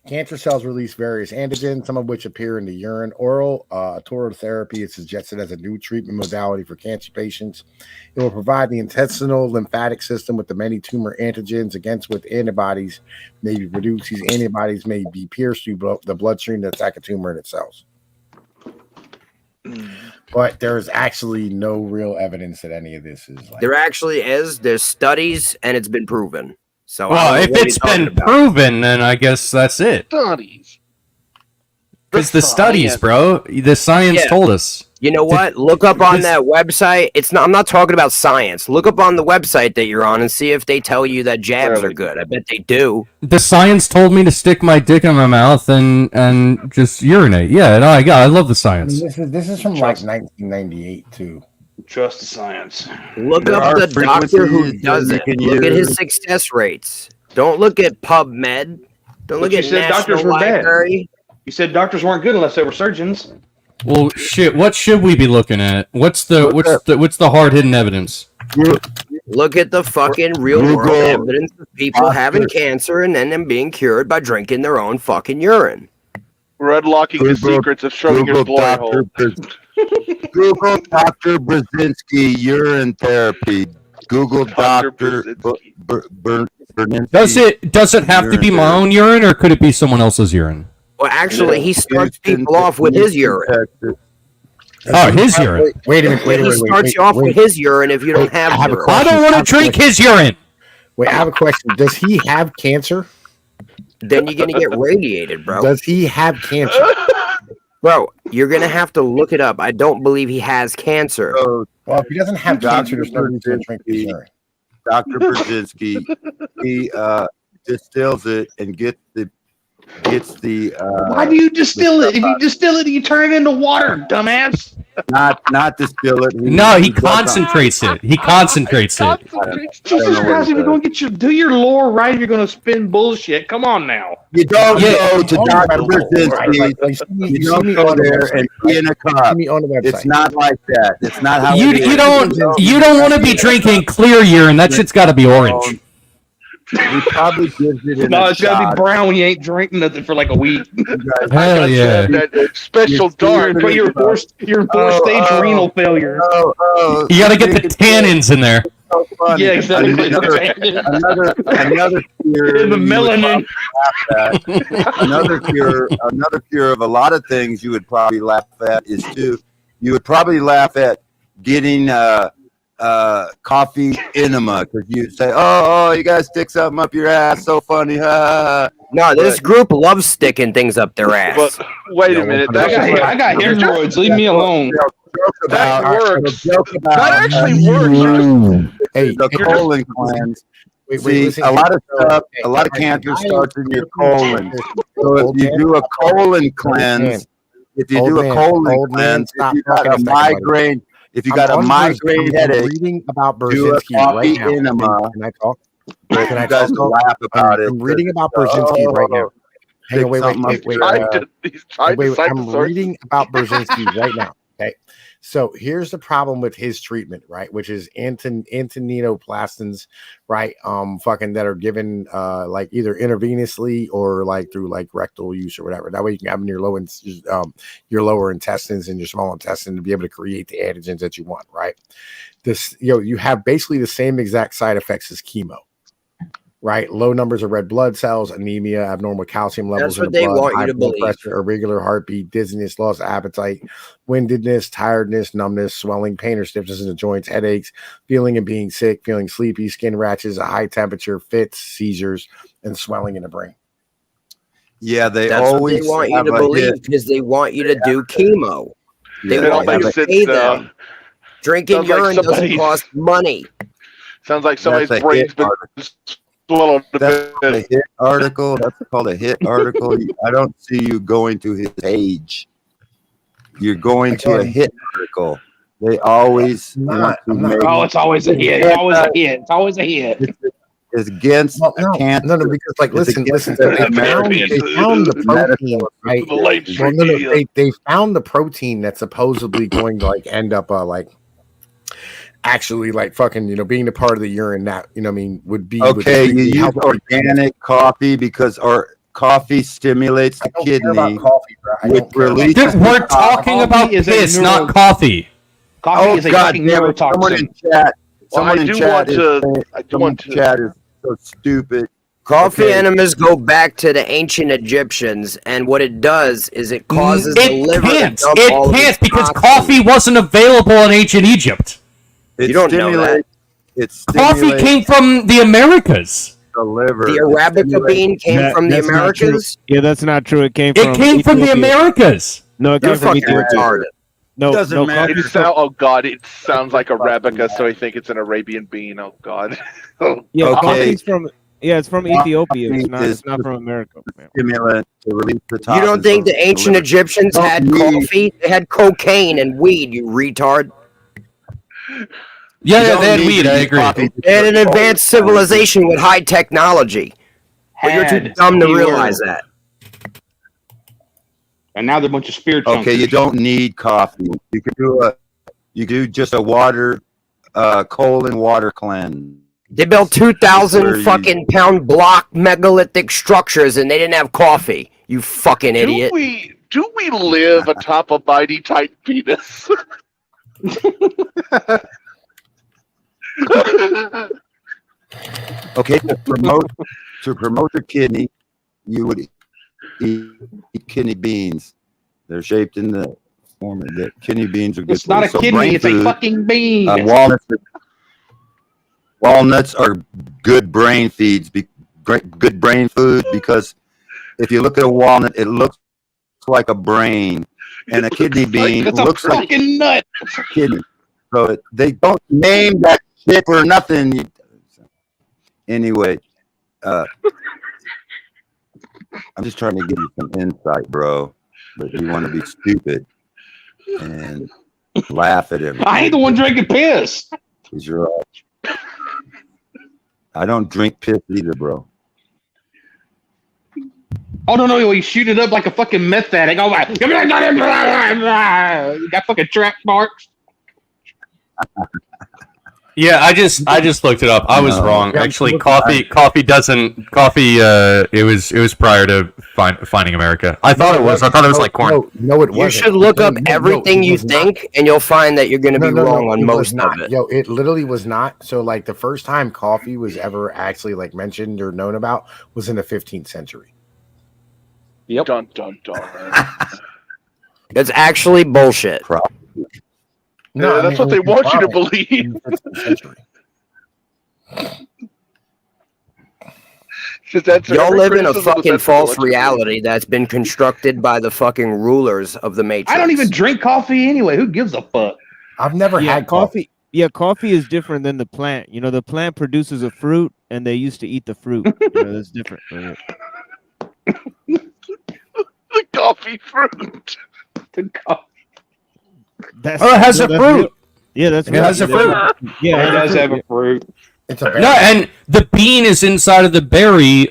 B: Cancer cells release various antigens, some of which appear in the urine. Oral therapy is suggested as a new treatment modality for cancer patients. It will provide the intestinal lymphatic system with the many tumor antigens against which antibodies may be produced. These antibodies may be pierced through the bloodstream to attack a tumor in its cells. But there's actually no real evidence that any of this is like.
I: There actually is. There's studies, and it's been proven. So I
F: Well,
I: don't know
F: if
I: what
F: it's
I: you're talking
F: been
I: about.
F: proven, then I guess that's it.
M: Studies.
F: Because the studies, bro. The science
I: Yeah.
F: told us.
I: You know what? Look up on that website. It's not. I'm not talking about science. Look up on the website that you're on and see if they tell you that jabs are good. I bet they do.
F: The science told me to stick my dick in my mouth and just urinate. Yeah, no, I love the science.
B: This is from like 1998 too.
L: Trust the science.
I: Look
E: There
I: up
E: are
I: the doctor who
E: frequencies
I: does
E: that
I: it.
E: you can
I: Look at his
E: use.
I: success rates. Don't look at PubMed. Don't look
L: But you
I: at
L: said doctors
I: National
L: were bad.
I: Library.
L: You said doctors weren't good unless they were surgeons.
F: Well, shit. What should we be looking at? What's the hard hidden evidence?
I: Look at the fucking real world
E: Google
I: evidence of people having cancer and then them being cured by drinking their own fucking urine.
M: Unlocking the secrets of Schrodinger's glory hole.
E: Google Dr. Brzezinski urine therapy. Google Dr. Berninsky.
F: Does it have to be my own urine, or could it be someone else's urine?
I: Well, actually, he starts people off with his urine.
F: Oh, his urine.
B: Wait a minute.
I: He starts you off with his urine if you don't have urine.
F: I don't want to drink his urine.
B: Wait, I have a question. Does he have cancer?
I: then you're gonna get radiated, bro.
B: Does he have cancer?
I: Bro, you're gonna have to look it up. I don't believe he has cancer.
E: So,
B: Well, if he doesn't have cancer, there's no reason to drink his
E: Brzezinski,
B: urine.
E: Dr. Brzezinski, he distills it and gets the
L: Why do you distill it? If you distill it, you turn it into water, dumbass.
E: not distill it.
F: No, he concentrates it. He concentrates it.
L: Jesus Christ, if you're going to do your lore right, if you're going to spin bullshit. Come on now.
E: You don't
F: Yeah.
E: go to Dr. Brzezinski. You don't go there and be in a cup. It's not like that. It's not how
F: You
E: it is.
F: you don't want to be drinking clear urine. That shit's got to be orange.
E: He probably gives it in
L: No,
E: a
L: it's got to
E: shot.
L: be brown when you ain't drinking nothing for like a week.
F: Hell yeah.
M: That special dark.
L: But you're four-stage renal failure.
F: You got to get the tannins in there.
E: So funny.
L: Yeah, exactly.
E: Another fear
L: In the
E: you would
L: melanin.
E: probably laugh at. Another fear of a lot of things you would probably laugh at is you would probably laugh at getting coffee enema because you'd say, oh, you guys stick something up your ass, so funny.
I: No, this group loves sticking things up their ass.
M: But wait a minute.
L: I got hemorrhoids. Leave me alone.
M: That works.
E: That
M: actually works.
E: Hey, the colon cleanse. See, a lot of stuff, a lot of cancer starts in your colon. So if you do a colon cleanse, if you got a migraine, if you got a migraine headache,
B: reading about
E: do a
B: Brzezinski right
E: coffee
B: now.
E: enema.
B: Can I talk?
E: Can I guys laugh about it?
B: I'm reading about Brzezinski right now. Hang on, wait.
M: He's trying to cite the
B: I'm
M: source.
B: reading about Brzezinski right now. Okay. So here's the problem with his treatment, right? Which is antoninoplastins, right? Fucking that are given like either intravenously or like through like rectal use or whatever. That way you can have them in your lower intestines and your small intestine to be able to create the antigens that you want, right? This, you have basically the same exact side effects as chemo. Right, low numbers of red blood cells, anemia, abnormal calcium levels
I: That's what
B: in the
I: they
B: blood,
I: want you
B: high
I: to
B: blood
I: believe.
B: pressure, irregular heartbeat, dizziness, loss of appetite, windedness, tiredness, numbness, swelling, pain or stiffness in the joints, headaches, feeling and being sick, feeling sleepy, skin rashes, a high temperature, fits, seizures, and swelling in the brain.
E: Yeah, they
I: That's
E: always
I: what they want you
E: have
I: to
E: a
I: believe
E: hit.
I: because they want you to do chemo. They
E: Yeah,
I: want
E: they
I: you to
E: have a-
I: pay them. Drinking
M: Sounds like
I: urine doesn't
M: somebody-
I: cost money.
M: Sounds like
E: That's
M: somebody's
E: a
M: brain's
E: hit
M: been
E: article.
M: swallowed a
E: That's a
M: bit.
E: hit article. That's called a hit article. I don't see you going to his page. You're going to a hit article. They always want to make.
L: Oh, it's always a hit. It's always a hit. It's always a hit.
E: It's against cancer.
B: No, because like
E: It's
B: listen,
E: against
B: they found
E: American
B: the protein, right?
M: The late
B: Well,
M: street
B: no,
M: media.
B: they found the protein that's supposedly going to like end up like actually like fucking being a part of the urine that would be
E: Okay, you use
B: help
E: organic coffee because our coffee stimulates the kidney.
B: coffee, bro. I
E: Which
B: don't care about
E: releases
F: We're talking about
L: is a
F: piss,
L: neural-
F: not coffee.
L: Coffee
E: Oh
L: is a
E: God!
L: fucking
E: Damn it. Someone in
L: neurotoxin.
E: chat.
M: Well,
E: Someone
M: I
E: in
M: do
E: chat
M: want
E: is
M: to-
E: saying-
M: I do
E: someone
M: want
E: in
M: to-
E: chat is so stupid.
I: Coffee
E: Okay.
I: enemas go back to the ancient Egyptians, and what it does is it causes the
F: It
I: liver
F: can't.
I: to dump all
F: It
I: of its
F: can't because
I: toxins.
F: coffee wasn't available in ancient Egypt.
E: It
I: You don't know that.
E: It
F: Coffee
E: stimulates
F: came from the Americas.
E: the liver.
I: The
E: It
I: Arabica
E: stimulates-
I: bean came from the
C: That's not true.
I: Americas.
C: Yeah, that's not true. It came
F: It
C: from
F: came from the
C: Ethiopia.
F: Americas.
C: No, it
I: You're
C: came from
I: fucking
C: Ethiopia.
I: retarded.
C: No,
E: Doesn't
C: no,
E: matter.
C: coffee's
M: Oh God! It sounds like Arabica, so I think it's an Arabian bean. Oh God!
C: yeah,
E: Okay.
C: coffee's from it's from Ethiopia. It's not.
E: is
C: It's not from America. Man.
E: Stimulant to release the
I: You
E: toxins
I: don't think
E: from
I: the ancient
E: liver.
I: Egyptians
E: Don't
I: had
E: need-
I: coffee? They had cocaine and weed, you retard.
F: Yeah,
E: You
F: yeah,
E: don't
F: they had
E: need
F: weed.
E: to
F: I
E: use
F: agree.
E: coffee to
I: They had an
E: control
I: advanced
E: it.
I: civilization with high technology. But you're too
L: Had
I: dumb to
L: keyword.
I: realize that.
L: And now they're a bunch of spirit chunkers.
E: Okay, you don't need coffee. You can do just a water, colon water cleanse.
I: They built
E: Where
I: 2,000
E: you-
I: fucking pound block megalithic structures and they didn't have coffee. You fucking idiot.
M: Do we live atop a mighty tight penis?
E: Okay, to promote your kidney, you would eat kidney beans. They're shaped in the form of the kidney beans are good.
L: It's not a
E: for you. So
L: kidney,
E: brain
L: it's a
E: food,
L: fucking bean.
E: walnuts are good brain feeds, good brain food because if you look at a walnut, it looks like a brain, and a kidney bean looks like
L: a nut.
E: a kidney. So they don't name that shit for nothing. Anyway, I'm just trying to give you some insight, bro. But you want to be stupid and laugh at him.
L: I ain't the one drinking piss.
E: I don't drink piss either, bro.
L: Oh no, you shoot it up like a fucking meth addict. Oh my! You got fucking track marks.
F: Yeah, I just looked it up. I was wrong. Actually, coffee doesn't. It was prior to finding America. I thought it was like corn.
I: No, it wasn't. You should look up everything you think, and you'll find that you're going to be wrong on most of it.
B: Yo, it literally was not. So, like, the first time coffee was ever actually like mentioned or known about was in the 15th century.
L: Yep.
M: Dun dun dun.
I: That's actually bullshit.
M: No, that's what they want you to believe.
I: Y'all live in a fucking false reality that's been constructed by the fucking rulers of the Matrix.
L: I don't even drink coffee anyway. Who gives a fuck?
B: I've never had coffee.
C: Yeah, coffee is different than the plant. You know, the plant produces a fruit, and they used to eat the fruit. You know, that's different.
M: The coffee fruit.
L: The coffee.
C: That's,
F: it has a fruit.
C: Real. Yeah, that's
F: it has a fruit.
C: Yeah,
L: it does have a fruit.
B: It's a berry.
F: No, and the bean is inside of the berry.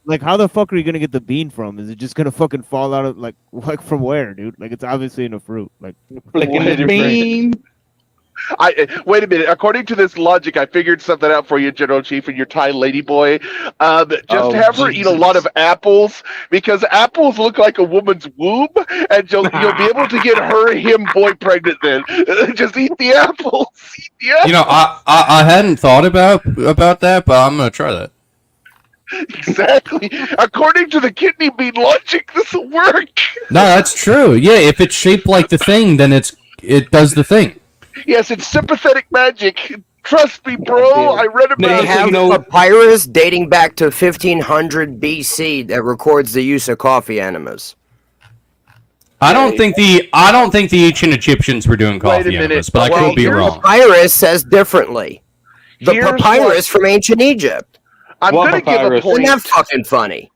C: Like how the fuck are you gonna get the bean from? Is it just gonna fucking fall out of like from where, dude? Like it's obviously in a fruit. Like
L: a bean.
M: Wait a minute. According to this logic, I figured something out for you, General Chief, and your Thai ladyboy. Have her eat a lot of apples because apples look like a woman's womb, and you'll be able to get him, boy pregnant. Then just eat the apples. Eat the apples.
F: You know, I hadn't thought about that, but I'm gonna try that.
M: Exactly. According to the kidney bean logic, this will work.
F: No, that's true. Yeah, if it's shaped like the thing, then it does the thing.
M: Yes, it's sympathetic magic. Trust me, bro. I read about
I: They have a papyrus dating back to 1500 BC that records the use of coffee enemas.
F: I don't think the ancient Egyptians were doing coffee enemas, but I could be wrong.
I: The papyrus says differently. The papyrus from ancient Egypt.
M: I'm going to give a point.
I: Isn't that fucking funny?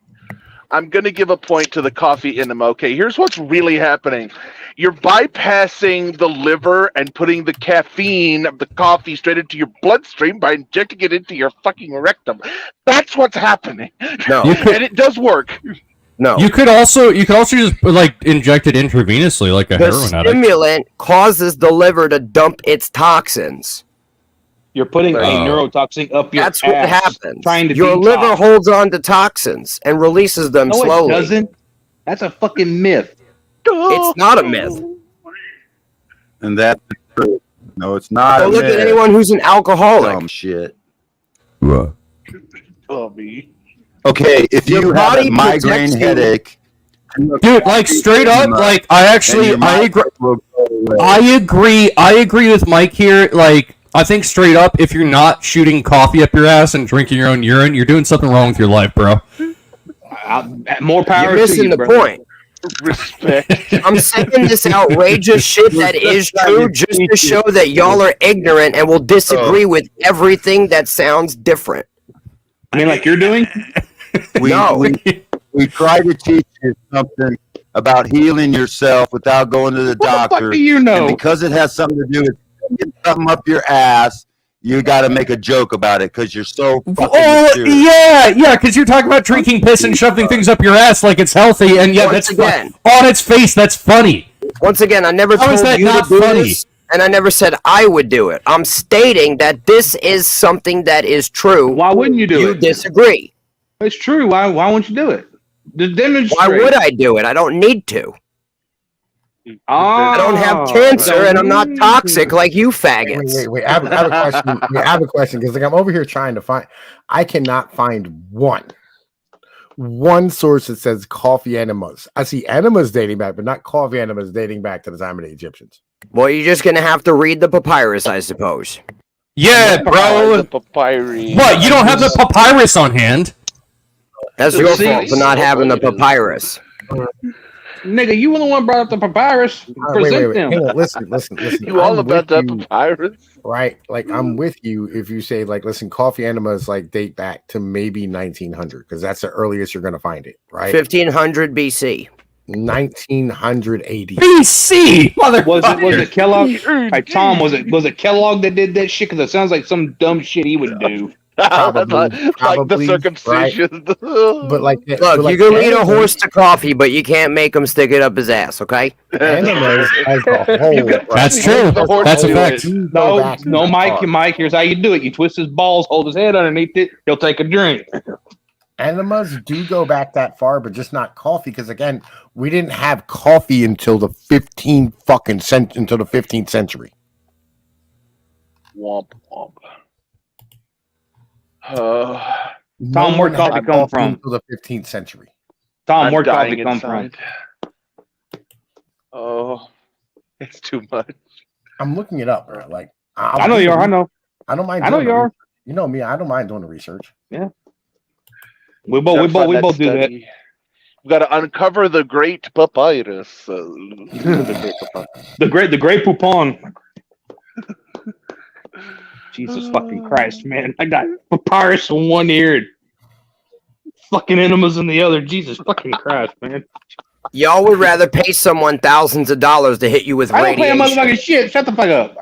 M: I'm going to give a point to the coffee enema. Okay, here's what's really happening. You're bypassing the liver and putting the caffeine of the coffee straight into your bloodstream by injecting it into your fucking rectum. That's what's happening.
I: No.
M: And it does work.
I: No.
F: You could also just like inject it intravenously like a heroin addict.
I: The stimulant causes the liver to dump its toxins.
L: You're putting a neurotoxin up your ass.
I: That's what happens.
L: Trying to
I: your liver holds on to toxins and releases them slowly.
L: It doesn't. That's a fucking myth.
I: It's not a myth.
E: And that's true. No, it's not.
I: Go look at anyone who's an alcoholic.
E: Dumb shit.
M: Oh, me.
E: Okay, if you have a migraine headache,
F: dude, like straight up, like I agree with Mike here. Like I think straight up, if you're not shooting coffee up your ass and drinking your own urine, you're doing something wrong with your life, bro.
L: More power.
I: You're missing the point.
M: Respect.
I: I'm saying this outrageous shit that is true just to show that y'all are ignorant and will disagree with everything that sounds different.
L: I mean, like you're doing?
E: We try to teach you something about healing yourself without going to the doctor.
L: What the fuck do you know?
E: And because it has something to do with getting something up your ass, you got to make a joke about it because you're so fucking serious.
F: Yeah, because you're talking about drinking piss and shoving things up your ass like it's healthy, and yeah, that's fun. On its face, that's funny.
I: Once again, I never told you to do this, and I never said I would do it. I'm stating that this is something that is true.
L: Why wouldn't you do it?
I: You disagree.
L: It's true. Why won't you do it?
I: Why would I do it? I don't need to. I don't have cancer, and I'm not toxic like you faggots.
B: Wait. I have a question. I have a question because like I'm over here trying to find. I cannot find one source that says coffee enemas. I see enemas dating back, but not coffee enemas dating back to the time of the Egyptians.
I: Well, you're just gonna have to read the papyrus, I suppose.
F: Yeah, bro.
M: The papyrus.
F: What? You don't have the papyrus on hand?
I: That's your fault for not having the papyrus.
L: Nigga, you were the one brought up the papyrus. Present them.
B: Hang on, listen.
M: You all about that papyrus?
B: Right. Like, I'm with you if you say, like, listen, coffee enemas, like, date back to maybe 1900, because that's the earliest you're going to find it, right?
I: 1500 BC.
B: 1980
F: BC.
L: Was it Kellogg? Hey, Tom, was it Kellogg that did that shit? Because it sounds like some dumb shit he would do.
B: Probably,
M: like the circumcision.
B: Right? But like,
I: look, you can lead a horse to coffee, but you can't make him stick it up his ass. Okay?
B: Enemas as a whole.
F: That's true. That's a fact.
L: No, Mike. Here's how you do it. You twist his balls, hold his head underneath it. He'll take a drink.
B: Enemas do go back that far, but just not coffee. Because again, we didn't have coffee until the 15th century.
M: Womp womp.
L: Tom, where'd coffee come from?
B: Until the 15th century.
L: Tom, where'd coffee come from?
M: Oh, it's too much.
B: I'm looking it up, bro. Like,
L: I know you are. I know.
B: I don't mind.
L: I know you are.
B: You know me. I don't mind doing the research.
L: Yeah. We both do that.
M: We got to uncover the great papyrus.
L: The great poupon. Jesus fucking Christ, man! I got papyrus in one ear, and fucking enemas in the other. Jesus fucking Christ, man!
I: Y'all would rather pay someone thousands of dollars to hit you with radiation.
L: I don't pay a motherfucking shit. Shut the fuck up.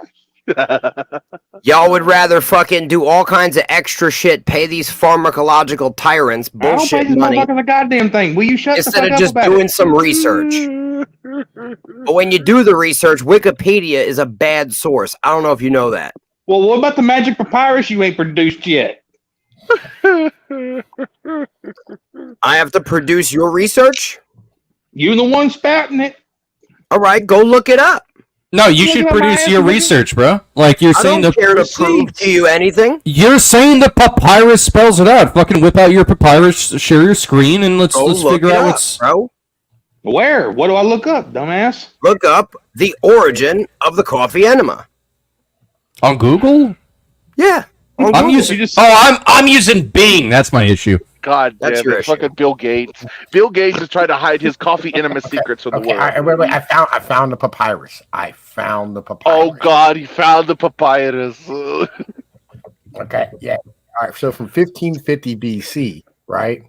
I: Y'all would rather fucking do all kinds of extra shit, pay these pharmacological tyrants bullshit
L: I don't pay
I: money
L: these motherfuckers a goddamn thing. Will you shut the fuck up
I: instead of just
L: about
I: doing
L: it?
I: some research. But when you do the research, Wikipedia is a bad source. I don't know if you know that.
L: Well, what about the magic papyrus you ain't produced yet?
I: I have to produce your research?
L: You're the one spouting it.
I: All right, go look it up.
F: No, you should produce your research, bro. Like, you're saying
I: I don't care to prove to you anything.
F: You're saying the papyrus spells it out. Fucking whip out your papyrus, share your screen, and let's figure out what's.
I: Bro.
L: Where? What do I look up, dumbass?
I: Look up the origin of the coffee enema.
F: On Google?
I: Yeah.
F: I'm using Bing. That's my issue.
M: God
I: That's
M: damn
I: your
M: it,
I: issue.
M: fucking Bill Gates. Bill Gates is trying to hide his coffee enema secrets from the world.
B: Wait. I found the papyrus.
M: Oh God, he found the papyrus.
B: Okay, yeah. All right, so from 1550 BC, right?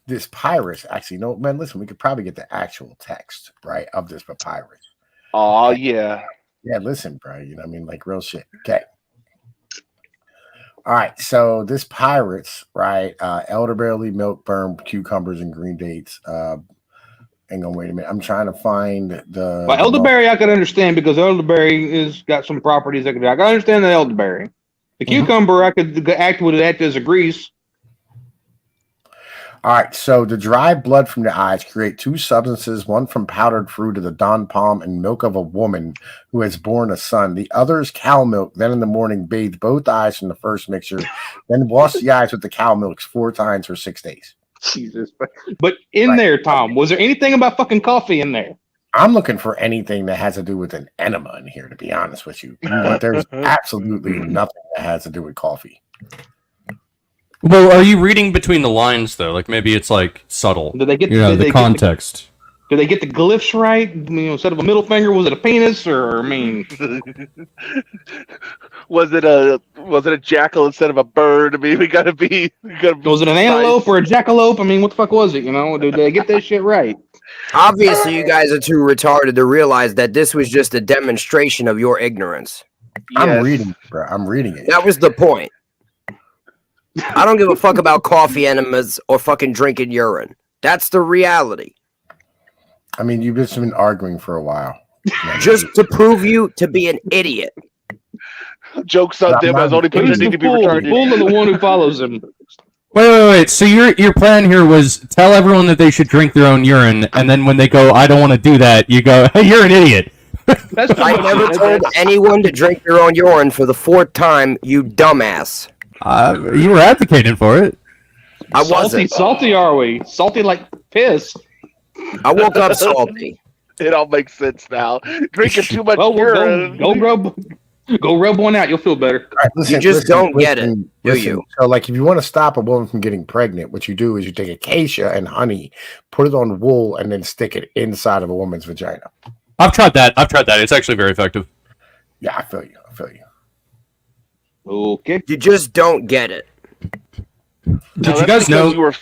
B: This papyrus, actually, no, man, listen, we could probably get the actual text, right, of this papyrus.
M: Oh, yeah.
B: Yeah, listen, bro, you know what I mean? Like real shit. Okay. All right, so this pirates, right? Elderberry, milk, burn, cucumbers, and green dates. Hang on, wait a minute. I'm trying to find the.
L: Well, elderberry, I could understand because elderberry is got some properties I can understand the elderberry. The cucumber, I could act with it as a grease.
B: All right, so the dry blood from the eyes create two substances, one from powdered fruit of the dawn palm and milk of a woman who has borne a son. The other is cow milk. Then in the morning, bathe both eyes from the first mixture, then wash the eyes with the cow milk 4 times for 6 days.
L: Jesus. But in there, Tom, was there anything about fucking coffee in there?
B: I'm looking for anything that has to do with an enema in here, to be honest with you. But there's absolutely nothing that has to do with coffee.
F: Well, are you reading between the lines though? Like maybe it's like subtle.
L: Did they get
F: the context?
L: Did they get the glyphs right? I mean, instead of a middle finger, was it a penis? Or I mean,
M: was it a jackal instead of a bird? I mean, we gotta be.
L: Was it an antelope or a jackalope? I mean, what the fuck was it? You know, did they get that shit right?
I: Obviously, you guys are too retarded to realize that this was just a demonstration of your ignorance.
B: I'm reading, bro. I'm reading it.
I: That was the point. I don't give a fuck about coffee enemas or fucking drinking urine. That's the reality.
B: I mean, you've just been arguing for a while.
I: Just to prove you to be an idiot.
M: Joke's on them, as only pretending to be retarded.
L: Fool of the one who follows him.
F: Wait. So your plan here was tell everyone that they should drink their own urine, and then when they go, I don't want to do that, you go, hey, you're an idiot.
I: I never told anyone to drink their own urine for the 4th time, you dumbass.
F: You were advocating for it.
I: I wasn't.
L: Salty are we? Salty like piss.
I: I woke up salty.
M: It all makes sense now. Drinking too much urine.
L: Go Go rub one out. You'll feel better.
B: All right, listen,
I: You just don't get it, do
B: listen.
I: you?
B: So, like, if you want to stop a woman from getting pregnant, what you do is you take acacia and honey, put it on wool, and then stick it inside of a woman's vagina.
F: I've tried that. It's actually very effective.
B: Yeah, I feel you.
L: Okay.
I: You just don't get it.
F: Did you guys know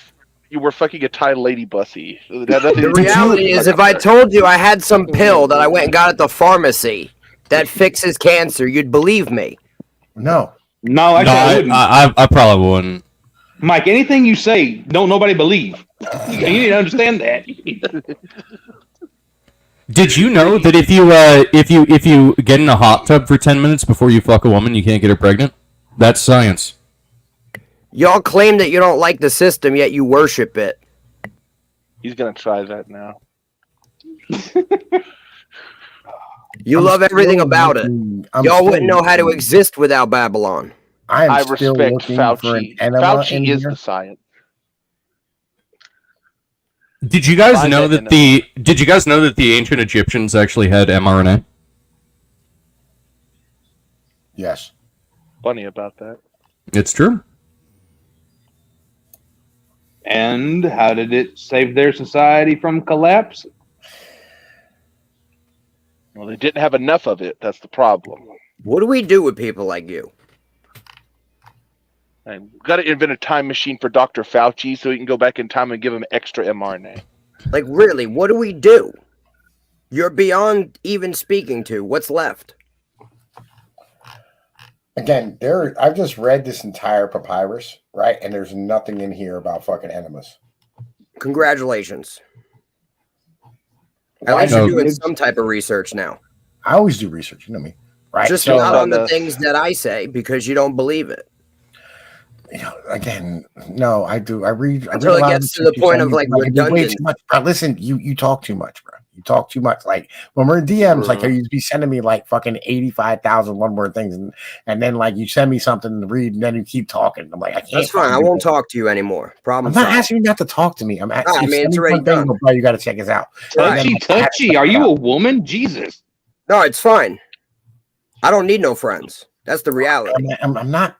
M: you were fucking a Thai lady bussy?
I: The reality is, if I told you I had some pill that I went and got at the pharmacy that fixes cancer, you'd believe me.
B: No,
L: actually,
F: I probably wouldn't.
L: Mike, anything you say, don't nobody believe. You need to understand that.
F: Did you know that if you get in a hot tub for 10 minutes before you fuck a woman, you can't get her pregnant? That's science.
I: Y'all claim that you don't like the system, yet you worship it.
M: He's gonna try that now.
I: You love everything about it. Y'all wouldn't know how to exist without Babylon.
M: I respect Fauci. Fauci is the science.
F: Did you guys know that the ancient Egyptians actually had mRNA?
B: Yes.
M: Funny about that.
F: It's true.
L: And how did it save their society from collapse?
M: Well, they didn't have enough of it. That's the problem.
I: What do we do with people like you?
M: We've got to invent a time machine for Dr. Fauci so he can go back in time and give him extra mRNA.
I: Like, really, what do we do? You're beyond even speaking to. What's left?
B: Again, I've just read this entire papyrus, right? And there's nothing in here about fucking enemas.
I: Congratulations. At least you're doing some type of research now.
B: I always do research, you know me, right?
I: Just not on the things that I say because you don't believe it.
B: You know, again, no, I do. I read
I: until it gets to the point of like redundant.
B: Bro, listen, you talk too much, bro. You talk too much. Like when we're in DMs, like you be sending me like fucking 85,000 one-word things, and then like you send me something to read, and then you keep talking. I'm like, I can't.
I: That's fine. I won't talk to you anymore. Problem.
B: I'm not asking you not to talk to me. I'm asking.
I: I mean, it's already done.
B: Bro, you got to check us out.
L: Touchy. Are you a woman? Jesus.
I: No, it's fine. I don't need no friends. That's the reality.
B: I'm not.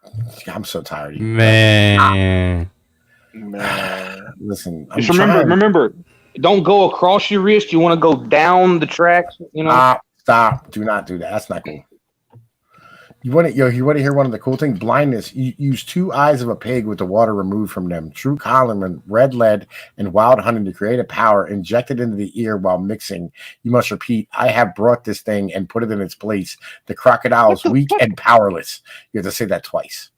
B: I'm so tired of you.
F: Man.
B: Listen.
L: Just remember, don't go across your wrist. You want to go down the tracks. You know.
B: Stop. Do not do that. That's not cool. You want to hear one of the cool things? Blindness. You use 2 eyes of a pig with the water removed from them. True column, red lead, and wild honey to create a power injected into the ear while mixing. You must repeat, I have brought this thing and put it in its place. The crocodile is weak and powerless. You have to say that twice.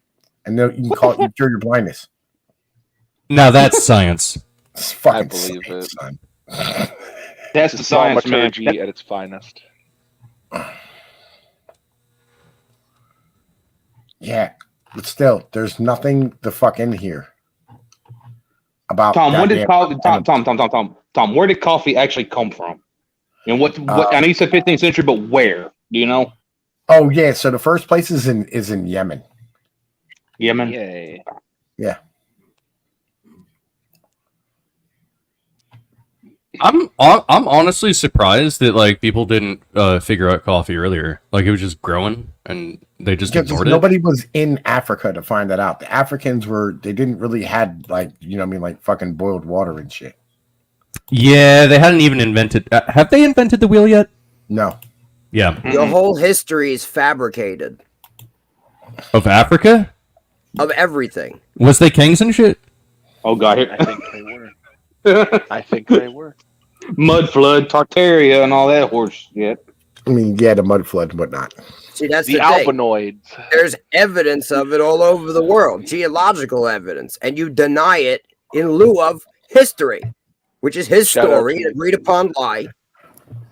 B: And then you can call it, you cure your blindness.
F: Now that's science.
B: It's fucking
M: I believe
B: science,
M: it.
B: son.
L: That's the science, man.
M: At its finest.
B: Yeah, but still, there's nothing the fuck in here about
L: Tom. When did Tom? Where did coffee actually come from? And what? I know you said 15th century, but where? Do you know?
B: Oh yeah, so the first place is in Yemen.
L: Yemen.
M: Yay.
B: Yeah.
F: I'm honestly surprised that like people didn't figure out coffee earlier. Like it was just growing and they just ignored it.
B: Nobody was in Africa to find that out. The Africans they didn't really had like, you know what I mean, like fucking boiled water and shit.
F: Yeah, they hadn't even invented. Have they invented the wheel yet?
B: No.
F: Yeah.
I: Your whole history is fabricated.
F: Of Africa?
I: Of everything.
F: Was they kings and shit?
L: Oh god,
M: I think they were. I think they were.
L: Mud flood, Tartaria, and all that horse shit.
B: I mean, yeah, the mud flood and whatnot.
I: See, that's
M: the
I: thing.
M: alpinoids.
I: There's evidence of it all over the world, geological evidence, and you deny it in lieu of history, which is his story, an agreed upon lie.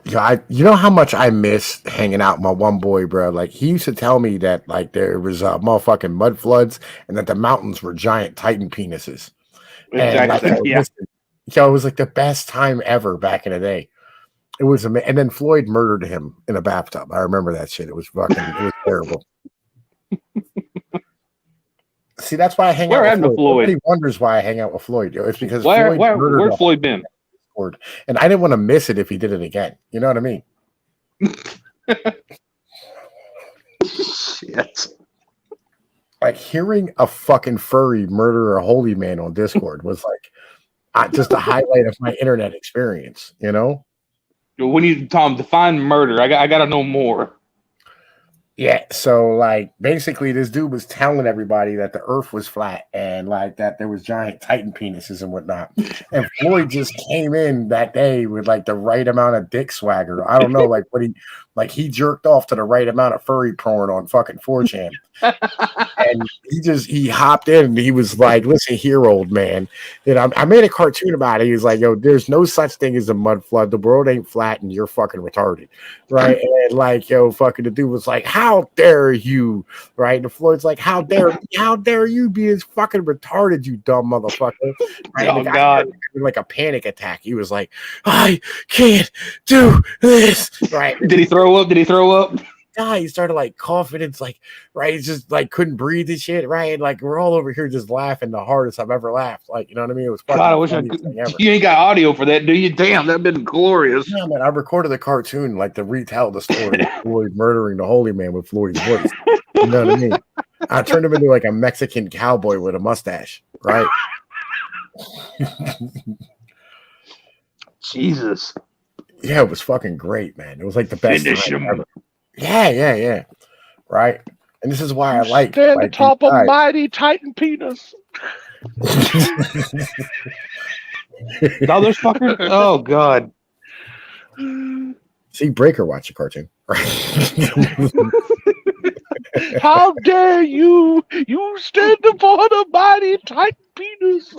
B: Yeah, you know how much I miss hanging out with my one boy, bro. Like he used to tell me that like there was motherfucking mud floods and that the mountains were giant Titan penises.
L: Exactly.
B: And, like, it was like the best time ever back in the day. It was amazing. And then Floyd murdered him in a bathtub. I remember that shit. It was terrible. See, that's why I hang out with Floyd. Everybody wonders why I hang out with Floyd. It's because
L: where's Floyd been?
B: And I didn't want to miss it if he did it again. You know what I mean?
K: Shit.
B: Like hearing a fucking furry murder a holy man on Discord was like just a highlight of my internet experience. You know?
L: When you Tom define murder, I got to know more.
B: Yeah, so like basically this dude was telling everybody that the earth was flat and like that there was giant titan penises and whatnot. And Floyd just came in that day with like the right amount of dick swagger. I don't know, like he jerked off to the right amount of furry porn on fucking 4chan. And he hopped in and he was like, listen here, old man. Then I made a cartoon about it. He was like, yo, there's no such thing as a mud flood. The world ain't flat and you're fucking retarded. Right. And like, yo, fucking the dude was like, how dare you? Right. And Floyd's like, how dare you be as fucking retarded, you dumb motherfucker. Right?
L: Oh, God.
B: Like a panic attack. He was like, I can't do this. Right.
L: Did he throw up?
B: He started like coughing. It's like, right, he's just like couldn't breathe and shit, right? And like we're all over here just laughing the hardest I've ever laughed. Like, you know what I mean? It was fucking
L: God, I wish I could. You ain't got audio for that, do you? Damn, that'd been glorious.
B: Yeah, man, I recorded the cartoon like to retell the story of Floyd murdering the holy man with Floyd's voice. You know what I mean? I turned him into like a Mexican cowboy with a mustache, right?
L: Jesus.
B: Yeah, it was fucking great, man. It was like the best
L: Finish
B: time ever. Yeah. Right. And this is why I like
M: stand atop a mighty titan penis.
L: All those fuckers. Oh God.
B: See Breaker watch a cartoon.
M: How dare you? You stand upon a mighty titan penis.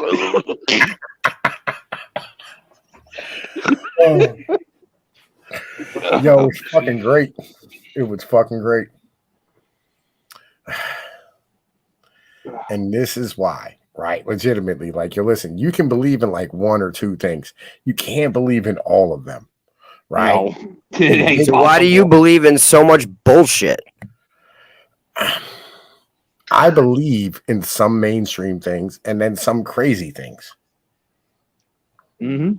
B: Yo, it's fucking great. It was fucking great. And this is why, right? Legitimately, like, you listen, you can believe in like one or two things. You can't believe in all of them, right?
I: No. So why do you believe in so much bullshit?
B: I believe in some mainstream things and then some crazy things.
L: Mm-hmm.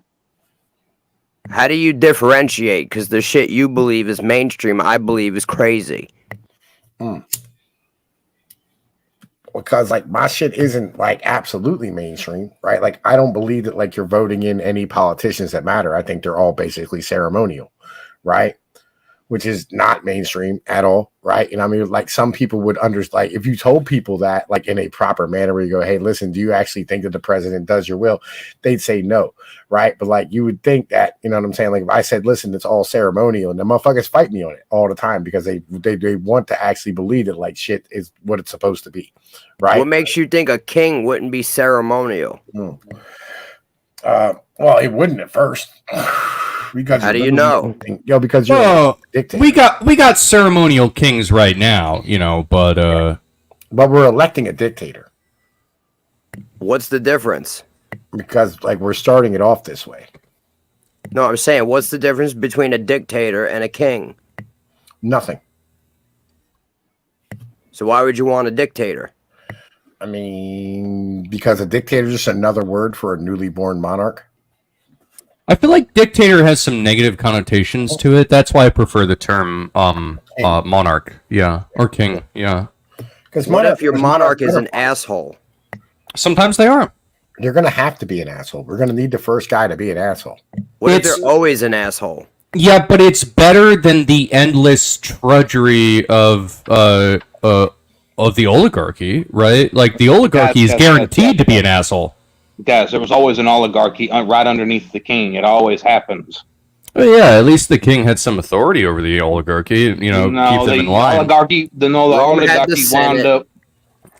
I: How do you differentiate? Because the shit you believe is mainstream, I believe is crazy.
B: Because like my shit isn't like absolutely mainstream, right? Like I don't believe that like you're voting in any politicians that matter. I think they're all basically ceremonial, right? Which is not mainstream at all, right? And I mean, like some people would understand, like if you told people that like in a proper manner where you go, hey, listen, do you actually think that the president does your will? They'd say no, right? But like you would think that, you know what I'm saying? Like if I said, listen, it's all ceremonial, and the motherfuckers fight me on it all the time because they want to actually believe that like shit is what it's supposed to be, right?
I: What makes you think a king wouldn't be ceremonial?
B: Well, it wouldn't at first. Because
I: how do you know?
B: Yo, because you're a dictator.
F: We got ceremonial kings right now, you know, but
B: we're electing a dictator.
I: What's the difference?
B: Because like we're starting it off this way.
I: No, I'm saying what's the difference between a dictator and a king?
B: Nothing.
I: So why would you want a dictator?
B: I mean, because a dictator is just another word for a newly born monarch.
F: I feel like dictator has some negative connotations to it. That's why I prefer the term monarch, yeah, or king, yeah.
I: Because what if your monarch is an asshole?
F: Sometimes they are.
B: You're gonna have to be an asshole. We're gonna need the first guy to be an asshole.
I: What if they're always an asshole?
F: Yeah, but it's better than the endless drudgery of the oligarchy, right? Like the oligarchy is guaranteed to be an asshole.
L: Guys, there was always an oligarchy right underneath the king. It always happens.
F: Well, yeah, at least the king had some authority over the oligarchy. You know, keep them in line.
L: The oligarchy wound up.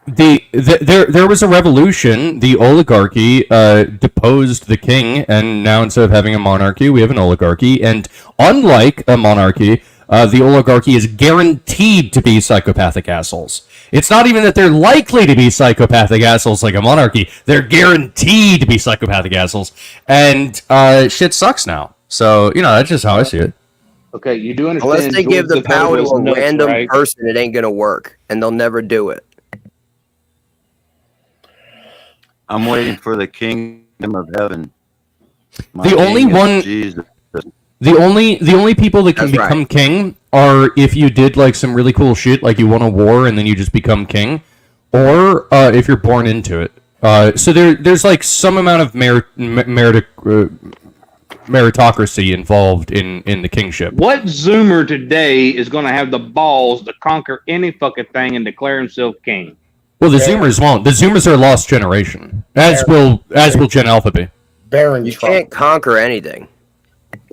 F: There was a revolution. The oligarchy deposed the king, and now instead of having a monarchy, we have an oligarchy. And unlike a monarchy, the oligarchy is guaranteed to be psychopathic assholes. It's not even that they're likely to be psychopathic assholes like a monarchy. They're guaranteed to be psychopathic assholes. And shit sucks now. So, you know, that's just how I see it.
L: Okay, you do understand.
I: Unless they give the power to a random person, it ain't going to work. And they'll never do it.
E: I'm waiting for the kingdom of heaven.
F: The only people that can become king are if you did like some really cool shit, like you won a war and then you just become king, or if you're born into it. So there's like some amount of meritocracy involved in the kingship.
L: What Zoomer today is going to have the balls to conquer any fucking thing and declare himself king?
F: Well, the Zoomers won't. The Zoomers are a lost generation, as will Gen Alpha be.
B: Baron
I: You
B: Trump.
I: can't conquer anything.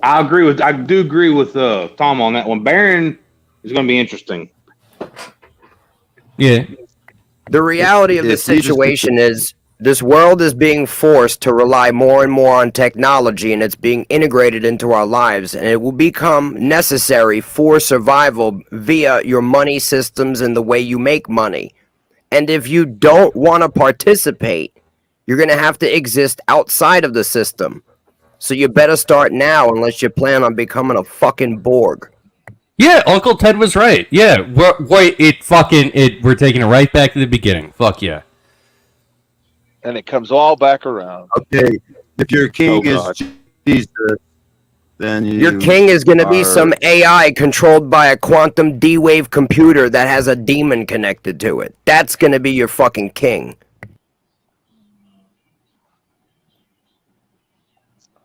L: I do agree with Tom on that one. Baron is going to be interesting.
F: Yeah.
I: The reality of the situation is this world is being forced to rely more and more on technology, and it's being integrated into our lives, and it will become necessary for survival via your money systems and the way you make money. And if you don't want to participate, you're going to have to exist outside of the system. So you better start now unless you plan on becoming a fucking Borg.
F: Yeah, Uncle Ted was right. Yeah, we're taking it right back to the beginning. Fuck yeah.
O: And it comes all back around.
E: Okay, if your king is Jesus, then
I: Your king is going to be some AI controlled by a quantum D-wave computer that has a demon connected to it. That's going to be your fucking king.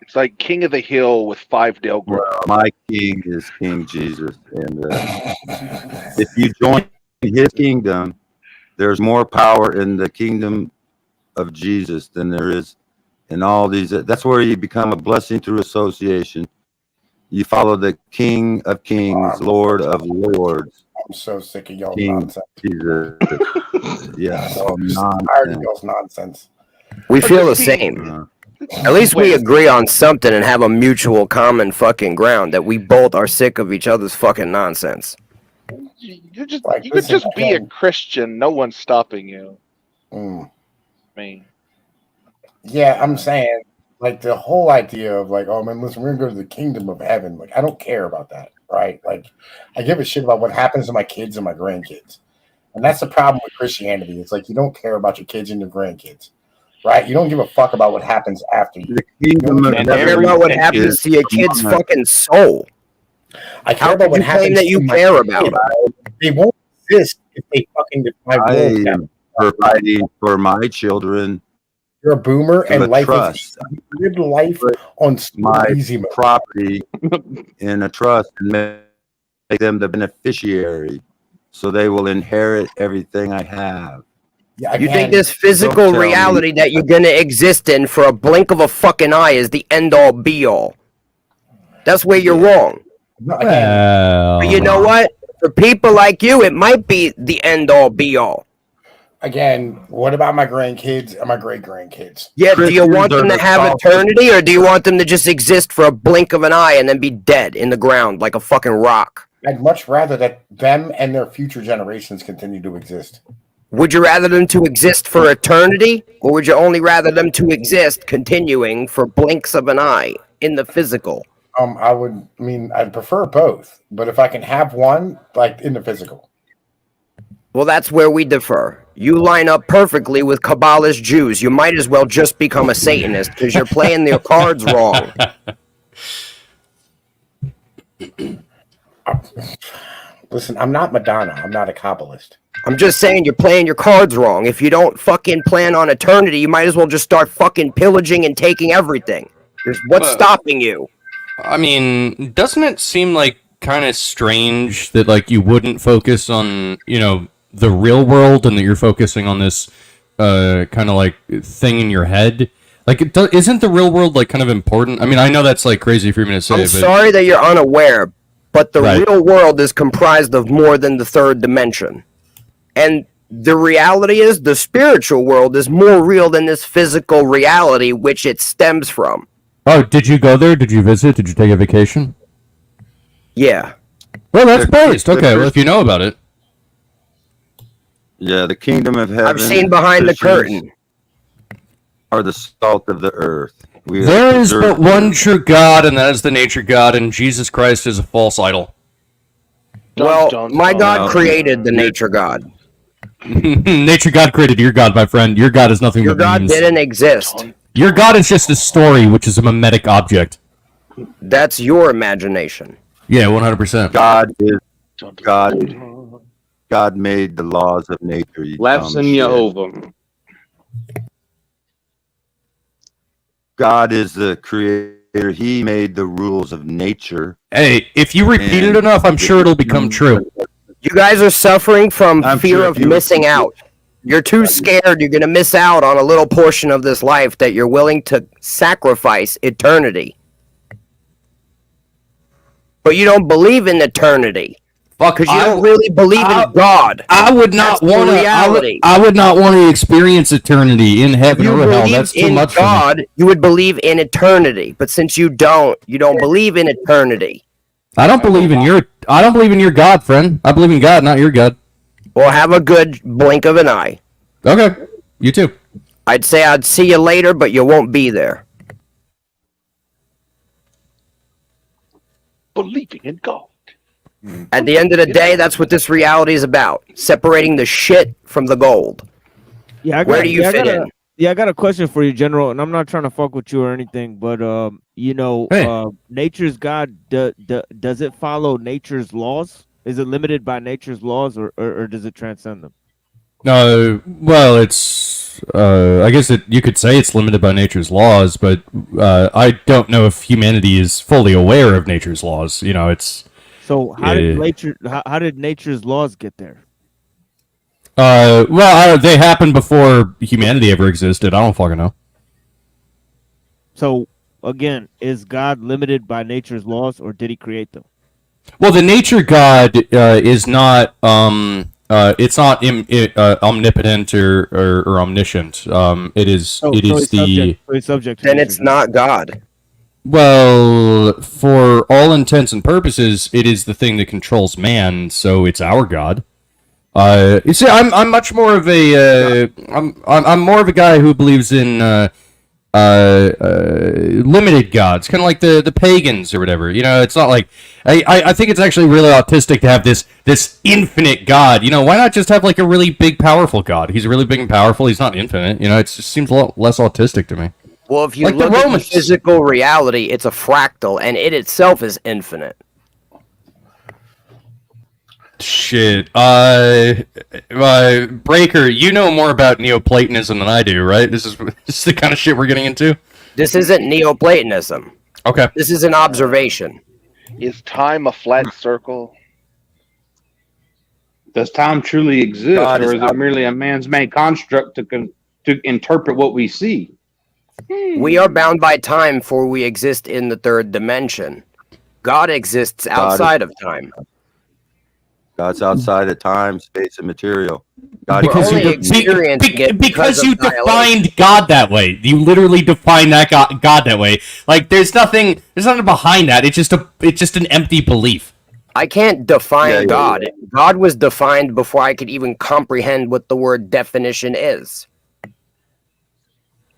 O: It's like King of the Hill with 5 Dale Grove.
E: Well, my king is King Jesus, and if you join his kingdom, there's more power in the kingdom of Jesus than there is in all these. That's where you become a blessing through association. You follow the King of Kings, Lord of Lords.
B: I'm so sick of y'all
E: King
B: nonsense.
E: Jesus. Yeah,
B: I'm tired of y'all's nonsense.
I: We feel the same. At least we agree on something and have a mutual common fucking ground that we both are sick of each other's fucking nonsense.
O: You could just be a Christian. No one's stopping you. I mean,
B: yeah, I'm saying like the whole idea of like, oh man, listen, we're gonna go to the kingdom of heaven. Like, I don't care about that, right? Like, I give a shit about what happens to my kids and my grandkids, and that's the problem with Christianity. It's like you don't care about your kids and your grandkids. Right? You don't give a fuck about what happens after you.
I: You care about what happens to your kid's fucking soul.
B: I care about what happens
I: that you
B: to my
I: care
B: kid.
I: about.
B: They won't exist if they fucking
E: I am providing for my children.
B: You're a boomer and life
E: trust.
B: is lived life on
E: My
B: easy mode.
E: property in a trust and make them the beneficiary, so they will inherit everything I have.
B: Yeah,
I: You think this physical reality that you're gonna exist in for a blink of a fucking eye is the end-all be-all? That's where you're wrong.
F: Well,
I: But you know what? For people like you, it might be the end-all be-all.
B: Again, what about my grandkids and my great-grandkids?
I: Yeah, do you want them to have eternity, or do you want them to just exist for a blink of an eye and then be dead in the ground like a fucking rock?
B: I'd much rather that them and their future generations continue to exist.
I: Would you rather them to exist for eternity, or would you only rather them to exist continuing for blinks of an eye in the physical?
B: I'd prefer both, but if I can have one, like in the physical.
I: Well, that's where we differ. You line up perfectly with Kabbalist Jews. You might as well just become a Satanist because you're playing their cards wrong.
B: Listen, I'm not Madonna. I'm not a Kabbalist.
I: I'm just saying you're playing your cards wrong. If you don't fucking plan on eternity, you might as well just start fucking pillaging and taking everything. What's stopping you?
F: I mean, doesn't it seem like kind of strange that like you wouldn't focus on, the real world and that you're focusing on this kind of like thing in your head? Like, isn't the real world like kind of important? I mean, I know that's like crazy for me to say.
I: I'm sorry that you're unaware, but the
F: Right.
I: real world is comprised of more than the third dimension. And the reality is the spiritual world is more real than this physical reality which it stems from.
F: Oh, did you go there? Did you visit? Did you take a vacation?
I: Yeah.
F: Well, that's based. Okay, well, if you know about it.
E: Yeah, the kingdom of heaven.
I: I've seen behind the curtain.
E: Are the salt of the earth.
F: There is but one true God, and that is the nature God, and Jesus Christ is a false idol.
I: Well, my God created the nature God.
F: Nature God created your God, my friend. Your God is nothing
I: Your
F: but
I: God
F: memes.
I: didn't exist.
F: Your God is just a story, which is a mimetic object.
I: That's your imagination.
F: Yeah, 100%.
E: God is God made the laws of nature. You
L: Laughs
E: dumb
L: in
E: shit.
L: Jehovah.
E: God is the creator. He made the rules of nature.
F: Hey, if you repeat it enough, I'm sure it'll become true.
I: You guys are suffering from
E: I'm
I: fear
E: sure
I: of
E: if you-
I: missing out. You're too scared you're going to miss out on a little portion of this life that you're willing to sacrifice eternity. But you don't believe in eternity. Because you don't really believe in God.
F: I would not want to. I would not want to experience eternity in heaven or hell. That's too much for me.
I: God, you would believe in eternity. But since you don't believe in eternity.
F: I don't believe in your God, friend. I believe in God, not your God.
I: Well, have a good blink of an eye.
F: Okay, you too.
I: I'd say I'd see you later, but you won't be there.
M: Believing in God.
I: At the end of the day, that's what this reality is about. Separating the shit from the gold.
C: Yeah,
I: Where do you fit in?
C: Yeah, I got a question for you, General, and I'm not trying to fuck with you or anything, but nature's God. Does it follow nature's laws? Is it limited by nature's laws, or does it transcend them?
F: Well, it's. I guess you could say it's limited by nature's laws, but I don't know if humanity is fully aware of nature's laws. It's.
C: So how did nature's laws get there?
F: Well, they happened before humanity ever existed. I don't fucking know.
C: So again, is God limited by nature's laws, or did he create them?
F: Well, the nature God is not. It's not omnipotent or omniscient. It is. It is the.
C: Subject.
I: Then it's not God.
F: Well, for all intents and purposes, it is the thing that controls man. So it's our God. You see, I'm much more of a. I'm more of a guy who believes in limited gods, kind of like the pagans or whatever. It's not like I think it's actually really autistic to have this infinite God. Why not just have like a really big, powerful God? He's really big and powerful. He's not infinite. It just seems a lot less autistic to me.
I: Well, if you look at the physical reality, it's a fractal, and it itself is infinite.
F: Shit. Breaker, you know more about Neoplatonism than I do, right? This is the kind of shit we're getting into?
I: This isn't Neoplatonism.
F: Okay.
I: This is an observation.
M: Is time a flat circle?
L: Does time truly exist, or is it merely a man's made construct to interpret what we see?
I: We are bound by time, for we exist in the third dimension. God exists outside of time.
E: God's outside of time, space, and material.
F: Because you defined God that way. You literally defined that God that way. Like there's nothing behind that. It's just an empty belief.
I: I can't define God. Yeah. God was defined before I could even comprehend what the word definition is.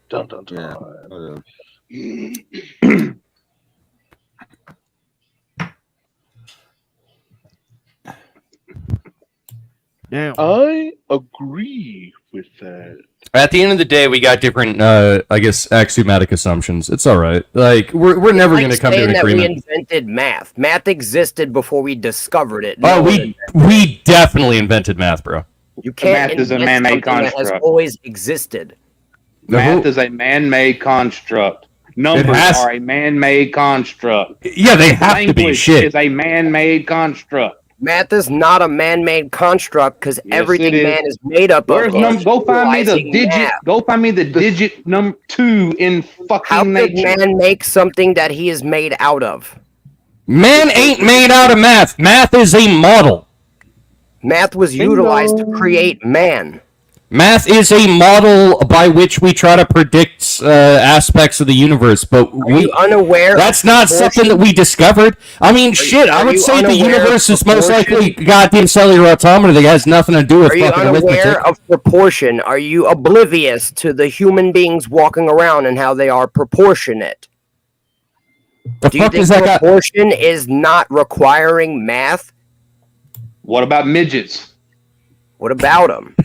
M: Dun, dun, dun.
E: Yeah.
C: Damn.
M: I agree with that.
F: At the end of the day, we got different, I guess, axiomatic assumptions. It's all right. Like we're never going to come to an agreement.
I: We invented math. Math existed before we discovered it.
F: Oh, we definitely invented math, bro.
I: You can't.
L: Math is a man-made construct.
I: That has always existed.
L: Math is a man-made construct. Numbers are a man-made construct.
F: Yeah, they have to be. Shit,
L: is a man-made construct.
I: Math is not a man-made construct because everything man is made up of.
L: Go find me the digit. Math. Go find me the digit number 2 in fucking nature.
I: How could man make something that he is made out of?
F: Man ain't made out of math. Math is a model.
I: Math was utilized to create man.
F: Math is a model by which we try to predict aspects of the universe, but
I: you unaware?
F: That's not something that we discovered. I mean, shit. I would say the universe is most likely goddamn cellular automata that has nothing to do with fucking arithmetic.
I: Are you unaware of proportion? Are you oblivious to the human beings walking around and how they are proportionate? Do you think proportion is not requiring math?
L: What about midgets?
I: What about them?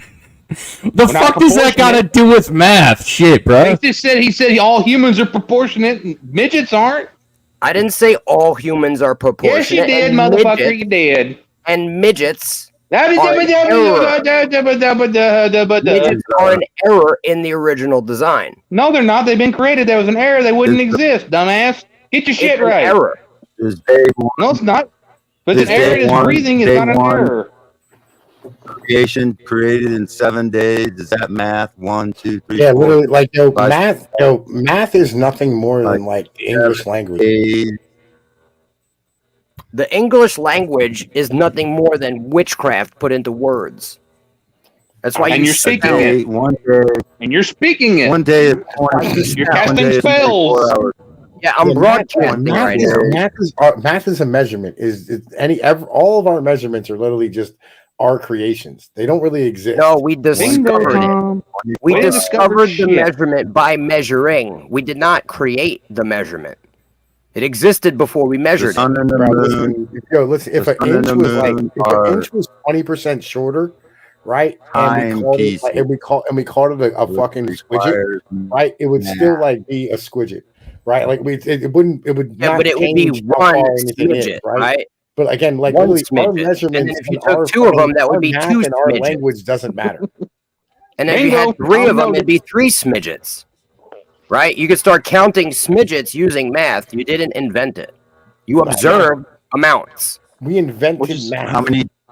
F: The fuck does that got to do with math? Shit, bro.
L: He said all humans are proportionate and midgets aren't.
I: I didn't say all humans are proportionate.
L: Yes, you did, motherfucker. You did.
I: and midgets
L: Midgets
I: are an error in the original design.
L: No, they're not. They've been created. There was an error. They wouldn't exist, dumbass. Get your shit
I: It's an
L: right.
I: error.
L: No, it's not. But
E: Is
L: an error
E: day
L: is
E: one-
L: breathing is
E: day
L: not an
E: one-
L: error.
E: Creation created in 7 days. Is that math? 1, 2, 3,
B: Yeah,
E: 4,
B: literally, like
E: 5,
B: math is nothing more than like the English language.
E: 8.
I: The English language is nothing more than witchcraft put into words. That's why
L: And
I: you
L: you're
I: sit
L: speaking
I: down.
L: it.
E: One day.
L: And you're speaking it.
E: One day is 20.
L: You're
E: one
L: casting
E: day is 24
L: spells.
E: hours.
I: Yeah, I'm broadcasting
B: math
I: right
B: is,
I: now.
B: math is a measurement. All of our measurements are literally just our creations. They don't really exist.
I: No, we discovered it. We
L: Way to discover
I: discovered the
L: shit.
I: measurement by measuring. We did not create the measurement. It existed before we measured
E: sun
I: it.
E: and the
B: Bro,
E: moon.
B: listen, if
E: The
B: an
E: sun and
B: inch
E: the
B: was like
E: moon
B: if an
E: are
B: inch was 20% shorter, right?
E: time pieces.
B: And we called it a fucking squidget, right? It would still like be a squidget, right? Like it would
I: Yeah,
B: not
I: but it would be
B: change how
I: one
B: far anything is,
I: smidget, right?
B: But again, like
I: One
B: literally, our
I: smidget.
B: measurements
I: And then if you
B: and
I: took
B: our
I: two of them,
B: fucking-
I: that would
B: our
I: be
B: math
I: two
B: and our
I: smidgets.
B: language doesn't matter.
I: And then if you had three of them, it'd be three smidgets, right? You could start counting smidgets using math. You didn't invent it. You observed amounts.
B: We invented math.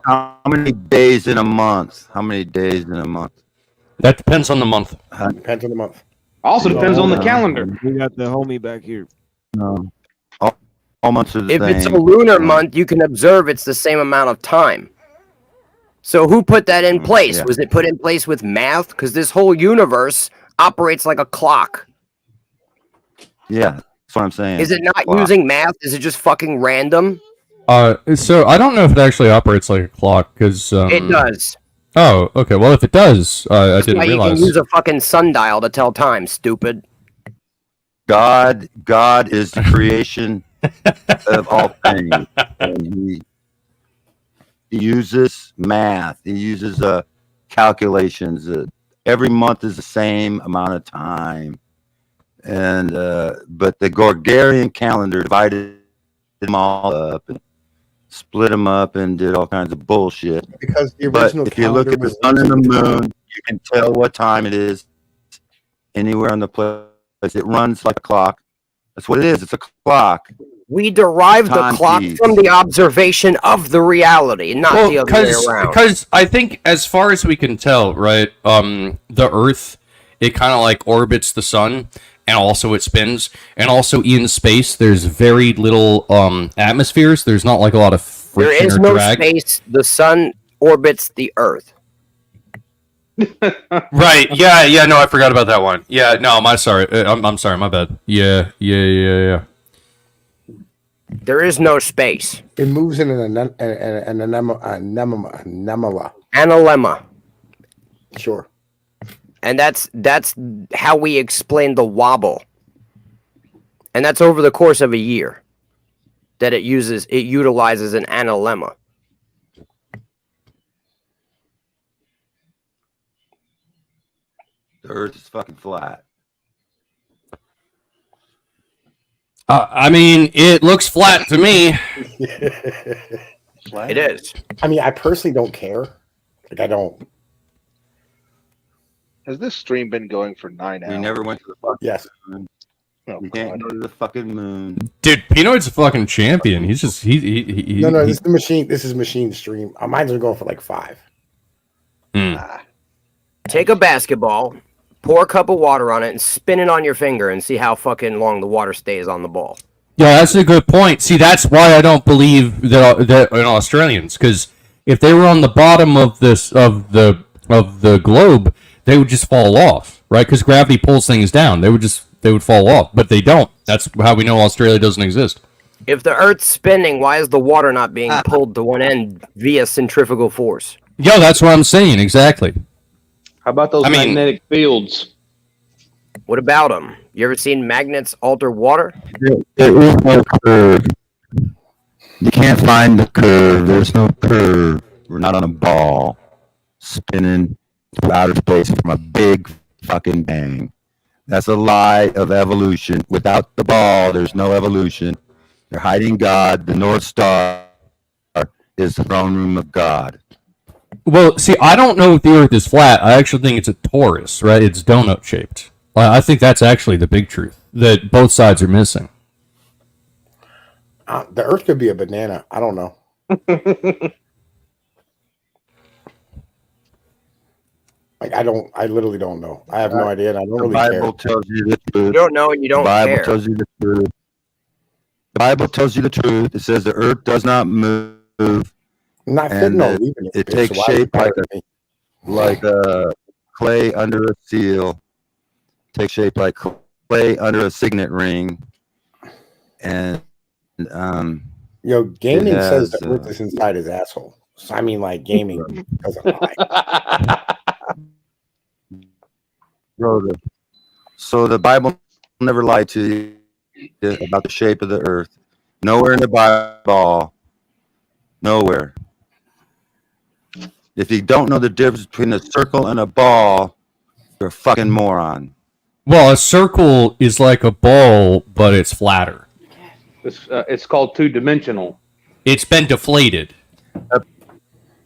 E: How many days in a month? How many days in a month?
F: That depends on the month.
B: Depends on the month.
L: Also depends on the calendar.
C: We got the homie back here.
E: No. All months are the
I: If
E: same.
I: it's a lunar month, you can observe it's the same amount of time. So who put that in place?
E: yeah.
I: Was it put in place with math? Because this whole universe operates like a clock.
E: Yeah, that's what I'm saying.
I: Is it not
E: Clock.
I: using math? Is it just fucking random?
F: So I don't know if it actually operates like a clock because
I: It does.
F: Oh, okay. Well, if it does, I
I: That's
F: didn't
I: why you
F: realize.
I: can use a fucking sundial to tell time, stupid.
E: God is the creation of all things. And he uses math. He uses calculations. Every month is the same amount of time. And but the Gregorian calendar divided them all up and split them up and did all kinds of bullshit.
B: Because the
E: But
B: original
E: if you look
B: calendar
E: at the
B: was
E: sun and the
B: losing time.
E: moon, you can tell what time it is anywhere on the place. It runs like a clock. That's what it is. It's a clock.
I: We derive the
E: Time
I: clock
E: piece.
I: from the observation of the reality, not the other way around.
F: Because I think, as far as we can tell, right, the Earth, it kind of like orbits the sun, and also it spins, and also in space, there's very little atmospheres. There's not like a lot of friction
I: There is
F: or
I: no
F: drag.
I: space. The sun orbits the Earth.
F: Right? Yeah. No, I forgot about that one. Yeah. No, I'm sorry. I'm sorry. My bad. Yeah.
I: There is no space.
B: It moves in an
I: Analemma.
B: Sure.
I: And that's how we explain the wobble. And that's over the course of a year that it utilizes an analemma.
E: The Earth is fucking flat.
F: I mean, it looks flat to me.
I: It is.
B: I mean, I personally don't care. Like, I don't.
O: Has this stream been going for 9 hours?
E: We never went to the fucking
B: Yes.
E: moon.
O: Oh,
E: We can't go to the fucking moon.
F: Dude, Pinoid's a fucking champion. He's just he
B: No, this is the machine. This is machine stream. Mine's are going for like 5.
I: Take a basketball, pour a cup of water on it, and spin it on your finger and see how fucking long the water stays on the ball.
F: Yeah, that's a good point. See, that's why I don't believe that in Australians, because if they were on the bottom of the globe, they would just fall off, right? Because gravity pulls things down. They would fall off, but they don't. That's how we know Australia doesn't exist.
I: If the Earth's spinning, why is the water not being pulled to one end via centrifugal force?
F: Yo, that's what I'm saying. Exactly.
L: How about those magnetic fields?
I: What about them? You ever seen magnets alter water?
E: There is no curve. You can't find the curve. There's no curve. We're not on a ball spinning through outer space from a big fucking bang. That's a lie of evolution. Without the ball, there's no evolution. They're hiding God. The North Star is the throne room of God.
F: Well, see, I don't know if the Earth is flat. I actually think it's a torus, right? It's donut shaped. I think that's actually the big truth that both sides are missing.
B: The Earth could be a banana. I don't know. Like I literally don't know. I have no idea, and I don't
E: The
B: really
E: Bible
B: care.
E: tells you the truth.
I: You don't know and you don't
E: The Bible
I: care.
E: tells you the truth. The Bible tells you the truth. It says the earth does not move.
B: I'm not
E: and
B: fitting no
E: it,
B: leaving
E: it
B: bitch,
E: takes
B: so why
E: shape
B: would you
E: like a clay under a seal. Takes shape like clay under a signet ring. And
B: Yo, gaming
E: it
B: says
E: has,
B: the Earth is inside his asshole. So I mean, like gaming doesn't lie.
E: So the Bible never lied to you about the shape of the earth. Nowhere in the Bible. Nowhere. If you don't know the difference between a circle and a ball, you're a fucking moron.
F: Well, a circle is like a ball, but it's flatter.
L: It's called two-dimensional.
F: It's been deflated.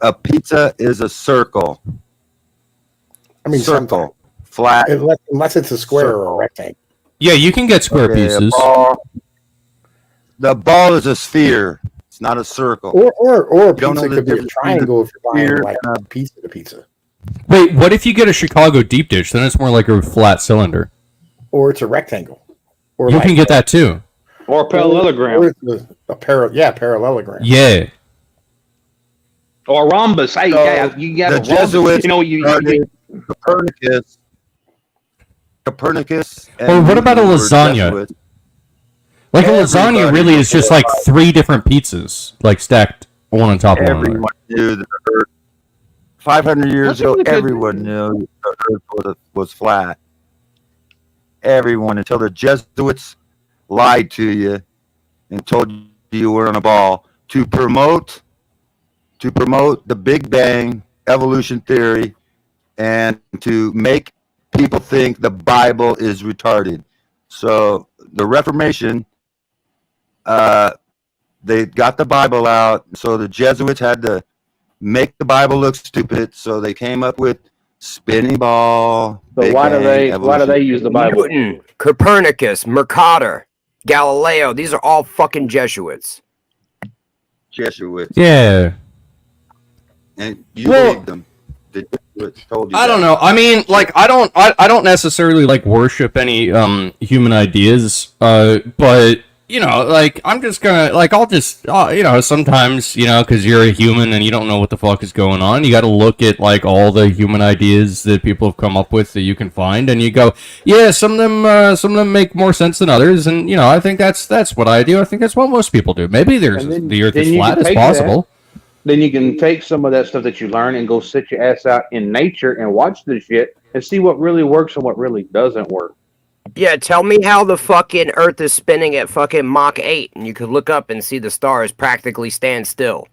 E: A pizza is a circle.
B: I mean,
E: circle, flat.
B: Unless it's a square or a rectangle.
F: Yeah, you can get square pieces.
E: The ball is a sphere. It's not a circle.
B: Or a
E: You don't know
B: pizza
E: the
B: could be a
E: difference between
B: triangle if you're buying
E: sphere
B: like
E: and
B: a piece of the pizza.
F: Wait, what if you get a Chicago deep dish? Then it's more like a flat cylinder.
B: Or it's a rectangle. Or
F: You
B: like,
F: can get that too.
L: Or a parallelogram.
B: Or it's parallelogram.
F: Yeah.
L: Or a rhombus. Hey,
E: So
L: yeah, you got
E: the
L: a rhombus.
E: Jesuits
L: You know, you
E: started Copernicus.
F: Or what about a
E: Newton were
F: lasagna?
E: Jesuits.
F: Like a lasagna
E: Everybody
F: really is just like 3 different pizzas, like stacked one on top of one another.
E: Everyone knew that the earth. 500 years ago,
L: really good.
E: everyone knew the earth was flat. Everyone, until the Jesuits lied to you and told you you were on a ball to promote the Big Bang evolution theory and to make people think the Bible is retarded. So the Reformation, they got the Bible out. So the Jesuits had to make the Bible look stupid. So they came up with spinning ball.
L: So why do they use the Bible?
I: Newton, Copernicus, Mercator, Galileo. These are all fucking Jesuits.
E: Jesuits.
F: Yeah.
E: And you believe them. The Jesuits told you
F: I don't
E: that.
F: know. I mean, like, I don't necessarily like worship any human ideas, but you know, like, I'm just gonna, like, I'll just, you know, sometimes, you know, because you're a human and you don't know what the fuck is going on, you got to look at like all the human ideas that people have come up with that you can find, and you go, yeah, some of them make more sense than others, and you know, I think that's what I do. I think that's what most people do. Maybe the Earth is flat. It's possible.
L: Then you can take some of that stuff that you learn and go sit your ass out in nature and watch this shit and see what really works and what really doesn't work.
I: Yeah, tell me how the fucking Earth is spinning at fucking Mach 8, and you could look up and see the stars practically stand still.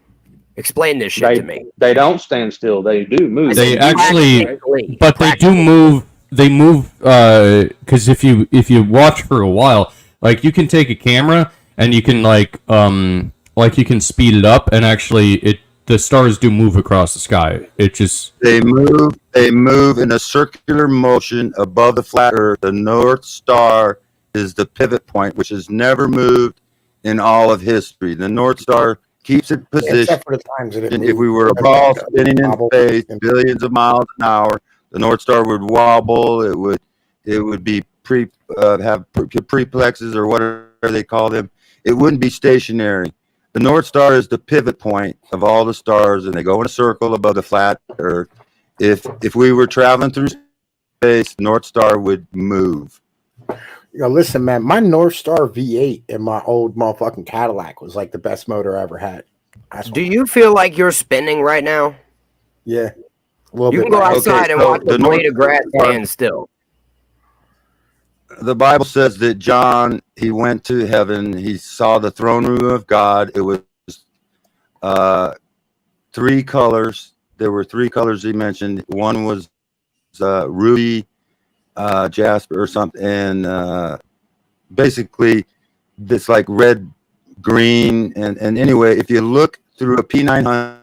I: Explain this shit to me.
L: They don't stand still. They do move.
F: They actually, but they do move. They move because if you watch for a while, like you can take a camera and you can like you can speed it up and actually the stars do move across the sky. It just
E: They move in a circular motion above the flat Earth. The North Star is the pivot point, which has never moved in all of history. The North Star keeps its position.
B: Except for the times that it
E: And if
B: moved.
E: we were a ball spinning in space, billions of miles an hour, the North Star would wobble. It would be have preplexes or whatever they call them. It wouldn't be stationary. The North Star is the pivot point of all the stars, and they go in a circle above the flat Earth. If we were traveling through space, the North Star would move.
B: Yo, listen, man, my North Star V8 in my old motherfucking Cadillac was like the best motor I ever had.
I: Do you feel like you're spinning right now?
B: Yeah. A little
I: You
B: bit.
I: can go outside and watch the blade of grass stand still.
E: The Bible says that John, he went to heaven. He saw the throne room of God. It was 3 colors. There were 3 colors he mentioned. One was ruby, jasper or something, and basically this like red, green, and anyway, if you look through a P900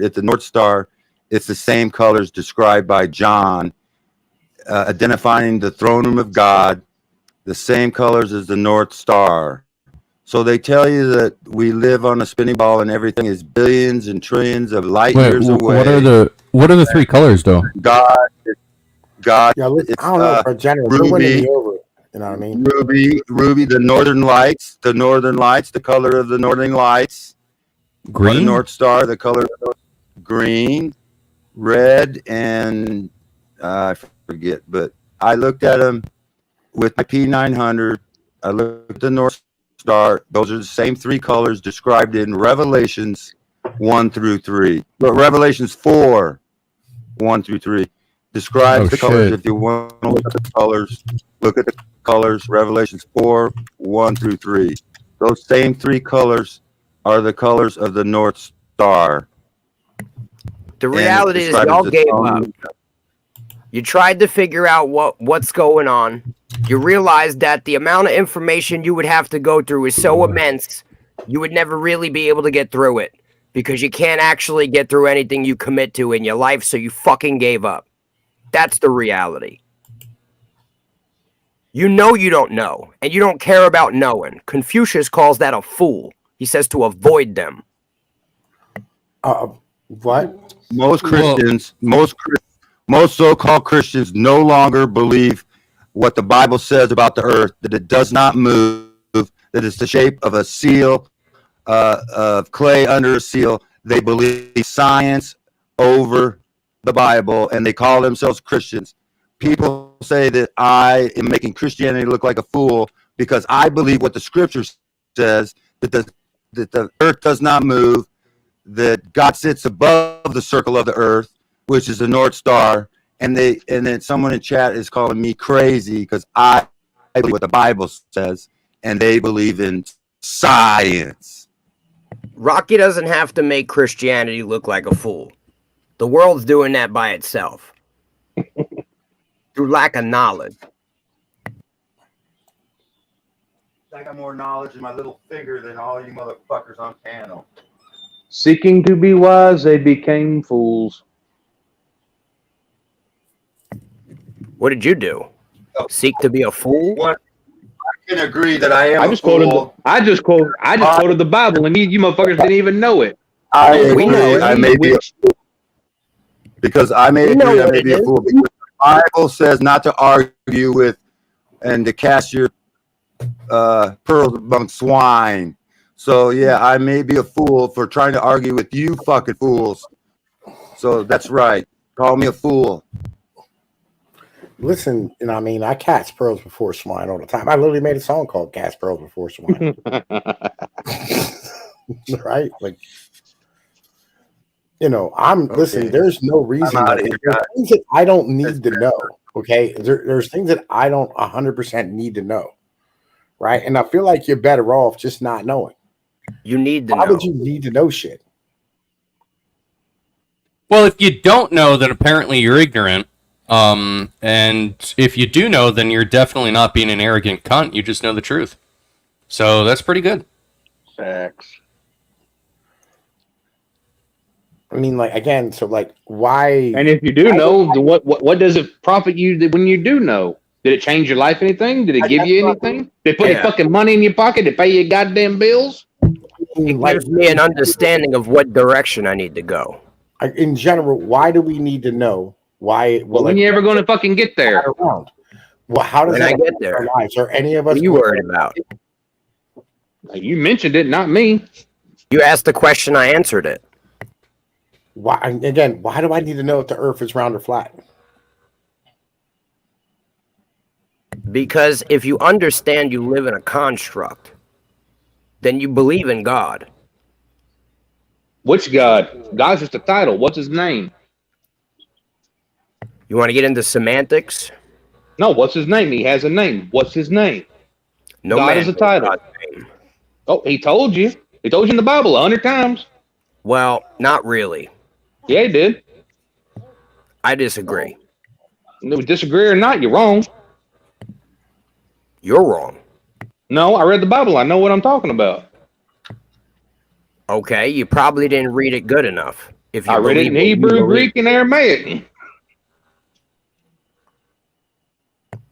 E: at the North Star, it's the same colors described by John, identifying the throne room of God, the same colors as the North Star. So they tell you that we live on a spinning ball and everything is billions and trillions of light years away.
F: What are the three colors though?
E: God.
B: Yeah, look, I don't know. For general,
E: Ruby,
B: me over. You know what I mean?
E: Ruby, the northern lights, the color of the northern lights.
F: Green?
E: The North Star, the color of green, red, and I forget. But I looked at them with my P900. I looked at the North Star. Those are the same three colors described in Revelations 1 through 3. But Revelations 4, 1 through 3 describes the colors. If you want to look at the colors, look at the colors. Revelations 4, 1 through 3. Those same three colors are the colors of the North Star.
I: The reality is y'all gave up. You tried to figure out what's going on. You realized that the amount of information you would have to go through is so immense, you would never really be able to get through it because you can't actually get through anything you commit to in your life, so you fucking gave up. That's the reality. You know you don't know, and you don't care about knowing. Confucius calls that a fool. He says to avoid them.
B: What?
E: Most Christians, most so-called Christians no longer believe what the Bible says about the earth, that it does not move, that it's the shape of a seal, of clay under a seal. They believe science over the Bible, and they call themselves Christians. People say that I am making Christianity look like a fool because I believe what the Scripture says, that the earth does not move, that God sits above the circle of the earth, which is the North Star, and then someone in chat is calling me crazy because I believe what the Bible says, and they believe in science.
I: Rocky doesn't have to make Christianity look like a fool. The world's doing that by itself. Through lack of knowledge.
E: I got more knowledge in my little finger than all you motherfuckers on panel.
L: Seeking to be wise, they became fools.
I: What did you do? Seek to be a fool?
E: What? I can agree that I am.
L: I just quoted the Bible, and you motherfuckers didn't even know it.
E: I agree. I may be because I may agree. I may be a fool because the Bible says not to argue with and to cast your pearls among swine. So yeah, I may be a fool for trying to argue with you fucking fools. So that's right. Call me a fool.
B: Listen, you know, I mean, I cast pearls before swine all the time. I literally made a song called "Cast Pearls Before Swine." Right? Like, you know, listen. There's no reason. There's things that I don't need to know. Okay, there's things that I don't 100% need to know. Right, and I feel like you're better off just not knowing.
I: You need to know.
B: Why would you need to know shit?
F: Well, if you don't know, then apparently you're ignorant. And if you do know, then you're definitely not being an arrogant cunt. You just know the truth. So that's pretty good.
O: Facts.
B: I mean, like, again, so like, why?
L: And if you do know, what does it profit you when you do know? Did it change your life anything? Did it give you anything? Did it put any fucking money in your pocket to pay your goddamn bills?
I: It gives me an understanding of what direction I need to go.
B: In general, why do we need to know? Why?
L: Well, when you ever going to fucking get there?
B: Well, how does
I: I get there?
B: Our lives? Are any of us?
I: What are you worried about?
L: You mentioned it, not me.
I: You asked the question, I answered it.
B: Why? Again, why do I need to know if the Earth is round or flat?
I: Because if you understand you live in a construct, then you believe in God.
L: Which God? God's just a title. What's his name?
I: You want to get into semantics?
L: No, what's his name? He has a name. What's his name?
I: No,
L: God is a title. Oh, he told you. He told you in the Bible 100 times.
I: Well, not really.
L: Yeah, he did.
I: I disagree.
L: Disagree or not, you're wrong.
I: You're wrong.
L: No, I read the Bible. I know what I'm talking about.
I: Okay, you probably didn't read it good enough. If you
L: I read it in
I: believe what you
L: Hebrew,
I: believe.
L: Greek, and Aramaic.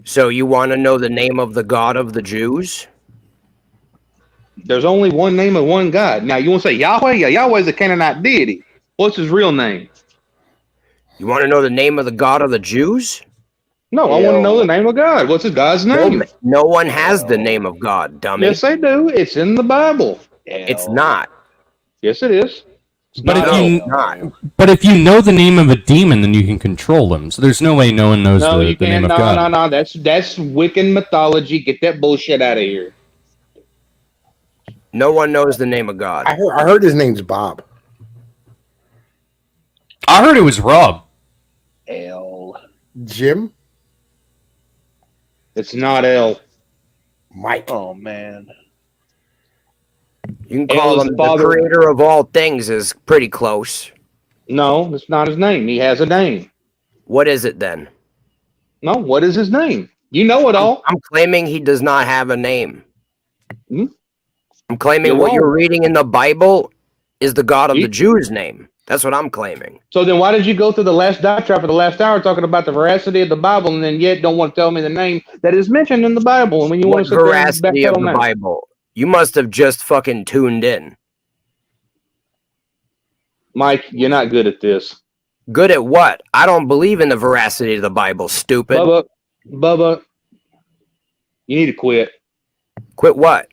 I: So you want to know the name of the God of the Jews?
L: There's only one name of one God. Now, you want to say Yahweh? Yeah, Yahweh's a Canaanite deity. What's his real name?
I: You want to know the name of the God of the Jews?
L: No, I want to know the name of God. What's his God's name?
I: No one has the name of God, dummy.
L: Yes, they do. It's in the Bible.
I: It's not.
L: Yes, it is.
F: But
I: not.
F: if you know the name of a demon, then you can control them. So there's no way no one knows
L: No,
F: the
L: you
F: name
L: can't.
F: of
L: No,
F: God.
L: no. That's Wiccan mythology. Get that bullshit out of here.
I: No one knows the name of God.
B: I heard his name's Bob.
F: I heard it was Rob.
B: Jim?
L: It's not L.
B: Mike.
M: Oh man.
I: You can call him the creator of all things is pretty close.
L: No, that's not his name. He has a name.
I: What is it then?
L: No, what is his name? You know it all.
I: I'm claiming he does not have a name.
L: Hmm?
I: I'm claiming
L: You're
I: what
L: wrong.
I: you're reading in the Bible is the God of the Jews' name. That's what I'm claiming.
L: So then why did you go through the last diatribe for the last hour talking about the veracity of the Bible and then yet don't want to tell me the name that is mentioned in the Bible? And when you want
I: What
L: to sit there and
I: veracity of
L: backpedal
I: the
L: now?
I: Bible? You must have just fucking tuned in.
L: Mike, you're not good at this.
I: Good at what? I don't believe in the veracity of the Bible, stupid.
L: Bubba, you need to quit.
I: Quit what?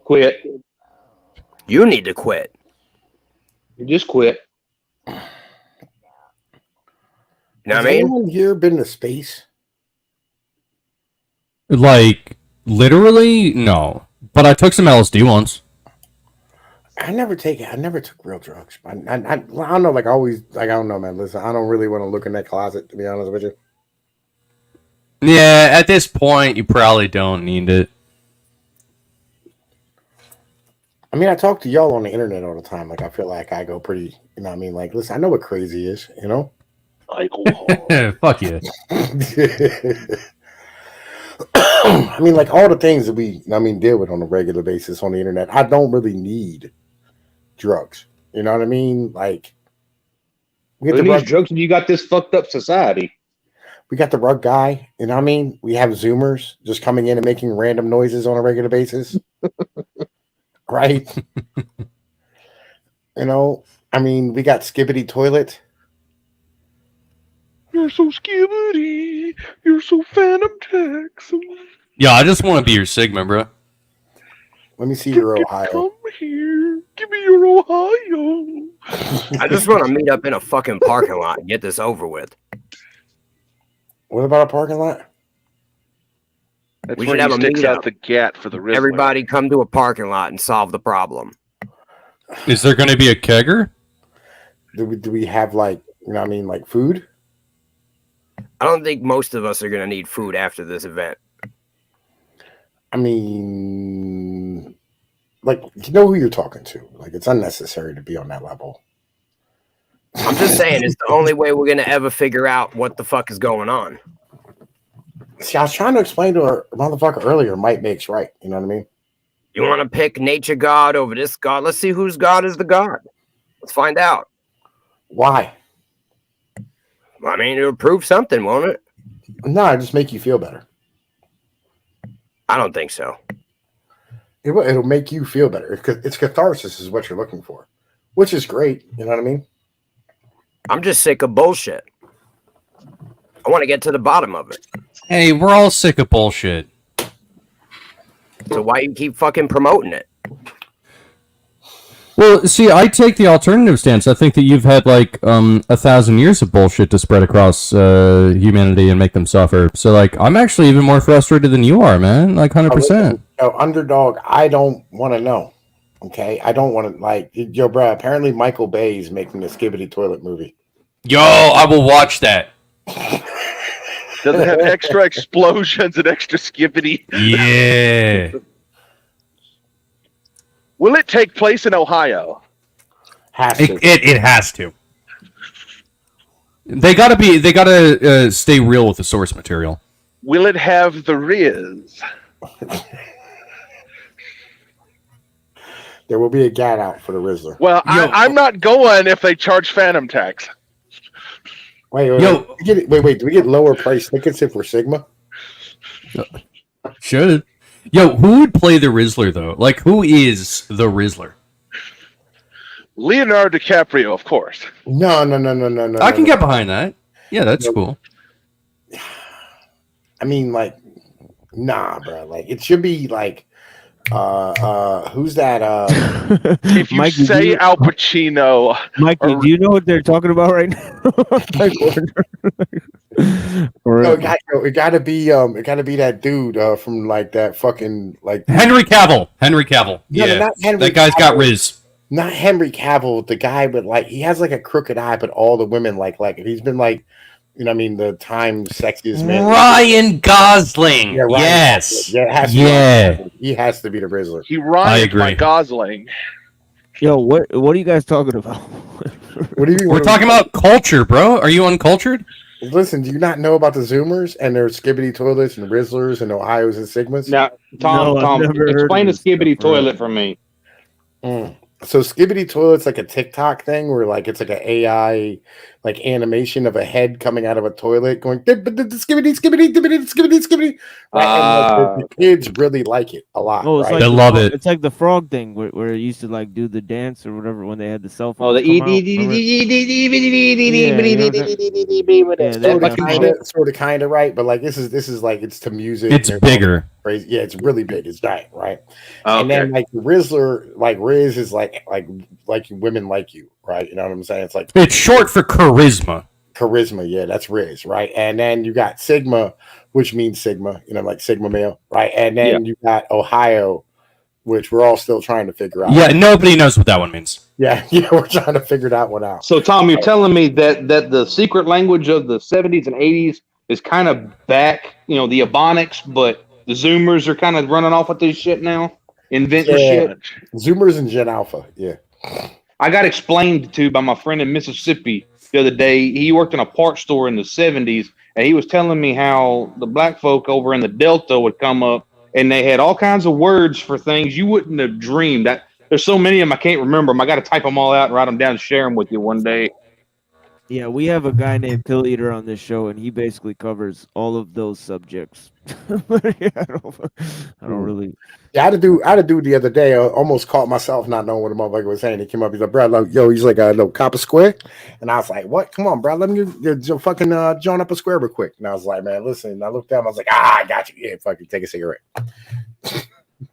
L: Quit.
I: You need to quit.
L: You just quit.
I: You know
B: Has
I: what I mean?
B: anyone here been to space?
F: Like, literally, no. But I took some LSD once.
B: I never took real drugs. I don't know. Like, I don't know, man. Listen, I don't really want to look in that closet, to be honest with you.
F: Yeah, at this point, you probably don't need it.
B: I mean, I talk to y'all on the internet all the time. Like, I feel like I go pretty, you know what I mean? Like, listen, I know what crazy is, you know?
M: I go
F: Fuck you.
B: I mean, like, all the things that we, deal with on a regular basis on the internet, I don't really need drugs. You know what I mean? Like, we
L: Who needs drugs when you got this fucked up society?
B: We got the rug guy, you know what I mean? We have Zoomers just coming in and making random noises on a regular basis. Right? You know, I mean, we got Skibbity Toilet.
M: You're so skibbity. You're so Phantom Jackson.
F: Yeah, I just want to be your Sigma, bro.
B: Let me see your Ohio.
M: Come here. Give me your Ohio.
I: I just want to meet up in a fucking parking lot and get this over with.
B: What about a parking lot?
M: That's
I: We
M: where
I: should have
M: he
I: a
M: sticks out
I: meetup.
M: the gat for the Rizzler.
I: Everybody come to a parking lot and solve the problem.
F: Is there going to be a kegger?
B: Do we have, like, you know what I mean, like food?
I: I don't think most of us are going to need food after this event.
B: I mean, like, you know who you're talking to. Like, it's unnecessary to be on that level.
I: I'm just saying, it's the only way we're going to ever figure out what the fuck is going on.
B: See, I was trying to explain to her motherfucker earlier, might makes right. You know what I mean?
I: You want to pick nature God over this God? Let's see whose God is the God. Let's find out.
B: Why?
I: I mean, it'll prove something, won't it?
B: No, it just make you feel better.
I: I don't think so.
B: It'll make you feel better. It's catharsis is what you're looking for, which is great. You know what I mean?
I: I'm just sick of bullshit. I want to get to the bottom of it.
F: Hey, we're all sick of bullshit.
I: So why you keep fucking promoting it?
F: Well, see, I take the alternative stance. I think that you've had like 1,000 years of bullshit to spread across humanity and make them suffer. So, like, I'm actually even more frustrated than you are, man. Like, 100%.
B: Underdog, I don't want to know. Okay, I don't want to like yo, bro. Apparently, Michael Bay is making the Skibbity Toilet movie.
F: Yo, I will watch that.
M: Does it have extra explosions and extra skibbity?
F: Yeah.
M: Will it take place in Ohio?
F: It has to. They gotta stay real with the source material.
M: Will it have the Riz?
B: There will be a gat out for the Rizzler.
M: Well, I'm not going if they charge Phantom tax.
B: Wait. Do we get lower price tickets if we're Sigma?
F: Should. Yo, who would play the Rizzler though? Like, who is the Rizzler?
M: Leonardo DiCaprio, of course.
B: No.
F: I can get behind that. Yeah, that's cool.
B: I mean, like, nah, bro. Like, it should be like, who's that?
M: If you
C: Mikey,
M: say Al Pacino,
C: Mikey, do you know what they're talking about right now?
B: No, it gotta be that dude from like that fucking like
F: Henry Cavill.
B: No,
F: Yeah,
B: not Henry
F: that guy's got
B: Cavill.
F: Riz.
B: Not Henry Cavill, the guy, but like he has like a crooked eye, but all the women like it. He's been like, you know, what I mean, the Times sexiest man.
F: Ryan Gosling.
B: Yeah, Ryan
F: Yes.
B: Gosling. Yeah, it has to be he has to be the Rizzler.
M: he rhymed by Gosling.
C: Yo, what are you guys talking about?
B: What do you mean?
F: We're talking about culture, bro. Are you uncultured?
B: Listen, do you not know about the Zoomers and their skibbity toilets and Rizzlers and Ohios and Sigmas?
L: Now, Tom, explain the skibbity toilet for me.
B: So skibbity toilet's like a TikTok thing where like it's like an AI like animation of a head coming out of a toilet going skibbity skibbity. Right? And the kids really like it a lot.
C: Oh, it's
B: right?
C: like
F: They love it.
C: It's like the frog thing where it used to like do the dance or whatever when they had the cell phone.
L: Oh, the
B: sort of kind of right, but like this is like it's to music.
F: It's bigger.
B: Crazy. Yeah, it's really big. It's giant, right? And then like Rizzler, like Riz is like women like you, right? You know what I'm saying? It's like
F: It's short for charisma.
B: Charisma, yeah, that's Riz, right? And then you got Sigma, which means Sigma, you know, like Sigma male, right? And then you got Ohio, which we're all still trying to figure out.
F: Yeah, nobody knows what that one means.
B: Yeah, we're trying to figure that one out.
L: So, Tom, you're telling me that the secret language of the 70s and 80s is kind of back, you know, the Ebonics, but the Zoomers are kind of running off with this shit now, inventing shit.
B: Zoomers and Gen Alpha, yeah.
L: I got explained to by my friend in Mississippi the other day. He worked in a parts store in the 70s, and he was telling me how the black folk over in the Delta would come up, and they had all kinds of words for things you wouldn't have dreamed. That there's so many of them I can't remember them. I got to type them all out and write them down and share them with you one day.
C: Yeah, we have a guy named Pill Eater on this show, and he basically covers all of those subjects. Yeah, I don't really.
B: Yeah, I had to do the other day. I almost caught myself not knowing what the motherfucker was saying. He came up, he's like, bro, like, yo, he's like, no, cop a square. And I was like, what? Come on, bro, let me fucking join up a square real quick. And I was like, man, listen. And I looked down, I was like, I got you. Yeah, fucking take a cigarette.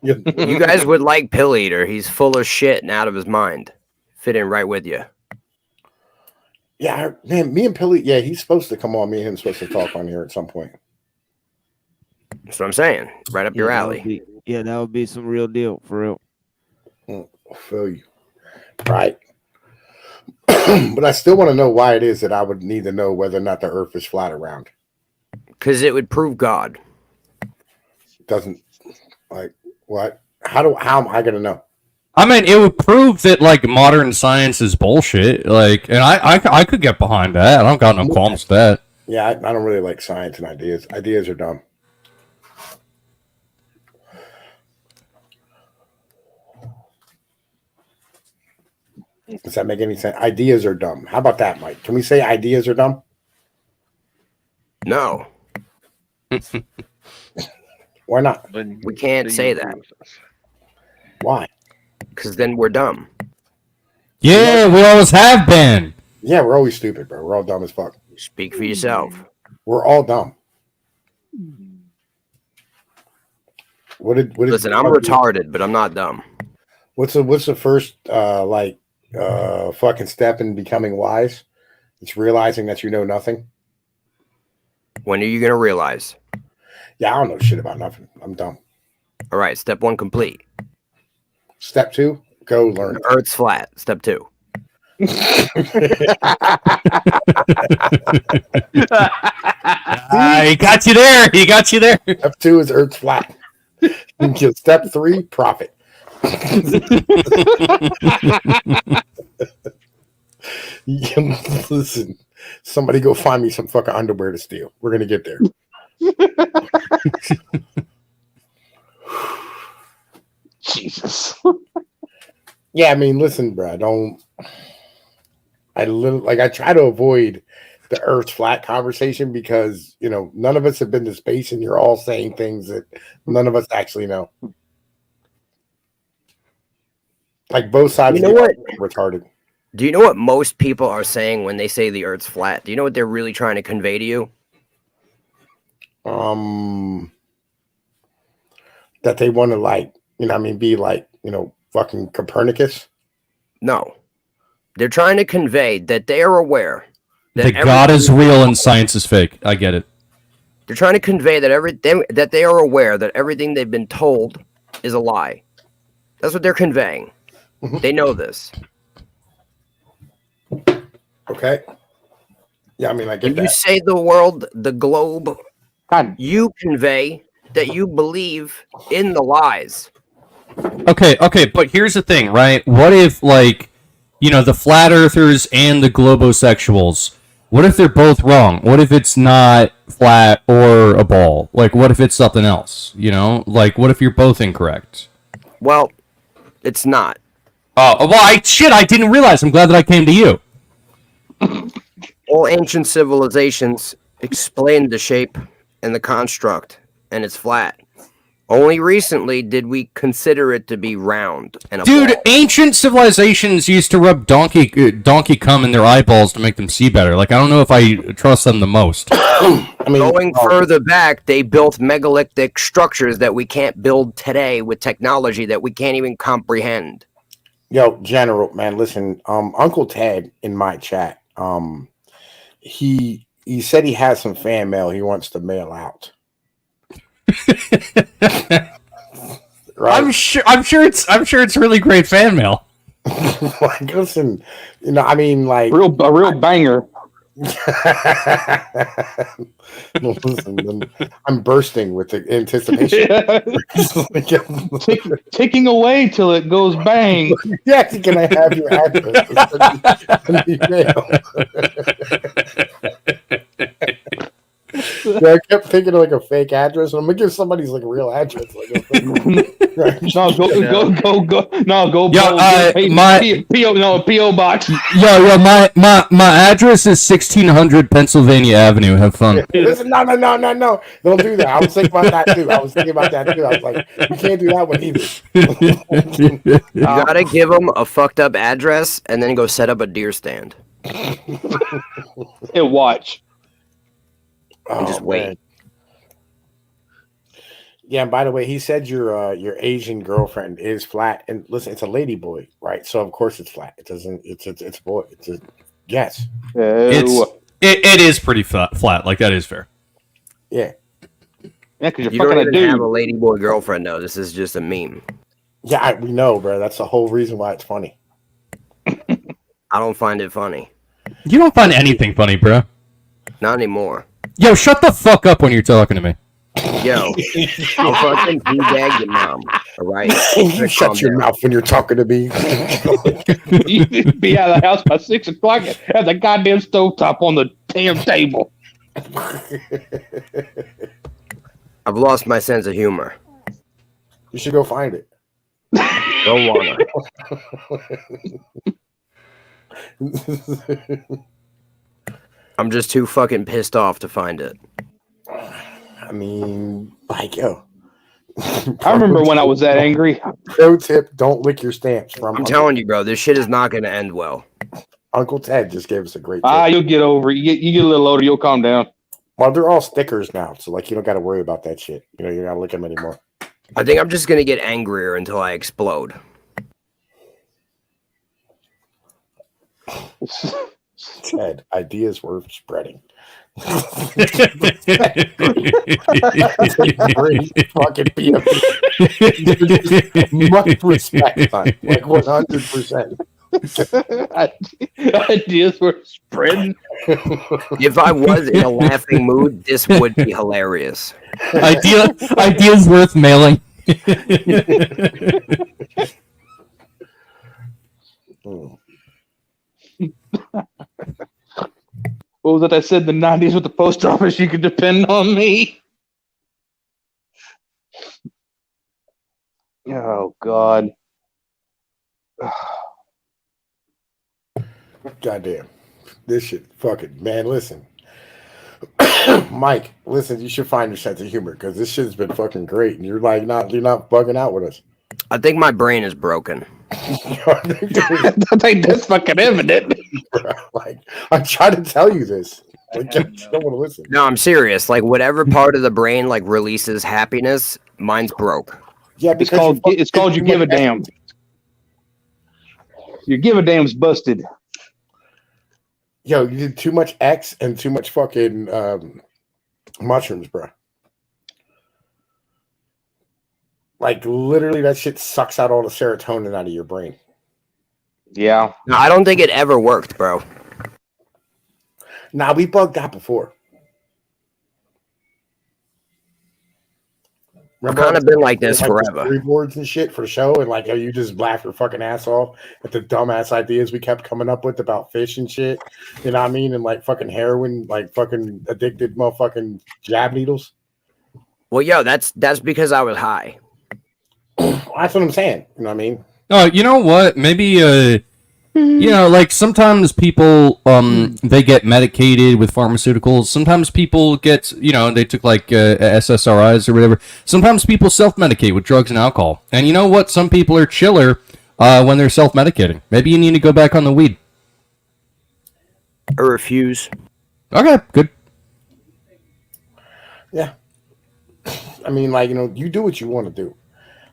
I: You guys would like Pill Eater. He's full of shit and out of his mind. Fit in right with you.
B: Yeah, man, me and Pilly, yeah, he's supposed to come on. Me and him supposed to talk on here at some point.
I: That's what I'm saying. Right up your alley.
C: That would be some real deal, for real.
B: I feel you. Right. But I still want to know why it is that I would need to know whether or not the earth is flat or round.
I: Because it would prove God.
B: Doesn't, like, what? How am I going to know?
F: I mean, it would prove that like modern science is bullshit. Like, and I could get behind that. I don't got no qualms with that.
B: Yeah, I don't really like science and ideas. Ideas are dumb. Does that make any sense? Ideas are dumb. How about that, Mike? Can we say ideas are dumb?
I: No.
B: Why not?
I: We can't say that.
B: Why?
I: Because then we're dumb.
F: Yeah, we always have been.
B: Yeah, we're always stupid, bro. We're all dumb as fuck.
I: Speak for yourself.
B: We're all dumb.
I: Listen, I'm retarded, but I'm not dumb.
B: What's the first fucking step in becoming wise? It's realizing that you know nothing.
I: When are you gonna realize?
B: Yeah, I don't know shit about nothing. I'm dumb.
I: All right, step 1 complete.
B: Step 2, go learn.
I: The Earth's flat. Step 2.
F: He got you there. He got you there.
B: Step 2 is Earth's flat. Step 3, profit. Listen, somebody go find me some fucking underwear to steal. We're gonna get there.
L: Jesus.
B: Yeah, I mean, listen, bro. I try to avoid the Earth's flat conversation because none of us have been to space, and you're all saying things that none of us actually know. Like both sides
I: You
B: of
I: know
B: the
I: what?
B: retarded.
I: Do you know what most people are saying when they say the Earth's flat? Do you know what they're really trying to convey to you?
B: That they want to be like, fucking Copernicus.
I: No, they're trying to convey that they are aware
F: that God is real and science is fake. I get it.
I: They're trying to convey that they are aware that everything they've been told is a lie. That's what they're conveying. They know this.
B: Okay. Yeah, I mean, I get
I: when
B: that.
I: you say the world, the globe, you convey that you believe in the lies.
F: Okay, but here's the thing, right? What if, the flat earthers and the globosexuals, what if they're both wrong? What if it's not flat or a ball? What if it's something else? What if you're both incorrect?
I: Well, it's not.
F: Oh, well, I didn't realize. I'm glad that I came to you.
I: All ancient civilizations explained the shape and the construct, and it's flat. Only recently did we consider it to be round and a
F: Dude,
I: ball.
F: ancient civilizations used to rub donkey cum in their eyeballs to make them see better. I don't know if I trust them the most.
I: Going further back, they built megalithic structures that we can't build today with technology that we can't even comprehend.
B: Yo, General, man, listen, Uncle Ted in my chat, he said he has some fan mail he wants to mail out.
F: Right? I'm sure it's really great fan mail.
B: Listen, a
L: real banger.
B: Listen, I'm bursting with the anticipation.
L: Ticking away till it goes bang.
B: Yes, can I have your address? Yeah, I kept thinking of a fake address, and I'm gonna give somebody's real address.
L: Go. No, PO box.
F: Yo, my address is 1600 Pennsylvania Avenue. Have fun.
B: Listen, no, don't do that. I was thinking about that too. I was like, you can't do that one either.
I: You gotta give them a fucked up address and then go set up a deer stand.
L: And watch.
I: And just wait.
B: Man. Yeah, and by the way, he said your Asian girlfriend is flat, and listen, it's a lady boy, right? So of course it's flat. It doesn't. It's a boy. It's a yes.
F: It is pretty flat. That is fair.
B: Yeah.
L: Yeah, because
I: you don't even have a lady boy girlfriend though. This is just a meme.
B: Yeah, we know, bro. That's the whole reason why it's funny.
I: I don't find it funny.
F: You don't find anything funny, bro.
I: Not anymore.
F: Yo, shut the fuck up when you're talking to me.
I: Yo, I'll fucking bag your mom. All right,
B: you shut your mouth when you're talking to me.
L: You be out of the house by 6 o'clock. Have the goddamn stovetop on the damn table.
I: I've lost my sense of humor.
B: You should go find it.
I: Don't wanna. I'm just too fucking pissed off to find it.
B: I mean, yo.
L: I remember when I was that angry.
B: Pro tip, don't lick your stamps.
I: I'm telling you, bro, this shit is not going to end well.
B: Uncle Ted just gave us a great tip.
L: You'll get over it. You get a little older, you'll calm down.
B: Well, they're all stickers now, so you don't got to worry about that shit. You don't got to lick them anymore.
I: I think I'm just going to get angrier until I explode.
B: Ted, ideas worth spreading. Great fucking PFP. Much respect, son. 100%.
L: Ideas worth spreading.
I: If I was in a laughing mood, this would be hilarious.
F: Ideas worth mailing.
L: What was it I said in the 90s with the post office? You could depend on me. Oh, God.
B: Goddamn. This shit fucking, man, listen. Mike, listen, you should find your sense of humor because this shit's been fucking great and you're not bugging out with us.
I: I think my brain is broken.
L: I think that's fucking evident.
B: Like, I'm trying to tell you this. Like, I just don't want to listen.
I: No, I'm serious. Like whatever part of the brain like releases happiness, mine's broke.
B: Yeah,
L: it's called you give a damn. Your give a damn's busted.
B: Yo, you did too much X and too much fucking mushrooms, bro. Like literally, that shit sucks out all the serotonin out of your brain.
L: Yeah.
I: No, I don't think it ever worked, bro.
B: Nah, we bugged out before.
I: I've kind of been like this forever.
B: Storyboards and shit for the show, and like, you just laugh your fucking ass off at the dumbass ideas we kept coming up with about fish and shit. You know what I mean? And like fucking heroin, like fucking addicted motherfucking jab needles.
I: Well, yo, that's because I was high.
B: That's what I'm saying. You know what I mean?
F: Oh, you know what? Maybe you know, like sometimes people they get medicated with pharmaceuticals. Sometimes people get, you know, they took like SSRIs or whatever. Sometimes people self-medicate with drugs and alcohol. And you know what? Some people are chiller when they're self-medicating. Maybe you need to go back on the weed.
I: I refuse.
F: Okay, good.
B: Yeah. I mean, like, you know, you do what you want to do.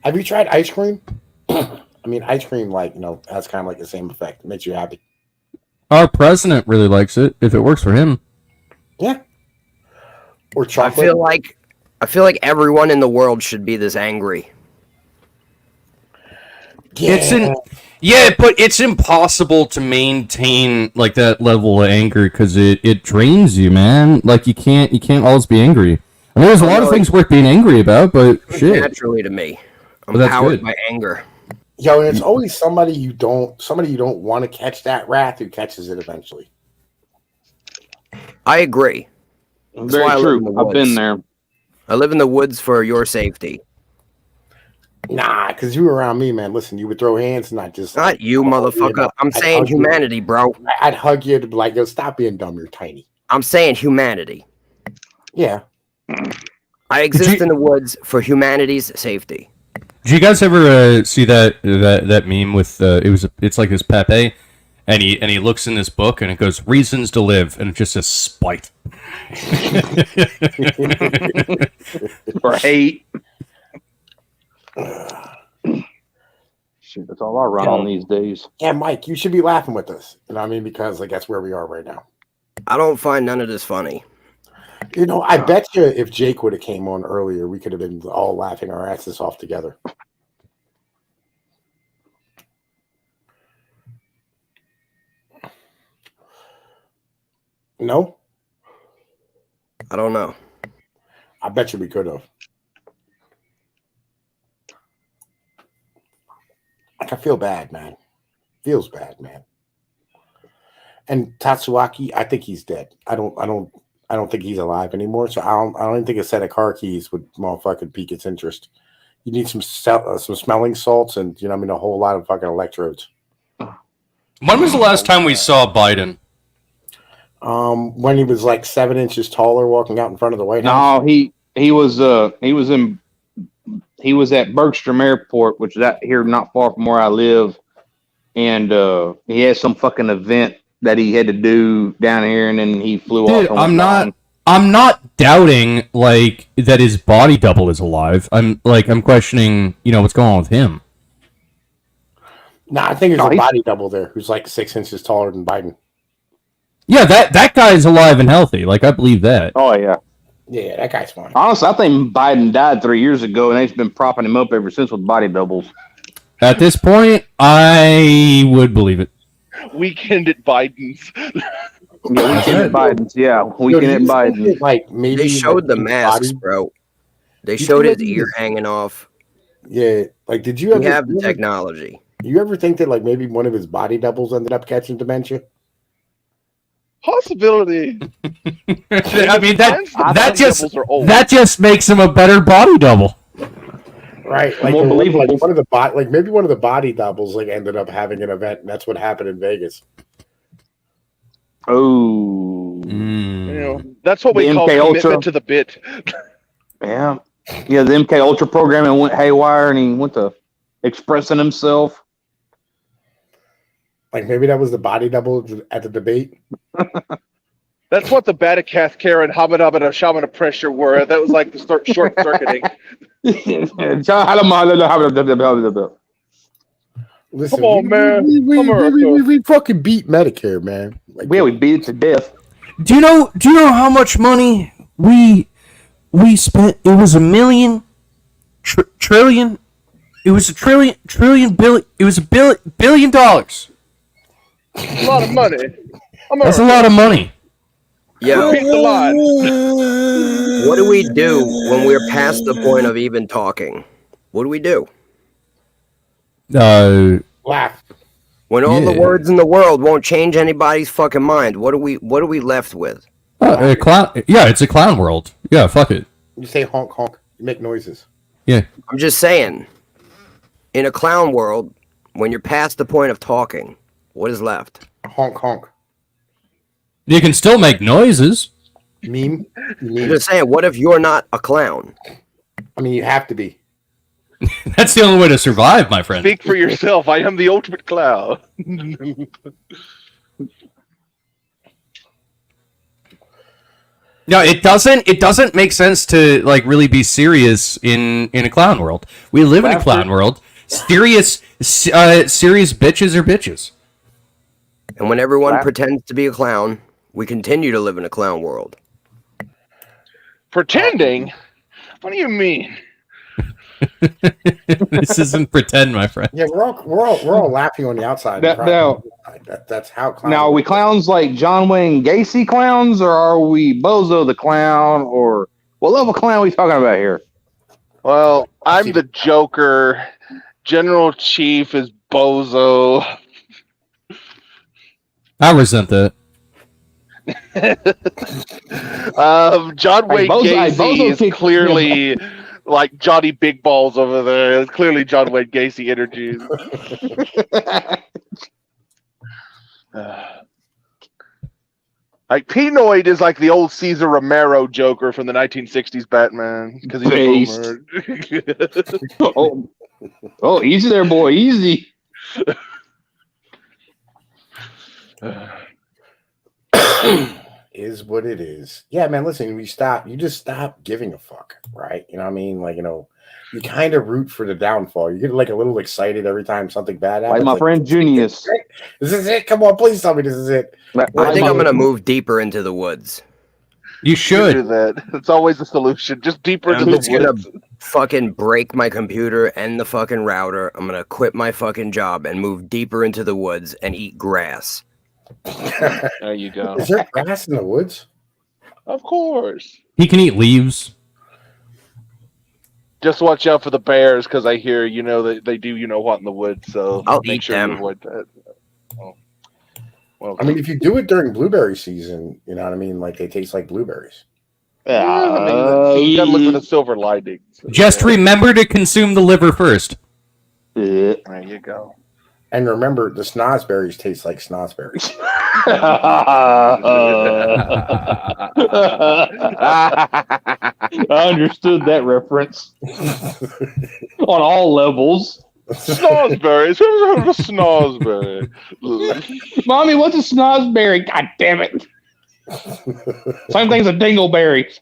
B: Have you tried ice cream? I mean, ice cream, like, you know, has kind of like the same effect. It makes you happy.
F: Our president really likes it, if it works for him.
B: Yeah. Or chocolate.
I: I feel like everyone in the world should be this angry.
F: Yeah. But it's impossible to maintain like that level of anger because it drains you, man. Like you can't always be angry. I mean, there's a lot of things worth being angry about, but shit.
I: Naturally to me, I'm
F: Well, that's
I: powered
F: good.
I: by anger.
B: Yo, and it's always somebody you don't want to catch that wrath who catches it eventually.
I: I agree. That's why I live in the
L: True. I've been
I: woods.
L: there.
I: I live in the woods for your safety.
B: Nah, because you were around me, man. Listen, you would throw hands, not just
I: Not you, motherfucker. I'm
B: I'd
I: saying
B: hug you.
I: humanity, bro.
B: I'd hug you to be like, yo, stop being dumb. You're tiny.
I: I'm saying humanity.
B: Yeah.
I: I exist in the woods for humanity's safety.
F: Did you guys ever see that meme with it's like this Pepe, and he looks in this book and it goes reasons to live and it just says spite.
L: For hate. Shit, that's all I run on these days.
B: Yeah, Mike, you should be laughing with us. You know what I mean? Because like that's where we are right now.
I: I don't find none of this funny.
B: You know, I bet you if Jake would have came on earlier, we could have been all laughing our asses off together. No?
I: I don't know.
B: I bet you we could have. Like, I feel bad, man. Feels bad, man. And Tatsuaki, I think he's dead. I don't think he's alive anymore. So I don't even think a set of car keys would motherfucking pique its interest. You need some smelling salts and, you know, I mean, a whole lot of fucking electrodes.
F: When was the last time we saw Biden?
B: When he was like 7 inches taller, walking out in front of the White House.
L: No, he was at Bergstrom Airport, which is out here not far from where I live, and he had some fucking event that he had to do down here, and then he flew off.
F: Dude, I'm not doubting like that his body double is alive. I'm questioning, you know, what's going on with him.
B: Nah, I think there's a body double there who's like 6 inches taller than Biden.
F: Yeah, that guy's alive and healthy. Like, I believe that.
L: Oh, yeah.
B: Yeah, that guy's fine.
L: Honestly, I think Biden died 3 years ago, and they've been propping him up ever since with body doubles.
F: At this point, I would believe it.
M: Weekend at Biden's.
L: Yeah, weekend at Biden's. Yeah, weekend at Biden's.
B: Like, maybe
I: They showed the
B: his
I: masks,
B: body-
I: bro. They
B: You
I: showed
B: think
I: his
B: that
I: ear
B: he's-
I: hanging off.
B: Yeah, like, did you
I: We
B: ever
I: have the technology.
B: You ever think that like maybe one of his body doubles ended up catching dementia?
M: Possibility.
F: I mean,
M: doubles are old.
F: that just makes him a better body double.
B: Right, like
L: More believable.
B: Like one of the maybe one of the body doubles like ended up having an event, and that's what happened in Vegas.
L: Oh.
M: You know, that's what
L: The
M: we call
L: MK
M: commitment
L: Ultra.
M: to the bit.
L: Yeah. Yeah, the MK Ultra programming went haywire, and he went to expressing himself.
B: Like maybe that was the body double at the debate.
M: That's what the Batacast Care and Habada Shamana pressure were. That was like the short circuiting.
B: Listen,
M: Come on, man.
B: we fucking beat Medicare, man. Like,
L: Yeah, we beat it to death.
P: Do you know how much money we spent? It was trillion. It was $1 billion.
M: A lot of money.
P: That's a lot of money.
I: Yeah.
M: Beat the line.
I: What do we do when we're past the point of even talking? What do we do?
B: Laugh.
I: When all the words in the world won't change anybody's fucking mind, what are we left with?
F: A clown. Yeah, it's a clown world. Yeah, fuck it.
B: You say honk honk. You make noises.
F: Yeah.
I: I'm just saying. In a clown world, when you're past the point of talking, what is left?
B: Honk honk.
F: You can still make noises.
B: Meme.
I: I'm just saying, what if you're not a clown?
B: I mean, you have to be.
F: That's the only way to survive, my friend.
M: Speak for yourself. I am the ultimate clown.
F: No, it doesn't make sense to like really be serious in a clown world. We live in a clown world. Serious bitches are bitches.
I: And when everyone pretends to be a clown, we continue to live in a clown world.
M: Pretending? What do you mean?
F: This isn't pretend, my friend.
B: Yeah, we're all laughing on the outside. That's how clowns.
L: Now, are we clowns like John Wayne Gacy clowns, or are we Bozo the clown, or what level clown are we talking about here?
M: Well, I'm the Joker. General Chief is Bozo.
F: I resent that.
M: John Wayne Gacy
L: Bozo
M: is clearly like Johnny Big Balls over there. It's clearly John Wayne Gacy energy. Like Pinoid is like the old Cesar Romero Joker from the 1960s Batman because he's
L: oh, easy there, boy, easy.
B: Is what it is. Yeah, man, listen, you just stop giving a fuck, right? You know what I mean? Like, you know, you kind of root for the downfall. You get like a little excited every time something bad happens.
L: Like my friend Junius.
B: This is it. Come on, please tell me this is it.
I: I think I'm gonna move deeper into the woods.
F: You should
M: do that. It's always a solution. Just deeper into the woods.
I: I'm gonna fucking break my computer and the fucking router. I'm gonna quit my fucking job and move deeper into the woods and eat grass.
M: There you go.
B: Is there grass in the woods?
M: Of course.
F: He can eat leaves.
M: Just watch out for the bears because I hear that they do what in the woods. So
I: I'll
M: make
I: eat
M: sure
I: them.
M: you avoid that. Well,
B: I mean, if you do it during blueberry season, you know what I mean? Like they taste like blueberries.
M: I mean, you gotta look for the silver lining.
F: Just remember to consume the liver first.
M: There you go.
B: And remember, the snozberries taste like snozberries.
L: I understood that reference on all levels.
M: Snozberries. Who's heard of a snozberry?
L: Mommy, what's a snozberry? God damn it! Same thing as a dingleberry.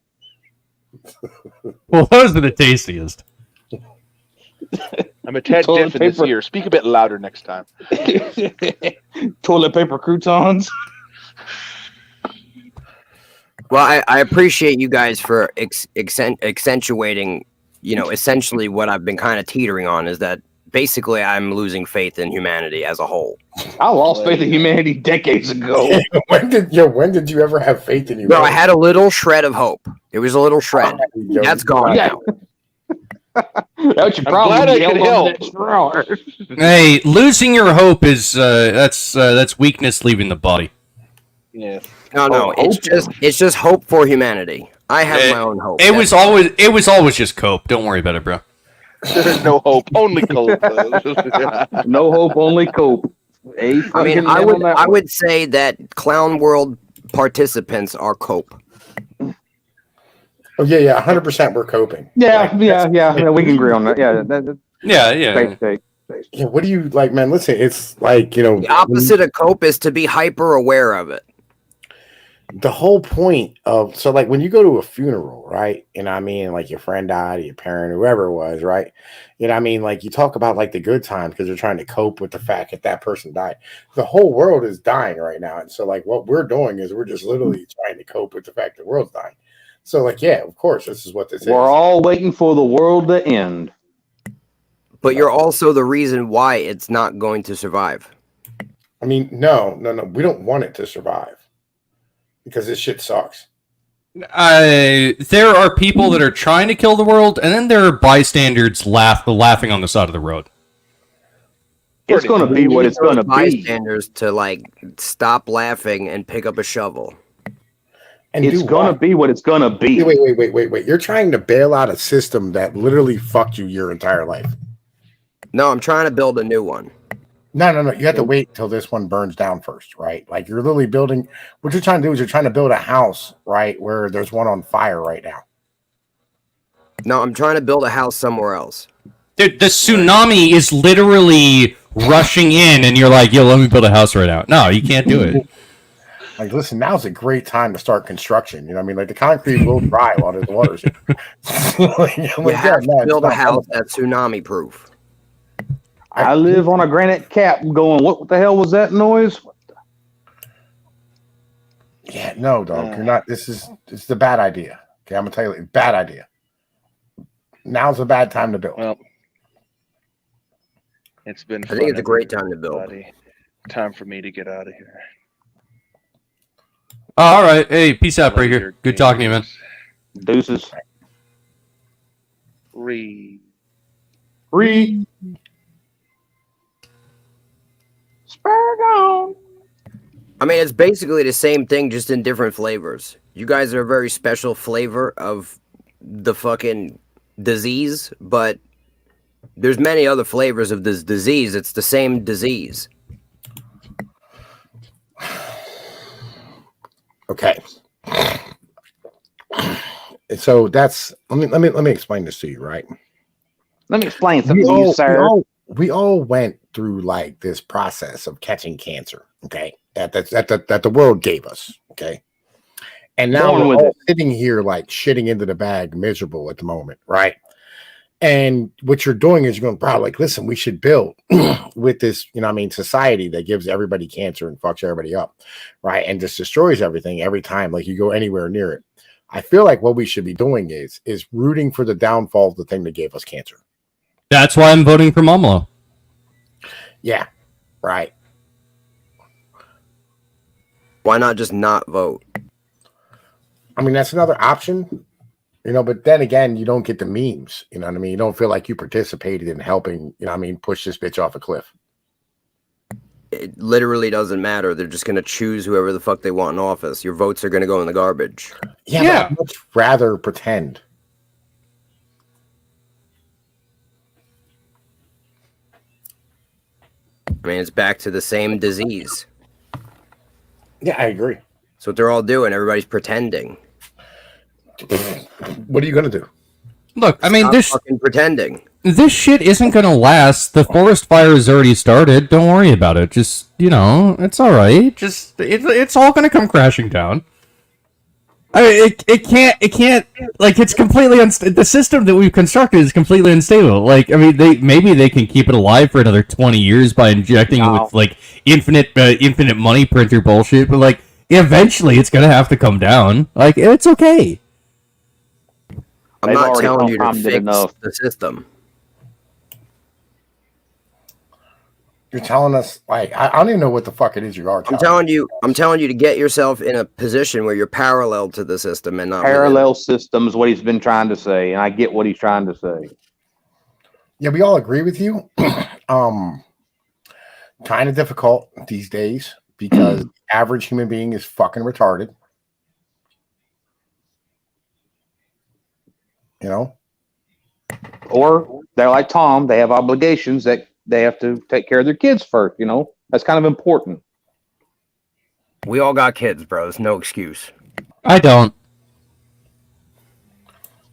F: Well, those are the tastiest.
M: I'm a tad deaf in this ear. Speak a bit louder next time.
L: Toilet paper croutons.
I: Well, I appreciate you guys for accentuating, essentially what I've been kind of teetering on is that basically I'm losing faith in humanity as a whole.
L: I lost faith in humanity decades ago.
B: When did you ever have faith in humanity?
I: No, I had a little shred of hope. It was a little shred. That's gone now.
L: That's your problem.
M: Glad I could help.
F: Hey, losing your hope is that's weakness leaving the body.
M: Yeah.
I: No, it's just hope for humanity. I have my own hope.
F: It was always just cope. Don't worry about it, bro.
M: There's no hope, only cope.
L: No hope, only cope.
I: I mean, I would say that Clown World participants are cope.
B: Oh yeah, 100%. We're coping.
L: Yeah, we can agree on that. Yeah,
B: Yeah, what do you like, man? Listen, it's like, you know,
I: The opposite of cope is to be hyper aware of it.
B: the whole point of, so like when you go to a funeral, right? You know what I mean? Like your friend died, your parent, whoever it was, right? You know what I mean? Like you talk about like the good times because you're trying to cope with the fact that that person died. The whole world is dying right now. And so like what we're doing is we're just literally trying to cope with the fact the world's dying. So like, yeah, of course, this is what this is.
L: We're all waiting for the world to end.
I: But you're also the reason why it's not going to survive.
B: I mean, no. We don't want it to survive because this shit sucks.
F: There are people that are trying to kill the world, and then there are bystanders laughing on the side of the road.
L: It's going to be what it's going to be.
I: Bystanders to like stop laughing and pick up a shovel.
B: And
L: it's going to be what it's going to be.
B: Wait. You're trying to bail out a system that literally fucked you your entire life.
I: No, I'm trying to build a new one.
B: No. You have to wait till this one burns down first, right? Like you're literally building. What you're trying to do is you're trying to build a house, right, where there's one on fire right now.
I: No, I'm trying to build a house somewhere else.
F: Dude, the tsunami is literally rushing in, and you're like, "Yo, let me build a house right now." No, you can't do it.
B: Like, listen, now's a great time to start construction. You know what I mean? Like the concrete will dry while there's water.
I: You have to build a house that's tsunami proof.
L: I live on a granite cap going, what the hell was that noise?
B: Yeah, no, dog. You're not. It's a bad idea. Okay, I'm gonna tell you, bad idea. Now's a bad time to build.
O: Well, it's been.
I: I think it's a great time to build.
O: Time for me to get out of here.
F: All right. Hey, peace out, Breaker. Good talking to you, man.
L: Deuces.
O: Free.
I: Spurgon. I mean, it's basically the same thing, just in different flavors. You guys are a very special flavor of the fucking disease, but there's many other flavors of this disease. It's the same disease.
B: Okay. So that's let me explain this to you, right?
L: Let me explain something to you, sir.
B: We all went through like this process of catching cancer, okay? That the world gave us, okay? And now we're all sitting here like shitting into the bag, miserable at the moment, right? And what you're doing is you're going, bro, like, listen, we should build with this, you know what I mean, society that gives everybody cancer and fucks everybody up, right? And just destroys everything every time, like you go anywhere near it. I feel like what we should be doing is rooting for the downfall of the thing that gave us cancer.
F: That's why I'm voting for Momolo.
B: Yeah, right.
I: Why not just not vote?
B: I mean, that's another option. You know, but then again, you don't get the memes. You know what I mean? You don't feel like you participated in helping, you know what I mean, push this bitch off a cliff.
I: It literally doesn't matter. They're just going to choose whoever the fuck they want in office. Your votes are going to go in the garbage.
B: Yeah. But I'd much rather pretend.
I: I mean, it's back to the same disease.
B: Yeah, I agree.
I: That's what they're all doing. Everybody's pretending.
B: What are you going to do?
F: Look, I mean,
I: Stop fucking pretending.
F: This shit isn't going to last. The forest fire has already started. Don't worry about it. Just, you know, it's all right. Just, it's all going to come crashing down. I mean, it can't, like, it's completely unstable. The system that we've constructed is completely unstable. Like, I mean, maybe they can keep it alive for another 20 years by injecting it with, like, infinite money printer bullshit, but, like, eventually it's going to have to come down. Like, it's okay.
I: I'm not telling you to fix the system.
B: You're telling us, like, I don't even know what the fuck it is you are telling me.
I: I'm telling you to get yourself in a position where you're parallel to the system and not
L: parallel systems. What he's been trying to say, and I get what he's trying to say.
B: Yeah, we all agree with you. Kind of difficult these days because the average human being is fucking retarded. You know,
L: or they're like Tom. They have obligations that they have to take care of their kids first. You know, That's kind of important.
I: We all got kids, bro. There's no excuse.
F: I don't.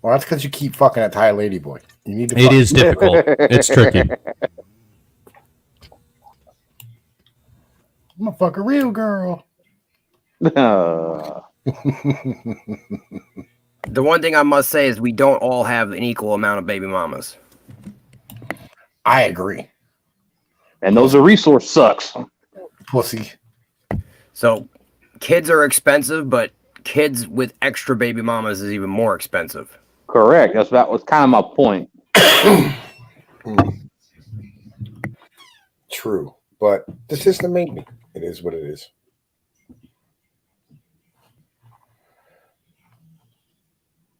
B: Well, that's because you keep fucking a Thai lady boy. You need to.
F: It is difficult. It's tricky.
B: I'm gonna fuck a real girl.
I: The one thing I must say is we don't all have an equal amount of baby mamas.
B: I agree.
L: And those are resource sucks.
B: Pussy.
I: So kids are expensive, but kids with extra baby mamas is even more expensive.
L: Correct. That was kind of my point.
B: True. But the system made me. It is what it is.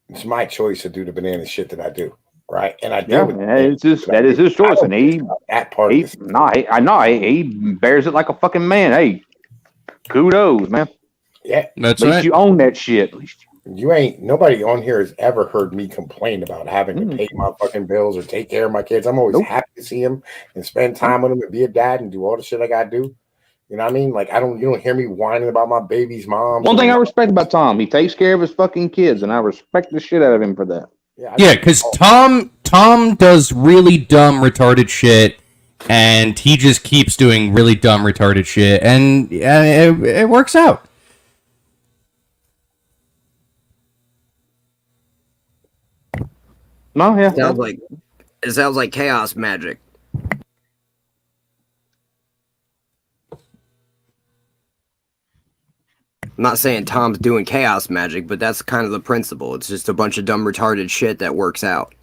B: It's my choice to do the banana shit that I do. Right. And I do.
L: That is his choice. And he bears it like a fucking man. Hey, kudos, man.
B: Yeah.
F: That's
L: At least
F: right.
L: you own that shit.
B: Nobody on here has ever heard me complain about having to pay my fucking bills or take care of my kids. I'm always happy to see them and spend time with them and be a dad and do all the shit I gotta do. You know what I mean? Like you don't hear me whining about my baby's mom.
L: One thing I respect about Tom, he takes care of his fucking kids, and I respect the shit out of him for that.
F: Yeah, because Tom does really dumb, retarded shit, and he just keeps doing really dumb, retarded shit, and it works out.
L: No, yeah.
I: It sounds like chaos magic. I'm not saying Tom's doing chaos magic, but that's kind of the principle. It's just a bunch of dumb, retarded shit that works out.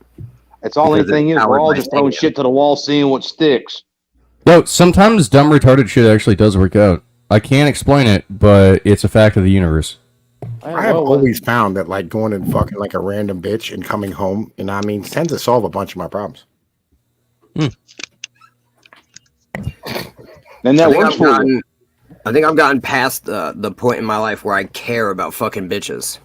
L: It's all anything is. We're all just throwing shit to the wall, seeing what sticks.
F: No, sometimes dumb, retarded shit actually does work out. I can't explain it, but it's a fact of the universe.
B: I have always found that like going and fucking like a random bitch and coming home, you know what I mean, tends to solve a bunch of my problems.
L: And that works for you.
I: I think I've gotten past the point in my life where I care about fucking bitches.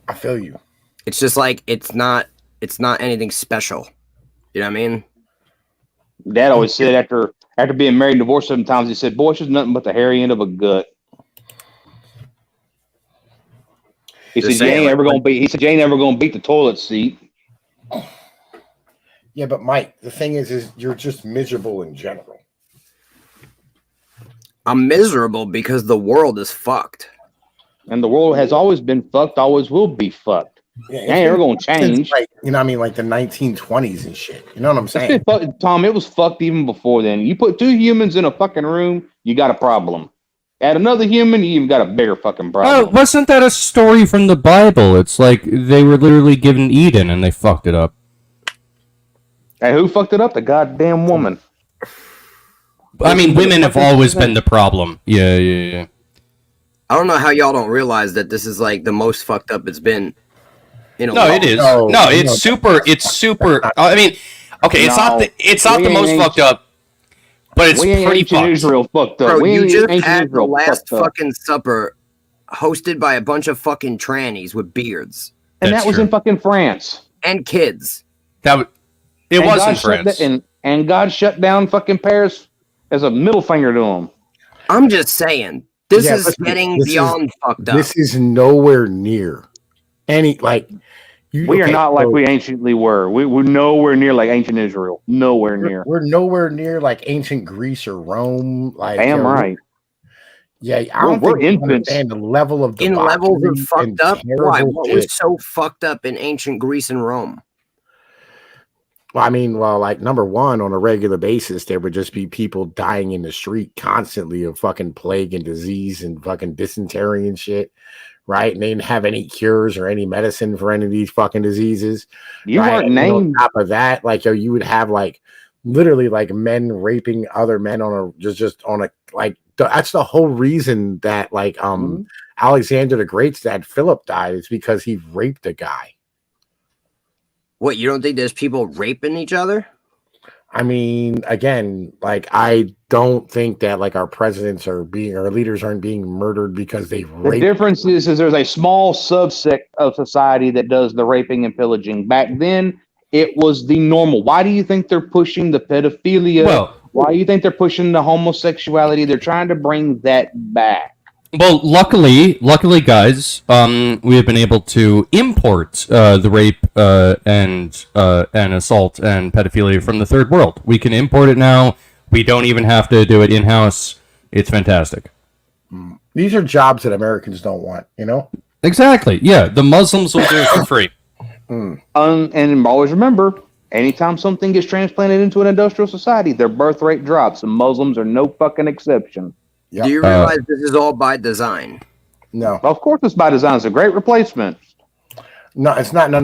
B: I feel you.
I: It's just like it's not anything special. You know what I mean?
L: Dad always said after being married and divorced 7 times, he said, "Boy, it's just nothing but the hairy end of a gut." He said, "You ain't ever gonna beat." He said, "You ain't ever gonna beat the toilet seat."
B: Yeah, but Mike, the thing is you're just miserable in general.
I: I'm miserable because the world is fucked.
L: And the world has always been fucked, always will be fucked.
B: Yeah,
L: it ain't ever gonna change.
B: Like, you know what I mean? Like the 1920s and shit. You know what I'm saying?
L: Tom, it was fucked even before then. You put 2 humans in a fucking room, you got a problem. Add another human, you even got a bigger fucking problem.
F: Oh, wasn't that a story from the Bible? It's like they were literally given Eden and they fucked it up.
L: Hey, who fucked it up? The goddamn woman.
F: I mean, women have always been the problem. Yeah.
I: I don't know how y'all don't realize that this is like the most fucked up it's been.
F: No, it is. No, it's super. It's super. I mean, okay, it's not the most fucked up, but it's pretty fucked.
L: Israel fucked up.
I: Bro, you just had the last fucking supper hosted by a bunch of fucking trannies with beards.
L: And that was in fucking France.
I: And kids.
F: It was in France.
L: And God shut down fucking Paris as a middle finger to them.
I: I'm just saying, this is getting beyond fucked up.
B: This is nowhere near any like.
L: We are not like we anciently were. We're nowhere near like ancient Israel. Nowhere near.
B: We're nowhere near like ancient Greece or Rome. Like,
L: damn right.
B: Yeah, I don't think we understand the level of
I: in levels of fucked up. Why? What was so fucked up in ancient Greece and Rome?
B: Well, I mean, like number one, on a regular basis, there would just be people dying in the street constantly of fucking plague and disease and fucking dysentery and shit, right? And they didn't have any cures or any medicine for any of these fucking diseases.
L: You weren't named.
B: On top of that, like you would have like literally like men raping other men on a just on a like that's the whole reason that like Alexander the Great's dad Philip died is because he raped a guy.
I: What, you don't think there's people raping each other?
B: I mean, again, like I don't think that like our presidents are being, our leaders aren't being murdered because they rape.
L: The difference is there's a small subsect of society that does the raping and pillaging. Back then, it was the normal. Why do you think they're pushing the pedophilia Why do you think they're pushing the homosexuality? They're trying to bring that back.
F: Well, luckily, guys, we have been able to import the rape and assault and pedophilia from the third world. We can import it now. We don't even have to do it in house. It's fantastic.
B: These are jobs that Americans don't want, you know?
F: Exactly. Yeah, the Muslims will do it for free.
L: And always remember, anytime something gets transplanted into an industrial society, their birth rate drops, and Muslims are no fucking exception.
I: Do you realize this is all by design?
B: No.
L: Of course it's by design. It's a great replacement.
B: No, it's not. No.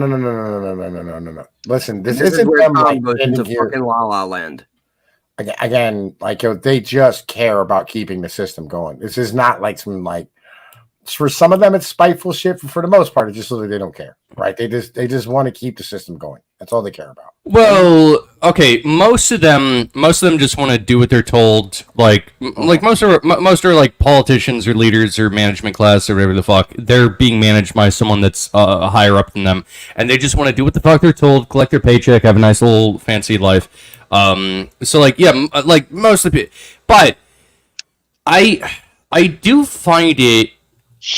B: Listen, this isn't
I: where
B: them
I: Tom
B: like
I: goes
B: in
I: into
B: here.
I: fucking La La Land.
B: Again, like they just care about keeping the system going. This is not like some like for some of them it's spiteful shit. For the most part, it's just literally they don't care, right? They just want to keep the system going. That's all they care about.
F: Well, okay, most of them just want to do what they're told. Like most are like politicians or leaders or management class or whatever the fuck. They're being managed by someone that's higher up than them, and they just want to do what the fuck they're told, collect their paycheck, have a nice little fancy life. So like yeah, like most of the but I do find it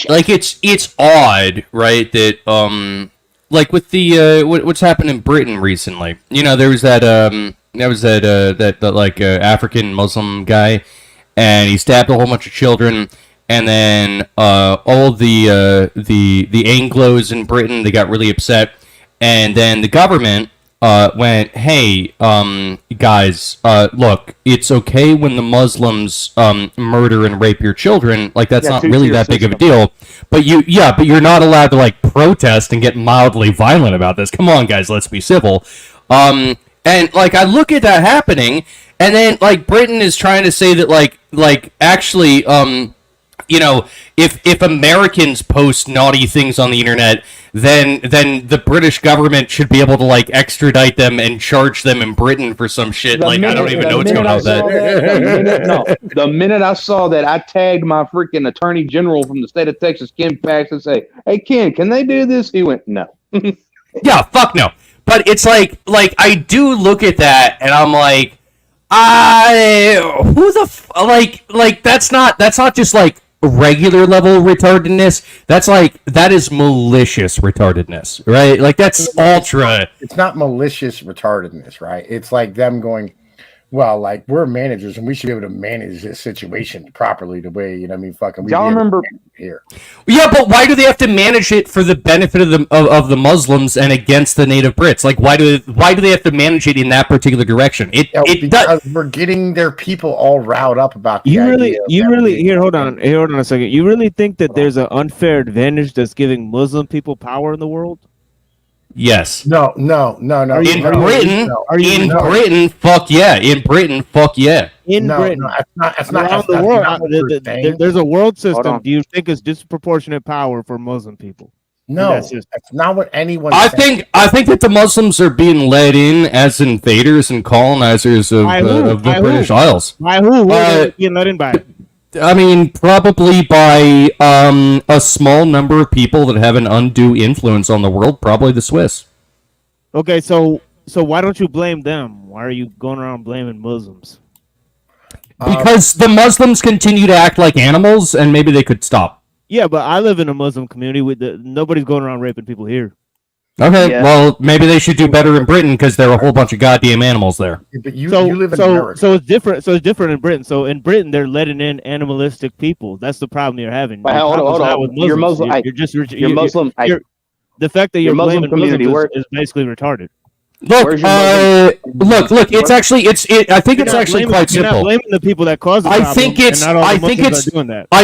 F: like it's odd, right? That like with the what's happened in Britain recently. You know, there was that African Muslim guy, and he stabbed a whole bunch of children, and then all the Anglos in Britain, they got really upset, and then the government went, hey, guys, look, it's okay when the Muslims murder and rape your children. Like, that's not really that big of a deal. But you're not allowed to, like, protest and get mildly violent about this. Come on, guys, let's be civil. And, like, I look at that happening, and then, like, Britain is trying to say that, like actually, you know, if Americans post naughty things on the internet, then the British government should be able to like extradite them and charge them in Britain for some shit. I don't even know what's going on with that.
L: The minute I saw that, I tagged my freaking attorney general from the state of Texas, Ken Pax, and say, "Hey Ken, can they do this?" He went, "No."
F: Yeah, fuck no. But it's like I do look at that and I'm like, that's not just like regular level retardedness. That is malicious retardedness, right? Like that's ultra.
B: It's not malicious retardedness, right? It's like them going, well, like we're managers and we should be able to manage this situation properly the way, you know what I mean, fucking
L: y'all remember
B: here.
F: Yeah, but why do they have to manage it for the benefit of the Muslims and against the native Brits? Like why do they have to manage it in that particular direction?
B: Because we're getting their people all riled up about the
C: hold on a second. You really think that there's an unfair advantage that's giving Muslim people power in the world?
F: Yes.
B: No.
F: In Britain, fuck yeah. In Britain, fuck yeah.
C: Britain,
B: that's not
C: around the world. There's a world system. Do you think it's disproportionate power for Muslim people?
B: No, that's not what anyone.
F: I think that the Muslims are being led in as invaders and colonizers of the British Isles.
C: By who? Who are they being led in by?
F: I mean, probably by a small number of people that have an undue influence on the world, probably the Swiss.
C: Okay, so why don't you blame them? Why are you going around blaming Muslims?
F: Because the Muslims continue to act like animals, and maybe they could stop.
C: Yeah, but I live in a Muslim community nobody's going around raping people here.
F: Okay, well, maybe they should do better in Britain because there are a whole bunch of goddamn animals there.
B: But you live in America.
C: So it's different. So it's different in Britain. So in Britain, they're letting in animalistic people. That's the problem you're having.
L: Hold on. You're Muslim. You're Muslim.
C: The fact that you're
L: Muslim community
C: is basically retarded.
F: Look, it's actually I think it's actually quite simple.
C: You're not blaming the people that caused the problem.
F: I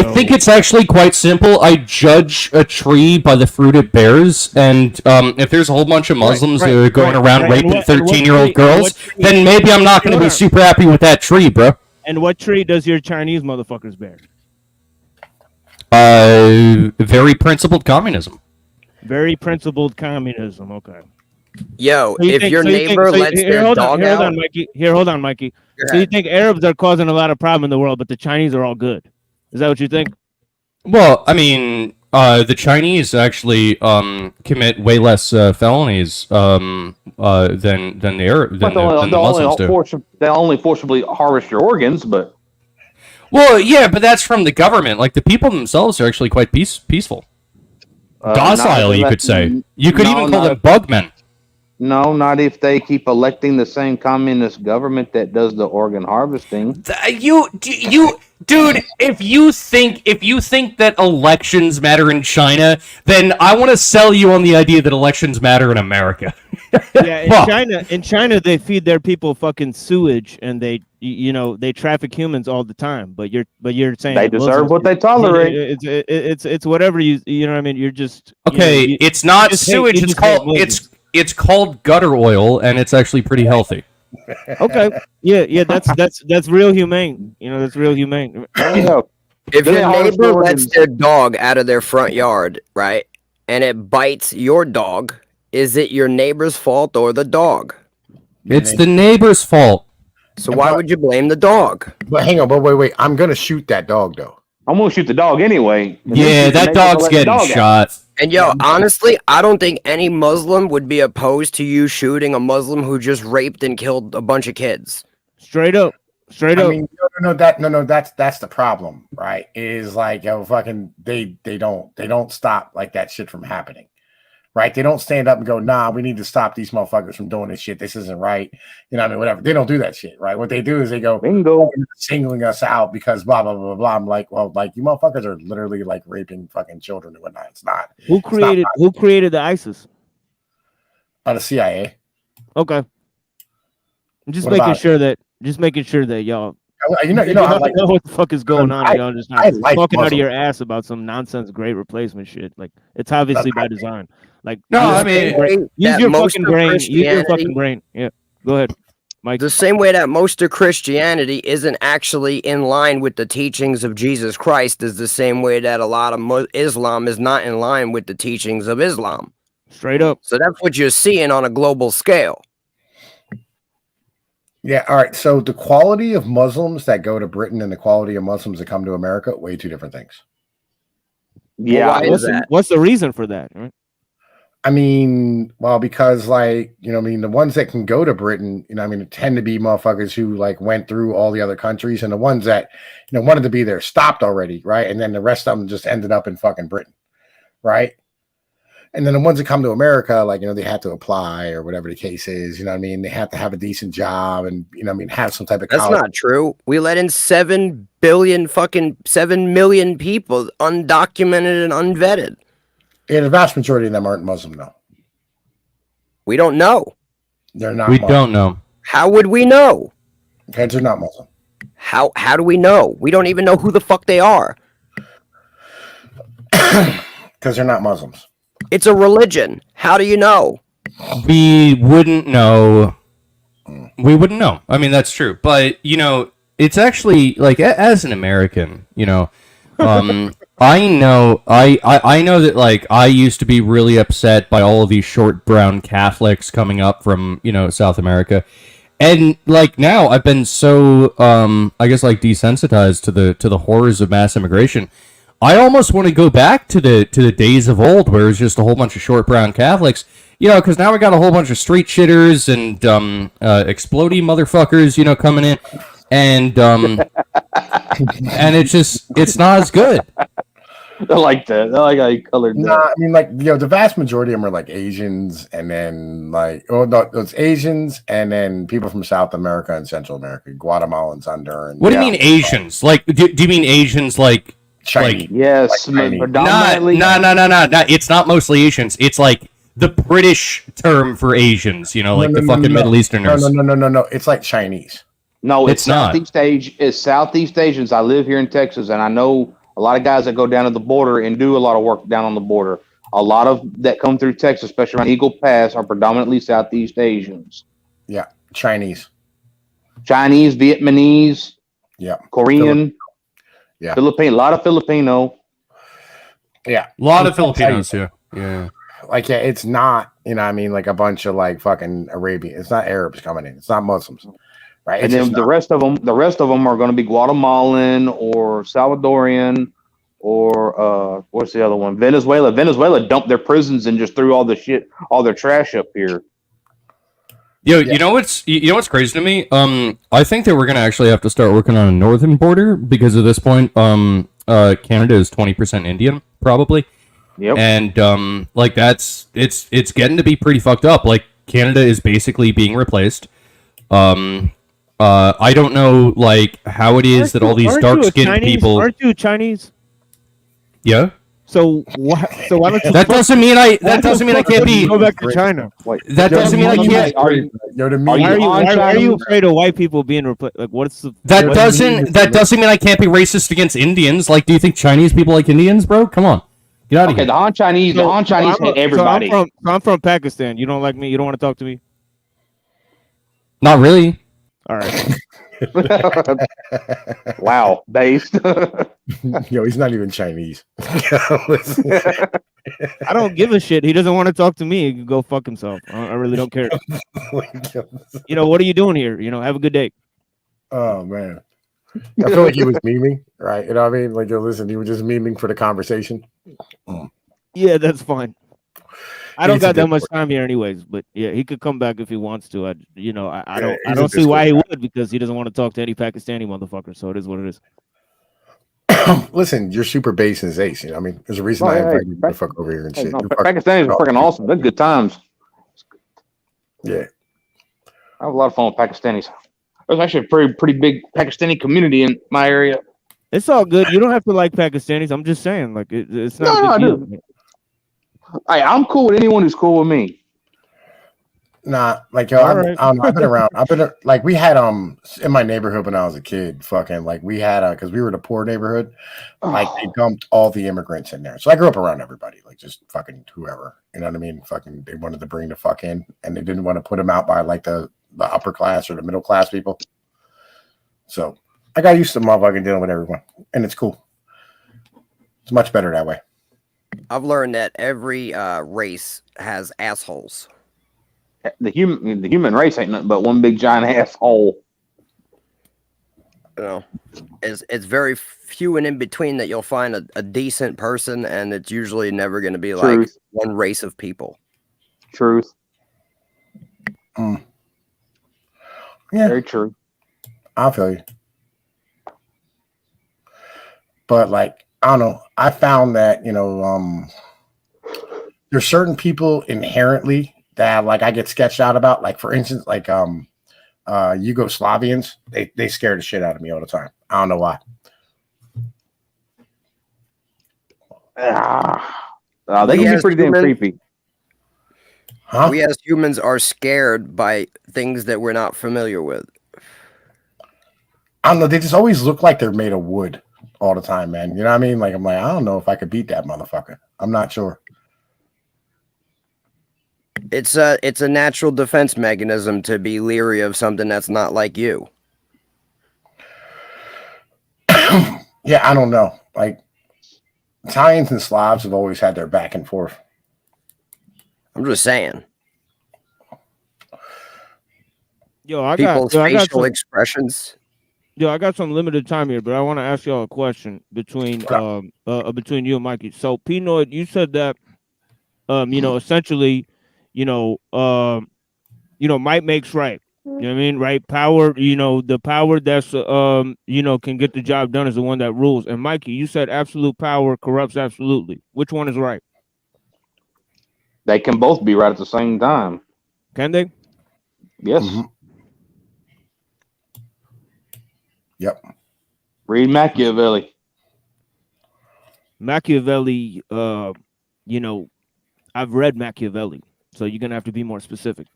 F: think it's actually quite simple. I judge a tree by the fruit it bears, and if there's a whole bunch of Muslims who are going around raping 13-year-old girls, then maybe I'm not going to be super happy with that tree, bro.
C: And what tree does your Chinese motherfuckers bear?
F: Very principled communism.
C: Very principled communism. Okay.
I: Yo, if your neighbor lets their dog out...
C: Hold on, Mikey. So you think Arabs are causing a lot of problem in the world, but the Chinese are all good? Is that what you think?
F: Well, I mean, The Chinese actually commit way less felonies than the Muslims do.
L: They only forcibly harvest your organs, but
F: Well, yeah, but that's from the government. Like the people themselves are actually quite peaceful, docile. You could say. You could even call them bugmen.
L: No, not if they keep electing the same communist government that does the organ harvesting.
F: Dude, if you think that elections matter in China, then I want to sell you on the idea that elections matter in America.
C: Yeah, in China they feed their people fucking sewage and they traffic humans all the time. But you're saying
L: They deserve what they tolerate.
C: It's whatever you know what I mean. You're just
F: okay. It's not sewage. It's called gutter oil, and it's actually pretty healthy.
C: Okay. Yeah, that's real humane. That's real humane.
I: If your neighbor lets their dog out of their front yard, right, and it bites your dog, is it your neighbor's fault or the dog?
F: It's the neighbor's fault.
I: So why would you blame the dog?
B: But hang on, but wait. I'm gonna shoot that dog though.
L: I'm gonna shoot the dog anyway.
F: Yeah, that dog's getting shot.
I: And honestly, I don't think any Muslim would be opposed to you shooting a Muslim who just raped and killed a bunch of kids.
C: Straight up.
B: I mean, that's the problem, right? Is like, fucking they don't stop like that shit from happening. Right? They don't stand up and go, nah, we need to stop these motherfuckers from doing this shit. This isn't right. Whatever. They don't do that shit, right? What they do is they go,
L: bingo,
B: singling us out because blah, blah, blah, blah. I'm like, well, like, you motherfuckers are literally like raping fucking children and whatnot. It's not.
C: Who created the ISIS?
B: The CIA.
C: Okay. I'm just making sure that y'all
B: you know
C: what the fuck is going on. Y'all just not talking out of your ass about some nonsense great replacement shit. Like it's obviously by design. Like use your fucking brain. Use your fucking brain. Yeah. Go ahead, Mike.
I: The same way that most of Christianity isn't actually in line with the teachings of Jesus Christ is the same way that a lot of Islam is not in line with the teachings of Islam.
C: Straight up.
I: So that's what you're seeing on a global scale.
B: Yeah, all right. So the quality of Muslims that go to Britain and the quality of Muslims that come to America, way two different things.
C: Yeah, what's the reason for that? Right?
B: I mean, well, because like, the ones that can go to Britain, tend to be motherfuckers who like went through all the other countries, and the ones that, wanted to be there stopped already, right? And then the rest of them just ended up in fucking Britain, right? And then the ones that come to America, like, they have to apply or whatever the case is, they have to have a decent job and, have some type of
I: That's not true. We let in 7 million people, undocumented and unvetted.
B: Yeah, the vast majority of them aren't Muslim, though.
I: We don't know.
B: They're not
F: We
B: Muslim.
F: don't know.
I: How would we know?
B: Because they're not Muslim.
I: How do we know? We don't even know who the fuck they are.
B: Because they're not Muslims.
I: It's a religion. How do you know?
F: We wouldn't know. We wouldn't know. I mean, that's true. But, it's actually, like, as an American, I know that, like, I used to be really upset by all of these short brown Catholics coming up from, South America. And, like, now I've been so, I guess, like, desensitized to the horrors of mass immigration. I almost want to go back to the days of old where it was just a whole bunch of short brown Catholics, because now we got a whole bunch of street shitters and explodey motherfuckers, coming in, and and it's not as good.
L: I like that. I like how you colored that.
B: Nah, I mean, like, the vast majority of them are like Asians, and then like, it's Asians, and then people from South America and Central America, Guatemalans, Honduran.
F: What do you mean Asians? Like, do you mean Asians like?
B: Chinese.
F: Like,
L: yes, predominantly.
F: No. It's not mostly Asians. It's like the British term for Asians. The fucking Middle Easterners.
B: No. It's like Chinese.
L: No,
F: it's not.
L: It's Southeast Asians. I live here in Texas, and I know a lot of guys that go down to the border and do a lot of work down on the border. A lot of that come through Texas, especially around Eagle Pass, are predominantly Southeast Asians.
B: Yeah, Chinese,
L: Vietnamese.
B: Yeah,
L: Korean.
B: Yeah,
L: Filipino, a lot of Filipino.
B: Yeah,
F: a lot of Filipinos. Yeah.
B: Like, yeah, it's not, like a bunch of like fucking Arabian. It's not Arabs coming in. It's not Muslims, right?
L: And then the rest of them are going to be Guatemalan or Salvadorian or what's the other one? Venezuela. Venezuela dumped their prisons and just threw all the shit, all their trash up here.
F: Yo, you know what's crazy to me? I think that we're gonna actually have to start working on a northern border because at this point, Canada is 20% Indian, probably.
L: Yep.
F: And like it's getting to be pretty fucked up. Like Canada is basically being replaced. I don't know like how it is that all these dark-skinned people.
C: Aren't you Chinese?
F: Yeah.
C: So why? So why don't you?
F: That doesn't mean I can't be.
C: Go back to China.
F: That doesn't mean I can't.
C: Why are you afraid of white people being replaced? Like, what's the?
F: That doesn't mean I can't be racist against Indians. Like, do you think Chinese people like Indians, bro? Come on, get out of here.
L: The Han Chinese hate everybody.
C: I'm from Pakistan. You don't like me? You don't want to talk to me?
F: Not really.
C: All right.
L: Wow, based.
B: Yo, he's not even Chinese.
C: I don't give a shit. He doesn't want to talk to me. He can go fuck himself. I really don't care. What are you doing here? Have a good day.
B: Oh man, I feel like he was memeing, right? You know what I mean? Like, yo, listen, he was just memeing for the conversation.
C: Yeah, that's fine. I don't got that much time here, anyways. But yeah, he could come back if he wants to. I don't see why he would, because he doesn't want to talk to any Pakistani motherfucker. So it is what it is.
B: Listen, you're super base and ace. You know, what I mean, there's a reason I invited you to fuck over here and shit.
L: Pakistanis are freaking awesome. They're good times.
B: Yeah,
L: I have a lot of fun with Pakistanis. There's actually a pretty big Pakistani community in my area.
C: It's all good. You don't have to like Pakistanis. I'm just saying, like it's not.
L: No, I do. I'm cool with anyone who's cool with me.
B: Nah, like yo, I've been around. Like we had in my neighborhood when I was a kid. Fucking like we had because we were in a poor neighborhood. Like they dumped all the immigrants in there. So I grew up around everybody, like just fucking whoever. You know what I mean? Fucking they wanted to bring the fuck in, and they didn't want to put them out by like the upper class or the middle class people. So I got used to motherfucking dealing with everyone, and it's cool. It's much better that way.
I: I've learned that every race has assholes.
L: The human race ain't nothing but one big giant asshole.
I: It's very few and in between that you'll find a decent person, and it's usually never going to be like one race of people.
L: Truth.
B: Yeah.
L: Very true.
B: I feel you. But like, I don't know. I found that, there's certain people inherently that like I get sketched out about. Like for instance, like Yugoslavians, they scare the shit out of me all the time. I don't know why.
L: They can be pretty damn creepy.
B: Huh?
I: We as humans are scared by things that we're not familiar with.
B: I don't know. They just always look like they're made of wood all the time, man. You know what I mean? Like I'm like, I don't know if I could beat that motherfucker. I'm not sure.
I: It's a natural defense mechanism to be leery of something that's not like you.
B: Yeah, I don't know. Like Italians and Slavs have always had their back and forth.
I: I'm just saying.
C: Yo, I
I: People's
C: got
I: facial
C: some
I: expressions.
C: Yo, I got some limited time here, but I want to ask y'all a question between you and Mikey. So, Pinoid, you said that essentially, might makes right. You know what I mean? Right? Power, the power that's can get the job done is the one that rules. And Mikey, you said absolute power corrupts absolutely. Which one is right?
L: They can both be right at the same time.
C: Can they?
L: Yes.
B: Mm-hmm. Yep.
L: Read Machiavelli.
C: Machiavelli, I've read Machiavelli, so you're gonna have to be more specific.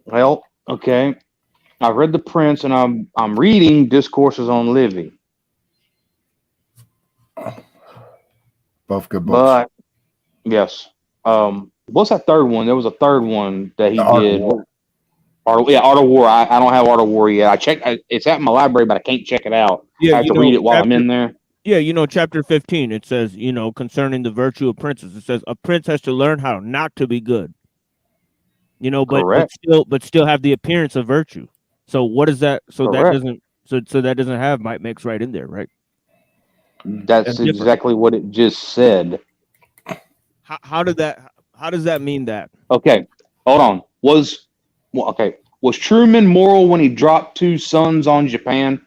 L: Well, okay. I've read The Prince, and I'm reading Discourses on Livy.
B: Both good books.
L: But yes. What's that third one? There was a third one that he did. Art of War. I don't have Art of War yet. I checked. It's at my library, but I can't check it out.
C: Yeah,
L: I have to read it while I'm in there.
C: Yeah, chapter 15. It says, concerning the virtue of princes. It says a prince has to learn how not to be good. But still have the appearance of virtue. So what is that? So
L: Correct.
C: that doesn't. So that doesn't have might makes right in there, right?
L: That's
C: different.
L: exactly what it just said.
C: How does that mean that?
L: Okay, hold on. Was Truman moral when he dropped 2 sons on Japan?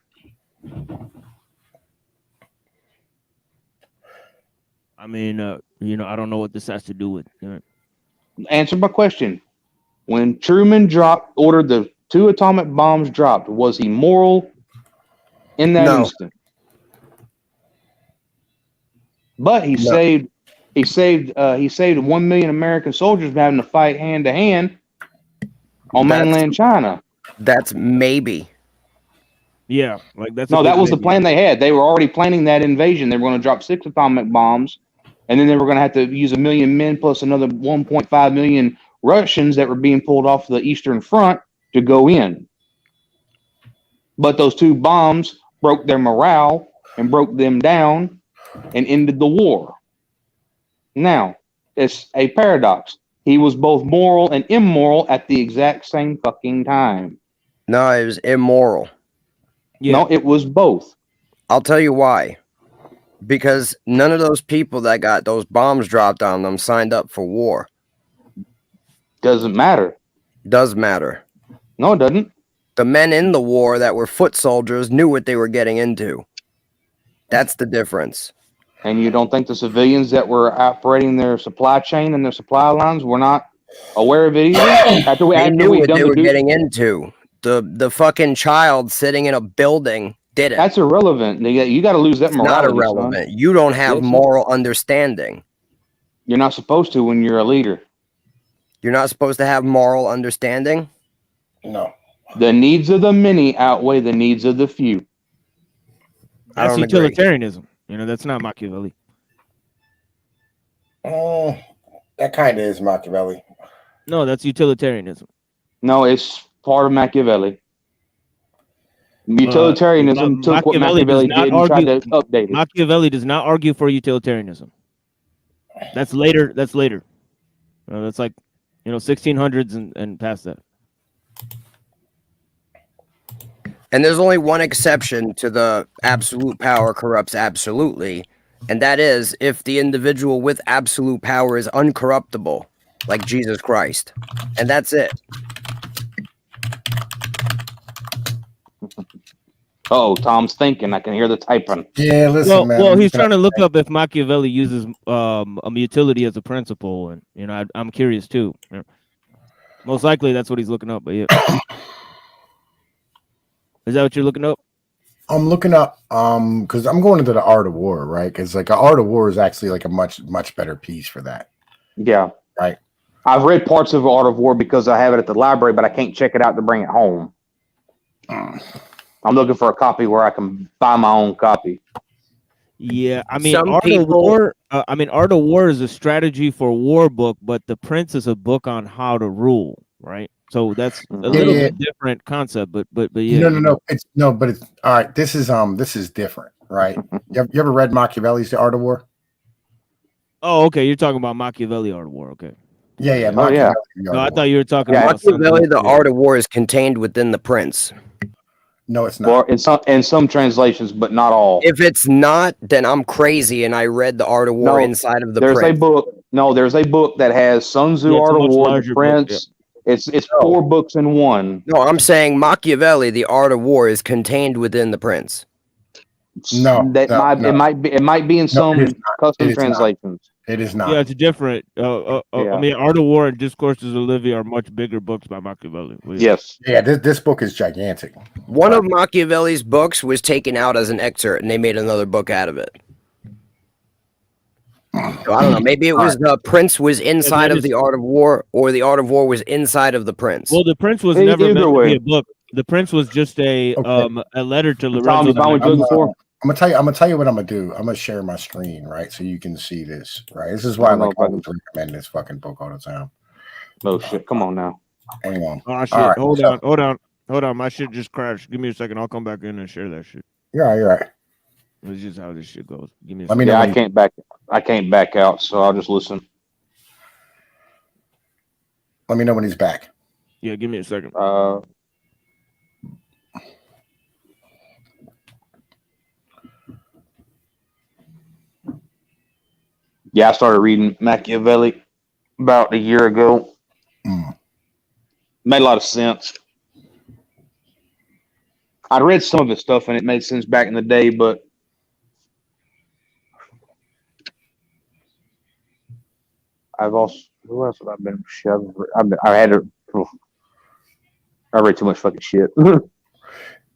C: I mean, I don't know what this has to do with.
L: Answer my question. When Truman ordered the 2 atomic bombs dropped, was he moral in that
I: No.
L: instant? But he
I: No.
L: saved 1 million American soldiers from having to fight hand to hand on mainland China.
I: That's maybe.
C: Yeah, like that's
L: no. That was the plan they had. They were already planning that invasion. They were going to drop 6 atomic bombs, and then they were going to have to use 1 million men plus another 1.5 million Russians that were being pulled off the Eastern Front to go in. But those 2 bombs broke their morale and broke them down and ended the war. Now, it's a paradox. He was both moral and immoral at the exact same fucking time.
I: No, it was immoral.
C: Yeah.
L: No, it was both.
I: I'll tell you why. Because none of those people that got those bombs dropped on them signed up for war.
L: Doesn't matter.
I: Does matter.
L: No, it doesn't.
I: The men in the war that were foot soldiers knew what they were getting into. That's the difference.
L: And you don't think the civilians that were operating their supply chain and their supply lines were not aware of it either?
I: They knew what they were getting into. The fucking child sitting in a building didn't.
L: That's irrelevant. You got to lose that
I: It's
L: morality.
I: not irrelevant.
L: Son.
I: You don't have
L: Yes,
I: moral understanding.
L: You're not supposed to when you're a leader.
I: You're not supposed to have moral understanding?
B: No.
L: The needs of the many outweigh the needs of the few.
C: That's utilitarianism. That's not Machiavelli.
B: Oh, that kind of is Machiavelli.
C: No, that's utilitarianism.
L: No, it's part of Machiavelli. Utilitarianism took what Machiavelli did and tried to update it.
C: Machiavelli does not argue for utilitarianism. That's later. That's later. That's like 1600s and past that.
I: And there's only one exception to the absolute power corrupts absolutely, and that is if the individual with absolute power is uncorruptible, like Jesus Christ. And that's it.
L: Oh, Tom's thinking. I can hear the typing.
B: Yeah, listen, man.
C: Well, he's trying to look up if Machiavelli uses utility as a principle, and I'm curious too. Most likely, that's what he's looking up. But yeah, is that what you're looking up?
B: I'm looking up because I'm going into the Art of War, right? Because like Art of War is actually like a much better piece for that.
L: Yeah,
B: right.
L: I've read parts of Art of War because I have it at the library, but I can't check it out to bring it home. I'm looking for a copy where I can buy my own copy.
C: Yeah, I mean, Art of War is a strategy for war book, but The Prince is a book on how to rule, right? So that's a little bit different concept, but yeah.
B: No. It's all right. This is different, right? you ever read Machiavelli's The Art of War?
C: Oh, okay. You're talking about Machiavelli Art of War, okay?
B: Yeah.
C: Oh, yeah. No, I thought you were talking about
I: Machiavelli. The Art of War is contained within The Prince.
B: No, it's not.
L: Or in some translations, but not all.
I: If it's not, then I'm crazy, and I read the Art of War inside of the
L: There's
I: Prince.
L: a book. No, there's a book that has Sun Tzu Art of War, The Prince. It's 4 books in one.
I: No, I'm saying Machiavelli, The Art of War, is contained within the Prince.
B: No,
L: it might be in some custom translations.
B: It is not.
C: Yeah, it's different. I mean, Art of War and Discourses of Livy are much bigger books by Machiavelli.
L: Yes.
B: Yeah, this book is gigantic.
I: One of Machiavelli's books was taken out as an excerpt, and they made another book out of it. So I don't know. Maybe it was the Prince was inside of the Art of War, or the Art of War was inside of the Prince.
C: Well, the Prince was never meant to be a book. The Prince was just a letter to Lorenzo.
B: I'm gonna tell you what I'm gonna do. I'm gonna share my screen, right, so you can see this. Right, this is why I always recommend this fucking book all the time.
L: Oh shit! Come on now.
B: Hang on.
C: Oh shit!
B: Right,
C: Hold on. My shit just crashed. Give me a second. I'll come back in and share that shit.
B: Yeah, you're right.
C: It's just how this shit goes. Give me a
B: Let
C: second.
B: me know.
L: I can't back out, so I'll just listen.
B: Let me know when he's back.
C: Yeah, give me a second.
L: Yeah, I started reading Machiavelli about a year ago. Made a lot of sense. I read some of his stuff and it made sense back in the day, but I've also, who else have I been? I read too much fucking shit.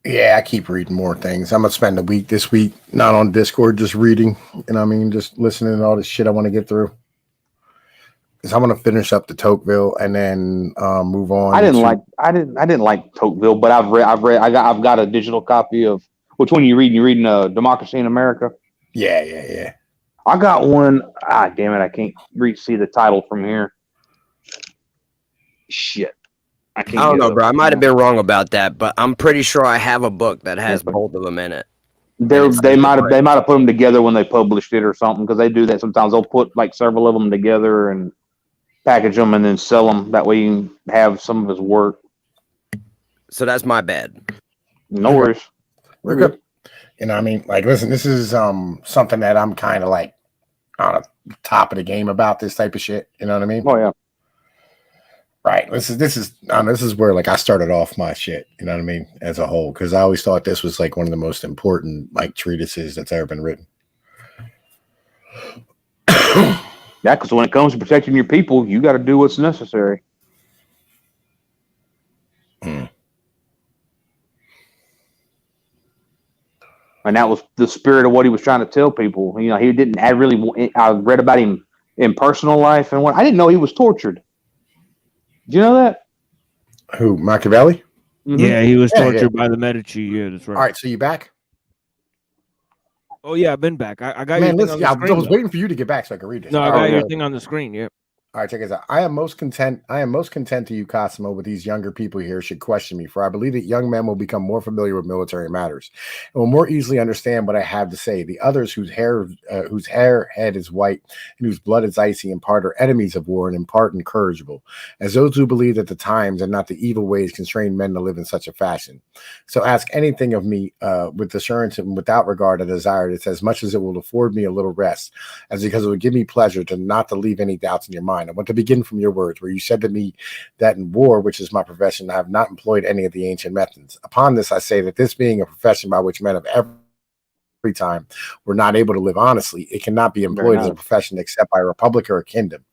B: Yeah, I keep reading more things. I'm gonna spend a week this week, not on Discord, just reading. And I mean, just listening to all this shit I want to get through. Because I want to finish up the Tocqueville and then move on.
L: I didn't like Tocqueville, but I've got a digital copy of which one you reading? You reading Democracy in America?
B: Yeah.
L: I got one. Damn it! I can't see the title from here. Shit.
I: I don't know, bro. I might have been wrong about that, but I'm pretty sure I have a book that has both of them in it.
L: They might have put them together when they published it or something, because they do that sometimes. They'll put like several of them together and package them and then sell them. That way you can have some of his work.
I: So that's my bad.
L: No worries.
B: We're good. And I mean, like, listen, this is something that I'm kind of like on the top of the game about this type of shit. You know what I mean?
L: Oh yeah.
B: Right. This is where like I started off my shit. You know what I mean? As a whole, because I always thought this was like one of the most important like treatises that's ever been written.
L: Yeah, because when it comes to protecting your people, you got to do what's necessary. And that was the spirit of what he was trying to tell people. You know, he didn't. I read about him in personal life, and I didn't know he was tortured. Do you know that?
B: Who, Machiavelli?
C: Mm-hmm. Yeah, he was tortured by the Medici. Yeah, that's right.
B: All right, so you back?
C: Oh yeah, I've been back. I got
B: Man,
C: your
B: listen,
C: thing on the screen,
B: I was waiting for you to get back so I could read this.
C: No, I got your thing on the screen. Yep.
B: All right, check this out. I am most content to you, Cosimo, with these younger people here should question me, for I believe that young men will become more familiar with military matters and will more easily understand what I have to say. The others whose hair head is white and whose blood is icy in part are enemies of war and in part incorrigible, as those who believe that the times and not the evil ways constrain men to live in such a fashion. So ask anything of me with assurance and without regard I desire it, as much as it will afford me a little rest, as because it would give me pleasure not to leave any doubts in your mind. I want to begin from your words, where you said to me that in war, which is my profession, I have not employed any of the ancient methods. Upon this, I say that this being a profession by which men of every time were not able to live honestly, it cannot be employed as a profession except by a republic or a kingdom.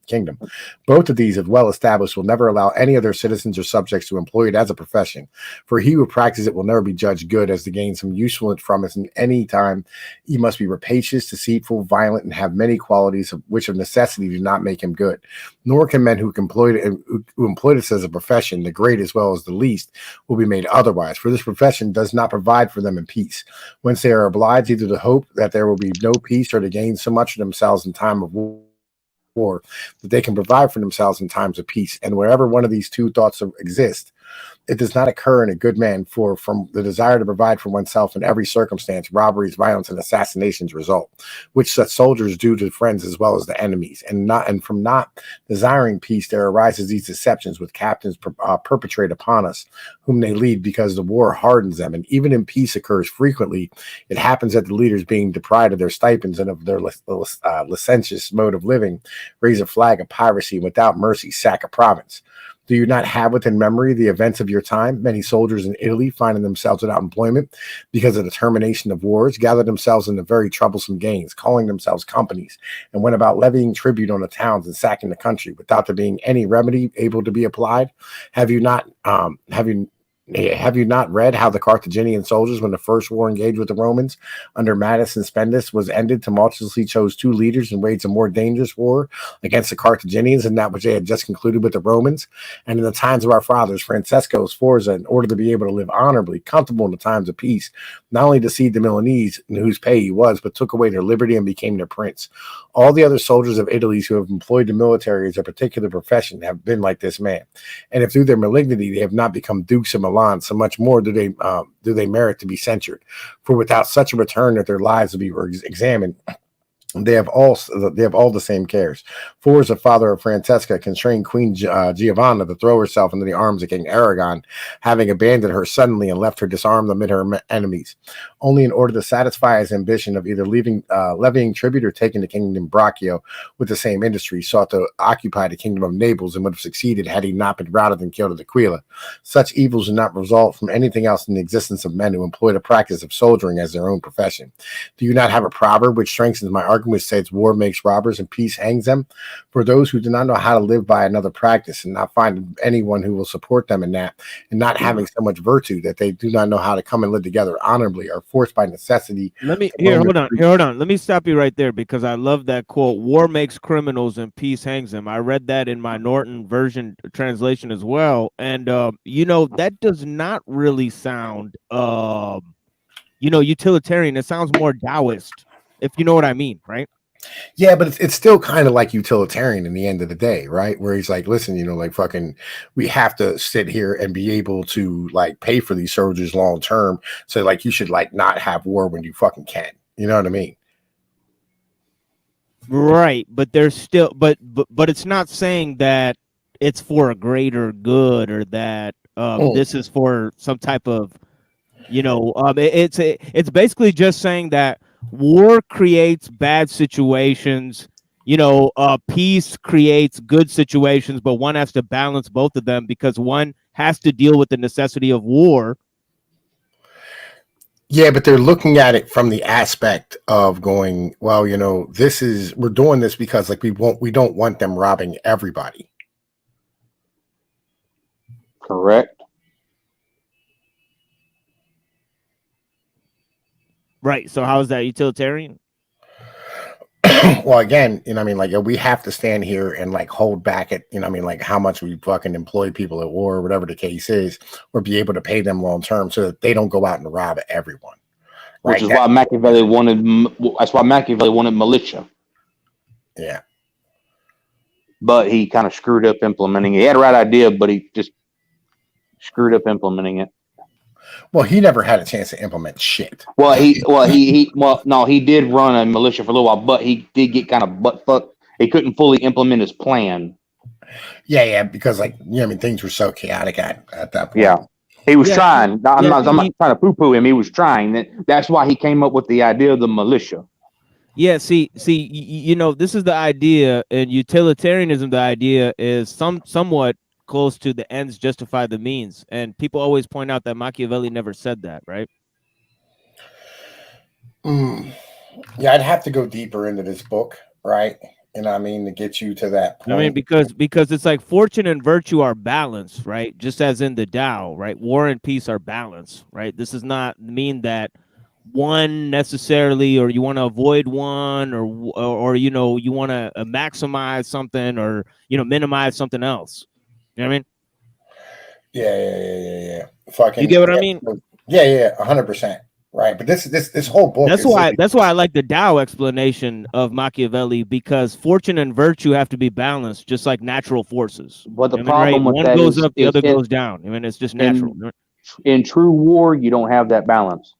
B: Both of these, if well established, will never allow any of their citizens or subjects to employ it as a profession. For he who practices it will never be judged good as to gain some usefulness from it. In any time, he must be rapacious, deceitful, violent, and have many qualities of which of necessity do not make him good. Nor can men who employed it as a profession, the great as well as the least, will be made otherwise. For this profession does not provide for them in peace, whence they are obliged either to hope that there will be no peace or to gain so much of themselves in time of war that they can provide for themselves in times of peace. And wherever one of these two thoughts exist, it does not occur in a good man, for from the desire to provide for oneself in every circumstance, robberies, violence, and assassinations result, which such soldiers do to friends as well as to enemies. And from not desiring peace, there arises these deceptions which captains perpetrate upon us, whom they lead, because the war hardens them. And even in peace occurs frequently. It happens that the leaders, being deprived of their stipends and of their licentious mode of living, raise a flag of piracy and without mercy sack a province. Do you not have within memory the events of your time? Many soldiers in Italy, finding themselves without employment because of the termination of wars, gathered themselves into very troublesome gangs, calling themselves companies, and went about levying tribute on the towns and sacking the country without there being any remedy able to be applied. Have you not read how the Carthaginian soldiers, when the first war engaged with the Romans under Mattus and Spendus was ended, tumultuously chose two leaders and waged a more dangerous war against the Carthaginians than that which they had just concluded with the Romans? And in the times of our fathers, Francesco Sforza, in order to be able to live honorably, comfortable in the times of peace, not only deceived the Milanese, in whose pay he was, but took away their liberty and became their prince. All the other soldiers of Italy who have employed the military as a particular profession have been like this man. And if through their malignity they have not become dukes of Milan, so much more do they merit to be censured. For without such a return that their lives will be examined, They have all the same cares. 4 is the father of Francesca, constrained Queen Giovanna to throw herself into the arms of King Aragon, having abandoned her suddenly and left her disarmed amid her enemies, only in order to satisfy his ambition of either levying tribute or taking the kingdom. Braccio, with the same industry, sought to occupy the kingdom of Naples and would have succeeded had he not been routed and killed at Aquila. Such evils do not result from anything else than the existence of men who employ the practice of soldiering as their own profession. Do you not have a proverb which strengthens my argument, which says war makes robbers and peace hangs them? For those who do not know how to live by another practice and not find anyone who will support them in that, and not having so much virtue that they do not know how to come and live together honorably, are forced by necessity.
C: Hold on. Let me stop you right there, because I love that quote. War makes criminals and peace hangs them. I read that in my Norton version translation as well. And that does not really sound utilitarian. It sounds more Taoist, if you know what I mean, right?
B: Yeah, but it's still kind of like utilitarian in the end of the day, right? Where he's like, listen, like fucking, we have to sit here and be able to like pay for these soldiers long term. So like, you should like not have war when you fucking can. You know what I mean?
C: Right, but there's still, but it's not saying that it's for a greater good, or that this is for some type of, it's basically just saying that war creates bad situations. Peace creates good situations, but one has to balance both of them, because one has to deal with the necessity of war.
B: Yeah, but they're looking at it from the aspect of going, well, we're doing this because like we don't want them robbing everybody.
L: Correct.
C: Right. So how is that utilitarian?
B: Well, again, like we have to stand here and like hold back at, like how much we fucking employ people at war, or whatever the case is, or be able to pay them long term so that they don't go out and rob everyone.
L: Right? Which is why Machiavelli wanted. That's why Machiavelli wanted militia.
B: Yeah.
L: But he kind of screwed up implementing it. He had the right idea, but he just screwed up implementing it.
B: Well, he never had a chance to implement shit.
L: He did run a militia for a little while, but he did get kind of butt fucked. He couldn't fully implement his plan.
B: Yeah, because things were so chaotic at that point.
L: Yeah, he was trying. I'm not trying to poo-poo him. He was trying. That's why he came up with the idea of the militia.
C: Yeah, see, this is the idea, and utilitarianism. The idea is somewhat close to the ends justify the means, and people always point out that Machiavelli never said that, right?
B: Yeah, I'd have to go deeper into this book, right? To get you to that point.
C: Because it's like fortune and virtue are balanced, right? Just as in the Tao, right? War and peace are balanced, right? This does not mean that one necessarily, or you want to avoid one, or you want to maximize something, or minimize something else. You know what I mean?
B: Yeah. Fucking.
C: You get what I mean?
B: Yeah, 100%. Right, but this whole book.
C: That's why I like the Tao explanation of Machiavelli, because fortune and virtue have to be balanced, just like natural forces.
L: But the problem with
C: one
L: that
C: goes
L: is,
C: up, the other goes down. It's just natural.
L: In true war, you don't have that balance.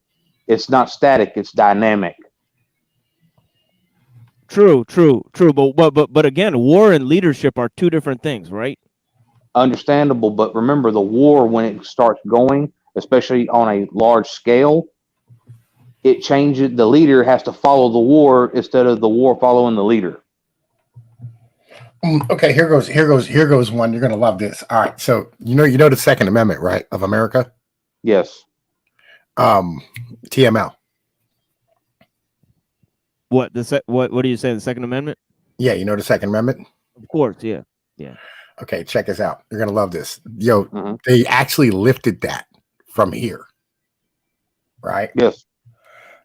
L: It's not static; it's dynamic.
C: True. But again, war and leadership are two different things, right?
L: Understandable, but remember, the war, when it starts going, especially on a large scale, it changes. The leader has to follow the war instead of the war following the leader.
B: Okay, here goes one. You're gonna love this. All right, so you know the Second Amendment, right, of America?
L: Yes.
B: TML.
C: What do you say? The Second Amendment?
B: Yeah, you know the Second Amendment.
C: Of course, yeah.
B: Okay, check this out. You're gonna love this. They actually lifted that from here, right?
L: Yes.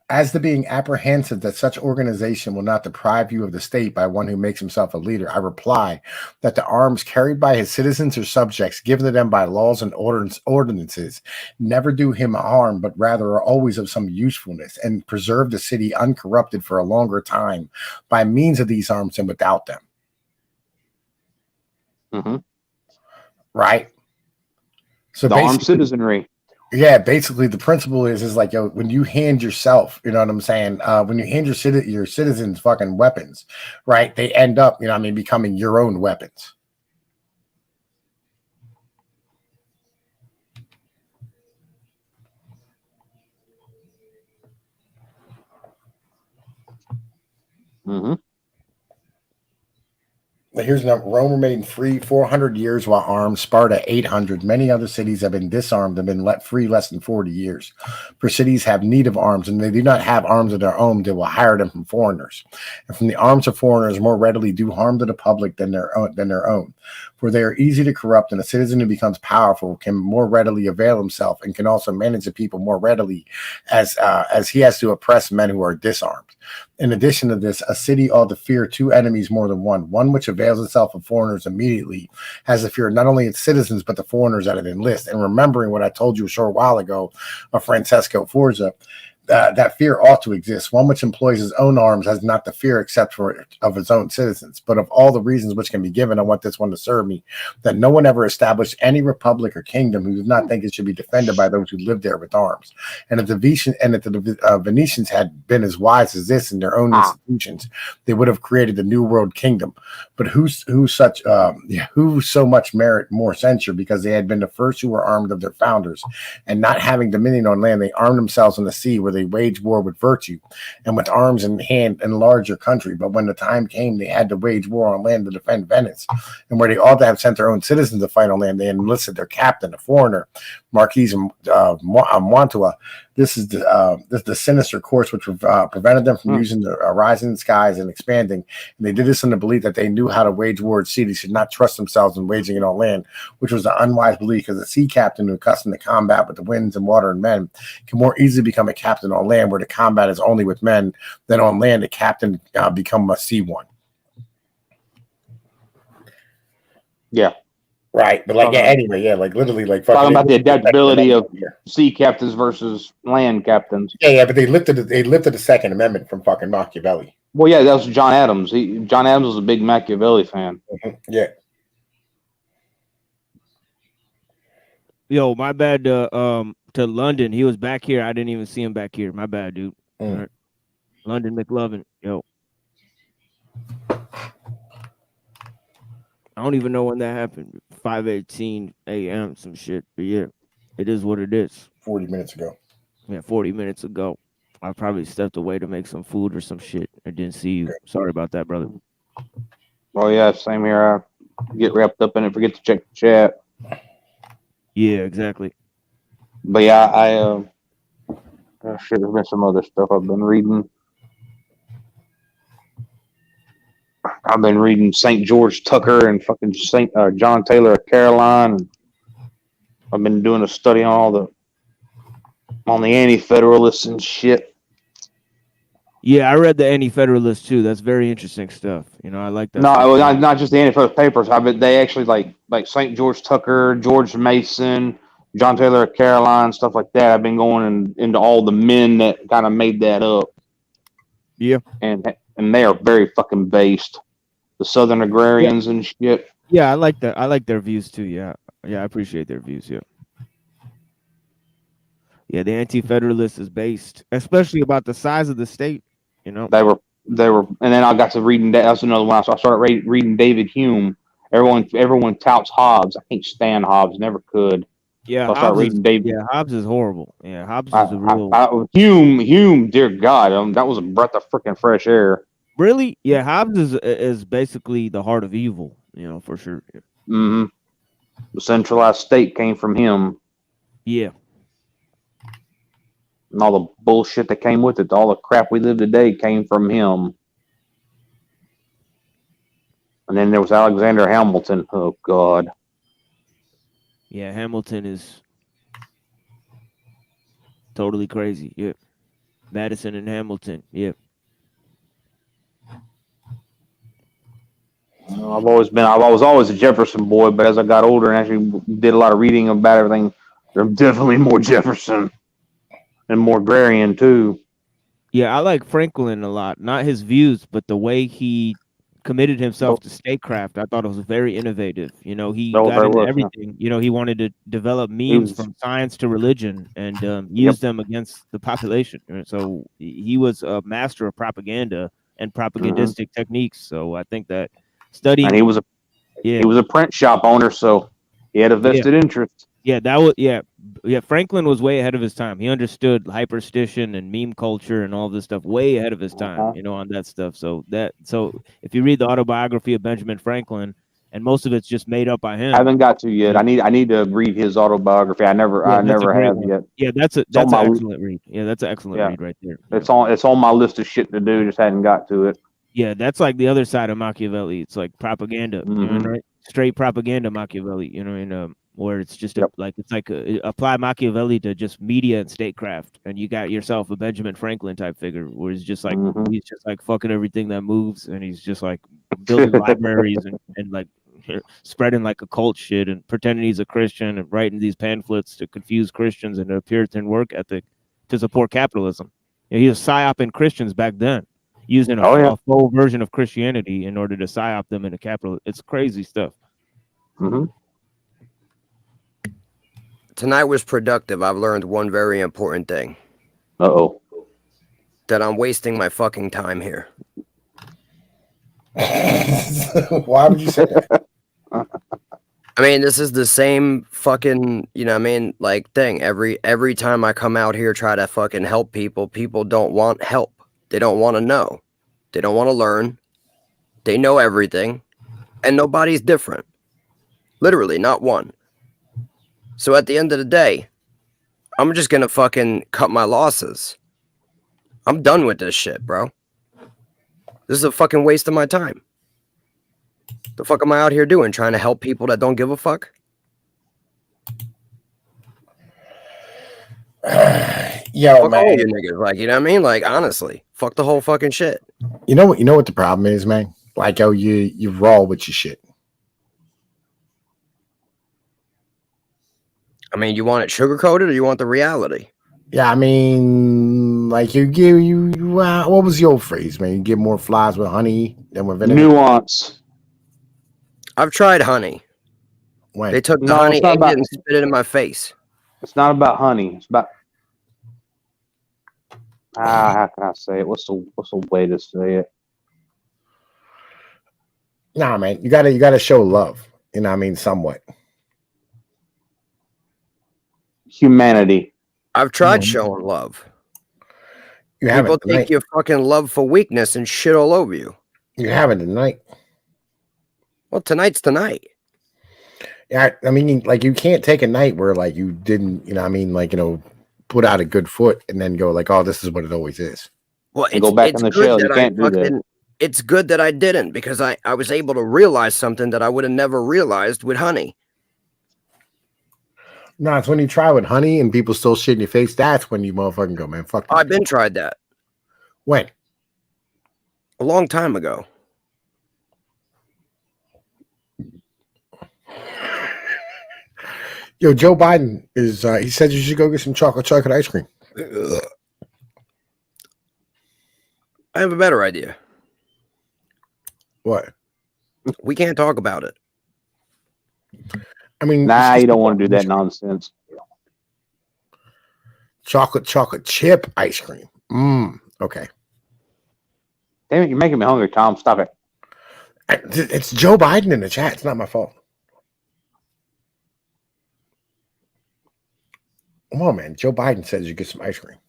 B: As to being apprehensive that such organization will not deprive you of the state by one who makes himself a leader, I reply that the arms carried by his citizens or subjects, given to them by laws and ordinances, never do him harm, but rather are always of some usefulness, and preserve the city uncorrupted for a longer time by means of these arms than without them.
L: Mm-hmm.
B: Right? So
L: the armed citizenry.
B: Yeah, basically the principle is like, yo, when you hand yourself, you know what I'm saying? When you hand your citizens fucking weapons, right? They end up, you know what I mean, becoming your own weapons.
L: Mm-hmm.
B: Here's another. Rome remained free 400 years while armed. Sparta 800. Many other cities have been disarmed and been let free less than 40 years. For cities have need of arms, and they do not have arms of their own, they will hire them from foreigners. And from the arms of foreigners more readily do harm to the public than their own. For they are easy to corrupt, and a citizen who becomes powerful can more readily avail himself and can also manage the people more readily as he has to oppress men who are disarmed. In addition to this, a city ought to fear two enemies more than one which avails itself of foreigners immediately has to fear not only its citizens, but the foreigners that it enlists. And remembering what I told you a short while ago of Francesco Forza, that fear ought to exist. One which employs his own arms has not the fear except for of his own citizens. But of all the reasons which can be given, I want this one to serve me, that no one ever established any republic or kingdom who did not think it should be defended by those who lived there with arms. And if the Venetians had been as wise as this in their own institutions, they would have created the New World Kingdom. But who so much merit more censure, because they had been the first who were armed of their founders, and not having dominion on land, they armed themselves on the sea, where they waged war with virtue and with arms in hand and larger country. But when the time came, they had to wage war on land to defend Venice, and where they ought to have sent their own citizens to fight on land, they enlisted their captain, a foreigner, Marquis of Mantua. This is the sinister course which prevented them from using the rising skies and expanding. And they did this in the belief that they knew how to wage war at sea. They should not trust themselves in waging it on land, which was an unwise belief, because a sea captain who accustomed to combat with the winds and water and men can more easily become a captain on land, where the combat is only with men, than on land a captain become a sea one.
L: Yeah.
B: Right, but like, yeah, anyway, yeah, like literally, like
L: talking about the adaptability of sea captains versus land captains.
B: Yeah, but they lifted the Second Amendment from fucking Machiavelli.
L: Well, yeah, that was John Adams. John Adams was a big Machiavelli fan.
B: Mm-hmm. Yeah.
C: Yo, my bad. To London, he was back here. I didn't even see him back here. My bad, dude. All right. London McLovin, yo. I don't even know when that happened. 5:18 a.m. some shit. But yeah, it is what it is.
B: 40 minutes ago.
C: Yeah, 40 minutes ago. I probably stepped away to make some food or some shit. I didn't see you. Sorry about that, brother.
L: Oh yeah, same here. I get wrapped up in it, forget to check the chat.
C: Yeah, exactly.
L: But yeah, I shit, there's been some other stuff I've been reading. I've been reading St. George Tucker and fucking John Taylor of Caroline. And I've been doing a study on the anti-federalists and shit.
C: Yeah, I read the Anti-Federalist too. That's very interesting stuff. You know, I like that.
L: No, not just the Anti-Federalist papers. They actually like St. George Tucker, George Mason, John Taylor of Caroline, stuff like that. I've been going into all the men that kind of made that up.
C: Yeah,
L: and they are very fucking based. The Southern Agrarians and shit.
C: Yeah, I like that. I like their views too. Yeah, I appreciate their views. Yeah. Yeah, the Anti-Federalist is based, especially about the size of the state. You know,
L: they were, and then I got to reading. That's another one. So I started reading David Hume. Everyone touts Hobbes. I can't stand Hobbes. Never could.
C: Yeah,
L: so I started reading David.
C: Yeah, Hobbes is horrible. Yeah, Hobbes is a real.
L: Hume, dear God, that was a breath of freaking fresh air.
C: Really? Yeah, Hobbes is basically the heart of evil. You know, for sure.
L: Mm-hmm. The centralized state came from him.
C: Yeah.
L: And all the bullshit that came with it, all the crap we live today came from him. And then there was Alexander Hamilton. Oh, God.
C: Yeah, Hamilton is totally crazy. Yeah. Madison and Hamilton. Yeah.
L: I was always a Jefferson boy, but as I got older and actually did a lot of reading about everything, I'm definitely more Jefferson. And more agrarian too.
C: Yeah, I like Franklin a lot. Not his views, but the way he committed himself to statecraft. I thought it was very innovative. You know, he
Q: That was
C: got
Q: very
C: into
Q: worth, yeah.
C: everything. You know, he wanted to develop
Q: He
C: memes
Q: was,
C: from science to religion and
Q: yep.
C: use them against the population. So he was a master of propaganda and propagandistic techniques. So I think that studying,
Q: And he was a print shop owner, so he had a vested interest.
C: Yeah, that was Franklin was way ahead of his time. He understood hyperstition and meme culture and all this stuff way ahead of his time, you know, on that stuff. So if you read the autobiography of Benjamin Franklin, and most of it's just made up by him.
Q: I haven't got to yet. I need to read his autobiography. I never have yet.
C: Yeah, that's an excellent read. Yeah, that's an excellent read right there.
Q: It's on my list of shit to do. Just hadn't got to it.
C: Yeah, that's like the other side of Machiavelli. It's like propaganda, you know, right? Straight propaganda Machiavelli, you know, and where it's just apply Machiavelli to just media and statecraft, and you got yourself a Benjamin Franklin type figure, where he's just like he's just like fucking everything that moves, and he's just like building libraries and like spreading like occult shit and pretending he's a Christian and writing these pamphlets to confuse Christians and a Puritan work ethic to support capitalism. You know, he was psyoping Christians back then, using a full version of Christianity in order to psyop them into capital. It's crazy stuff.
I: Tonight was productive. I've learned one very important thing. That I'm wasting my fucking time here.
B: Why would you say that?
I: I mean, this is the same fucking, you know what I mean, like thing. Every time I come out here, try to fucking help people, people don't want help. They don't want to know. They don't want to learn. They know everything. And nobody's different. Literally, not one. So at the end of the day, I'm just going to fucking cut my losses. I'm done with this shit, bro. This is a fucking waste of my time. The fuck am I out here doing? Trying to help people that don't give a fuck?
B: Yo,
I: fuck
B: man.
I: all you niggas, like, you know what I mean? Like, honestly, fuck the whole fucking shit.
B: You know what the problem is, man? Like, yo, you raw with your shit.
I: I mean, you want it sugar coated or you want the reality?
B: Yeah, I mean, like what was the old phrase, man? You get more flies with honey than with vinegar.
Q: Nuance.
I: I've tried honey.
B: When?
I: They took the honey, ate it, and spit it in my face.
Q: It's not about honey. It's about how can I say it? What's the way to say it?
B: Nah, man, you gotta show love. You know what I mean? Somewhat.
Q: Humanity.
I: I've tried showing love.
B: You
I: People
B: haven't
I: take your fucking love for weakness and shit all over you.
B: You haven't tonight.
I: Well, tonight's tonight.
B: Yeah, I mean, like, you can't take a night where, like, you didn't, you know what I mean, like, you know, put out a good foot and then go like, oh, this is what it always is.
I: Well,
Q: go back in the shell. You can't do that.
I: It's good that I didn't, because I was able to realize something that I would have never realized with honey.
B: No, it's when you try with honey and people still shit in your face. That's when you motherfucking go, man. Fuck.
I: I've been tried that.
B: When?
I: A long time ago.
B: Yo, Joe Biden is, he said you should go get some chocolate ice cream.
I: I have a better idea.
B: What?
I: We can't talk about it.
B: I mean,
Q: nah, you don't want to do that nonsense.
B: Chocolate chip ice cream. Okay.
Q: Damn it, you're making me hungry, Tom. Stop it.
B: It's Joe Biden in the chat. It's not my fault. Come on, man. Joe Biden says you get some ice cream.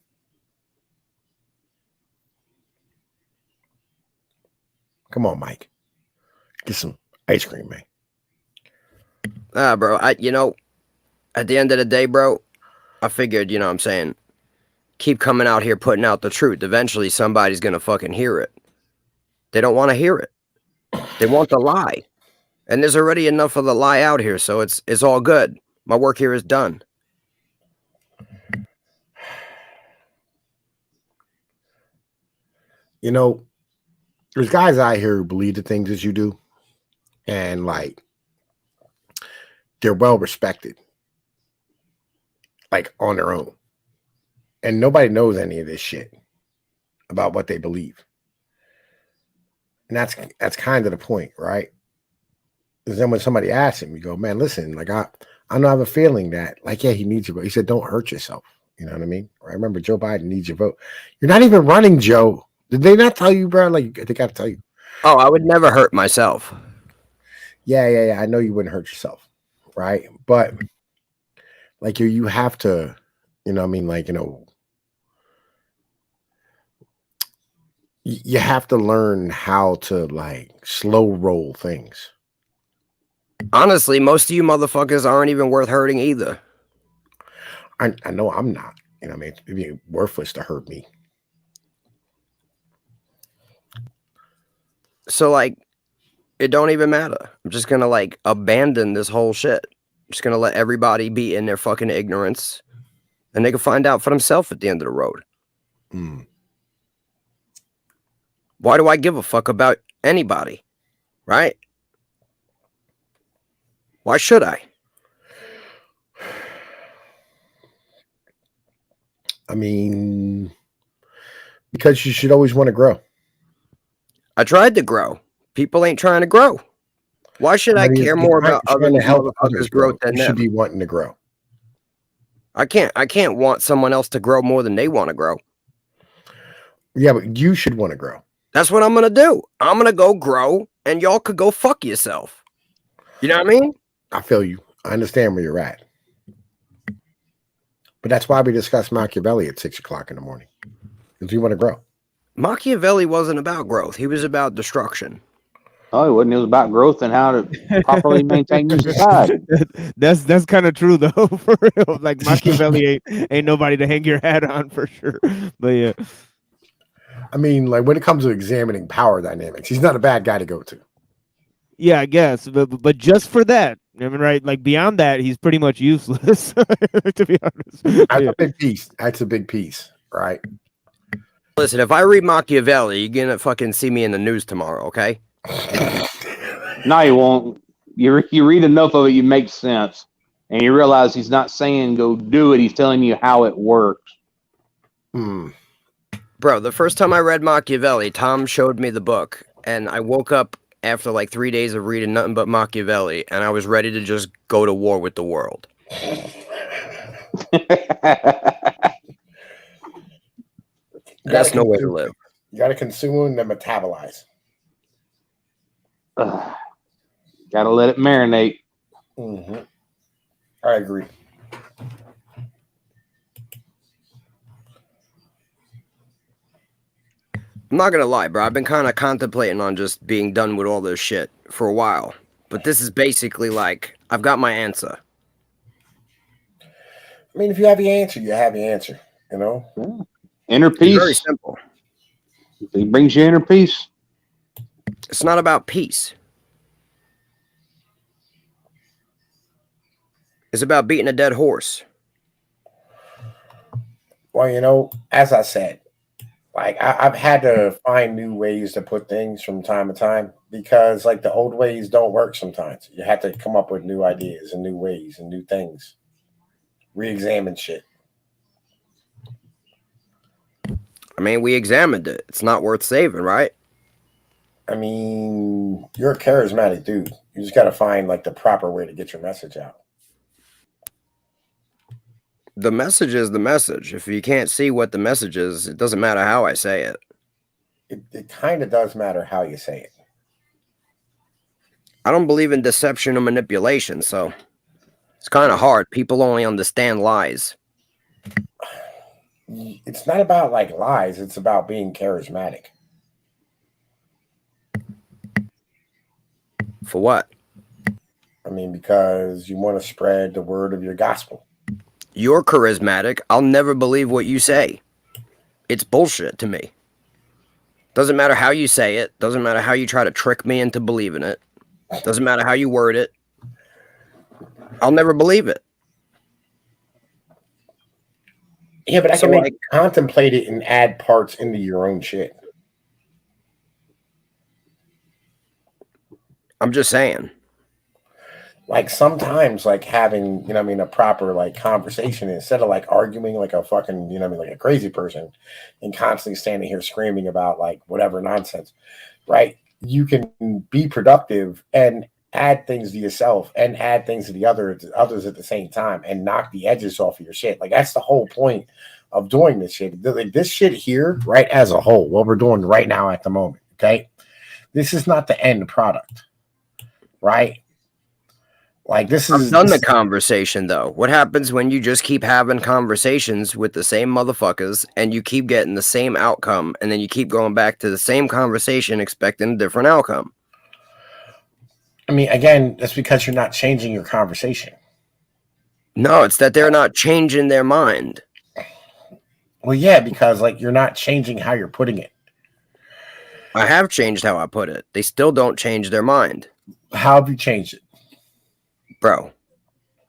B: Come on, Mike. Get some ice cream, man.
I: Bro, at the end of the day, bro, I figured, you know what I'm saying, keep coming out here putting out the truth. Eventually somebody's going to fucking hear it. They don't want to hear it. They want the lie. And there's already enough of the lie out here, so it's all good. My work here is done.
B: You know, there's guys out here who believe the things that you do, and like, they're well respected, like, on their own, and nobody knows any of this shit about what they believe. And that's kind of the point, right? Because then when somebody asks him, you go, man, listen, like I know I have a feeling that, like, yeah, he needs your vote. He said, don't hurt yourself. You know what I mean? I remember Joe Biden needs your vote. You're not even running, Joe. Did they not tell you, bro? Like, they got to tell you.
I: Oh, I would never hurt myself.
B: Yeah. I know you wouldn't hurt yourself, right? But like you have to, you know what I mean? Like, you know, you have to learn how to like slow roll things.
I: Honestly, most of you motherfuckers aren't even worth hurting either.
B: I know I'm not. You know what I mean? It'd be worthless to hurt me.
I: So like, it don't even matter. I'm just gonna like abandon this whole shit. I'm just gonna let everybody be in their fucking ignorance, and they can find out for themselves at the end of the road. Why do I give a fuck about anybody? Right? Why should I?
B: I mean, because you should always want to grow.
I: I tried to grow. People ain't trying to grow. Why should I care more about other motherfuckers' growth than
B: you should
I: them?
B: be wanting to grow.
I: I can't want someone else to grow more than they want to grow.
B: Yeah, but you should want to grow.
I: That's what I'm gonna do. I'm gonna go grow, and y'all could go fuck yourself. You know what I mean?
B: I feel you. I understand where you're at. But that's why we discuss Machiavelli at 6 o'clock in the morning. Because we want to grow.
I: Machiavelli wasn't about growth. He was about destruction.
Q: Oh, it wasn't. It was about growth and how to properly maintain your society.
C: That's kind of true though, for real. Like Machiavelli ain't nobody to hang your hat on for sure. But yeah.
B: I mean, like when it comes to examining power dynamics, he's not a bad guy to go to.
C: Yeah, I guess, but just for that, I mean, right? Like beyond that, he's pretty much useless. To be honest,
B: that's a big piece. That's a big piece, right?
I: Listen, if I read Machiavelli, you're gonna fucking see me in the news tomorrow, okay?
Q: No, you won't. You read enough of it, you make sense, and you realize he's not saying go do it. He's telling you how it works.
I: Bro, the first time I read Machiavelli, Tom showed me the book, and I woke up after like 3 days of reading nothing but Machiavelli, and I was ready to just go to war with the world. That's no way to live.
B: You got to consume and then metabolize.
Q: Gotta let it marinate.
B: I agree.
I: I'm not gonna lie, bro. I've been kind of contemplating on just being done with all this shit for a while. But this is basically like, I've got my answer.
B: I mean, if you have the answer, you have the answer, you know?
Q: Yeah. Inner peace.
I: It's very simple.
Q: It brings you inner peace.
I: It's not about peace. It's about beating a dead horse.
B: Well, you know, as I said, like I've had to find new ways to put things from time to time because like the old ways don't work sometimes. You have to come up with new ideas and new ways and new things. Re-examine shit.
I: I mean, we examined it. It's not worth saving, right?
B: I mean, you're a charismatic dude. You just got to find like the proper way to get your message out.
I: The message is the message. If you can't see what the message is, it doesn't matter how I say it.
B: It kind of does matter how you say it.
I: I don't believe in deception or manipulation, so it's kind of hard. People only understand lies.
B: It's not about like lies. It's about being charismatic.
I: For what?
B: I mean, because you want to spread the word of your gospel.
I: You're charismatic. I'll never believe what you say. It's bullshit to me. Doesn't matter how you say it. Doesn't matter how you try to trick me into believing it. Doesn't matter how you word it. I'll never believe it.
B: Yeah, but I can like contemplate it and add parts into your own shit.
I: I'm just saying.
B: Like sometimes like having, you know what I mean, a proper like conversation instead of like arguing like a fucking, you know what I mean, like a crazy person and constantly standing here screaming about like whatever nonsense, right? you can be productive and add things to yourself and add things to the others at the same time and knock the edges off of your shit. Like that's the whole point of doing this shit. Like this shit here, right, as a whole, what we're doing right now at the moment, okay? This is not the end product, right? Like this is
I: I've done the conversation though. What happens when you just keep having conversations with the same motherfuckers and you keep getting the same outcome and then you keep going back to the same conversation expecting a different outcome?
B: I mean, again, that's because you're not changing your conversation.
I: No, it's that they're not changing their mind.
B: Well, yeah, because like you're not changing how you're putting it.
I: I have changed how I put it. They still don't change their mind.
B: How have you changed it?
I: Bro,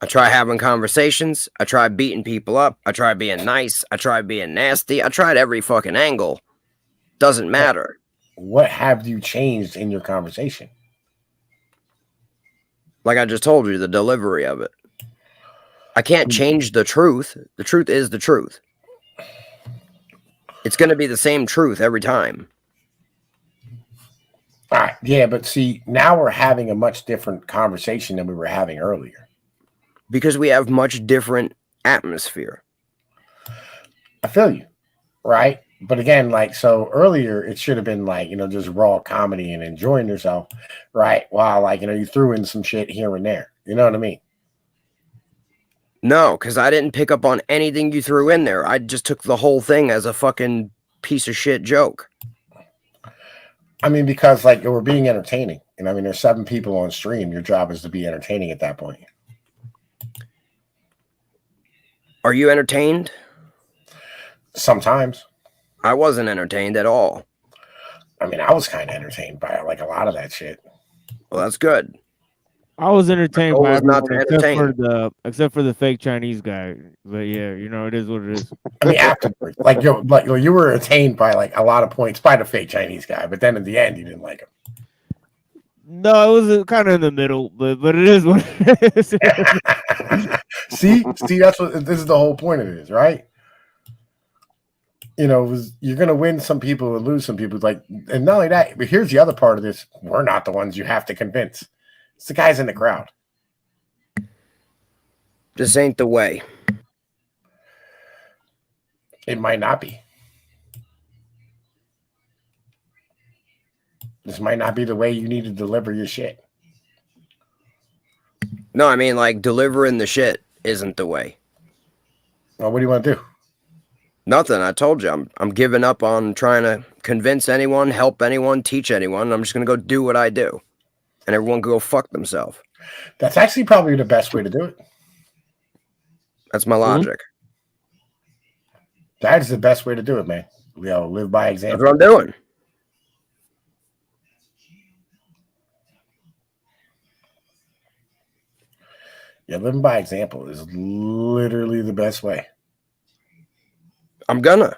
I: I try having conversations. I try beating people up. I try being nice. I try being nasty. I tried every fucking angle. Doesn't matter.
B: What have you changed in your conversation?
I: Like I just told you, the delivery of it. I can't change the truth. The truth is the truth. It's going to be the same truth every time.
B: All right, yeah, but see, now we're having a much different conversation than we were having earlier.
I: Because we have much different atmosphere.
B: I feel you, right? But again, like, so earlier it should have been like, just raw comedy and enjoying yourself, right? While like, you threw in some shit here and there. You know what I mean?
I: No, because I didn't pick up on anything you threw in there. I just took the whole thing as a fucking piece of shit joke.
B: I mean, because like we're being entertaining. And I mean, there's 7 people on stream. Your job is to be entertaining at that point.
I: Are you entertained?
B: Sometimes.
I: I wasn't entertained at all.
B: I mean, I was kind of entertained by like a lot of that shit.
I: Well, that's good.
C: I was entertained by
I: not
C: everyone except for the fake Chinese guy. But yeah, it is what it is.
B: I mean, afterwards, like you were entertained by like a lot of points by the fake Chinese guy, but then at the end, you didn't like him.
C: No, it was kind of in the middle, but it is what it is.
B: See, that's what this is the whole point of this, right? You're gonna win some people and lose some people. Like, and not only that, but here's the other part of this: we're not the ones you have to convince. It's the guys in the crowd.
I: This ain't the way.
B: It might not be. This might not be the way you need to deliver your shit.
I: No, I mean, like, delivering the shit isn't the way.
B: Well, what do you want to do?
I: Nothing. I told you. I'm giving up on trying to convince anyone, help anyone, teach anyone. I'm just going to go do what I do. And everyone can go fuck themselves.
B: That's actually probably the best way to do it.
I: That's my logic.
B: That is the best way to do it, man. We all live by example.
I: That's what I'm doing.
B: Yeah, living by example is literally the best way.
I: I'm gonna.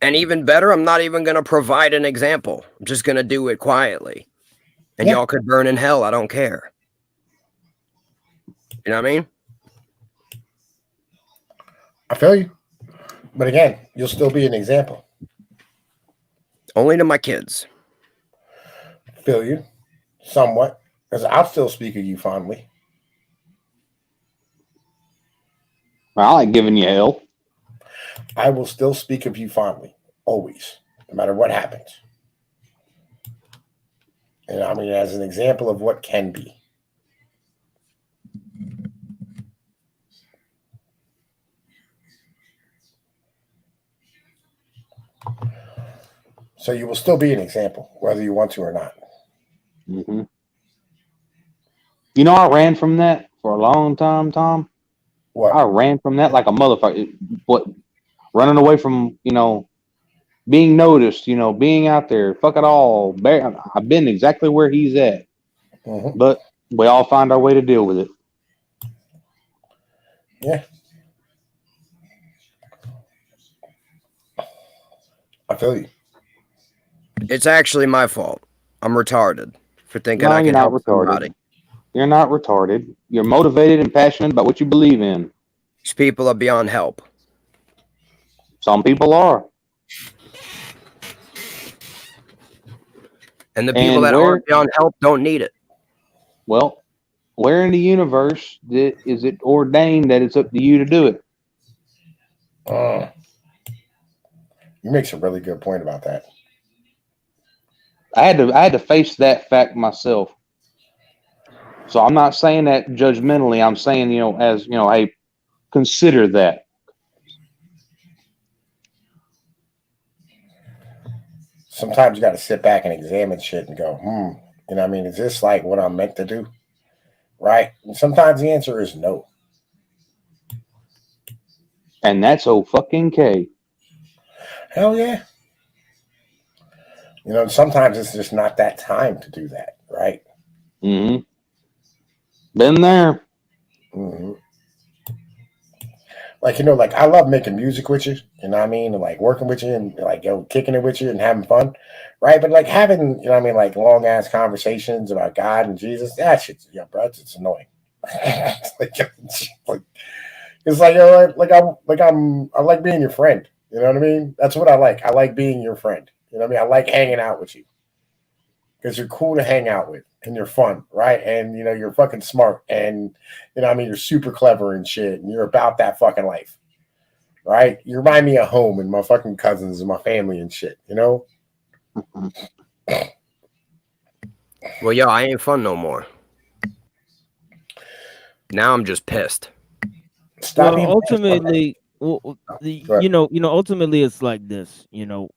I: And even better, I'm not even gonna provide an example. I'm just gonna do it quietly. And y'all could burn in hell. I don't care. You know what I mean?
B: I feel you. But again, you'll still be an example.
I: Only to my kids.
B: Feel you. Somewhat. Because I'll still speak of you fondly.
Q: I like giving you hell.
B: I will still speak of you fondly. Always. No matter what happens. And I mean, as an example of what can be. So you will still be an example, whether you want to or not.
Q: Mm-hmm. I ran from that for a long time, Tom.
B: What?
Q: I ran from that like a motherfucker. What? Running away from, being noticed, being out there. Fuck it all. I've been exactly where he's at.
B: Mm-hmm.
Q: But we all find our way to deal with it.
B: Yeah. I feel you.
I: It's actually my fault. I'm retarded for thinking
Q: No,
I: I can
Q: you're not
I: help
Q: retarded.
I: somebody.
Q: You're not retarded. You're motivated and passionate about what you believe in.
I: These people are beyond help.
Q: Some people are.
I: And the people that aren't beyond help don't need it.
Q: Well, where in the universe is it ordained that it's up to you to do it?
B: You make some really good point about that.
Q: I had to face that fact myself. So I'm not saying that judgmentally. I'm saying, as hey, consider that.
B: Sometimes you got to sit back and examine shit and go, you know what I mean? Is this like what I'm meant to do? Right? And sometimes the answer is no.
Q: And that's fucking K.
B: Hell yeah. Sometimes it's just not that time to do that, right?
Q: Mm-hmm. Been there.
B: Mm-hmm. Like, I love making music with you, you know what I mean? And, like, working with you and, like, kicking it with you and having fun, right? But, like, having, you know what I mean, like, long-ass conversations about God and Jesus, that shit's, bro, it's annoying. It's like, I like being your friend, you know what I mean? That's what I like. I like being your friend, you know what I mean? I like hanging out with you because you're cool to hang out with and you're fun, right? And, you're fucking smart and, you know what I mean? You're super clever and shit and you're about that fucking life, right? You remind me of home and my fucking cousins and my family and shit, you know?
I: Well, yo, I ain't fun no more. Now I'm just pissed.
B: Stop
C: well, ultimately, ultimately it's like this. You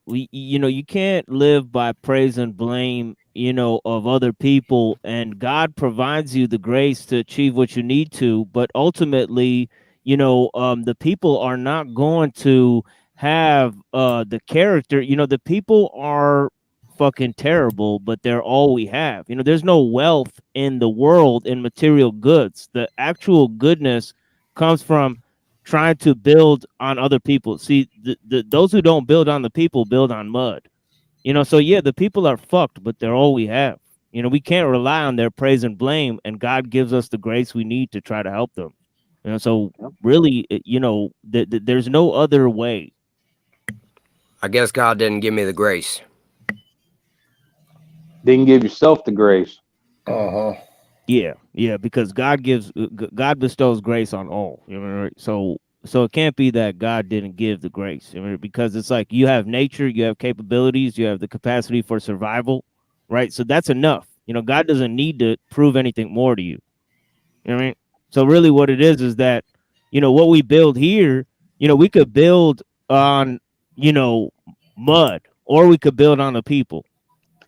C: can't live by praise and blame, of other people, and God provides you the grace to achieve what you need to. But ultimately, the people are not going to have the character. The people are fucking terrible, but they're all we have. There's no wealth in the world in material goods. The actual goodness comes from trying to build on other people. See, those who don't build on the people build on mud. So yeah, the people are fucked, but they're all we have. We can't rely on their praise and blame, and God gives us the grace we need to try to help them. So really, there's no other way.
I: I guess God didn't give me the grace.
Q: Didn't give yourself the grace.
C: Yeah, because God bestows grace on all. Right? So it can't be that God didn't give the grace. Because it's like you have nature, you have capabilities, you have the capacity for survival, right? So that's enough. God doesn't need to prove anything more to you. You know what I mean? So really what it is that, what we build here, we could build on, mud, or we could build on the people.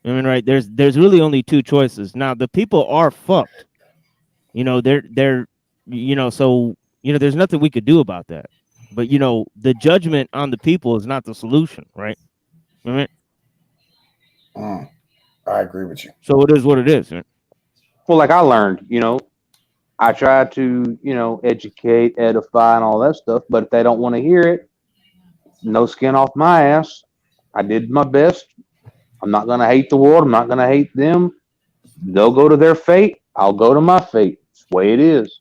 C: Right? There's really only two choices. Now the people are fucked. They're so there's nothing we could do about that. But the judgment on the people is not the solution, right?
B: I agree with you.
C: So it is what it is, right?
Q: Well, like I learned, I try to, educate, edify, and all that stuff. But if they don't want to hear it, no skin off my ass. I did my best. I'm not going to hate the world. I'm not going to hate them. They'll go to their fate. I'll go to my fate. It's the way it is.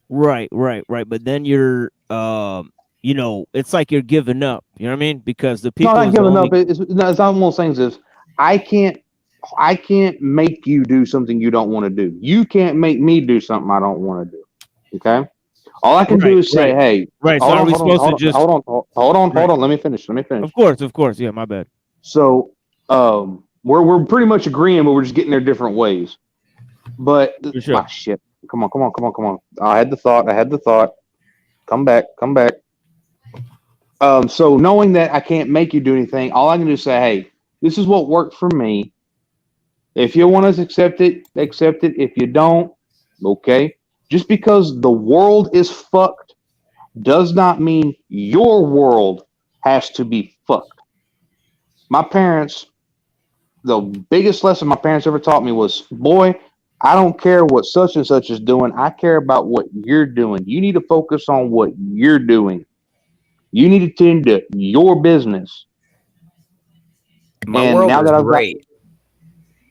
C: Right. But then you're, it's like you're giving up. You know what I mean? Because the people.
Q: No, not giving up. It's not one of those things. Is I can't make you do something you don't want to do. You can't make me do something I don't want to do. Okay. All I can do is say, hey.
C: Right. So are we supposed to just
Q: hold on? Let me finish.
C: Of course. Yeah, my bad.
Q: So, we're pretty much agreeing, but we're just getting there different ways. But shit. Come on. I had the thought. Come back. So knowing that I can't make you do anything, all I can do is say, hey, this is what worked for me. If you want to accept it, accept it. If you don't, okay. Just because the world is fucked does not mean your world has to be fucked. My parents, the biggest lesson my parents ever taught me was, boy, I don't care what such and such is doing. I care about what you're doing. You need to focus on what you're doing. You need to tend to your business.
I: My world is great.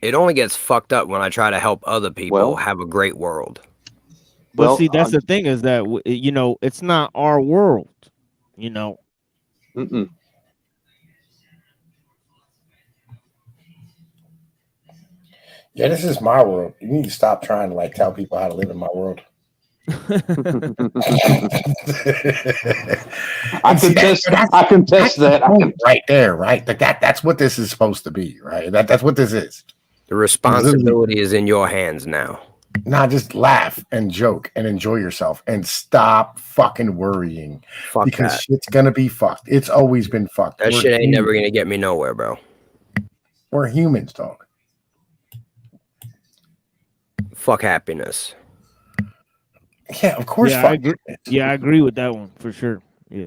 I: It only gets fucked up when I try to help other people have a great world.
C: But see, that's the thing is that, it's not our world,
Q: Mm-mm. 'Cause,
B: Yeah, this is my world. You need to stop trying to like tell people how to live in my world.
Q: I contest that.
B: Right there, right? That's what this is supposed to be, right? That's what this is.
I: The responsibility is in your hands now.
B: Nah, just laugh and joke and enjoy yourself and stop fucking worrying.
I: Fuck
B: because
I: that.
B: shit's gonna be fucked. It's always been fucked.
I: That
B: We're
I: shit ain't
B: humans.
I: never gonna get me nowhere, bro.
B: We're humans, dog.
I: Fuck happiness.
B: Yeah, of course.
C: Yeah,
B: fuck
C: I agree. Yeah, I agree with that one for sure. Yeah.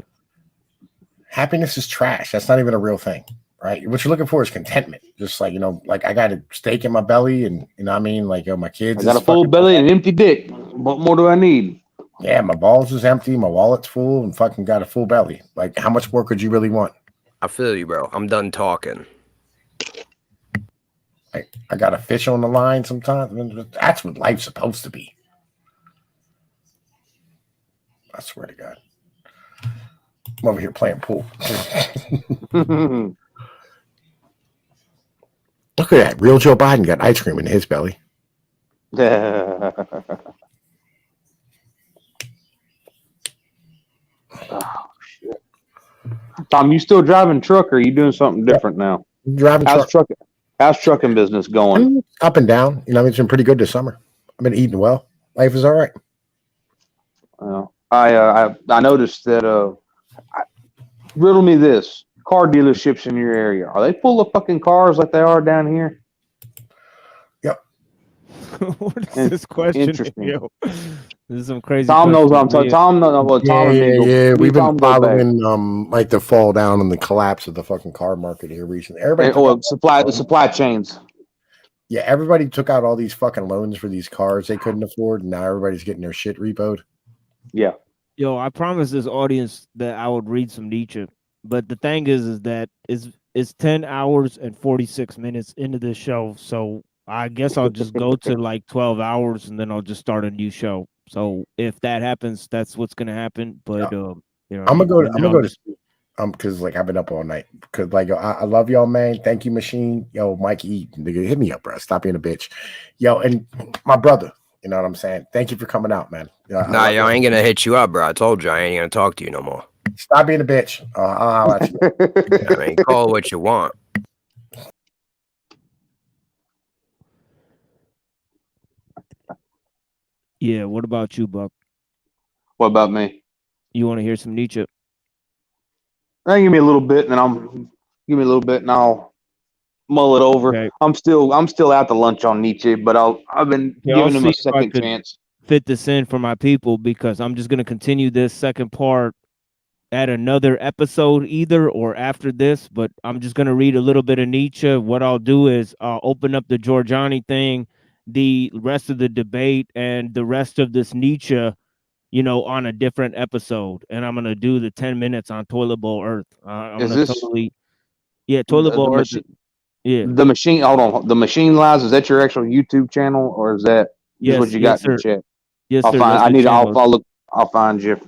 B: Happiness is trash. That's not even a real thing, right? What you're looking for is contentment. Just like, like I got a steak in my belly and, you know what I mean? Like, my kids.
Q: I got a full belly and an empty dick. What more do I need?
B: Yeah, my balls is empty. My wallet's full and fucking got a full belly. Like, how much more could you really want?
I: I feel you, bro. I'm done talking.
B: I got a fish on the line sometimes. That's what life's supposed to be. I swear to God. I'm over here playing pool. Look at that. Real Joe Biden got ice cream in his belly.
Q: Oh, shit. Tom, you still driving truck or are you doing something different now?
B: Driving truck.
Q: How's trucking business going?
B: Up and down. It's been pretty good this summer. I've been eating well. Life is all right.
Q: I noticed that riddle me this. Car dealerships in your area, are they full of fucking cars like they are down here?
B: Yep.
C: What is this question?
Q: Interesting.
C: Yo, this is some crazy.
Q: Tom knows what I'm
C: questions.
Q: talking. Tom knows what Tom and me.
B: Yeah. We've been
Q: Tom go back.
B: following like the fall down and the collapse of the fucking car market here recently. Everybody
Q: the supply chains.
B: Yeah, everybody took out all these fucking loans for these cars they couldn't afford, and now everybody's getting their shit repoed.
Q: Yeah.
C: Yo, I promised this audience that I would read some Nietzsche, but the thing is that it's 10 hours and 46 minutes into this show, so I guess I'll just go to like 12 hours and then I'll just start a new show. So if that happens, that's what's gonna happen. But I'm
B: gonna go to sleep. Because like I've been up all night. Because like I love y'all, man. Thank you, Machine. Yo, Mike E, nigga, hit me up, bro. Stop being a bitch. Yo, and my brother. You know what I'm saying? Thank you for coming out, man.
I: Nah, yo, I ain't gonna hit you up, bro. I told you I ain't gonna talk to you no more.
B: Stop being a bitch. I'll let you.
I: I mean, call it what you want.
C: Yeah, what about you, Buck?
Q: What about me?
C: You want to hear some Nietzsche?
Q: Give me a little bit, and I'll mull it over.
C: Okay.
Q: I'm still out to lunch on Nietzsche, but I've been giving him a second chance.
C: Fit this in for my people because I'm just gonna continue this second part at another episode either or after this, but I'm just gonna read a little bit of Nietzsche. What I'll do is I'll open up the Giorgiani thing, the rest of the debate, and the rest of this Nietzsche, on a different episode, and I'm gonna do the 10 minutes on Toilet Bowl Earth. Toilet Bowl Earth. Yeah.
Q: The machine. Hold on. The Machine Lies. Is that your actual YouTube channel, or is that what you got in the chat?
C: Yes,
Q: I'll
C: sir.
Q: find. I need. I'll look. I'll find you.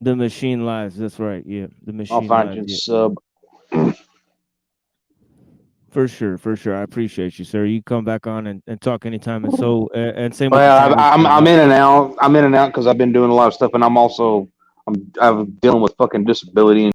C: The Machine Lies. That's right. Yeah, the Machine.
Q: I'll find
C: Lies,
Q: you
C: yeah.
Q: sub.
C: For sure. I appreciate you, sir. You come back on and talk anytime. And so and same.
Q: Well, I'm in and out. I'm in and out because I've been doing a lot of stuff, and I'm dealing with fucking disability and